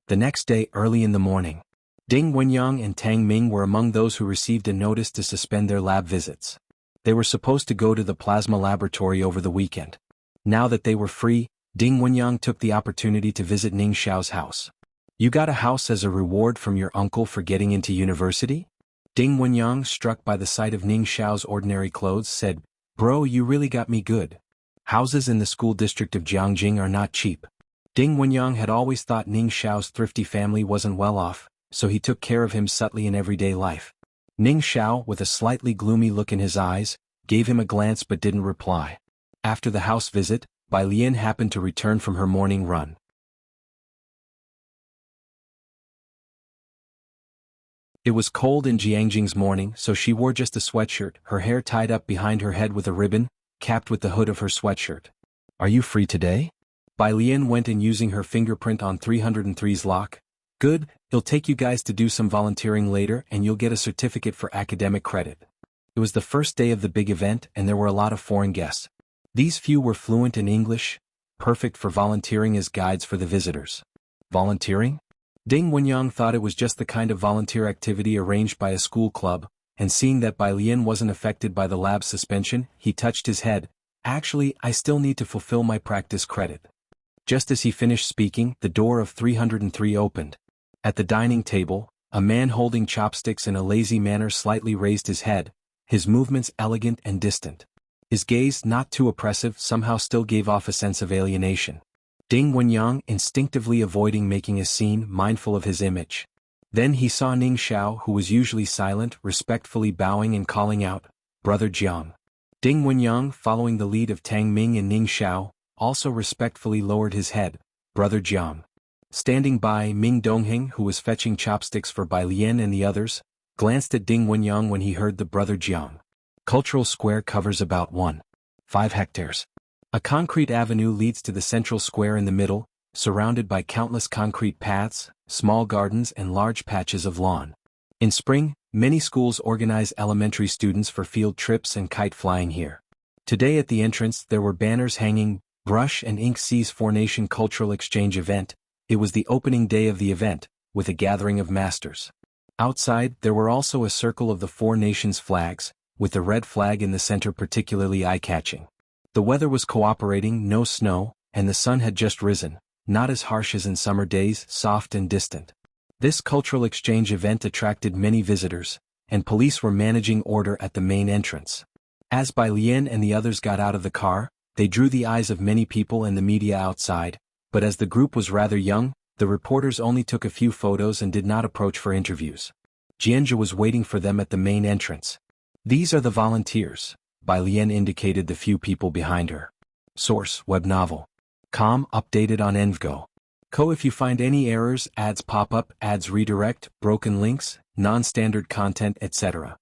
The next day early in the morning, Ding Wenyang and Tang Ming were among those who received a notice to suspend their lab visits. They were supposed to go to the plasma laboratory over the weekend. Now that they were free, Ding Wenyang took the opportunity to visit Ning Xiao's house. "You got a house as a reward from your uncle for getting into university?" Ding Wenyang, struck by the sight of Ning Xiao's ordinary clothes, said, "Bro, you really got me good. Houses in the school district of Jiangjing are not cheap." Ding Wenyang had always thought Ning Xiao's thrifty family wasn't well off, so he took care of him subtly in everyday life. Ning Xiao, with a slightly gloomy look in his eyes, gave him a glance but didn't reply. After the house visit, Bai Lian happened to return from her morning run. It was cold in Jiangjing's morning, so she wore just a sweatshirt, her hair tied up behind her head with a ribbon, capped with the hood of her sweatshirt. "Are you free today?" Bai Lian went in using her fingerprint on 303's lock. "Good, it'll take you guys to do some volunteering later and you'll get a certificate for academic credit." It was the first day of the big event and there were a lot of foreign guests. These few were fluent in English, perfect for volunteering as guides for the visitors. Volunteering? Ding Wenyang thought it was just the kind of volunteer activity arranged by a school club, and seeing that Bai Lian wasn't affected by the lab suspension, he touched his head. "Actually, I still need to fulfill my practice credit." Just as he finished speaking, the door of 303 opened. At the dining table, a man holding chopsticks in a lazy manner slightly raised his head, his movements elegant and distant. His gaze, not too oppressive, somehow still gave off a sense of alienation. Ding Wenyang, instinctively avoiding making a scene, mindful of his image. Then he saw Ning Xiao, who was usually silent, respectfully bowing and calling out, "Brother Jiang." Ding Wenyang, following the lead of Tang Ming and Ning Xiao, also respectfully lowered his head, "Brother Jiang." Standing by, Ming Dongheng, who was fetching chopsticks for Bai Lian and the others, glanced at Ding Wenyang when he heard the "Brother Jiang." Cultural Square covers about 1.5 hectares. A concrete avenue leads to the central square in the middle, surrounded by countless concrete paths, small gardens and large patches of lawn. In spring, many schools organize elementary students for field trips and kite flying here. Today at the entrance there were banners hanging, "Brush and Ink Sees Four Nation Cultural Exchange Event." It was the opening day of the event, with a gathering of masters. Outside there were also a circle of the Four Nations flags, with the red flag in the center particularly eye-catching. The weather was cooperating, no snow, and the sun had just risen, not as harsh as in summer days, soft and distant. This cultural exchange event attracted many visitors, and police were managing order at the main entrance. As Bai Lian and the others got out of the car, they drew the eyes of many people and the media outside, but as the group was rather young, the reporters only took a few photos and did not approach for interviews. Jianzhe was waiting for them at the main entrance. These are the volunteers, Bai Lian indicated the few people behind her. Source, web novel. Com, updated on Envgo. Co. If you find any errors, ads pop up, ads redirect, broken links, non-standard content, etc.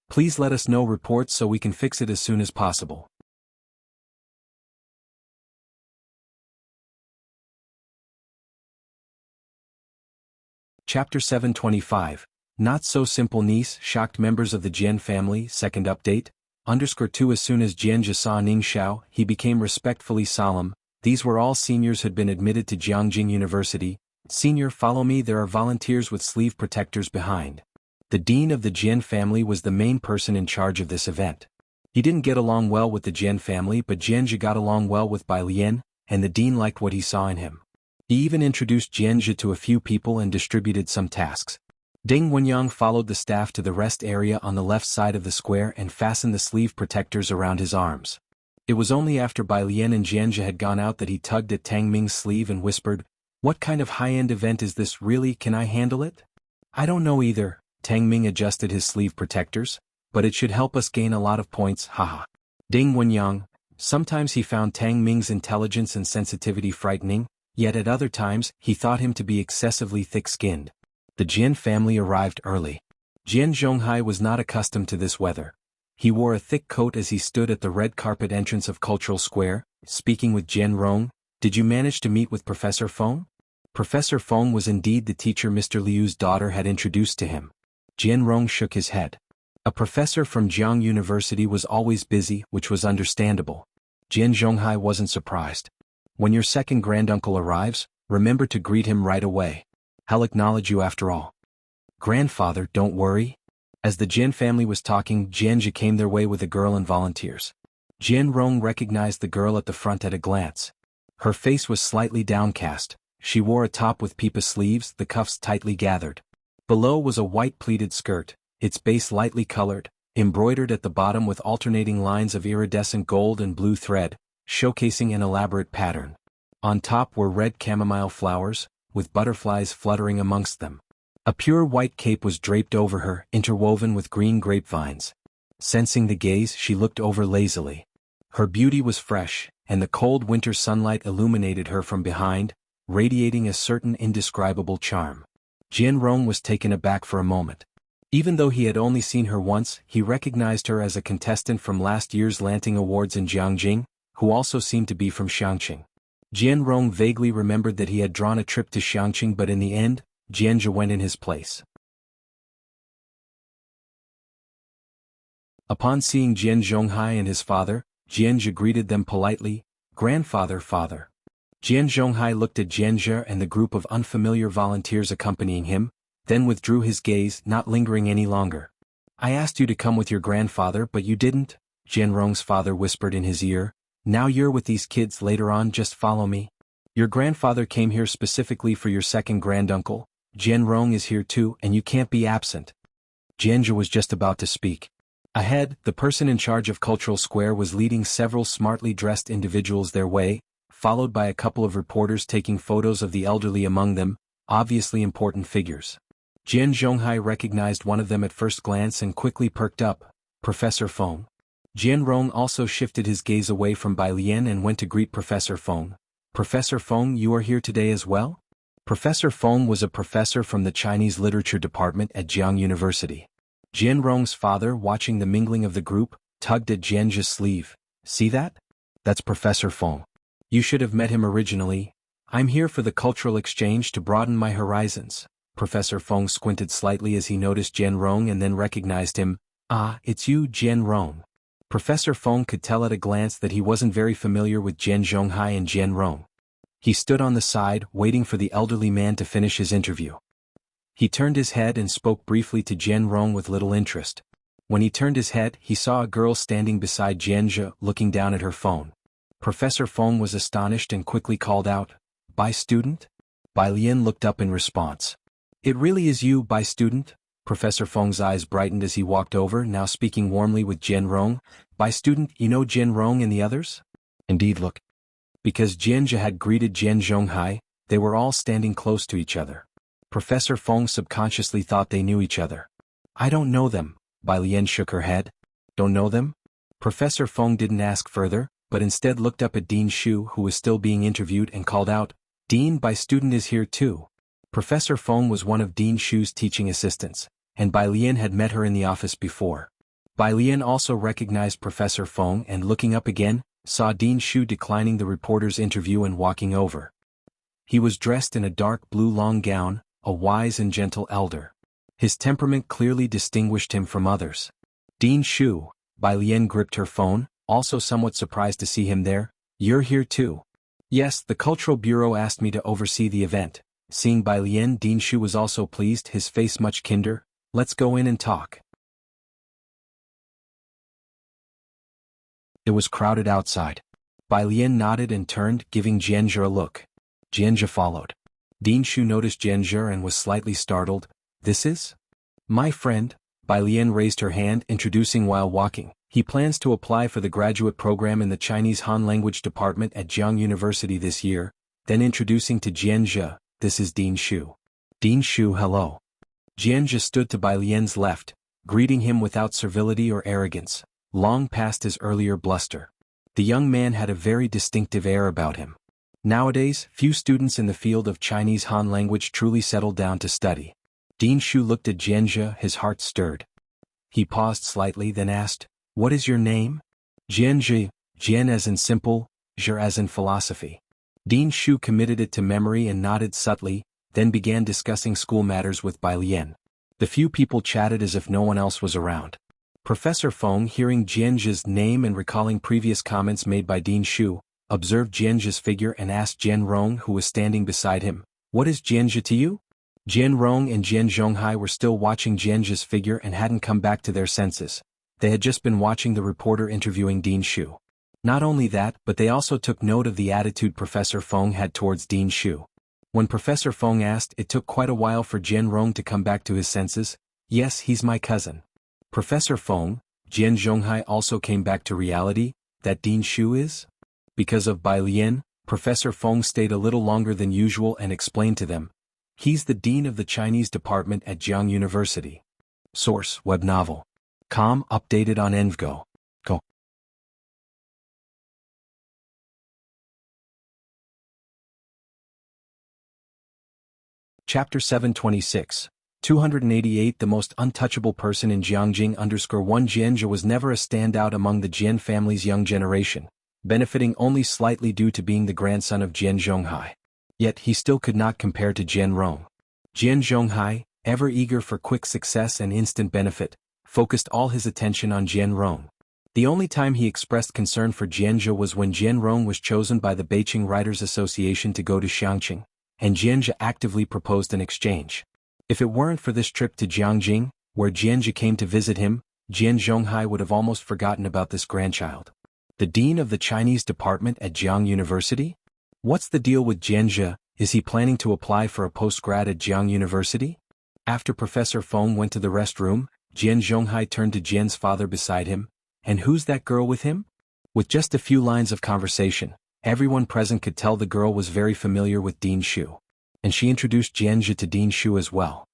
Please let us know reports so we can fix it as soon as possible. Chapter 725. Not so simple niece shocked members of the Jian family. Second update. _2 As soon as Jianzhe saw Ning Xiao, he became respectfully solemn. These were all seniors who had been admitted to Jiangjing University. Senior, follow me, there are volunteers with sleeve protectors behind. The dean of the Jian family was the main person in charge of this event. He didn't get along well with the Jian family, but Jianzhe got along well with Bai Lian, and the dean liked what he saw in him. He even introduced Jianzhe to a few people and distributed some tasks. Ding Wenyang followed the staff to the rest area on the left side of the square and fastened the sleeve protectors around his arms. It was only after Bai Lian and Jianzhe had gone out that he tugged at Tang Ming's sleeve and whispered, "What kind of high-end event is this really? Can I handle it?" "I don't know either." Tang Ming adjusted his sleeve protectors, "but it should help us gain a lot of points, haha." Ding Wenyang. Sometimes he found Tang Ming's intelligence and sensitivity frightening, yet at other times he thought him to be excessively thick-skinned. The Jian family arrived early. Jian Zhonghai was not accustomed to this weather. He wore a thick coat as he stood at the red carpet entrance of Cultural Square, speaking with Jian Rong. "Did you manage to meet with Professor Feng?" Professor Feng was indeed the teacher Mr. Liu's daughter had introduced to him. Jian Rong shook his head. A professor from Jiang University was always busy, which was understandable. Jian Zhonghai wasn't surprised. "When your second granduncle arrives, remember to greet him right away. He'll acknowledge you after all." "Grandfather, don't worry." As the Jian family was talking, Jianzhe came their way with a girl and volunteers. Jian Rong recognized the girl at the front at a glance. Her face was slightly downcast. She wore a top with pipa sleeves, the cuffs tightly gathered. Below was a white pleated skirt, its base lightly colored, embroidered at the bottom with alternating lines of iridescent gold and blue thread, showcasing an elaborate pattern. On top were red chamomile flowers, with butterflies fluttering amongst them. A pure white cape was draped over her, interwoven with green grapevines. Sensing the gaze, she looked over lazily. Her beauty was fresh, and the cold winter sunlight illuminated her from behind, radiating a certain indescribable charm. Jian Rong was taken aback for a moment. Even though he had only seen her once, he recognized her as a contestant from last year's Lanting Awards in Jiangjing, who also seemed to be from Xiangqing. Jian Rong vaguely remembered that he had drawn a trip to Xiangqing, but in the end, Jianzhe went in his place. Upon seeing Jian Zhonghai and his father, Jianzhe greeted them politely, "Grandfather, father." Jian Zhonghai looked at Jianzhe and the group of unfamiliar volunteers accompanying him, then withdrew his gaze, not lingering any longer. "I asked you to come with your grandfather, but you didn't," Jian Rong's father whispered in his ear. "Now you're with these kids, later on just follow me. Your grandfather came here specifically for your second granduncle. Jian Rong is here too, and you can't be absent." Jianzhe was just about to speak. Ahead, the person in charge of Cultural Square was leading several smartly dressed individuals their way, followed by a couple of reporters taking photos of the elderly among them, obviously important figures. Jian Zhonghai recognized one of them at first glance and quickly perked up, Professor Feng. Jian Rong also shifted his gaze away from Bai Lian and went to greet Professor Feng. "Professor Feng, you are here today as well?" Professor Feng was a professor from the Chinese Literature Department at Jiang University. Jian Rong's father, watching the mingling of the group, tugged at Jianzhe's sleeve. "See that? That's Professor Feng. You should have met him originally. I'm here for the cultural exchange to broaden my horizons." Professor Feng squinted slightly as he noticed Jian Rong and then recognized him. "Ah, it's you, Jian Rong." Professor Feng could tell at a glance that he wasn't very familiar with Jian Zhonghai and Jian Rong. He stood on the side, waiting for the elderly man to finish his interview. He turned his head and spoke briefly to Jian Rong with little interest. When he turned his head, he saw a girl standing beside Jianzhe, looking down at her phone. Professor Feng was astonished and quickly called out, "Bai student?" Bai Lian looked up in response. "It really is you, Bai student?" Professor Feng's eyes brightened as he walked over, now speaking warmly with Jian Rong. "Bai student, you know Jian Rong and the others?" "Indeed, look." Because Jianzhe had greeted Jian Zhonghai, they were all standing close to each other. Professor Feng subconsciously thought they knew each other. "I don't know them," Bai Lian shook her head. "Don't know them?" Professor Feng didn't ask further, but instead looked up at Dean Shu, who was still being interviewed, and called out, "Dean, Bai student is here too." Professor Feng was one of Dean Shu's teaching assistants, and Bai Lian had met her in the office before. Bai Lian also recognized Professor Feng and, looking up again, saw Dean Shu declining the reporter's interview and walking over. He was dressed in a dark blue long gown, a wise and gentle elder. His temperament clearly distinguished him from others. "Dean Shu," Bai Lian gripped her phone, also somewhat surprised to see him there. "You're here too?" "Yes, the Cultural Bureau asked me to oversee the event." Seeing Bai Lian, Dean Shu was also pleased, his face much kinder. "Let's go in and talk." It was crowded outside. Bai Lian nodded and turned, giving Jianzhe a look. Jianzhe followed. Dean Shu noticed Jianzhe and was slightly startled. "This is?" "My friend." Bai Lian raised her hand, introducing while walking. "He plans to apply for the graduate program in the Chinese Han language department at Jiang University this year." Then introducing to Jianzhe, "This is Dean Shu." "Dean Shu, hello." Jianzhe stood to Bai Lian's left, greeting him without servility or arrogance, long past his earlier bluster. The young man had a very distinctive air about him. Nowadays, few students in the field of Chinese Han language truly settle down to study. Dean Shu looked at Jianzhe, his heart stirred. He paused slightly, then asked, "What is your name?" "Jianzhe," Jian as in simple, Zhe as in philosophy. Dean Shu committed it to memory and nodded subtly, then began discussing school matters with Bai Lian. The few people chatted as if no one else was around. Professor Feng, hearing Jianzhe's name and recalling previous comments made by Dean Shu, observed Jianzhe's figure and asked Jian Rong, who was standing beside him, "What is Jianzhe to you?" Jian Rong and Jian Zhonghai were still watching Jianzhe's figure and hadn't come back to their senses. They had just been watching the reporter interviewing Dean Shu. Not only that, but they also took note of the attitude Professor Feng had towards Dean Shu. When Professor Feng asked, it took quite a while for Jian Rong to come back to his senses. "Yes, he's my cousin." Professor Feng, Jian Zhonghai also came back to reality. "That Dean Shu is?" Because of Bai Lian, Professor Feng stayed a little longer than usual and explained to them. "He's the dean of the Chinese department at Jiang University." Source: Web Novel. Com, updated on ENVGO. Go. Chapter 726. 288 The most untouchable person in Jiangjing _1 Jianzhe was never a standout among the Jian family's young generation, benefiting only slightly due to being the grandson of Jian Zhonghai. Yet he still could not compare to Jian Rong. Jian Zhonghai, ever eager for quick success and instant benefit, focused all his attention on Jian Rong. The only time he expressed concern for Jianzhe was when Jian Rong was chosen by the Beijing Writers Association to go to Xiangqing, and Jianzhe actively proposed an exchange. If it weren't for this trip to Jiangjing, where Jianzhe came to visit him, Jian Zhonghai would have almost forgotten about this grandchild. The dean of the Chinese department at Jiang University? What's the deal with Jianzhe? Is he planning to apply for a postgrad at Jiang University? After Professor Feng went to the restroom, Jian Zhonghai turned to Jian's father beside him. "And who's that girl with him?" With just a few lines of conversation, everyone present could tell the girl was very familiar with Dean Shu. And she introduced Jianzhe to Dean Shu as well.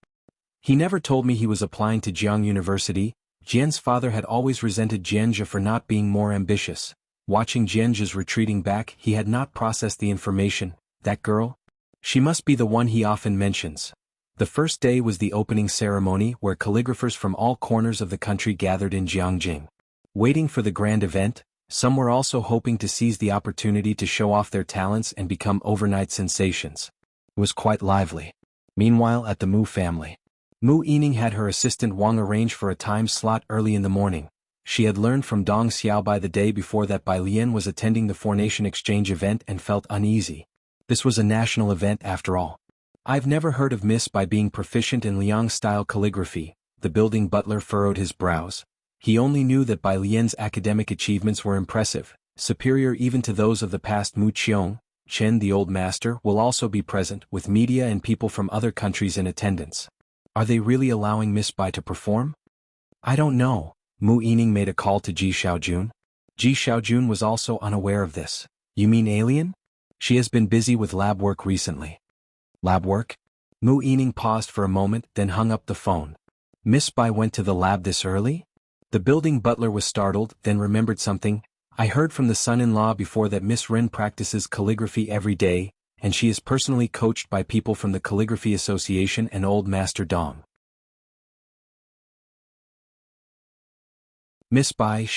"He never told me he was applying to Jiang University." Jian's father had always resented Jianzhe for not being more ambitious. Watching Jianzhe's retreating back, he had not processed the information. That girl? She must be the one he often mentions. The first day was the opening ceremony where calligraphers from all corners of the country gathered in Jiangjing. Waiting for the grand event, some were also hoping to seize the opportunity to show off their talents and become overnight sensations. It was quite lively. Meanwhile, at the Mu family, Mu Yining had her assistant Wang arrange for a time slot early in the morning. She had learned from Dong Xiaobai the day before that Bai Lian was attending the four-nation exchange event and felt uneasy. This was a national event after all. "I've never heard of Miss Bai being proficient in Liang-style calligraphy." The building butler furrowed his brows. He only knew that Bai Lian's academic achievements were impressive, superior even to those of the past. Mu Qiong, Chen the old master will also be present with media and people from other countries in attendance. Are they really allowing Miss Bai to perform? I don't know. Mu Yining made a call to Ji Xiaojun. Ji Xiaojun was also unaware of this. You mean Alien? She has been busy with lab work recently. Lab work? Mu Yining paused for a moment, then hung up the phone. Miss Bai went to the lab this early? The building butler was startled, then remembered something. I heard from the son-in-law before that Miss Ren practices calligraphy every day, and she is personally coached by people from the Calligraphy Association and Old Master Dong. Miss Bai,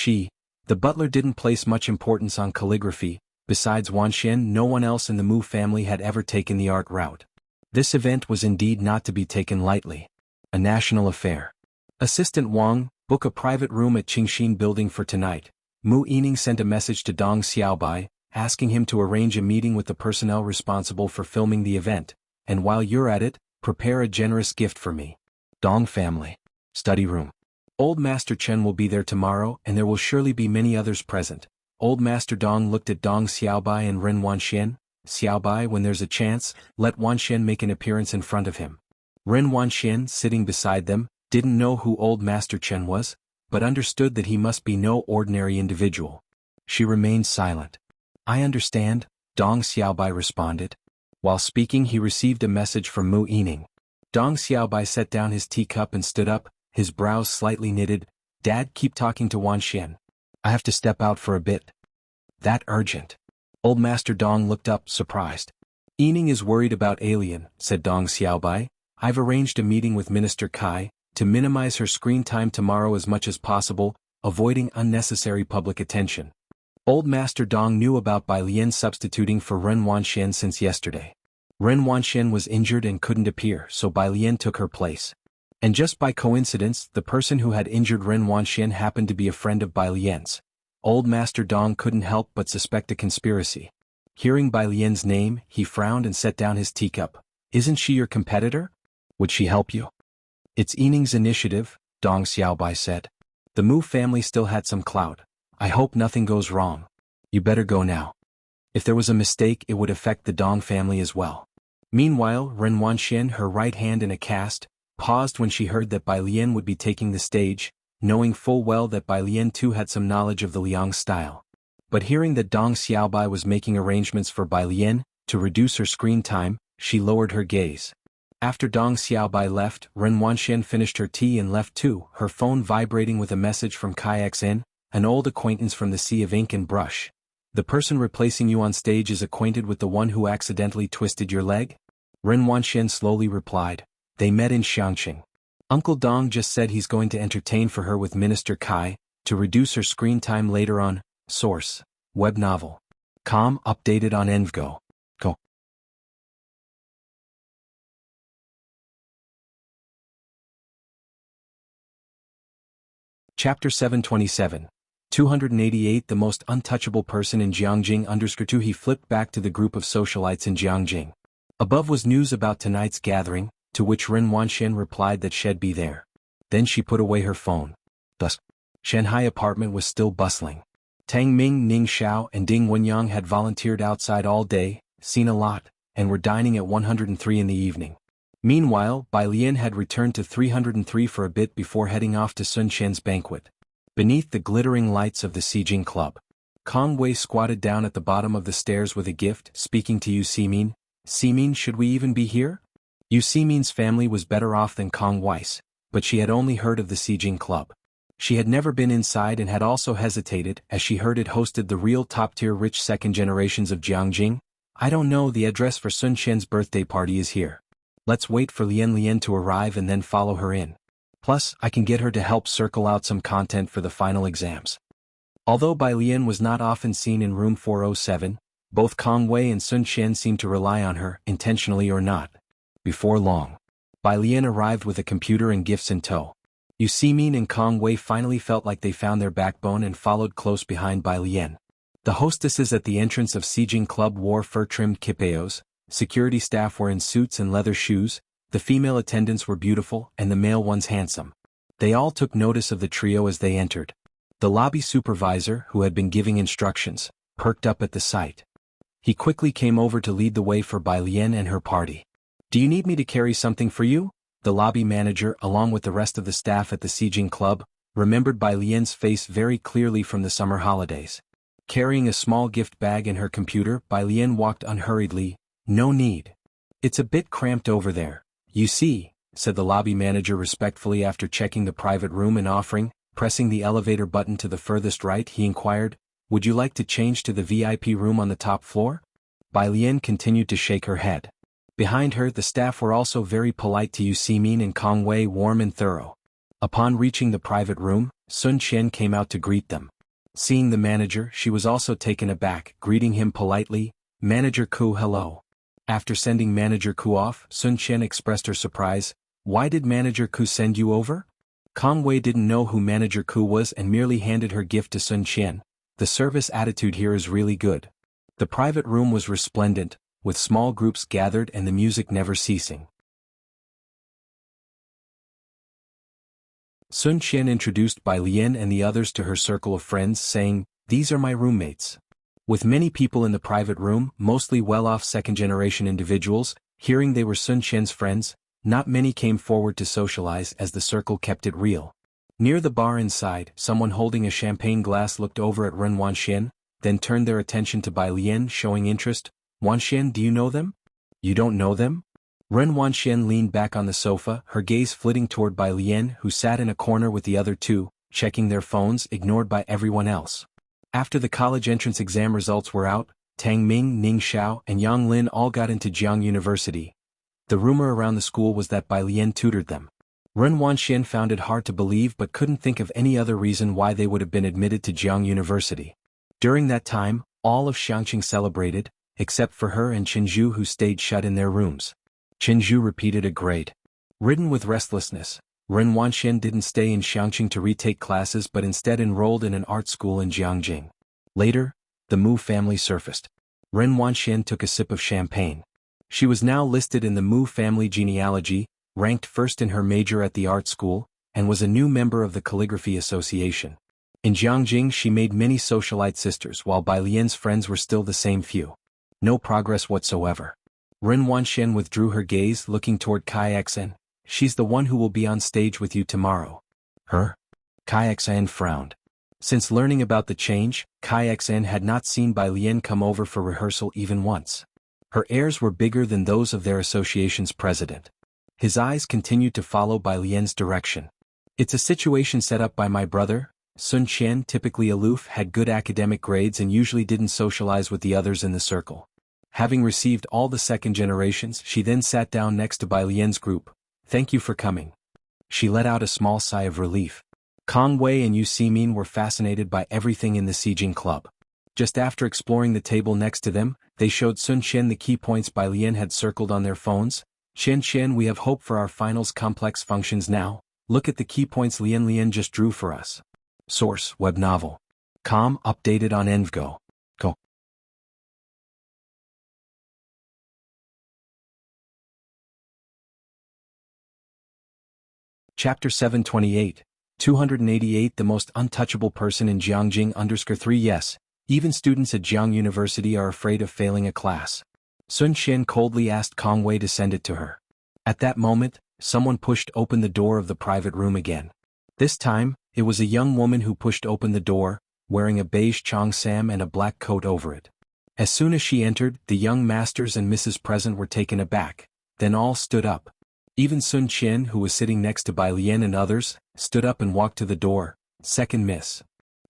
the butler didn't place much importance on calligraphy. Besides Wan Xian, no one else in the Mu family had ever taken the art route. This event was indeed not to be taken lightly. A national affair. Assistant Wang, book a private room at Qingxin building for tonight. Mu Yining sent a message to Dong Xiaobai, asking him to arrange a meeting with the personnel responsible for filming the event, and while you're at it, prepare a generous gift for me. Dong family. Study room. Old Master Chen will be there tomorrow and there will surely be many others present. Old Master Dong looked at Dong Xiaobai and Ren Wanxian. Xiaobai, when there's a chance, let Wanxian make an appearance in front of him. Ren Wanxian, sitting beside them, didn't know who Old Master Chen was, but understood that he must be no ordinary individual. She remained silent. I understand, Dong Xiaobai responded. While speaking he received a message from Mu Yining. Dong Xiaobai set down his teacup and stood up, his brows slightly knitted. Dad, keep talking to Wanxian. I have to step out for a bit. That urgent? Old Master Dong looked up, surprised. Yining is worried about Alien, said Dong Xiaobai. I've arranged a meeting with Minister Kai, to minimize her screen time tomorrow as much as possible, avoiding unnecessary public attention. Old Master Dong knew about Bai Lian substituting for Ren Wanxian since yesterday. Ren Wanxian was injured and couldn't appear, so Bai Lian took her place. And just by coincidence, the person who had injured Ren Wanxian happened to be a friend of Bai Lian's. Old Master Dong couldn't help but suspect a conspiracy. Hearing Bai Lian's name, he frowned and set down his teacup. Isn't she your competitor? Would she help you? It's Yining's initiative, Dong Xiaobai said. The Mu family still had some clout. I hope nothing goes wrong. You better go now. If there was a mistake it would affect the Dong family as well. Meanwhile, Ren Wanxian, her right hand in a cast, paused when she heard that Bai Lian would be taking the stage, knowing full well that Bai Lian too had some knowledge of the Liang style. But hearing that Dong Xiaobai was making arrangements for Bai Lian, to reduce her screen time, she lowered her gaze. After Dong Xiaobai left, Ren Wanxian finished her tea and left too, her phone vibrating with a message from Kai Xin, an old acquaintance from the Sea of Ink and Brush. The person replacing you on stage is acquainted with the one who accidentally twisted your leg? Ren Wanxian slowly replied. They met in Xiangqing. Uncle Dong just said he's going to entertain for her with Minister Kai, to reduce her screen time later on. Source. Web novel. Com updated on Envgo. Go. Chapter 727. 288 The most untouchable person in Jiangjing _2 He flipped back to the group of socialites in Jiangjing. Above was news about tonight's gathering, to which Ren Wanxian replied that she'd be there. Then she put away her phone. Thus, Shanghai apartment was still bustling. Tang Ming, Ning Xiao and Ding Wenyang had volunteered outside all day, seen a lot, and were dining at 103 in the evening. Meanwhile, Bai Lian had returned to 303 for a bit before heading off to Sun Qian's banquet. Beneath the glittering lights of the Xijing Club, Kong Wei squatted down at the bottom of the stairs with a gift, speaking to Yu Ximin. Ximin, should we even be here? Yu Ximin's family was better off than Kong Weiss, but she had only heard of the Xijing Club. She had never been inside and had also hesitated as she heard it hosted the real top-tier rich second generations of Jiangjing. I don't know, the address for Sun Qian's birthday party is here. Let's wait for Lian to arrive and then follow her in. Plus, I can get her to help circle out some content for the final exams. Although Bai Lian was not often seen in room 407, both Kong Wei and Sun Qian seemed to rely on her, intentionally or not. Before long, Bai Lian arrived with a computer and gifts in tow. Yu Ximin and Kong Wei finally felt like they found their backbone and followed close behind Bai Lian. The hostesses at the entrance of Xijing Club wore fur-trimmed kipayos, security staff were in suits and leather shoes, the female attendants were beautiful and the male ones handsome. They all took notice of the trio as they entered. The lobby supervisor, who had been giving instructions, perked up at the sight. He quickly came over to lead the way for Bai Lian and her party. "Do you need me to carry something for you?" The lobby manager, along with the rest of the staff at the Xijing Club, remembered Bai Lian's face very clearly from the summer holidays. Carrying a small gift bag and her computer, Bai Lian walked unhurriedly. "No need. It's a bit cramped over there, you see," said the lobby manager respectfully after checking the private room and offering. Pressing the elevator button to the furthest right, he inquired, "Would you like to change to the VIP room on the top floor?" Bai Lian continued to shake her head. Behind her, the staff were also very polite to Yu Ximin and Kong Wei, warm and thorough. Upon reaching the private room, Sun Qian came out to greet them. Seeing the manager, she was also taken aback, greeting him politely, "Manager Ku, hello." After sending Manager Ku off, Sun Qian expressed her surprise. "Why did Manager Ku send you over?" Kong Wei didn't know who Manager Ku was and merely handed her gift to Sun Qian. "The service attitude here is really good." The private room was resplendent, with small groups gathered and the music never ceasing. Sun Qian introduced Bai Lian and the others to her circle of friends, saying, "These are my roommates." With many people in the private room, mostly well-off second-generation individuals, hearing they were Sun Qian's friends, not many came forward to socialize as the circle kept it real. Near the bar inside, someone holding a champagne glass looked over at Ren Wanxian, then turned their attention to Bai Lian, showing interest. "Wanxian, do you know them?" "You don't know them?" Ren Wanxian leaned back on the sofa, her gaze flitting toward Bai Lian, who sat in a corner with the other two, checking their phones, ignored by everyone else. After the college entrance exam results were out, Tang Ming, Ning Xiao, and Yang Lin all got into Jiang University. The rumor around the school was that Bai Lian tutored them. Ren Wanxian found it hard to believe but couldn't think of any other reason why they would have been admitted to Jiang University. During that time, all of Xiangqing celebrated, except for her and Qinzhu, who stayed shut in their rooms. Qinzhu repeated a grade. Ridden with restlessness, Ren Wanxian didn't stay in Xiangqing to retake classes but instead enrolled in an art school in Jiangjing. Later, the Mu family surfaced. Ren Wanxian took a sip of champagne. She was now listed in the Mu family genealogy, ranked first in her major at the art school, and was a new member of the Calligraphy Association. In Jiangjing she made many socialite sisters while Bai Lian's friends were still the same few. No progress whatsoever. Ren Wanxian withdrew her gaze, looking toward Kai Xen. "She's the one who will be on stage with you tomorrow." "Her?" Kai Xen frowned. Since learning about the change, Kai Xen had not seen Bai Lian come over for rehearsal even once. Her airs were bigger than those of their association's president. His eyes continued to follow Bai Lian's direction. "It's a situation set up by my brother." Sun Qian, typically aloof, had good academic grades and usually didn't socialize with the others in the circle. Having received all the second generations, she then sat down next to Bai Lian's group. "Thank you for coming." She let out a small sigh of relief. Kong Wei and Yu Ximin were fascinated by everything in the Xijing Club. Just after exploring the table next to them, they showed Sun Qian the key points Bai Lian had circled on their phones. "Qian, we have hope for our finals complex functions now. Look at the key points Lian just drew for us." Source: Web novel. Com, updated on Envgo. Go. Chapter 728. 288 The most untouchable person in Jiangjing _3 Yes, even students at Jiang University are afraid of failing a class. Sun Qian coldly asked Kong Wei to send it to her. At that moment, someone pushed open the door of the private room again. This time, it was a young woman who pushed open the door, wearing a beige cheongsam and a black coat over it. As soon as she entered, the young masters and Mrs. Present were taken aback, then all stood up. Even Sun Qian, who was sitting next to Bai Lian and others, stood up and walked to the door. "Second Miss."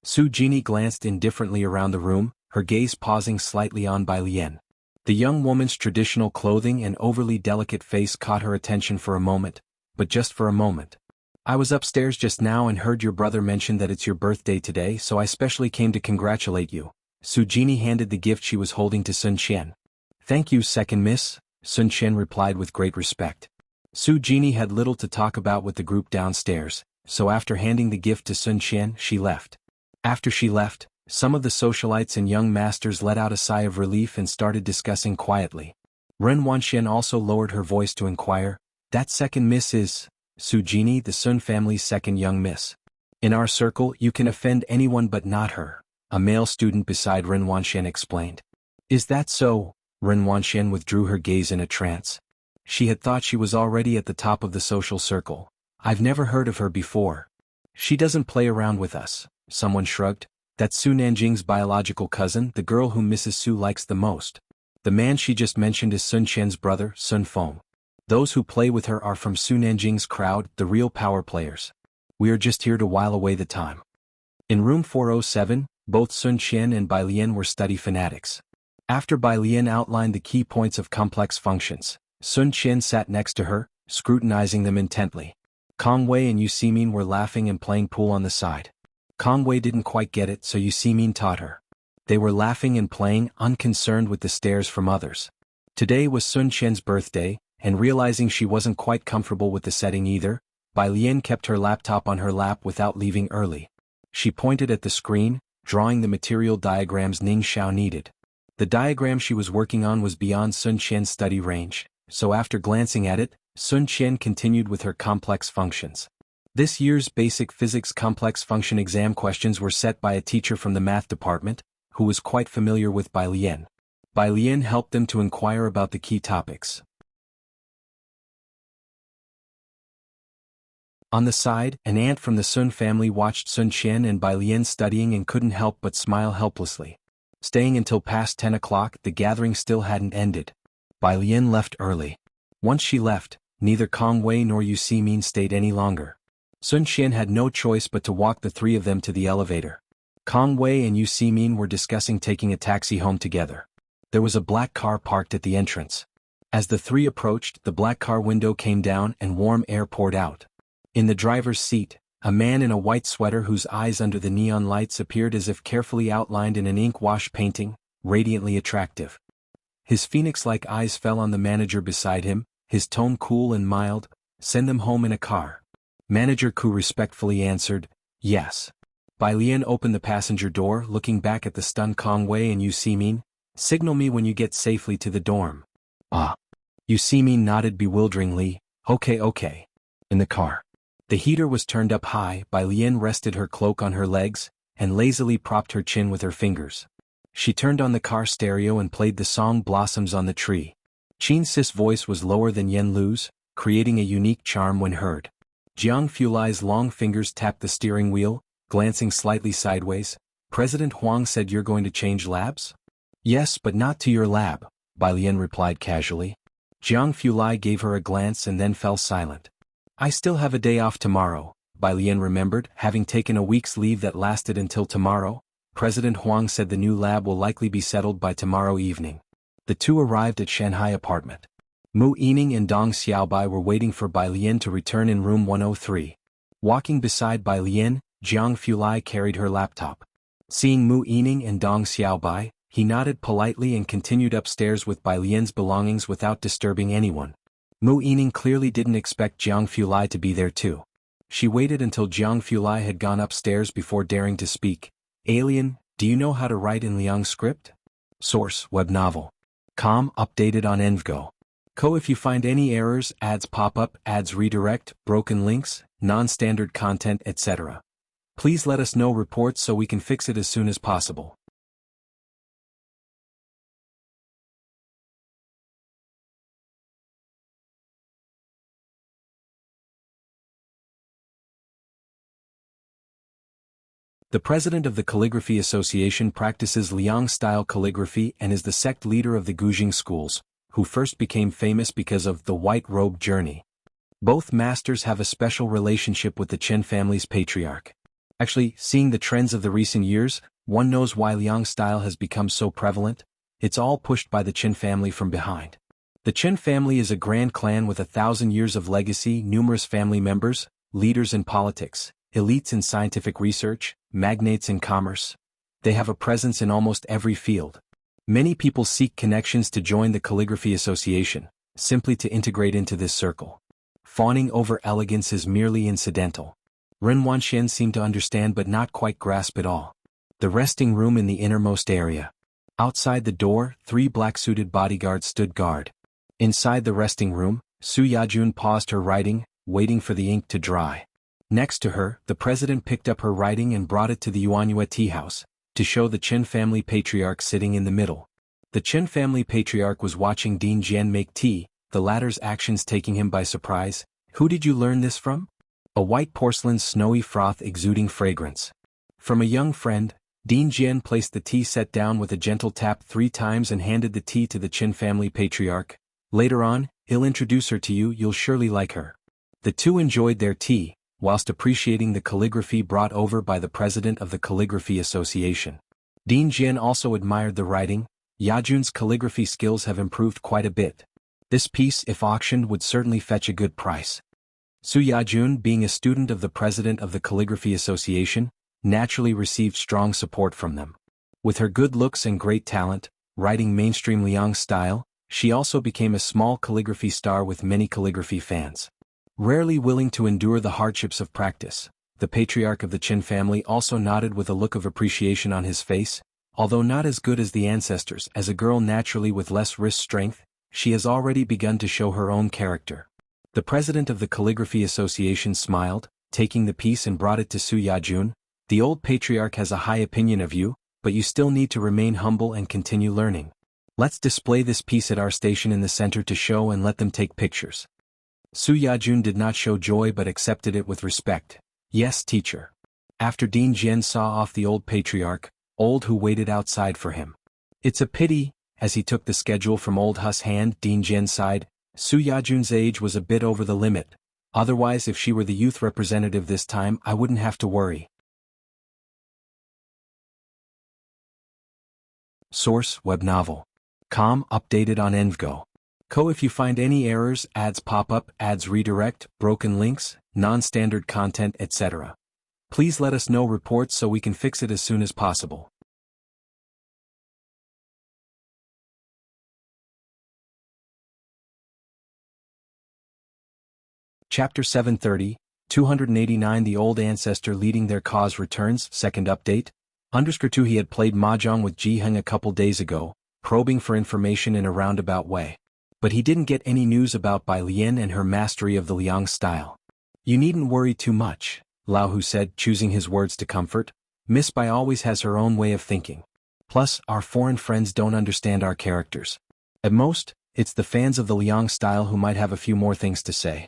Su Jini glanced indifferently around the room, her gaze pausing slightly on Bai Lian. The young woman's traditional clothing and overly delicate face caught her attention for a moment, but just for a moment. "I was upstairs just now and heard your brother mention that it's your birthday today, so I specially came to congratulate you." Su Jini handed the gift she was holding to Sun Qian. "Thank you, Second Miss," Sun Qian replied with great respect. Su Jini had little to talk about with the group downstairs, so after handing the gift to Sun Qian, she left. After she left, some of the socialites and young masters let out a sigh of relief and started discussing quietly. Ren Wanxian also lowered her voice to inquire, "That Second Miss is..." Su Jini, the Sun family's second young miss. In our circle, you can offend anyone but not her, a male student beside Ren Wanxian explained. Is that so? Ren Wanxian withdrew her gaze in a trance. She had thought she was already at the top of the social circle. I've never heard of her before. She doesn't play around with us, someone shrugged. That's Su Nanjing's biological cousin, the girl whom Mrs. Su likes the most. The man she just mentioned is Sun Qian's brother, Sun Feng. Those who play with her are from Su Nanjing's crowd, the real power players. We are just here to while away the time. In room 407, both Sun Qian and Bai Lian were study fanatics. After Bai Lian outlined the key points of complex functions, Sun Qian sat next to her, scrutinizing them intently. Kong Wei and Yu Simin were laughing and playing pool on the side. Kong Wei didn't quite get it, so Yu Simin taught her. They were laughing and playing, unconcerned with the stares from others. Today was Sun Qian's birthday, and realizing she wasn't quite comfortable with the setting either, Bai Lian kept her laptop on her lap without leaving early. She pointed at the screen, drawing the material diagrams Ning Xiao needed. The diagram she was working on was beyond Sun Qian's study range, so after glancing at it, Sun Qian continued with her complex functions. This year's basic physics complex function exam questions were set by a teacher from the math department, who was quite familiar with Bai Lian. Bai Lian helped them to inquire about the key topics. On the side, an aunt from the Sun family watched Sun Qian and Bai Lian studying and couldn't help but smile helplessly. Staying until past 10 o'clock, the gathering still hadn't ended. Bai Lian left early. Once she left, neither Kong Wei nor Yu Simin stayed any longer. Sun Qian had no choice but to walk the three of them to the elevator. Kong Wei and Yu Simin were discussing taking a taxi home together. There was a black car parked at the entrance. As the three approached, the black car window came down and warm air poured out. In the driver's seat, a man in a white sweater whose eyes under the neon lights appeared as if carefully outlined in an ink wash painting, radiantly attractive. His phoenix-like eyes fell on the manager beside him, his tone cool and mild. Send them home in a car. Manager Ku respectfully answered, yes. Bai Lian opened the passenger door, looking back at the stunned Kong Wei and Yu Simin. Signal me when you get safely to the dorm. Ah. Yu Simin nodded bewilderingly. Okay. In the car. The heater was turned up high. Bai Lian rested her cloak on her legs, and lazily propped her chin with her fingers. She turned on the car stereo and played the song Blossoms on the Tree. Qin Si's voice was lower than Yen Lu's, creating a unique charm when heard. Jiang Fulai's long fingers tapped the steering wheel, glancing slightly sideways. President Huang said you're going to change labs? Yes, but not to your lab, Bai Lian replied casually. Jiang Fulai gave her a glance and then fell silent. I still have a day off tomorrow, Bai Lian remembered, having taken a week's leave that lasted until tomorrow. President Huang said the new lab will likely be settled by tomorrow evening. The two arrived at Shanghai apartment. Mu Yining and Dong Xiaobai were waiting for Bai Lian to return in room 103. Walking beside Bai Lian, Jiang Fulai carried her laptop. Seeing Mu Yining and Dong Xiaobai, he nodded politely and continued upstairs with Bai Lian's belongings without disturbing anyone. Mu Yining clearly didn't expect Jiang Fulai to be there too. She waited until Jiang Fulai had gone upstairs before daring to speak. Alien, do you know how to write in Liang script? Source, web novel. Com, updated on Envgo. Co, if you find any errors, ads pop up, ads redirect, broken links, non-standard content, etc. Please let us know reports so we can fix it as soon as possible. The president of the Calligraphy Association practices Liang-style calligraphy and is the sect leader of the Gujing schools, who first became famous because of the White Robe Journey. Both masters have a special relationship with the Chen family's patriarch. Actually, seeing the trends of the recent years, one knows why Liang style has become so prevalent. It's all pushed by the Chen family from behind. The Chen family is a grand clan with 1,000 years of legacy, numerous family members, leaders in politics, elites in scientific research, magnates in commerce. They have a presence in almost every field. Many people seek connections to join the Calligraphy Association, simply to integrate into this circle. Fawning over elegance is merely incidental. Ren Wanxian seemed to understand but not quite grasp it all. The resting room in the innermost area. Outside the door, 3 black-suited bodyguards stood guard. Inside the resting room, Su Yajun paused her writing, waiting for the ink to dry. Next to her, the president picked up her writing and brought it to the Yuanyue tea house, to show the Chen family patriarch sitting in the middle. The Chen family patriarch was watching Dean Jian make tea, the latter's actions taking him by surprise. "Who did you learn this from?" "A white porcelain snowy froth exuding fragrance." "From a young friend." Dean Jian placed the tea set down with a gentle tap 3 times and handed the tea to the Chen family patriarch. "Later on, he'll introduce her to you, you'll surely like her." The two enjoyed their tea, whilst appreciating the calligraphy brought over by the president of the Calligraphy Association. Dean Jian also admired the writing. "Yajun's calligraphy skills have improved quite a bit. This piece, if auctioned, would certainly fetch a good price." Su Yajun, being a student of the president of the Calligraphy Association, naturally received strong support from them. With her good looks and great talent, writing mainstream Liang style, she also became a small calligraphy star with many calligraphy fans. Rarely willing to endure the hardships of practice, the patriarch of the Qin family also nodded with a look of appreciation on his face. Although not as good as the ancestors, as a girl naturally with less wrist strength, she has already begun to show her own character. The president of the Calligraphy Association smiled, taking the piece and brought it to Su Yajun. "The old patriarch has a high opinion of you, but you still need to remain humble and continue learning. Let's display this piece at our station in the center to show and let them take pictures." Su Yajun did not show joy but accepted it with respect. "Yes, teacher." After Dean Jian saw off the old patriarch, Old Hu waited outside for him. "It's a pity," as he took the schedule from Old Hu's hand. Dean Jian sighed. Su Yajun's age was a bit over the limit. Otherwise, if she were the youth representative this time, I wouldn't have to worry. Source: web novel. Com updated on Envgo. Co. If you find any errors, ads pop up, ads redirect, broken links, non-standard content, etc., please let us know reports so we can fix it as soon as possible. Chapter 730, 289. The old ancestor leading their cause returns. Second update. Underscore he had played mahjong with Ji Heng a couple days ago, probing for information in a roundabout way. But he didn't get any news about Bai Lian and her mastery of the Liang style. "You needn't worry too much," Lao Hu said, choosing his words to comfort. "Miss Bai always has her own way of thinking. Plus, our foreign friends don't understand our characters. At most, it's the fans of the Liang style who might have a few more things to say."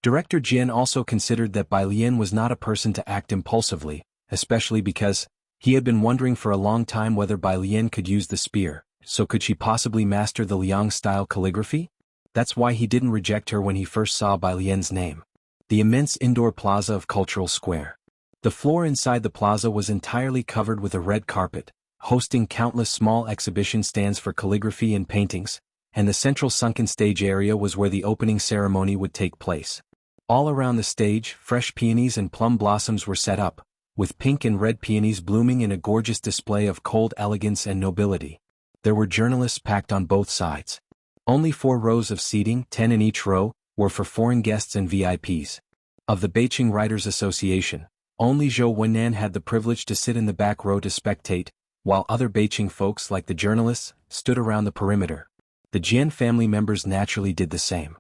Director Jian also considered that Bai Lian was not a person to act impulsively, especially because he had been wondering for a long time whether Bai Lian could use the spear, so could she possibly master the Liang style calligraphy? That's why he didn't reject her when he first saw Bai Lian's name. The immense indoor plaza of Cultural Square. The floor inside the plaza was entirely covered with a red carpet, hosting countless small exhibition stands for calligraphy and paintings, and the central sunken stage area was where the opening ceremony would take place. All around the stage, fresh peonies and plum blossoms were set up, with pink and red peonies blooming in a gorgeous display of cold elegance and nobility. There were journalists packed on both sides. Only 4 rows of seating, 10 in each row, were for foreign guests and VIPs. Of the Beijing Writers Association, only Zhou Wennan had the privilege to sit in the back row to spectate, while other Beijing folks like the journalists stood around the perimeter. The Jian family members naturally did the same.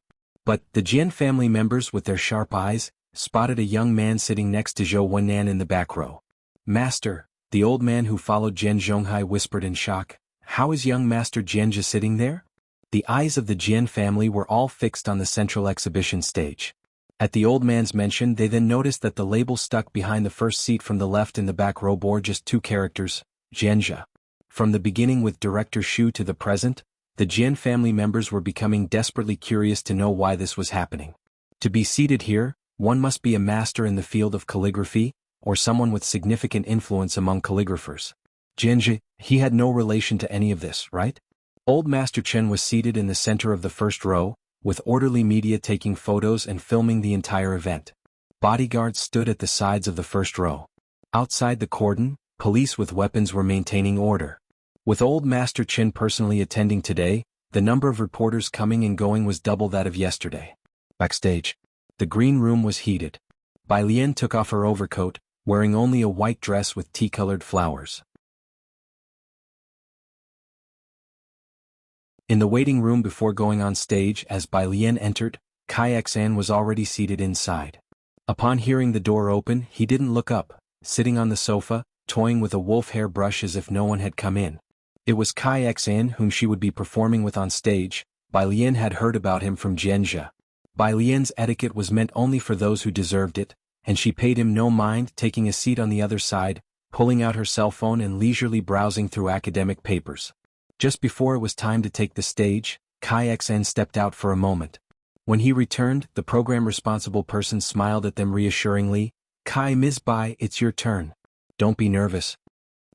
But the Jian family members with their sharp eyes spotted a young man sitting next to Zhou Wennan in the back row. "Master," the old man who followed Jian Zhonghai whispered in shock, "how is young Master Jianjia sitting there?" The eyes of the Jian family were all fixed on the central exhibition stage. At the old man's mention, they then noticed that the label stuck behind the first seat from the left in the back row bore just 2 characters, Jianjia. From the beginning with Director Xu to the present, the Jian family members were becoming desperately curious to know why this was happening. To be seated here, one must be a master in the field of calligraphy, or someone with significant influence among calligraphers. Jianjia, he had no relation to any of this, right? Old Master Chen was seated in the center of the first row, with orderly media taking photos and filming the entire event. Bodyguards stood at the sides of the first row. Outside the cordon, police with weapons were maintaining order. With Old Master Chen personally attending today, the number of reporters coming and going was double that of yesterday. Backstage, the green room was heated. Bai Lian took off her overcoat, wearing only a white dress with tea-colored flowers. In the waiting room before going on stage, as Bai Lian entered, Kai Xan was already seated inside. Upon hearing the door open, he didn't look up, sitting on the sofa, toying with a wolf hair brush as if no one had come in. It was Kai Xan whom she would be performing with on stage. Bai Lian had heard about him from Jianjia. Bai Lian's etiquette was meant only for those who deserved it, and she paid him no mind, taking a seat on the other side, pulling out her cell phone and leisurely browsing through academic papers. Just before it was time to take the stage, Kai Xan stepped out for a moment. When he returned, the program-responsible person smiled at them reassuringly. "Kai Ms. Bai, it's your turn. Don't be nervous."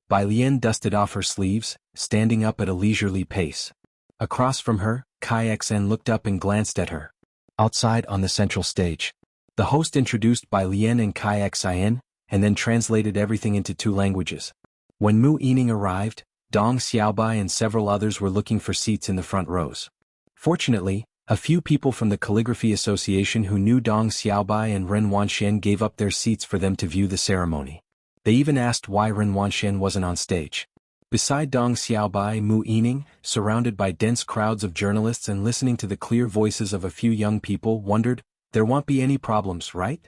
Bai Lian dusted off her sleeves, standing up at a leisurely pace. Across from her, Kai Xan looked up and glanced at her. Outside on the central stage, the host introduced Bai Lian and Kai Xan, and then translated everything into 2 languages. When Mu Yining arrived, Dong Xiaobai and several others were looking for seats in the front rows. Fortunately, a few people from the Calligraphy Association who knew Dong Xiaobai and Ren Wanxian gave up their seats for them to view the ceremony. They even asked why Ren Wanxian wasn't on stage. Beside Dong Xiaobai, Mu Yining, surrounded by dense crowds of journalists and listening to the clear voices of a few young people, wondered, "There won't be any problems, right?"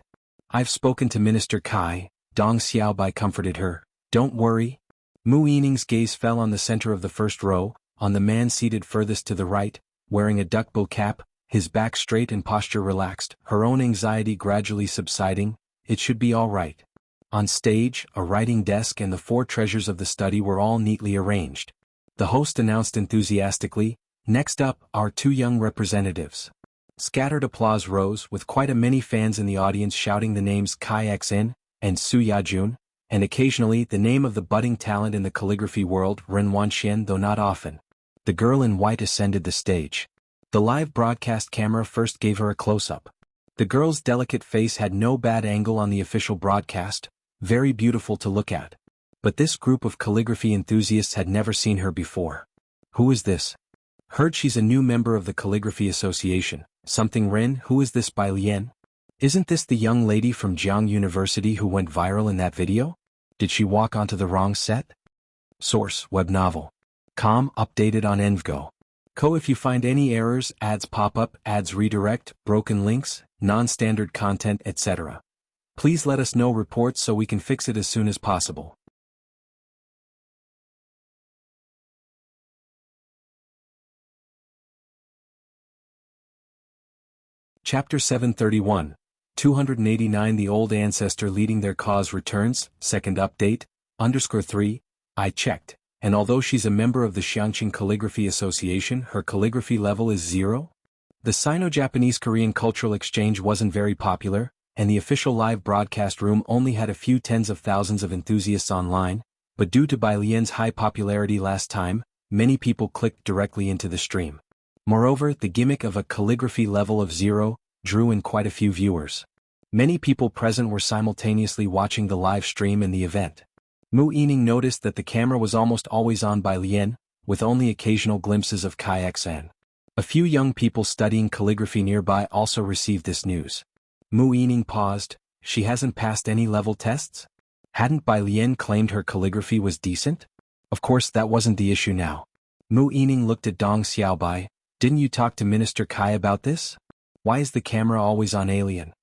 "I've spoken to Minister Kai," Dong Xiaobai comforted her. "Don't worry." Mu Yining's gaze fell on the center of the first row, on the man seated furthest to the right, wearing a duckbill cap, his back straight and posture relaxed, her own anxiety gradually subsiding. It should be all right. On stage, a writing desk and the 4 treasures of the study were all neatly arranged. The host announced enthusiastically, "Next up, our 2 young representatives." Scattered applause rose, with quite a many fans in the audience shouting the names Kai Xan and Su Yajun, and occasionally the name of the budding talent in the calligraphy world, Ren Wanxian, though not often. The girl in white ascended the stage. The live broadcast camera first gave her a close-up. The girl's delicate face had no bad angle on the official broadcast, very beautiful to look at. But this group of calligraphy enthusiasts had never seen her before. "Who is this?" "Heard she's a new member of the Calligraphy Association. Something Ren, who is this Bai Lian? Isn't this the young lady from Jiang University who went viral in that video? Did she walk onto the wrong set?" Source: web novel. Com updated on Envgo. If you find any errors, ads pop up, ads redirect, broken links, non-standard content, etc. Please let us know reports so we can fix it as soon as possible. Chapter 731, 289 The old ancestor leading their cause returns, second update, _3, I checked, and although she's a member of the Xiangqing Calligraphy Association, her calligraphy level is 0? The Sino-Japanese Korean cultural exchange wasn't very popular, and the official live broadcast room only had a few tens of thousands of enthusiasts online, but due to Bai Lian's high popularity last time, many people clicked directly into the stream. Moreover, the gimmick of a calligraphy level of 0 drew in quite a few viewers. Many people present were simultaneously watching the live stream and the event. Mu Yining noticed that the camera was almost always on Bai Lian, with only occasional glimpses of Kai Xan. A few young people studying calligraphy nearby also received this news. Mu Yining paused. She hasn't passed any level tests? Hadn't Bai Lian claimed her calligraphy was decent? Of course that wasn't the issue now. Mu Yining looked at Dong Xiaobai. Didn't you talk to Minister Kai about this? Why is the camera always on alien?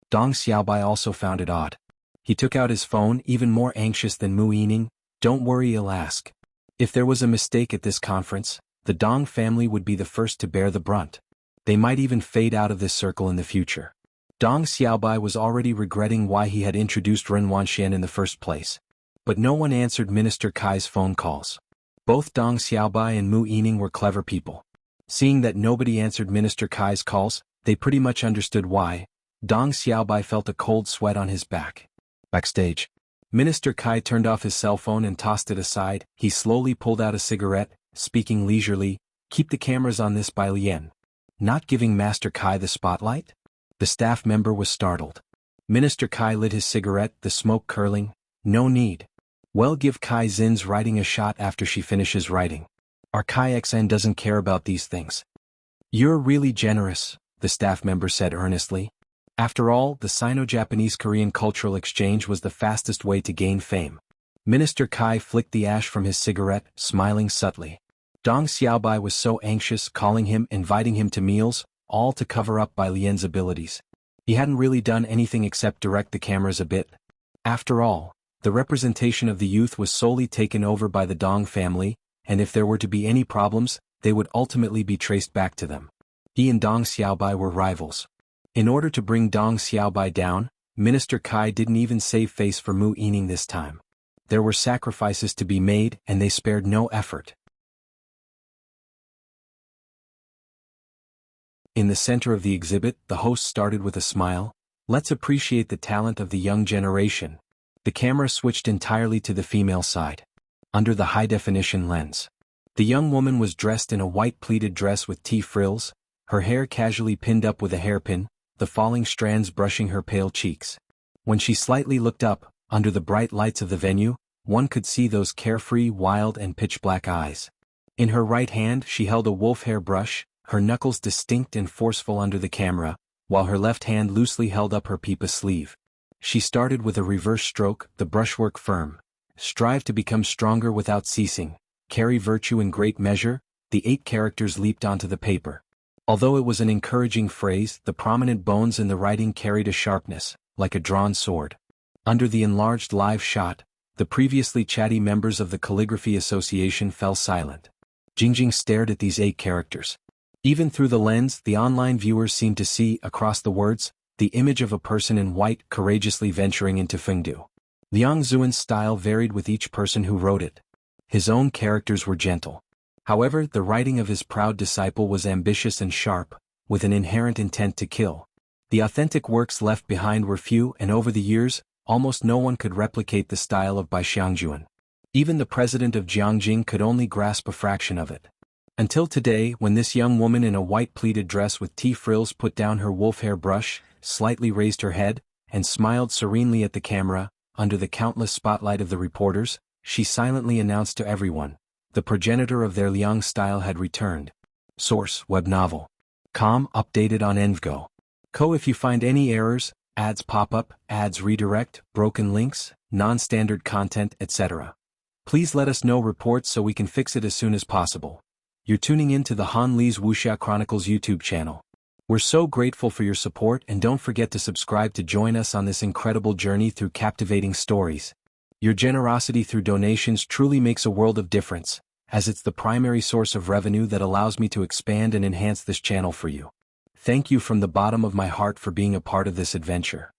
Dong Xiaobai also found it odd. He took out his phone, even more anxious than Mu Yining. Don't worry, he'll ask. If there was a mistake at this conference, the Dong family would be the first to bear the brunt. They might even fade out of this circle in the future. Dong Xiaobai was already regretting why he had introduced Ren Wanxian in the first place. But no one answered Minister Kai's phone calls. Both Dong Xiaobai and Mu Yining were clever people. Seeing that nobody answered Minister Kai's calls, they pretty much understood why. Dong Xiaobai felt a cold sweat on his back. Backstage, Minister Kai turned off his cell phone and tossed it aside. He slowly pulled out a cigarette, speaking leisurely, "Keep the cameras on this Bai Lian." Not giving Master Kai the spotlight? The staff member was startled. Minister Kai lit his cigarette, the smoke curling. "No need. Well, give Kai Zin's writing a shot after she finishes writing. Our Kai Xan doesn't care about these things." "You're really generous," the staff member said earnestly. After all, the Sino-Japanese Korean cultural exchange was the fastest way to gain fame. Minister Kai flicked the ash from his cigarette, smiling subtly. Dong Xiaobai was so anxious, calling him, inviting him to meals, all to cover up by Lien's abilities. He hadn't really done anything except direct the cameras a bit. After all, the representation of the youth was solely taken over by the Dong family, and if there were to be any problems, they would ultimately be traced back to them. He and Dong Xiaobai were rivals. In order to bring Dong Xiaobai down, Minister Kai didn't even save face for Mu Yining this time. There were sacrifices to be made and they spared no effort. In the center of the exhibit, the host started with a smile. Let's appreciate the talent of the young generation. The camera switched entirely to the female side. Under the high-definition lens. The young woman was dressed in a white pleated dress with T-frills, her hair casually pinned up with a hairpin, the falling strands brushing her pale cheeks. When she slightly looked up, under the bright lights of the venue, one could see those carefree, wild and pitch-black eyes. In her right hand she held a wolf hair brush, her knuckles distinct and forceful under the camera, while her left hand loosely held up her pipa sleeve. She started with a reverse stroke, the brushwork firm. Strive to become stronger without ceasing. Carry virtue in great measure. The 8 characters leaped onto the paper. Although it was an encouraging phrase, the prominent bones in the writing carried a sharpness, like a drawn sword. Under the enlarged live shot, the previously chatty members of the Calligraphy Association fell silent. Jingjing stared at these 8 characters. Even through the lens, the online viewers seemed to see, across the words, the image of a person in white courageously venturing into Fengdu. Liang Zuan's style varied with each person who wrote it. His own characters were gentle. However, the writing of his proud disciple was ambitious and sharp, with an inherent intent to kill. The authentic works left behind were few and over the years, almost no one could replicate the style of Bai Xiangjuan. Even the president of Jiangjing could only grasp a fraction of it. Until today, when this young woman in a white pleated dress with T-frills put down her wolf hair brush, slightly raised her head, and smiled serenely at the camera, under the countless spotlight of the reporters, she silently announced to everyone, the progenitor of their Liang style had returned. Source: Web Novel. Com. Updated on Envgo. Co. If you find any errors, ads pop up, ads redirect, broken links, non-standard content, etc. Please let us know reports so we can fix it as soon as possible. You're tuning in to the Han Li's Wuxia Chronicles YouTube channel. We're so grateful for your support and don't forget to subscribe to join us on this incredible journey through captivating stories. Your generosity through donations truly makes a world of difference, as it's the primary source of revenue that allows me to expand and enhance this channel for you. Thank you from the bottom of my heart for being a part of this adventure.